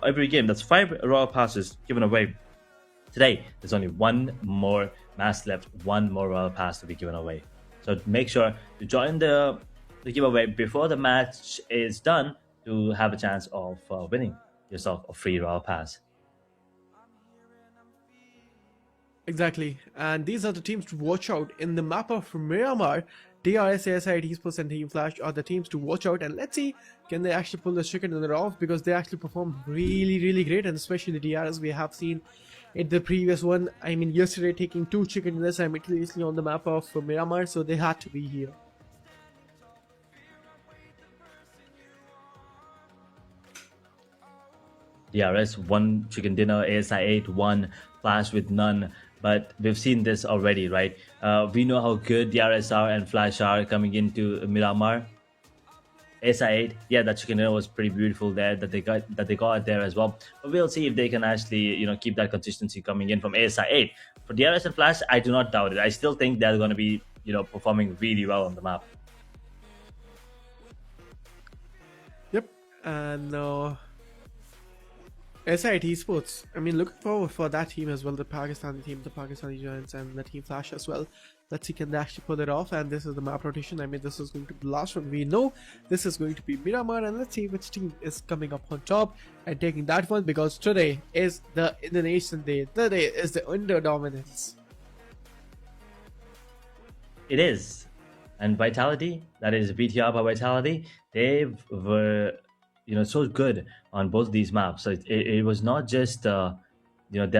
every game. That's 5 Royal Passes given away. Today, there's only one more match left, one more Royal Pass to be given away. So make sure to join the giveaway before the match is done to have a chance of winning yourself a free Royal Pass. Exactly, and these are the teams to watch out in the map of Miramar. DRS, ASI, Esports, and Team Flash are the teams to watch out, and let's see, can they actually pull the chicken dinner off, because they actually performed really great, and especially the DRS we have seen in the previous one. I mean, yesterday taking 2 chicken dinners simultaneously on the map of Miramar, so they had to be here. DRS 1 chicken dinner, ASI 8 1, Flash with none. But we've seen this already, right? We know how good DRS are and Flash are coming into Miramar. ASI 8, yeah, that chicken dinner was pretty beautiful there that they got there as well. But we'll see if they can actually keep that consistency coming in from ASI 8. For DRS and Flash, I do not doubt it. I still think they're going to be performing really well on the map. Yep, and SIT Esports, I mean, looking forward for that team as well, the Pakistani team, the Pakistani Giants, and the Team Flash as well. Let's see, can they actually pull it off? And this is the map rotation. I mean, this is going to be the last one. We know this is going to be Miramar, and let's see which team is coming up on top and taking that one, because today is the Indonesian day. Today is the under dominance. It is. And Vitality, that is BTR by Vitality, they were so good on both these maps. So it was not just them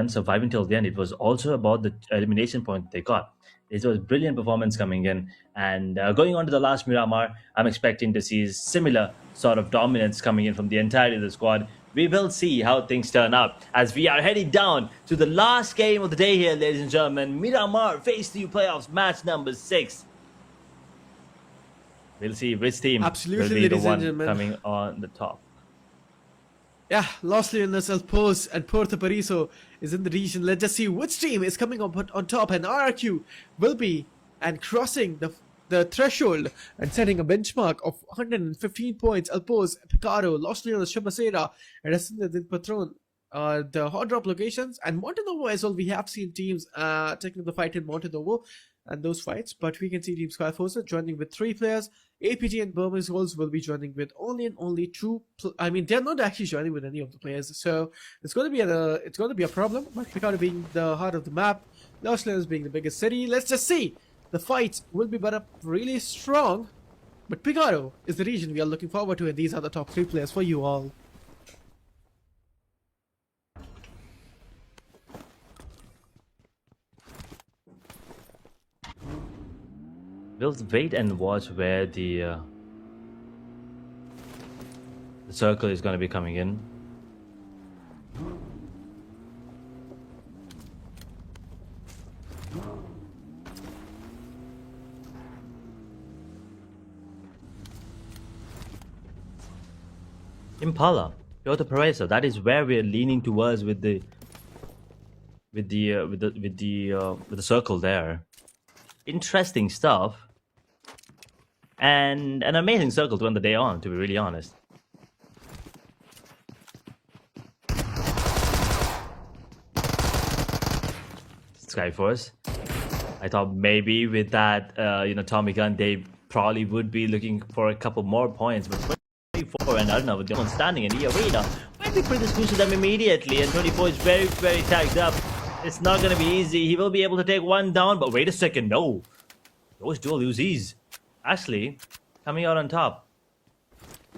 surviving till the end. It was also about the elimination point they got. It was brilliant performance coming in, and going on to the last Miramar, I'm expecting to see similar sort of dominance coming in from the entirety of the squad. We will see how things turn out as we are heading down to the last game of the day here, ladies and gentlemen. Miramar Phase 2 playoffs, match number 6. We'll see which team will be the one coming on the top. Yeah, Los Leones, El Pos, and Puerto Paraiso is in the region. Let's just see which team is coming up on top, and RRQ will be crossing the threshold and setting a benchmark of 115 points. El Pos, Picaro, Los Leones, Chumacera, and Ascended del Patron, the hot drop locations, and Montenovo as well. We have seen teams taking the fight in Montenovo and those fights, but we can see Team Skyforcer joining with 3 players. APG and Burmese Wolves will be joining with only 2. I mean, they're not actually joining with any of the players, so it's going to be a problem. But Picaro being the heart of the map, Los Leones being the biggest city, let's just see. The fights will be better, really strong, but Picaro is the region we are looking forward to, and these are the top 3 players for you all. We'll wait and watch where the circle is going to be coming in. Impala, Puerto Paraiso. That is where we're leaning towards with the circle there. Interesting stuff. and an amazing circle to end the day on, to be really honest. Skyforce. I thought maybe with that, Tommy gun, they probably would be looking for a couple more points, but 24 and I don't know, with the one standing in the arena, might be pretty close to them immediately, and 24 is very, very tagged up. It's not going to be easy. He will be able to take one down, but wait a second, no. Those dual Uzis actually coming out on top.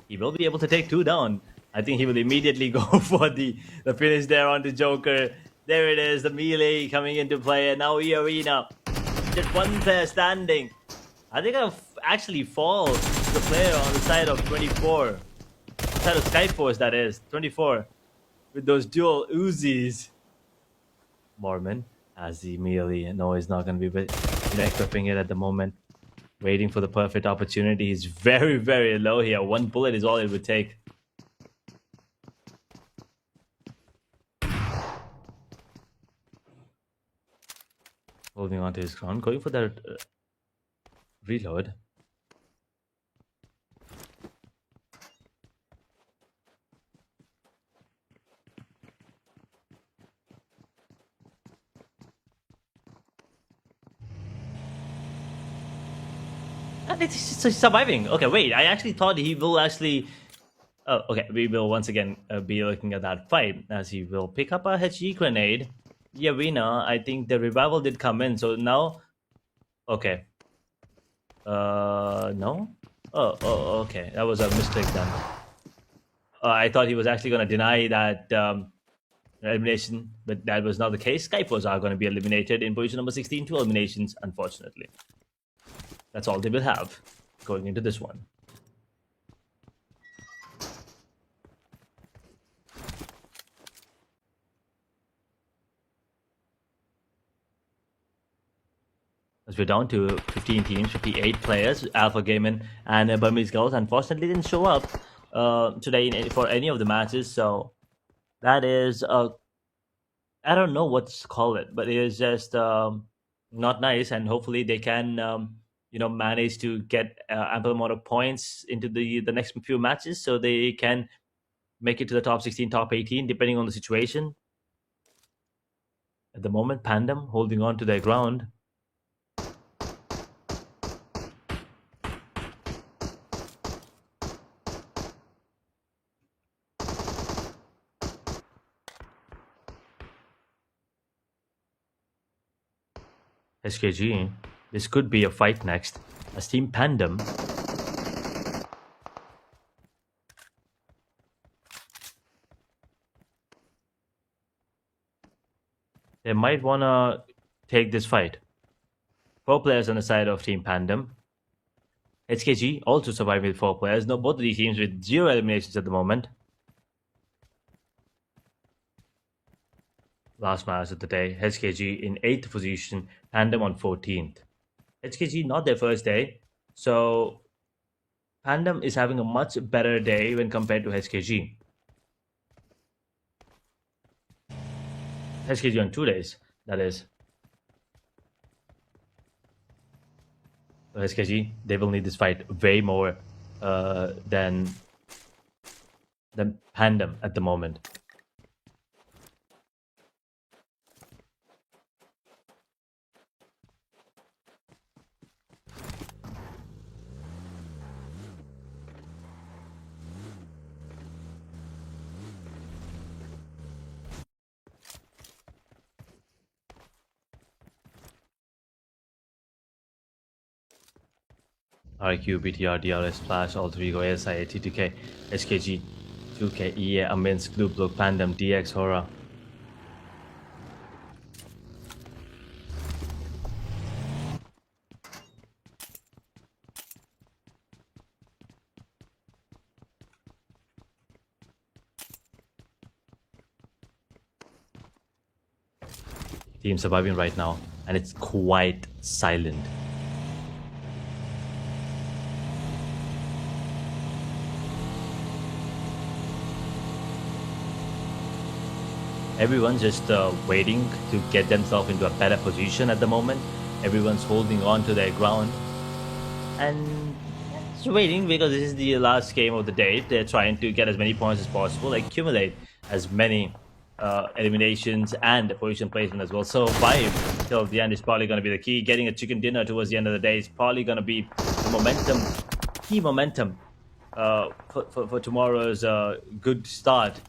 He will be able to take two down. I think he will immediately go for the finish there on the Joker. There it is, the melee coming into play, and now E-Arena. Just one player standing. I think I'll actually fall to the player on the side of 24. The side of Skyforce, that is. 24. With those dual Uzis. Mormon as the melee. No, he's not going to be equipping it at the moment. Waiting for the perfect opportunity. He's very, very low here. One bullet is all it would take. Holding on to his ground. Going for that reload. And it's just surviving. Okay, wait. I actually thought he will actually... Oh, okay. We will once again be looking at that fight as he will pick up a HG grenade. The arena, I think the revival did come in. So now... Okay. No? Oh, okay. That was a mistake then. I thought he was actually going to deny that elimination, but that was not the case. Skyforce are going to be eliminated in position number 16. 2 eliminations, unfortunately. That's all they will have going into this one. As we're down to 15 teams, 58 players, Alpha Gaming and Burmese Girls unfortunately didn't show up today for any of the matches. So that is, I don't know what to call it, but it is just not nice. And hopefully they can, manage to get ample amount of points into the next few matches so they can make it to the top 16, top 18, depending on the situation. At the moment, Pandem holding on to their ground. SKG, this could be a fight next. As Team Pandem they might wanna take this fight. 4 players on the side of Team Pandem. HKG also surviving with 4 players. No, both of these teams with 0 eliminations at the moment. Last match of the day, HKG in 8th position, Pandem on 14th. HKG not their first day, so Pandem is having a much better day when compared to HKG. HKG on 2 days, that is. So HKG, they will need this fight way more than Pandem at the moment. RQ, BTR, DRS, Flash, Alter-Ego, ASI, TTK, SKG, 2K, EA, Aminsk, Loop, Pandem, DX, Horror. Team surviving right now, and it's quite silent. Everyone's just waiting to get themselves into a better position at the moment. Everyone's holding on to their ground. And just waiting because this is the last game of the day. They're trying to get as many points as possible, accumulate as many eliminations and position placement as well. So 5 till the end is probably going to be the key. Getting a chicken dinner towards the end of the day is probably going to be the momentum, key momentum for tomorrow's good start.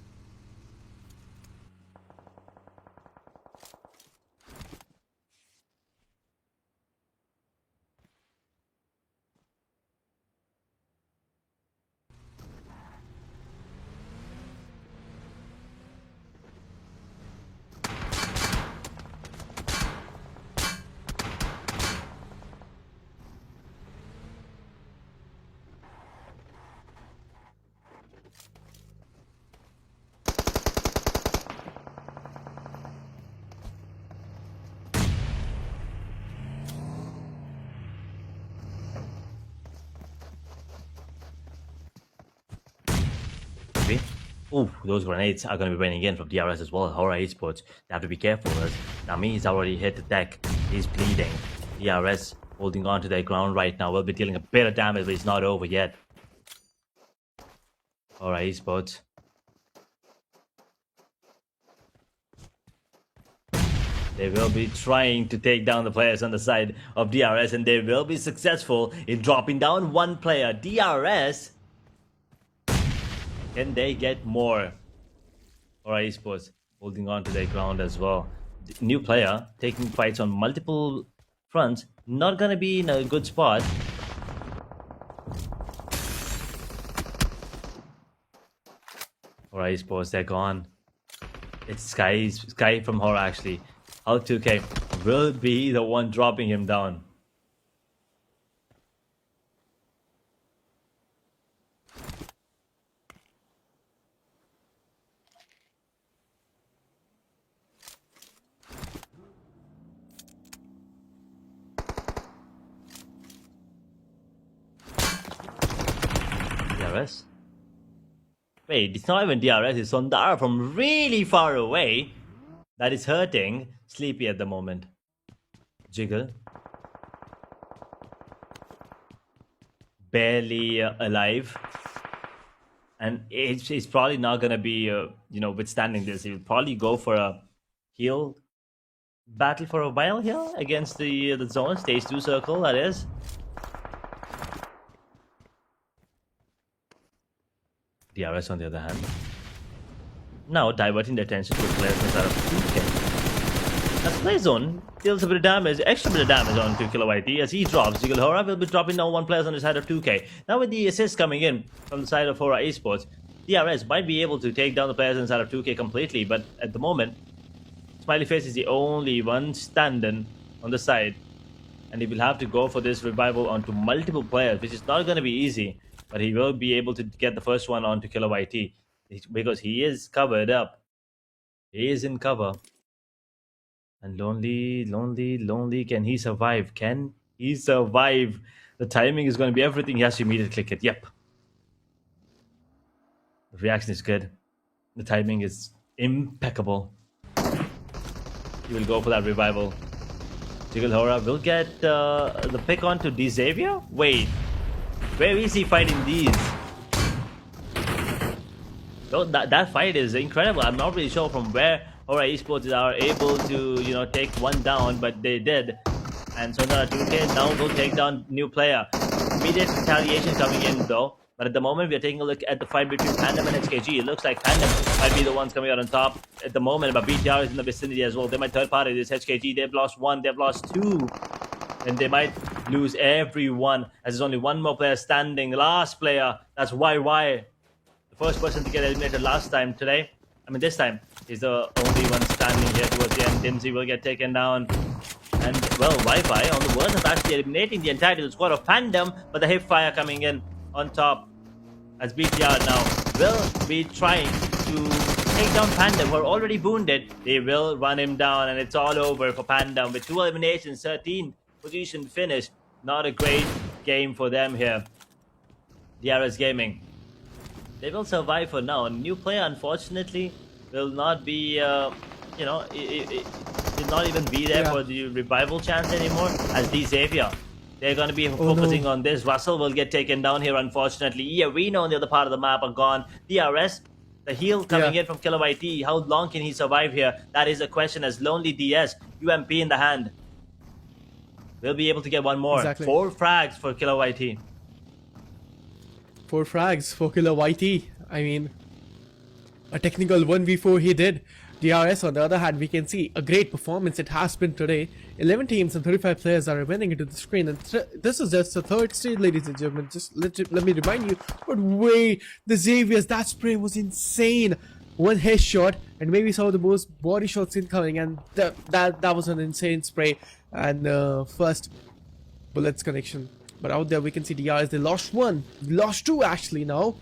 Oh, those grenades are going to be raining in from DRS as well. Horror Esports, they have to be careful as Nami is already hit the deck. He's bleeding. DRS holding on to their ground right now. Will be dealing a bit of damage, but it's not over yet. Horror Esports. They will be trying to take down the players on the side of DRS, and they will be successful in dropping down one player. DRS. Can they get more? Alright, Esports holding on to their ground as well. New player taking fights on multiple fronts. Not gonna be in a good spot. Alright, Esports, they're gone. It's Sky from Horror actually. Hulk 2K will be the one dropping him down. DRS? Wait, it's not even DRS, it's Sondara from really far away. That is hurting Sleepy at the moment. Jiggle. Barely alive. And it's probably not going to be, withstanding this. He'll probably go for a heal battle for a while here against the zone. Stage 2 circle, that is. DRS on the other hand. Now diverting the attention to the players inside of 2K. As play zone deals a bit of damage, extra bit of damage on 2KYT as he drops. Jiggle Hora will be dropping down one player on the side of 2K. Now with the assist coming in from the side of Hora Esports, DRS might be able to take down the players inside of 2K completely, but at the moment, Smiley Face is the only one standing on the side. And he will have to go for this revival onto multiple players, which is not going to be easy. But he will be able to get the first one onto Killer YT because he is covered up. He is in cover. And lonely. Can he survive? Can he survive? The timing is going to be everything. He has to immediately click it. Yep. The reaction is good. The timing is impeccable. He will go for that revival. Jiggle Hora will get the pick onto D Xavier. Wait. Where is he fighting these? So that fight is incredible. I'm not really sure from where Hora Esports are able to, take one down, but they did. And so now 2K now will take down new player. Immediate retaliation coming in though. But at the moment, we are taking a look at the fight between Pandem and HKG. It looks like Pandem might be the ones coming out on top at the moment, but BTR is in the vicinity as well. They might third party this HKG. They've lost one, they've lost two. And they might lose everyone as there's only one more player standing. Last player, that's YY. The first person to get eliminated last time today. This time, is the only one standing here towards the end. Dimsy will get taken down. And, well, Wi-Fi on the verge of actually eliminating the entire squad of Pandem, but the hip fire coming in on top as BTR now will be trying to take down Pandem, who are already wounded. They will run him down, and it's all over for Pandem with 2 eliminations, 13 position finish. Not a great game for them here. DRS Gaming. They will survive for now. A new player, unfortunately, will not be, it will not even be there for the revival chance anymore, as D Xavier They're going to be no. focusing on this. Russell will get taken down here, unfortunately. Reno on the other part of the map are gone. DRS, the heal coming Yeah. in from Killer YT. How long can he survive here? That is a question as Lonely DS. UMP in the hand. We'll be able to get one more. Exactly. 4 frags for Killer YT. 4 frags for Killer YT. I mean, a technical 1v4 he did. DRS on the other hand, we can see a great performance it has been today. 11 teams and 35 players are running into the screen, and this is just the third stage, ladies and gentlemen. Just let me remind you, but wait, the Xavier's, that spray was insane. One headshot and maybe some of the most body shots incoming, and that was an insane spray and first bullets connection. But out there we can see DRS, they lost 1, lost 2 actually now.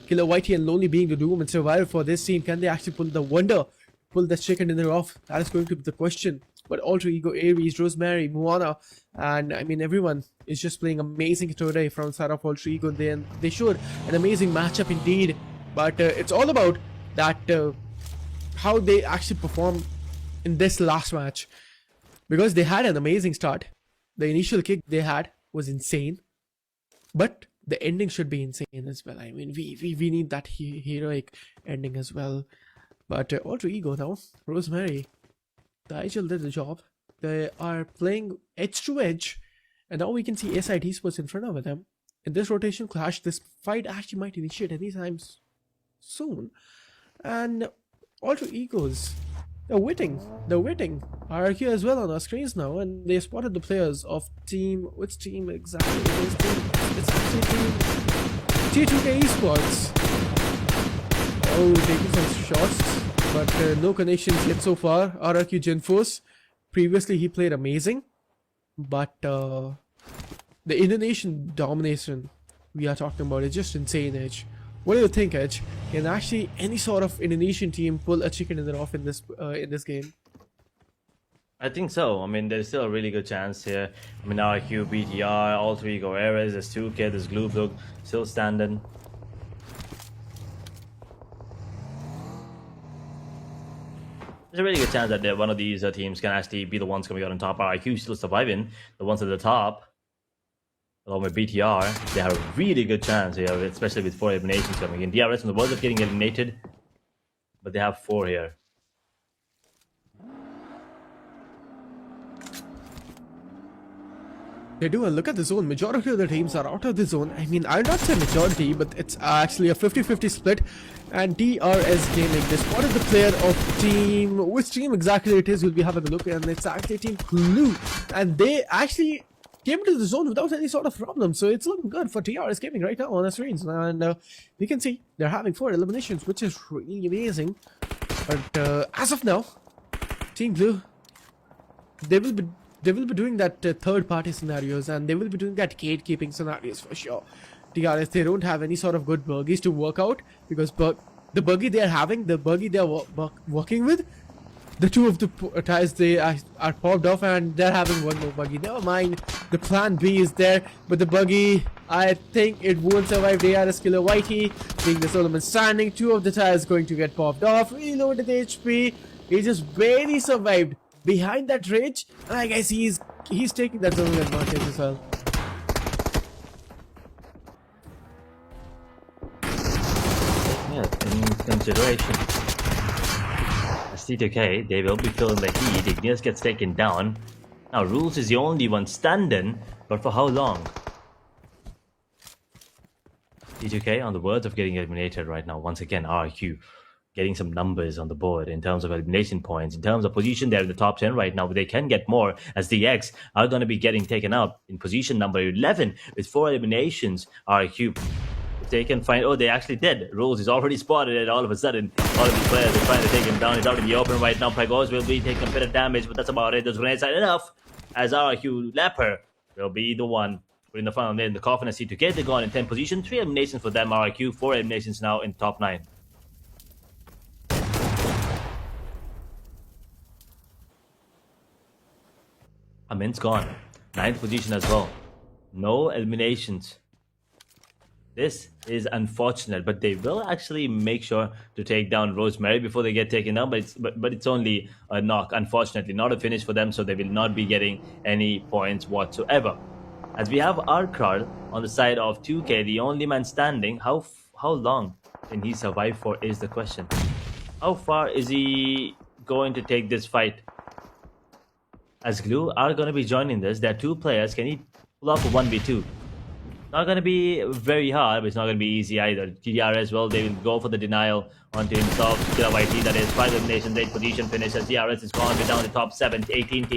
Killer YT and Lonely being the doom and survival for this team. Can they actually pull the wonder? Pull the chicken dinner off? That is going to be the question. But Alter Ego, Ares, Rosemary, Moana, and I mean everyone is just playing amazing today from side of Alter Ego. They showed an amazing matchup indeed. But it's all about that how they actually perform in this last match, because they had an amazing start. The initial kick they had was insane, but the ending should be insane as well. I mean, we need that heroic ending as well. But Alter Ego now, Rosemary, the IGL did the job. They are playing edge to edge, and now we can see SID Sports in front of them. In this rotation clash, this fight actually might initiate anytime soon. And Alter Egos, they're waiting. RRQ as well on our screens now, and they spotted the players of team. Which team exactly? It's actually team T2K Esports. Oh, taking some shots, but no connections yet so far. RRQ Genforce, previously he played amazing, but the Indonesian domination we are talking about is just insane, Edge. What do you think, Edge? Can actually any sort of Indonesian team pull a chicken dinner off in this game? I think so. I mean, there's still a really good chance here. I mean, RQ, BTR, Alter Ego, Ares, there's 2K, there's Glooblook still standing. There's a really good chance that one of these teams can actually be the ones coming out on top. RIQ still surviving. The ones at the top, along with BTR, they have a really good chance here, especially with 4 eliminations coming in. DRS on the verge of getting eliminated, but they have 4 here. They do, and look at the zone. Majority of the teams are out of the zone. I mean, I'll not say majority, but it's actually a 50-50 split. And DRS Gaming, they spotted the player of team. Which team exactly it is, we'll be having a look. And it's actually Team Clue. And they actually came into the zone without any sort of problem. So it's looking good for DRS Gaming right now on the screens. And we can see they're having 4 eliminations, which is really amazing. But as of now, Team Blue, they will be doing that third-party scenarios, and they will be doing that gatekeeping scenarios for sure. DRS, they don't have any sort of good buggies to work out, because the buggy they are having, the buggy they are working with, the 2 of the tires they are popped off, and they're having 1 more buggy. Never mind, the plan B is there, but the buggy, I think it won't survive. DRS Killer YT, being the Solomon standing, 2 of the tires going to get popped off, reloaded HP, he just barely survived behind that ridge, and I guess he's taking that zone advantage as well. Yeah, in consideration. As T2K, they will be feeling the heat. Igneous gets taken down. Now, Rules is the only one standing, but for how long? T2K on the verge of getting eliminated right now. Once again, RQ getting some numbers on the board in terms of elimination points, in terms of position. They're in the top 10 right now, but they can get more, as the X are going to be getting taken out in position number 11 with 4 eliminations. RQ, if they can find, oh, they actually did. Rules is already spotted, and all of a sudden, all of these players are trying to take him down. He's out in the open right now. Pagos will be taking a bit of damage, but that's about it. Those grenades are enough, as RQ Leper will be the one putting the final nail in the coffin. As C2K, they're gone in 10 position. 3 eliminations for them. RQ, 4 eliminations now in top 9. Amin's gone. 9th position as well. No eliminations. This is unfortunate, but they will actually make sure to take down Rosemary before they get taken down, but it's only a knock, unfortunately. Not a finish for them, so they will not be getting any points whatsoever. As we have our card on the side of 2K, the only man standing. How long can he survive for is the question. How far is he going to take this fight? As Glue are going to be joining this, there are 2 players. Can he pull off a 1v2? Not going to be very hard, but it's not going to be easy either. TDR as well, they will go for the denial onto himself. Killer YT, that is 5 eliminations, 8 position finishes. TRS is gone. We're down to top 7, 18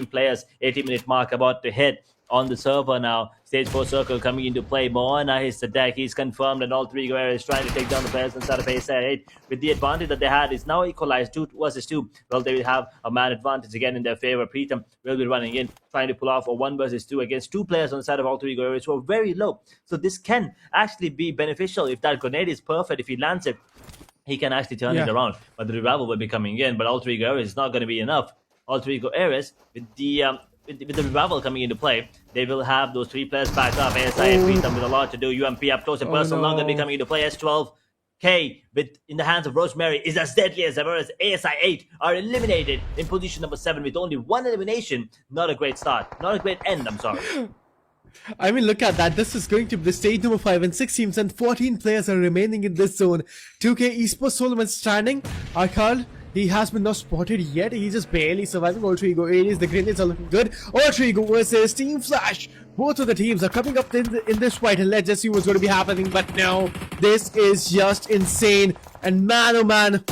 players, 18-minute mark about to hit on the server now. Stage 4 circle coming into play. Moana his attack. He's confirmed, and all 3 Guerreros trying to take down the players inside of phase 8. With the advantage that they had, is now equalized 2 versus 2. Well, they will have a man advantage again in their favor. Preetham will be running in, trying to pull off a 1 versus 2 against 2 players on the side of all 3 Guerreros who are very low. So this can actually be beneficial if that grenade is perfect. If he lands it, he can actually turn it around. But the revival will be coming in. But all 3 Guerreros is not going to be enough. All 3 Guerreros with the revival coming into play, they will have those 3 players back up. ASI and Preetham with a lot to do. UMP up close and personal, not going to be coming into play. S12K with in the hands of Rosemary is as deadly as ever, as ASI 8 are eliminated in position number 7 with only 1 elimination. Not a great start. Not a great end, I'm sorry. I mean, look at that. This is going to be the stage number 5, and 6 teams and 14 players are remaining in this zone. 2K Esports Solomon standing. Arkad, he has been not spotted yet. He's just barely surviving. All 3 Aries, the grenades are looking good. All 3 versus Team Flash. Both of the teams are coming up in this fight, and let's just see what's going to be happening. But no, this is just insane. And man, oh man,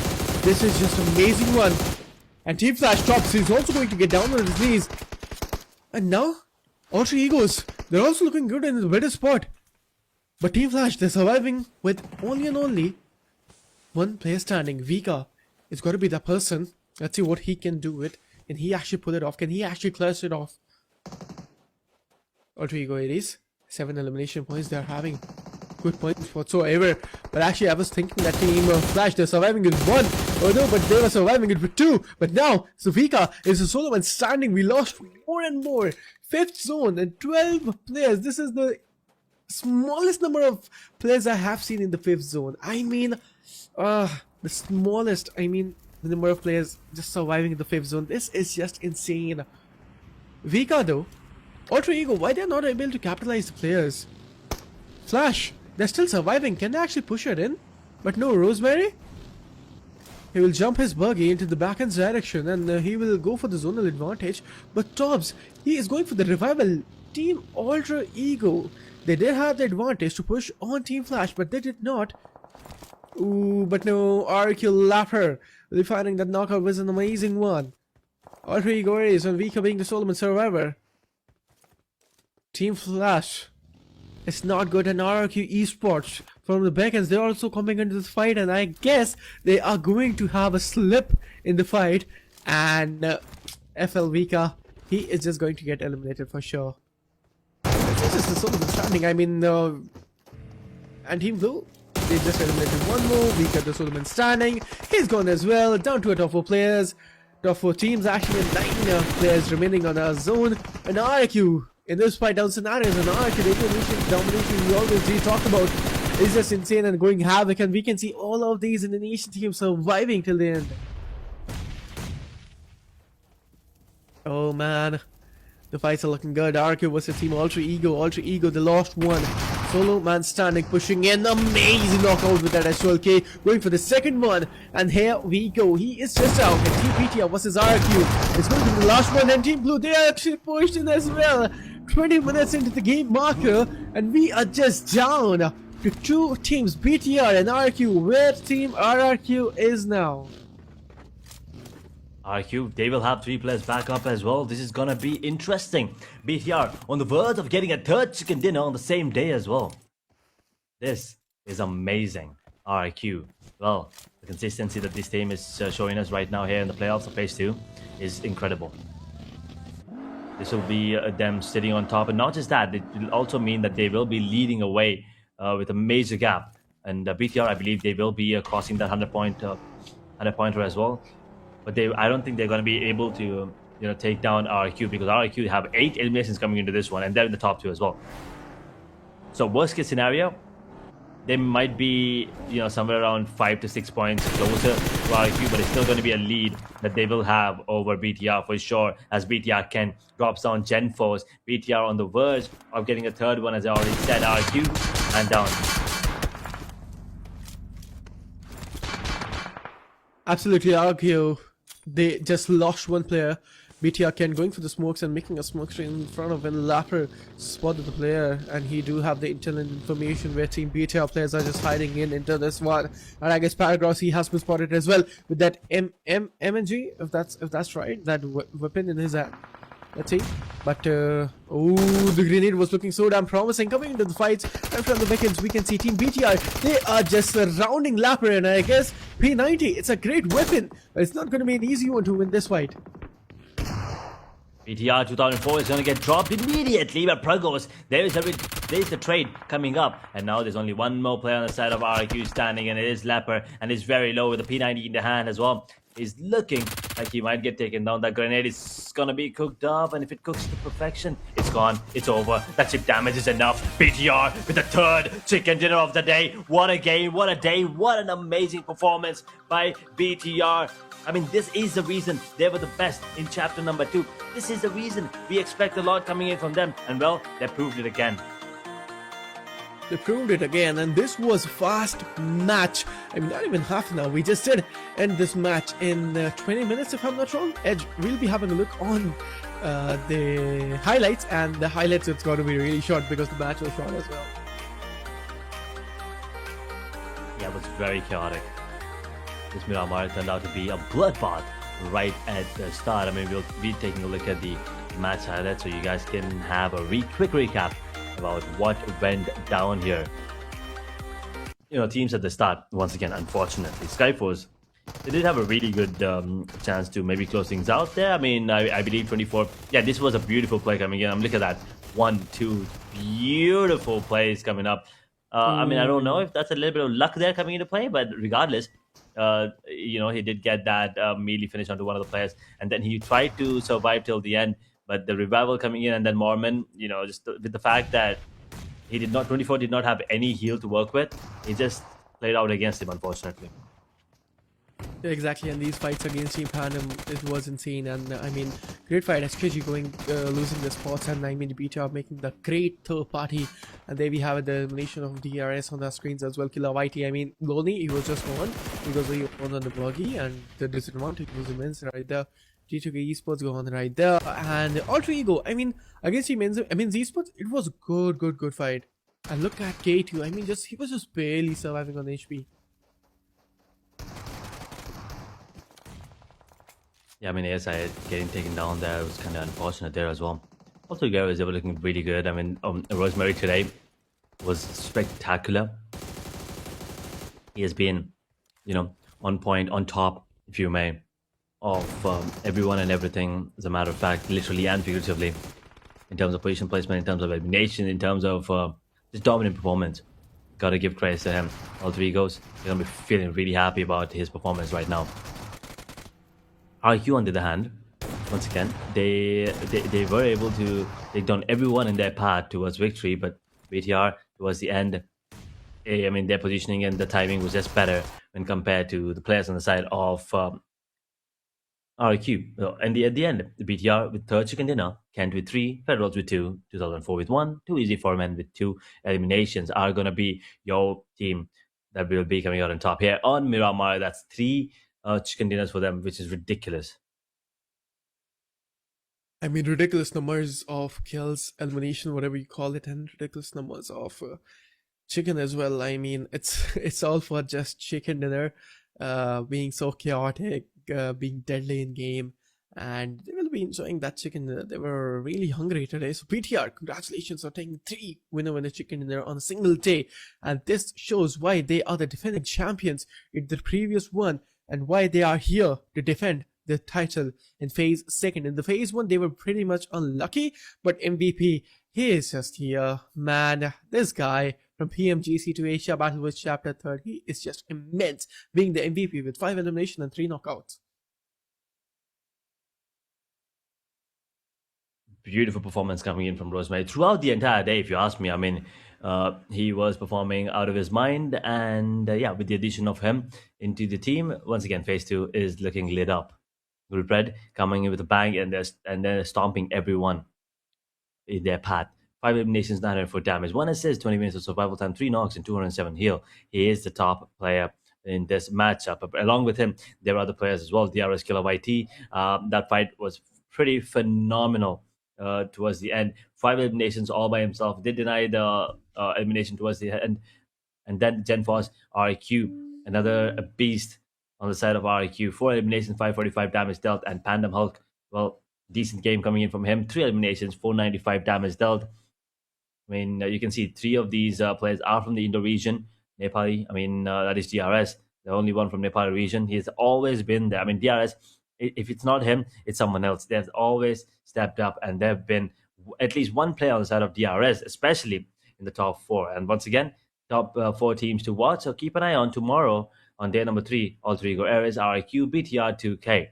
this is just an amazing one. And Team Flash drops. He's also going to get down on his knees. And now, all 3 Egos, they're also looking good in the better spot. But Team Flash, they're surviving with only and only 1 player standing. Vika. It's got to be that person. Let's see what he can do with. Can he actually pull it off? Can he actually clutch it off? Alter Ego it is. 7 elimination points. They're having good points whatsoever. But actually, I was thinking that Team Flash, they're surviving with 1. Oh no, but they were surviving it with 2. But now, Sofika is a solo man standing. We lost more and more. 5th zone and 12 players. This is the smallest number of players I have seen in the 5th zone. I mean, the smallest, the number of players just surviving in the 5th zone. This is just insane. Vika though, Alter Ego, why they're not able to capitalize the players? Flash, they're still surviving. Can they actually push it in? But no, Rosemary, he will jump his buggy into the backend direction, and he will go for the zonal advantage. But Tobbs, he is going for the revival. Team Alter Ego, they did have the advantage to push on Team Flash, but they did not. Ooh, but no, RQ Lapper will be finding that knockout was an amazing one. Alter Ego is on Vika being the Solomon survivor. Team Flash, it's not good, and RQ Esports from the backends, they're also coming into this fight, and I guess they are going to have a slip in the fight, and FL Vika, he is just going to get eliminated for sure. This is the Solomon standing, and Team Blue, they just eliminated 1 more. Vika the Solomon standing. He's gone as well. Down to a top 4 players. Top 4 teams actually, and 9 players remaining on our zone. And RQ in this fight down scenarios, and RQ, the domination we always talk about is just insane and going havoc. And we can see all of these Indonesian teams surviving till the end. Oh man, the fights are looking good. RQ versus Team Alter Ego. Alter Ego, the last one. Solo man standing, pushing in. Amazing knockout with that S12K. Going for the second one. And here we go. He is just out. And Team PTR versus RQ. It's going to be the last one. And Team Blue, they are actually pushed in as well. 20 minutes into the game marker. And we are just down to 2 teams, PTR and RQ. Where Team RRQ is now. RQ, they will have 3 players back up as well. This is gonna be interesting. BTR on the verge of getting a 3rd chicken dinner on the same day as well. This is amazing. RQ, well, the consistency that this team is showing us right now here in the playoffs of phase 2 is incredible. This will be them sitting on top, and not just that, it will also mean that they will be leading away with a major gap. And BTR, I believe they will be crossing that 100-pointer as well. But I don't think they're going to be able to, take down RQ, because RQ have 8 eliminations coming into this one, and they're in the top 2 as well. So worst case scenario, they might be, somewhere around 5 to 6 points closer to RQ, but it's still going to be a lead that they will have over BTR for sure, as BTR can drops down Gen Force. BTR on the verge of getting a third one, as I already said. RQ and down. Absolutely, argue. They just lost one player. BTR Ken going for the smokes and making a smoke screen in front of when Lapper spotted the player, and he do have the intel and information where Team BTR players are just hiding into this one. And I guess Paragraphs, he has been spotted as well with that MNG, if that's right, that weapon in his hand. Let's see. But oh, the grenade was looking so damn promising. Coming into the fights and from the weapons, we can see Team BTR, they are just surrounding Lapper, and I guess P90, it's a great weapon, but it's not going to be an easy one to win this fight. BTR 2004 is going to get dropped immediately, but Pragos, there's the trade coming up, and now there's only one more player on the side of RQ standing, and it is Lapper, and he's very low with the P90 in the hand as well. He's looking like he might get taken down. That grenade is gonna be cooked up, and if it cooks to perfection, it's gone. It's over. That chip damage is enough. BTR with the third chicken dinner of the day. What a game, what a day, what an amazing performance by BTR. I mean, this is the reason they were the best in chapter number 2. This is the reason we expect a lot coming in from them, and well, they proved it again. They proved it again, and this was a fast match. I mean, not even half an hour. We just did end this match in 20 minutes, if I'm not wrong. Edge, we'll be having a look on the highlights, and the highlights, it's going to be really short because the match was short as well. Yeah, it was very chaotic. This Miramar turned out to be a bloodbath right at the start. I mean, we'll be taking a look at the match highlights so you guys can have a quick recap about what went down here. Teams at the start, once again, unfortunately, Skyforce, they did have a really good chance to maybe close things out there. I mean, I believe 24. Yeah, this was a beautiful play coming in. Look at that. 1, 2, beautiful plays coming up. I mean, I don't know if that's a little bit of luck there coming into play, but regardless, he did get that melee finish onto one of the players, and then he tried to survive till the end. But the revival coming in, and then Mormon, just with the fact that 24 did not have any heal to work with, he just played out against him, unfortunately. Exactly, and these fights against Team Pandem, it was insane. And I mean, great fight. SKG going losing the spots, and I mean BTR making the great third party. And there we have the elimination of DRS on the screens as well. Killer YT, I mean, Lonely, he was just one because he won on the buggy, and the disadvantage was immense right there. G2K Esports go on right there, and Alter Ego, I mean, against Team Esports, it was a good fight. And look at K2, I mean, he was just barely surviving on HP. Yeah, I mean, ASI getting taken down there was kind of unfortunate there as well. Also, Gary was looking really good. I mean, Rosemary today was spectacular. He has been, on point, on top, if you may, of everyone and everything, as a matter of fact, literally and figuratively, in terms of position placement, in terms of elimination, in terms of just dominant performance. Gotta give credit to him. All 3 goes. You're gonna be feeling really happy about his performance right now. RQ, on the other hand, once again, they were able to take down everyone in their path towards victory, but BTR towards the end, I mean, their positioning and the timing was just better when compared to the players on the side of RQ. And at the end, the BTR with third chicken dinner, Kent with 3, Federals with 2, 2004 with 1, 2 Easy Foremen with 2 eliminations are going to be your team that will be coming out on top here on Miramar. That's 3 chicken dinners for them, which is ridiculous. I mean, ridiculous numbers of kills, elimination, whatever you call it, and ridiculous numbers of chicken as well. I mean, it's all for just chicken dinner, being so chaotic, being deadly in game, and they will be enjoying that chicken dinner. They were really hungry today. So BTR, congratulations on taking 3 winner chicken dinner on a single day, and this shows why they are the defending champions in the previous one, and why they are here to defend the title in phase 2nd. In the phase 1, they were pretty much unlucky, but MVP, he is just here. Man, this guy from PMGC to Asia Battle with Chapter 3rd, he is just immense, being the MVP with 5 eliminations and 3 knockouts. Beautiful performance coming in from Rosemary throughout the entire day, if you ask me. I mean, He was performing out of his mind, and yeah, with the addition of him into the team, once again, phase two is looking lit up. Group Red coming in with a bang, and they're stomping everyone in their path. 5 eliminations, 904 damage, 1 assist, 20 minutes of survival time, 3 knocks, and 207 heal. He is the top player in this matchup. But along with him, there are other players as well. DRS Killer YT. That fight was pretty phenomenal towards the end. 5 eliminations all by himself. Did deny the elimination towards the end. And then Gen Force RQ, another beast on the side of RQ. 4 eliminations, 545 damage dealt, and Pandem Hulk. Well, decent game coming in from him. 3 eliminations, 495 damage dealt. I mean, you can see three of these players are from the Indo region. Nepali, I mean, that is DRS, the only one from Nepali region. He's always been there. I mean, DRS, if it's not him, it's someone else. They've always stepped up, and there have been at least one player on the side of DRS, especially in the top four. And once again, top four teams to watch. So keep an eye on tomorrow on day number 3. All three go areas, RIQ, BTR, 2K.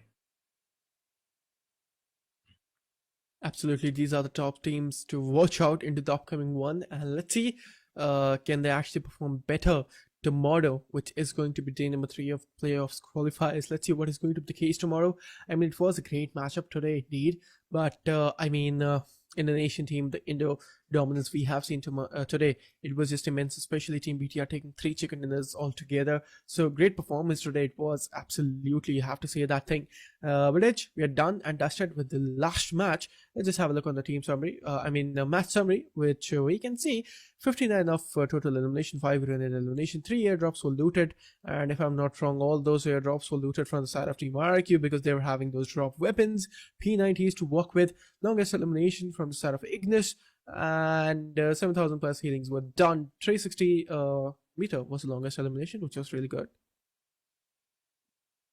Absolutely, these are the top teams to watch out into the upcoming one, and let's see, can they actually perform better tomorrow, which is going to be day number 3 of playoffs qualifiers. Let's see what is going to be the case tomorrow. I mean, it was a great matchup today, indeed, but I mean, in the nation team, the Indo dominance we have seen today, it was just immense, especially Team BTR taking 3 chicken dinners altogether. So great performance today. It was absolutely, you have to say that thing. But Edge, we are done and dusted with the last match. Let's just have a look on the team summary. The match summary, which we can see 59 of total elimination, 5 grenade elimination, 3 airdrops were looted, and if I'm not wrong, all those airdrops were looted from the side of Team RQ because they were having those drop weapons, P90s to work with. Longest elimination from the side of Ignis, and 7,000 plus healings were done. 360 meter was the longest elimination, which was really good.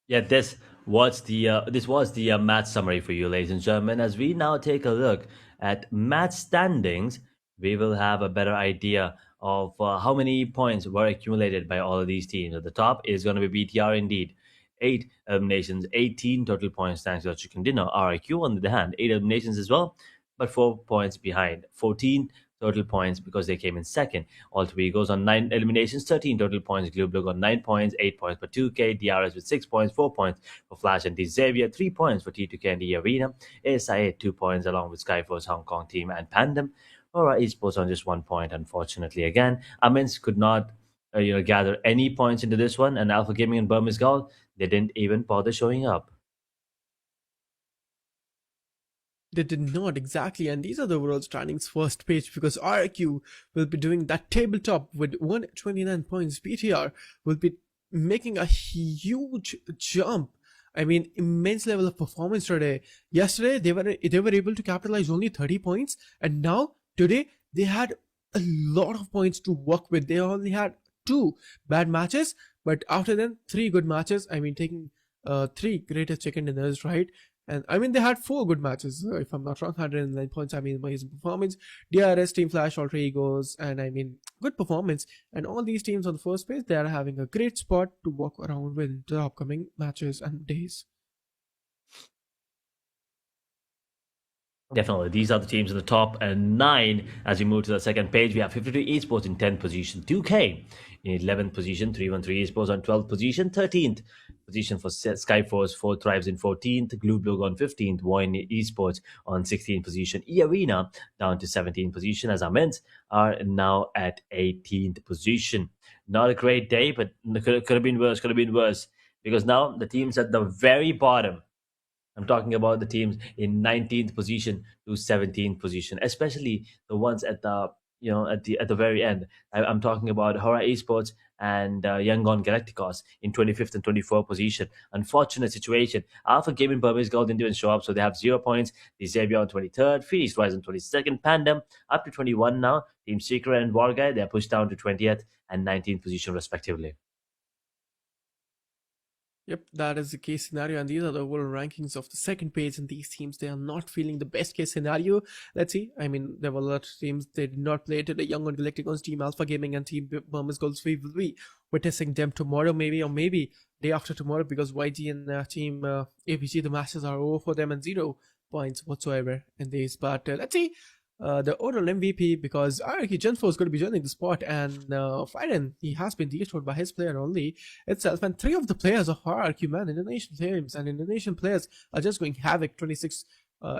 Yeah, this was the match summary for you, ladies and gentlemen. As we now take a look at match standings, we will have a better idea of how many points were accumulated by all of these teams. At the top is going to be BTR indeed. 8 eliminations, 18 total points thanks to the chicken dinner. RIQ on the other hand, 8 eliminations as well, but 4 points behind. 14 total points because they came in second. All three goes on 9 eliminations, 13 total points. Glue on 9 points, 8 points for 2K, DRS with 6 points, 4 points for Flash and D Xavier, 3 points for T2K and the Arena, ASI 2 points along with Skyforce Hong Kong team and Pandem. Or esports on just 1 point, unfortunately. Again, Amins could not gather any points into this one, and Alpha Gaming and Burmese Gold, they didn't even bother showing up. They did not exactly, and these are the world standings first page because RQ will be doing that tabletop with 129 points. BTR will be making a huge jump. I mean, immense level of performance today. Yesterday they were able to capitalize only 30 points, and now today they had a lot of points to work with. They only had 2 bad matches, but after them 3 good matches. I mean, taking 3 greatest chicken dinners, right? And I mean, they had 4 good matches, if I'm not wrong. 109 points. I mean, amazing performance. DRS, Team Flash, Alter Egos, and I mean, good performance. And all these teams on the first page, they are having a great spot to walk around with the upcoming matches and days. Definitely, these are the teams in the top 9. As we move to the second page, we have 52 esports in 10th position, 2K in 11th position, 313 esports on 12th position, 13th position for Skyforce, 4 Thrives in 14th, Glue on 15th, Wine esports on 16th position, E-Arena down to 17th position, as our men's are now at 18th position. Not a great day, but could have been worse, because now the teams at the very bottom, I'm talking about the teams in 19th position to 17th position, especially the ones at the at the very end. I'm talking about Hora Esports and Yangon Galacticos in 25th and 24th position. Unfortunate situation. Alpha Gaming Burmese Gold didn't even show up, so they have 0 points. The Xavier on 23rd, Phoenix Rise on 22nd, Pandem up to 21 now. Team Secret and Warguy, they're pushed down to 20th and 19th position respectively. Yep, that is the case scenario, and these are the overall rankings of the second page, and these teams, they are not feeling the best case scenario. Let's see. I mean, there were a lot of teams they did not play today. Young on Galacticons, Team Alpha Gaming, and Team Burmese Goals. We will be witnessing them tomorrow, maybe, or maybe day after tomorrow, because YG and Team APG, the matches are over for them and 0 points whatsoever in these. But let's see the overall MVP because RRQ Gen 4 is going to be joining the spot, and Fiden, he has been destroyed by his player only itself, and three of the players of RRQ, man, Indonesian teams and Indonesian players are just going havoc. 26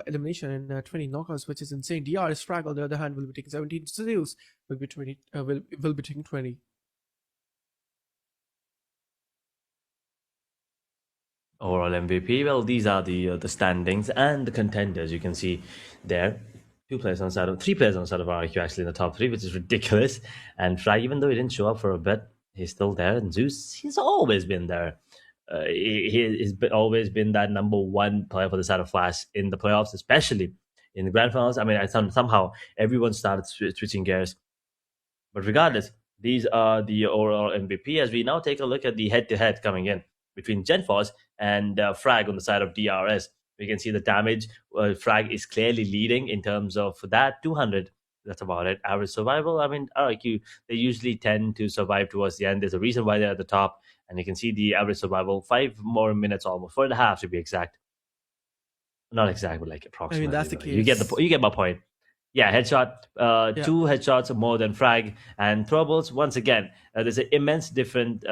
elimination and 20 knockouts, which is insane. DRS Frag, on the other hand, will be taking 17. Zeus will be 20. Will be taking 20. Overall MVP. Well, these are the standings and the contenders. You can see there. Three players on the side of RQ actually in the top three, which is ridiculous. And Frag, even though he didn't show up for a bit, he's still there. And Zeus, he's always been there. He's always been that number one player for the side of Flash in the playoffs, especially in the grand finals. I mean, somehow everyone started switching gears. But regardless, these are the overall MVP. As we now take a look at the head-to-head coming in between Genforce and Frag on the side of DRS. We can see the damage. Frag is clearly leading in terms of that 200. That's about it. Average survival. I mean, RIQ, they usually tend to survive towards the end. There's a reason why they're at the top. And you can see the average survival, 5 more minutes almost, 4.5 to be exact. Not exact, but like approximately. I mean, that's the case. You get my point. Yeah, headshot. 2 headshots more than Frag, and throwables. Once again, there's an immense difference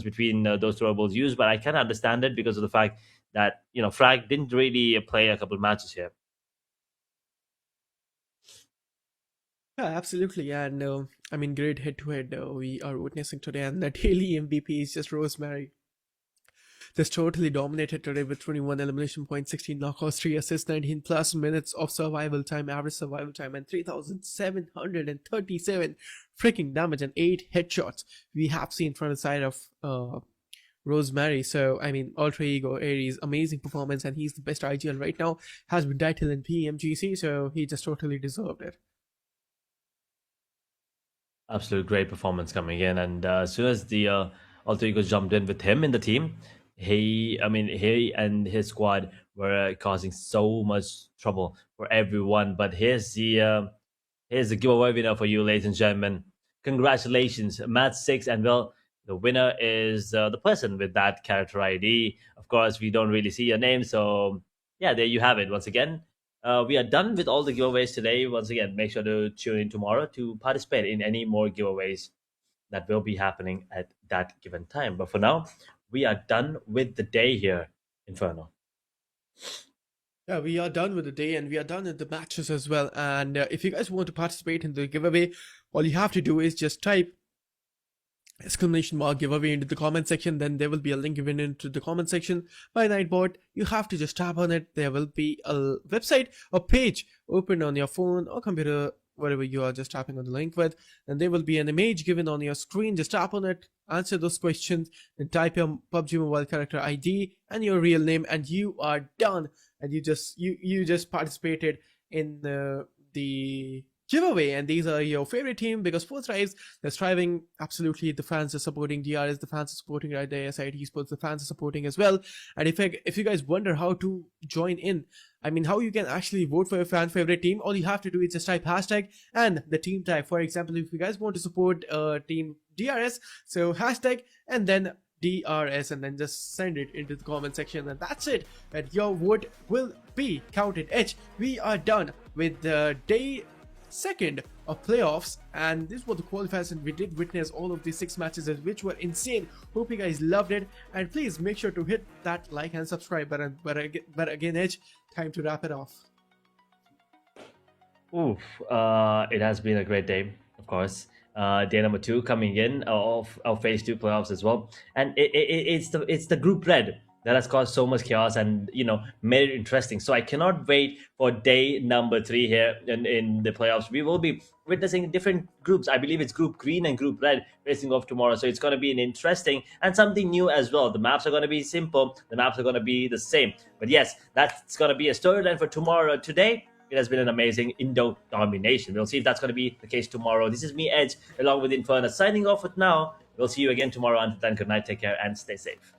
between those throwables used, but I can understand it because of the fact that Frag didn't really play a couple of matches here. Yeah, absolutely, and I mean, great head-to-head we are witnessing today, and the daily MVP is just Rosemary. Just totally dominated today with 21 elimination points, 16 knockouts, 3 assists, 19 plus minutes of survival time, average survival time, and 3,737 freaking damage and 8 headshots we have seen from the side of Rosemary. So, I mean, Alter Ego, Ares, amazing performance, and he's the best IGL right now, has been titled in PMGC, so he just totally deserved it. Absolute great performance coming in, and as soon as the Alter Ego jumped in with him in the team, he and his squad were causing so much trouble for everyone. But here's the giveaway winner for you, ladies and gentlemen. Congratulations, Match 6, and well, the winner is the person with that character ID. Of course, we don't really see your name, so yeah, there you have it. Once again, we are done with all the giveaways today. Once again, make sure to tune in tomorrow to participate in any more giveaways that will be happening at that given time. But for now, we are done with the day here, Inferno. Yeah, we are done with the day, and we are done with the matches as well. And if you guys want to participate in the giveaway, all you have to do is just type !giveaway into the comment section. Then there will be a link given into the comment section by Nightbot. You have to just tap on it. There will be a website or page open on your phone or computer, whatever you are just tapping on the link with, and there will be an image given on your screen. Just tap on it, answer those questions, and type your PUBG Mobile character ID and your real name, and you are done. And you just participated in the giveaway. And these are your favorite team because Sports Rise, they're striving. Absolutely, the fans are supporting. DRS, the fans are supporting right there. SIT Sports, the fans are supporting as well. And if you guys wonder how to join in, I mean, how you can actually vote for your fan favorite team, all you have to do is just type hashtag and the team type. For example, if you guys want to support team DRS, so hashtag and then DRS, and then just send it into the comment section, and that's it. And your vote will be counted. Edge, we are done with the day 2nd of playoffs, and this was the qualifiers, and we did witness all of these 6 matches which were insane. Hope you guys loved it, and please make sure to hit that like and subscribe button. But again, Edge, time to wrap it off. Oof, it has been a great day, of course. Day number 2 coming in of phase 2 playoffs as well, and it's the group red that has caused so much chaos and made it interesting. So I cannot wait for day number 3 here in the playoffs. We will be witnessing different groups. I believe it's group green and group red facing off tomorrow, so it's going to be an interesting and something new as well. The maps are going to be simple, the maps are going to be the same, but yes, that's going to be a storyline for tomorrow. Today it has been an amazing Indo domination. We'll see if that's going to be the case tomorrow. This is me, Edge, along with Inferno, signing off for now. We'll see you again tomorrow. Until then, good night, take care, and stay safe.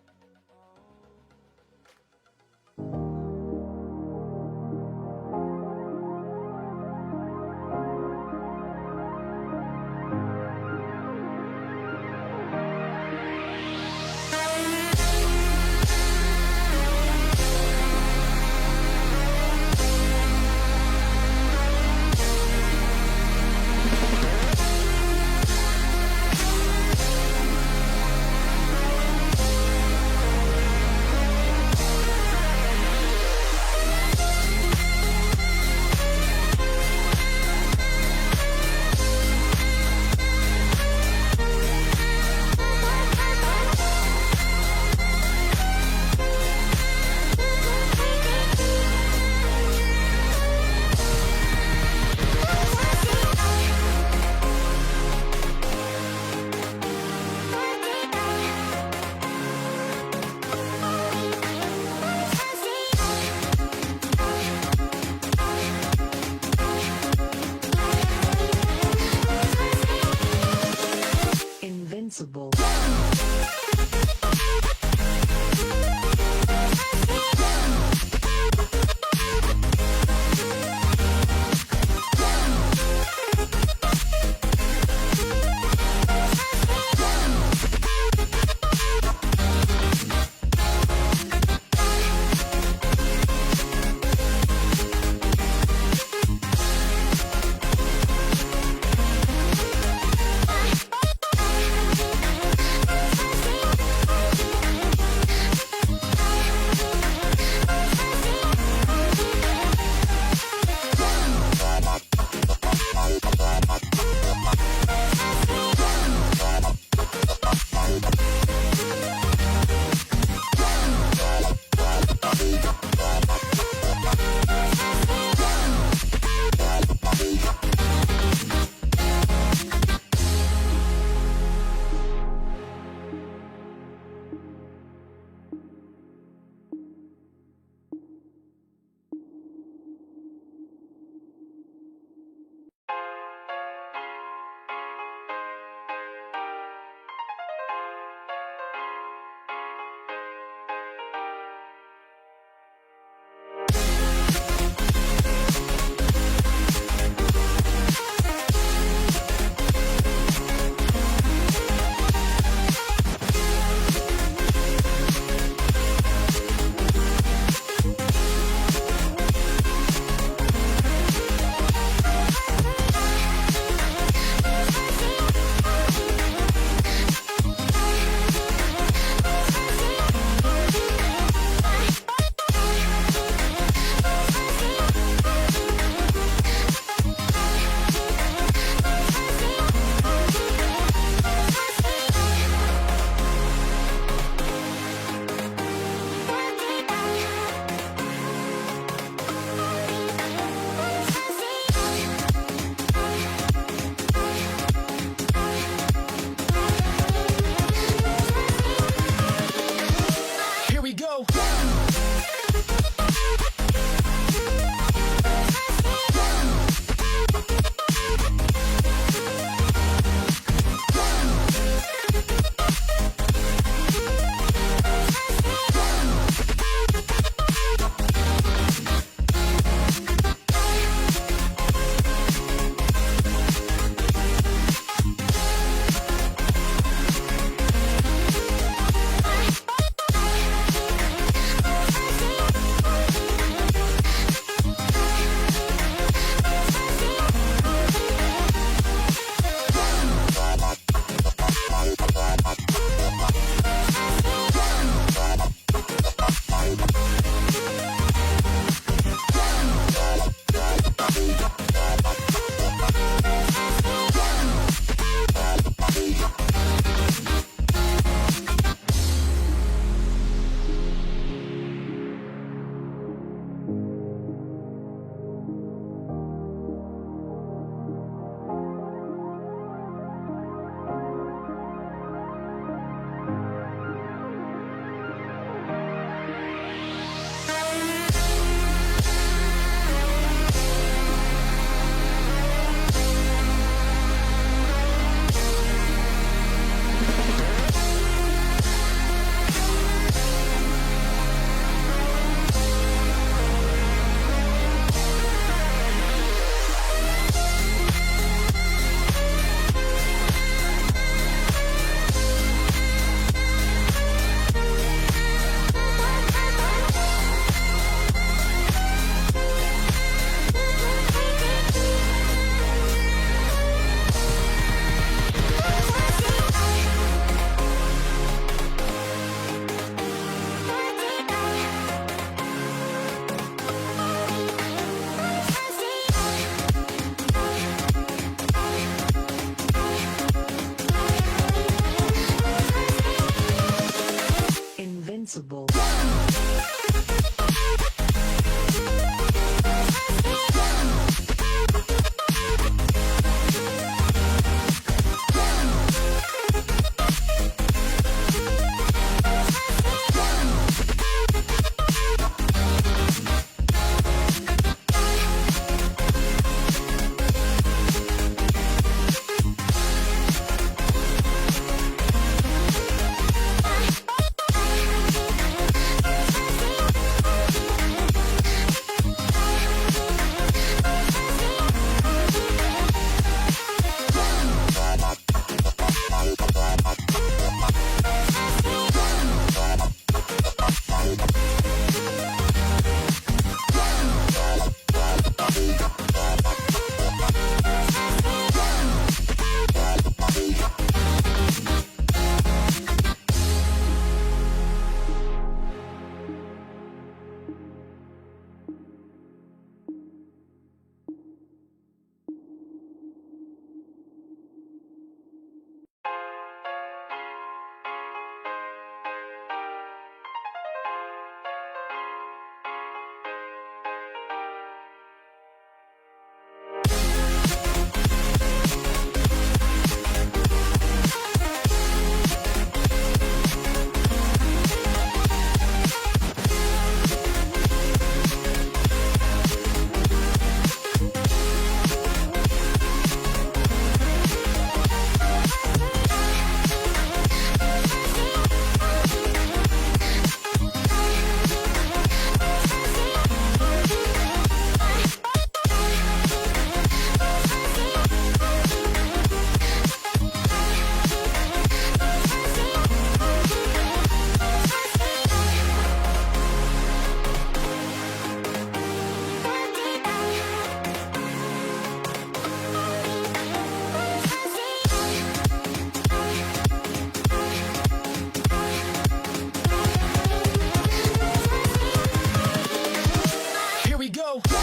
go.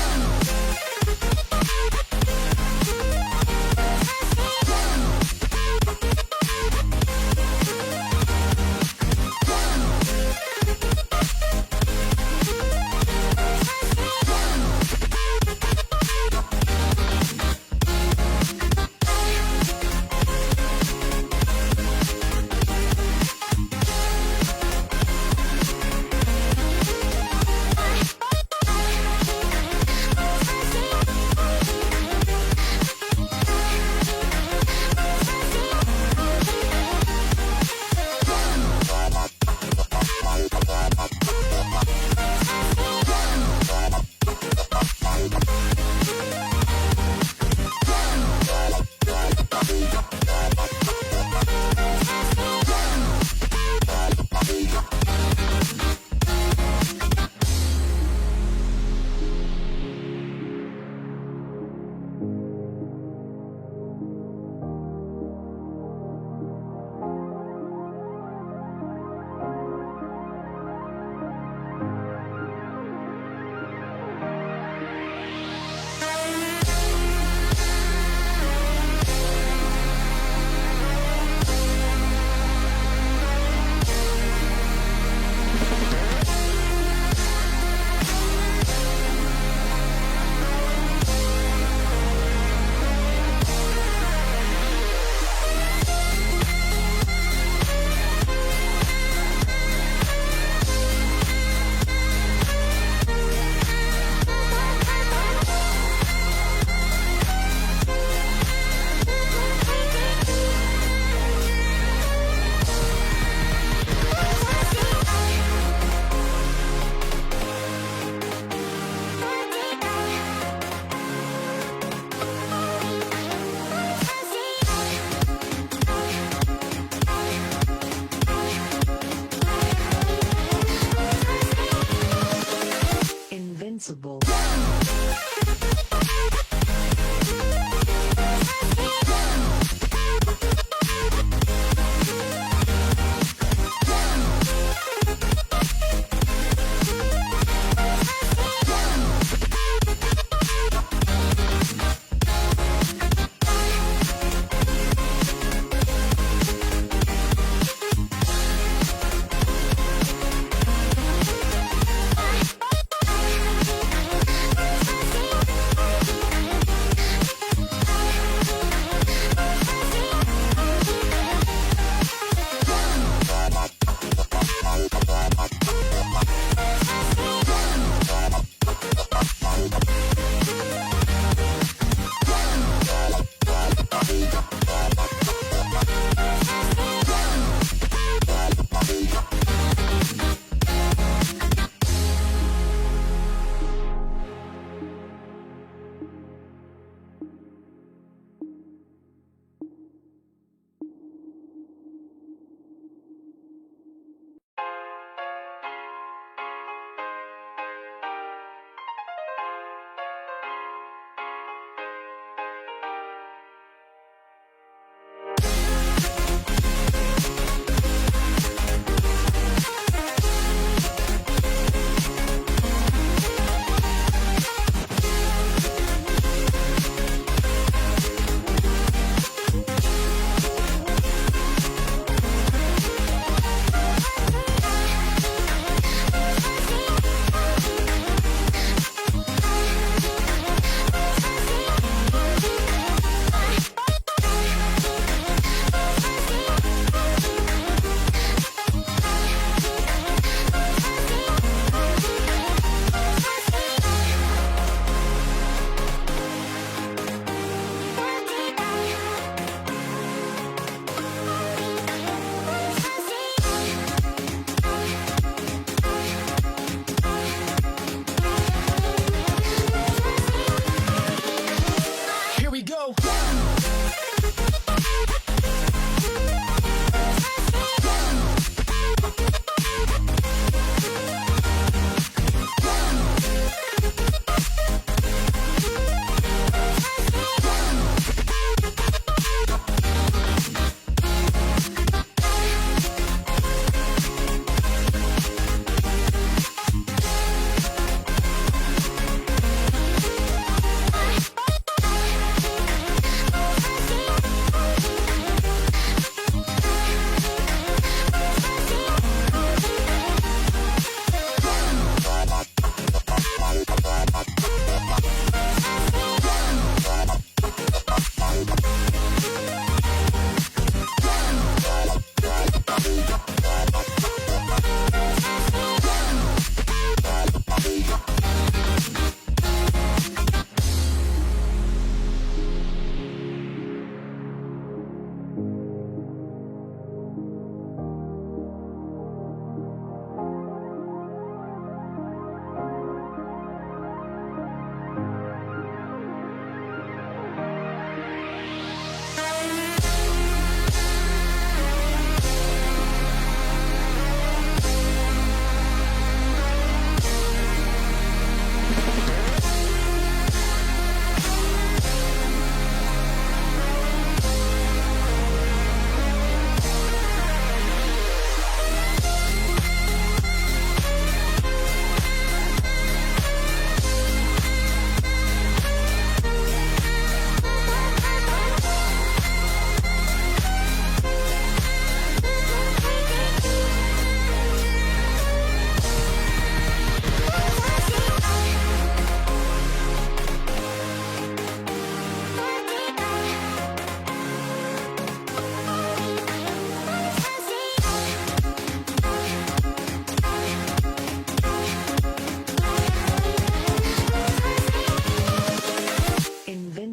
Invincible.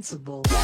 Invincible.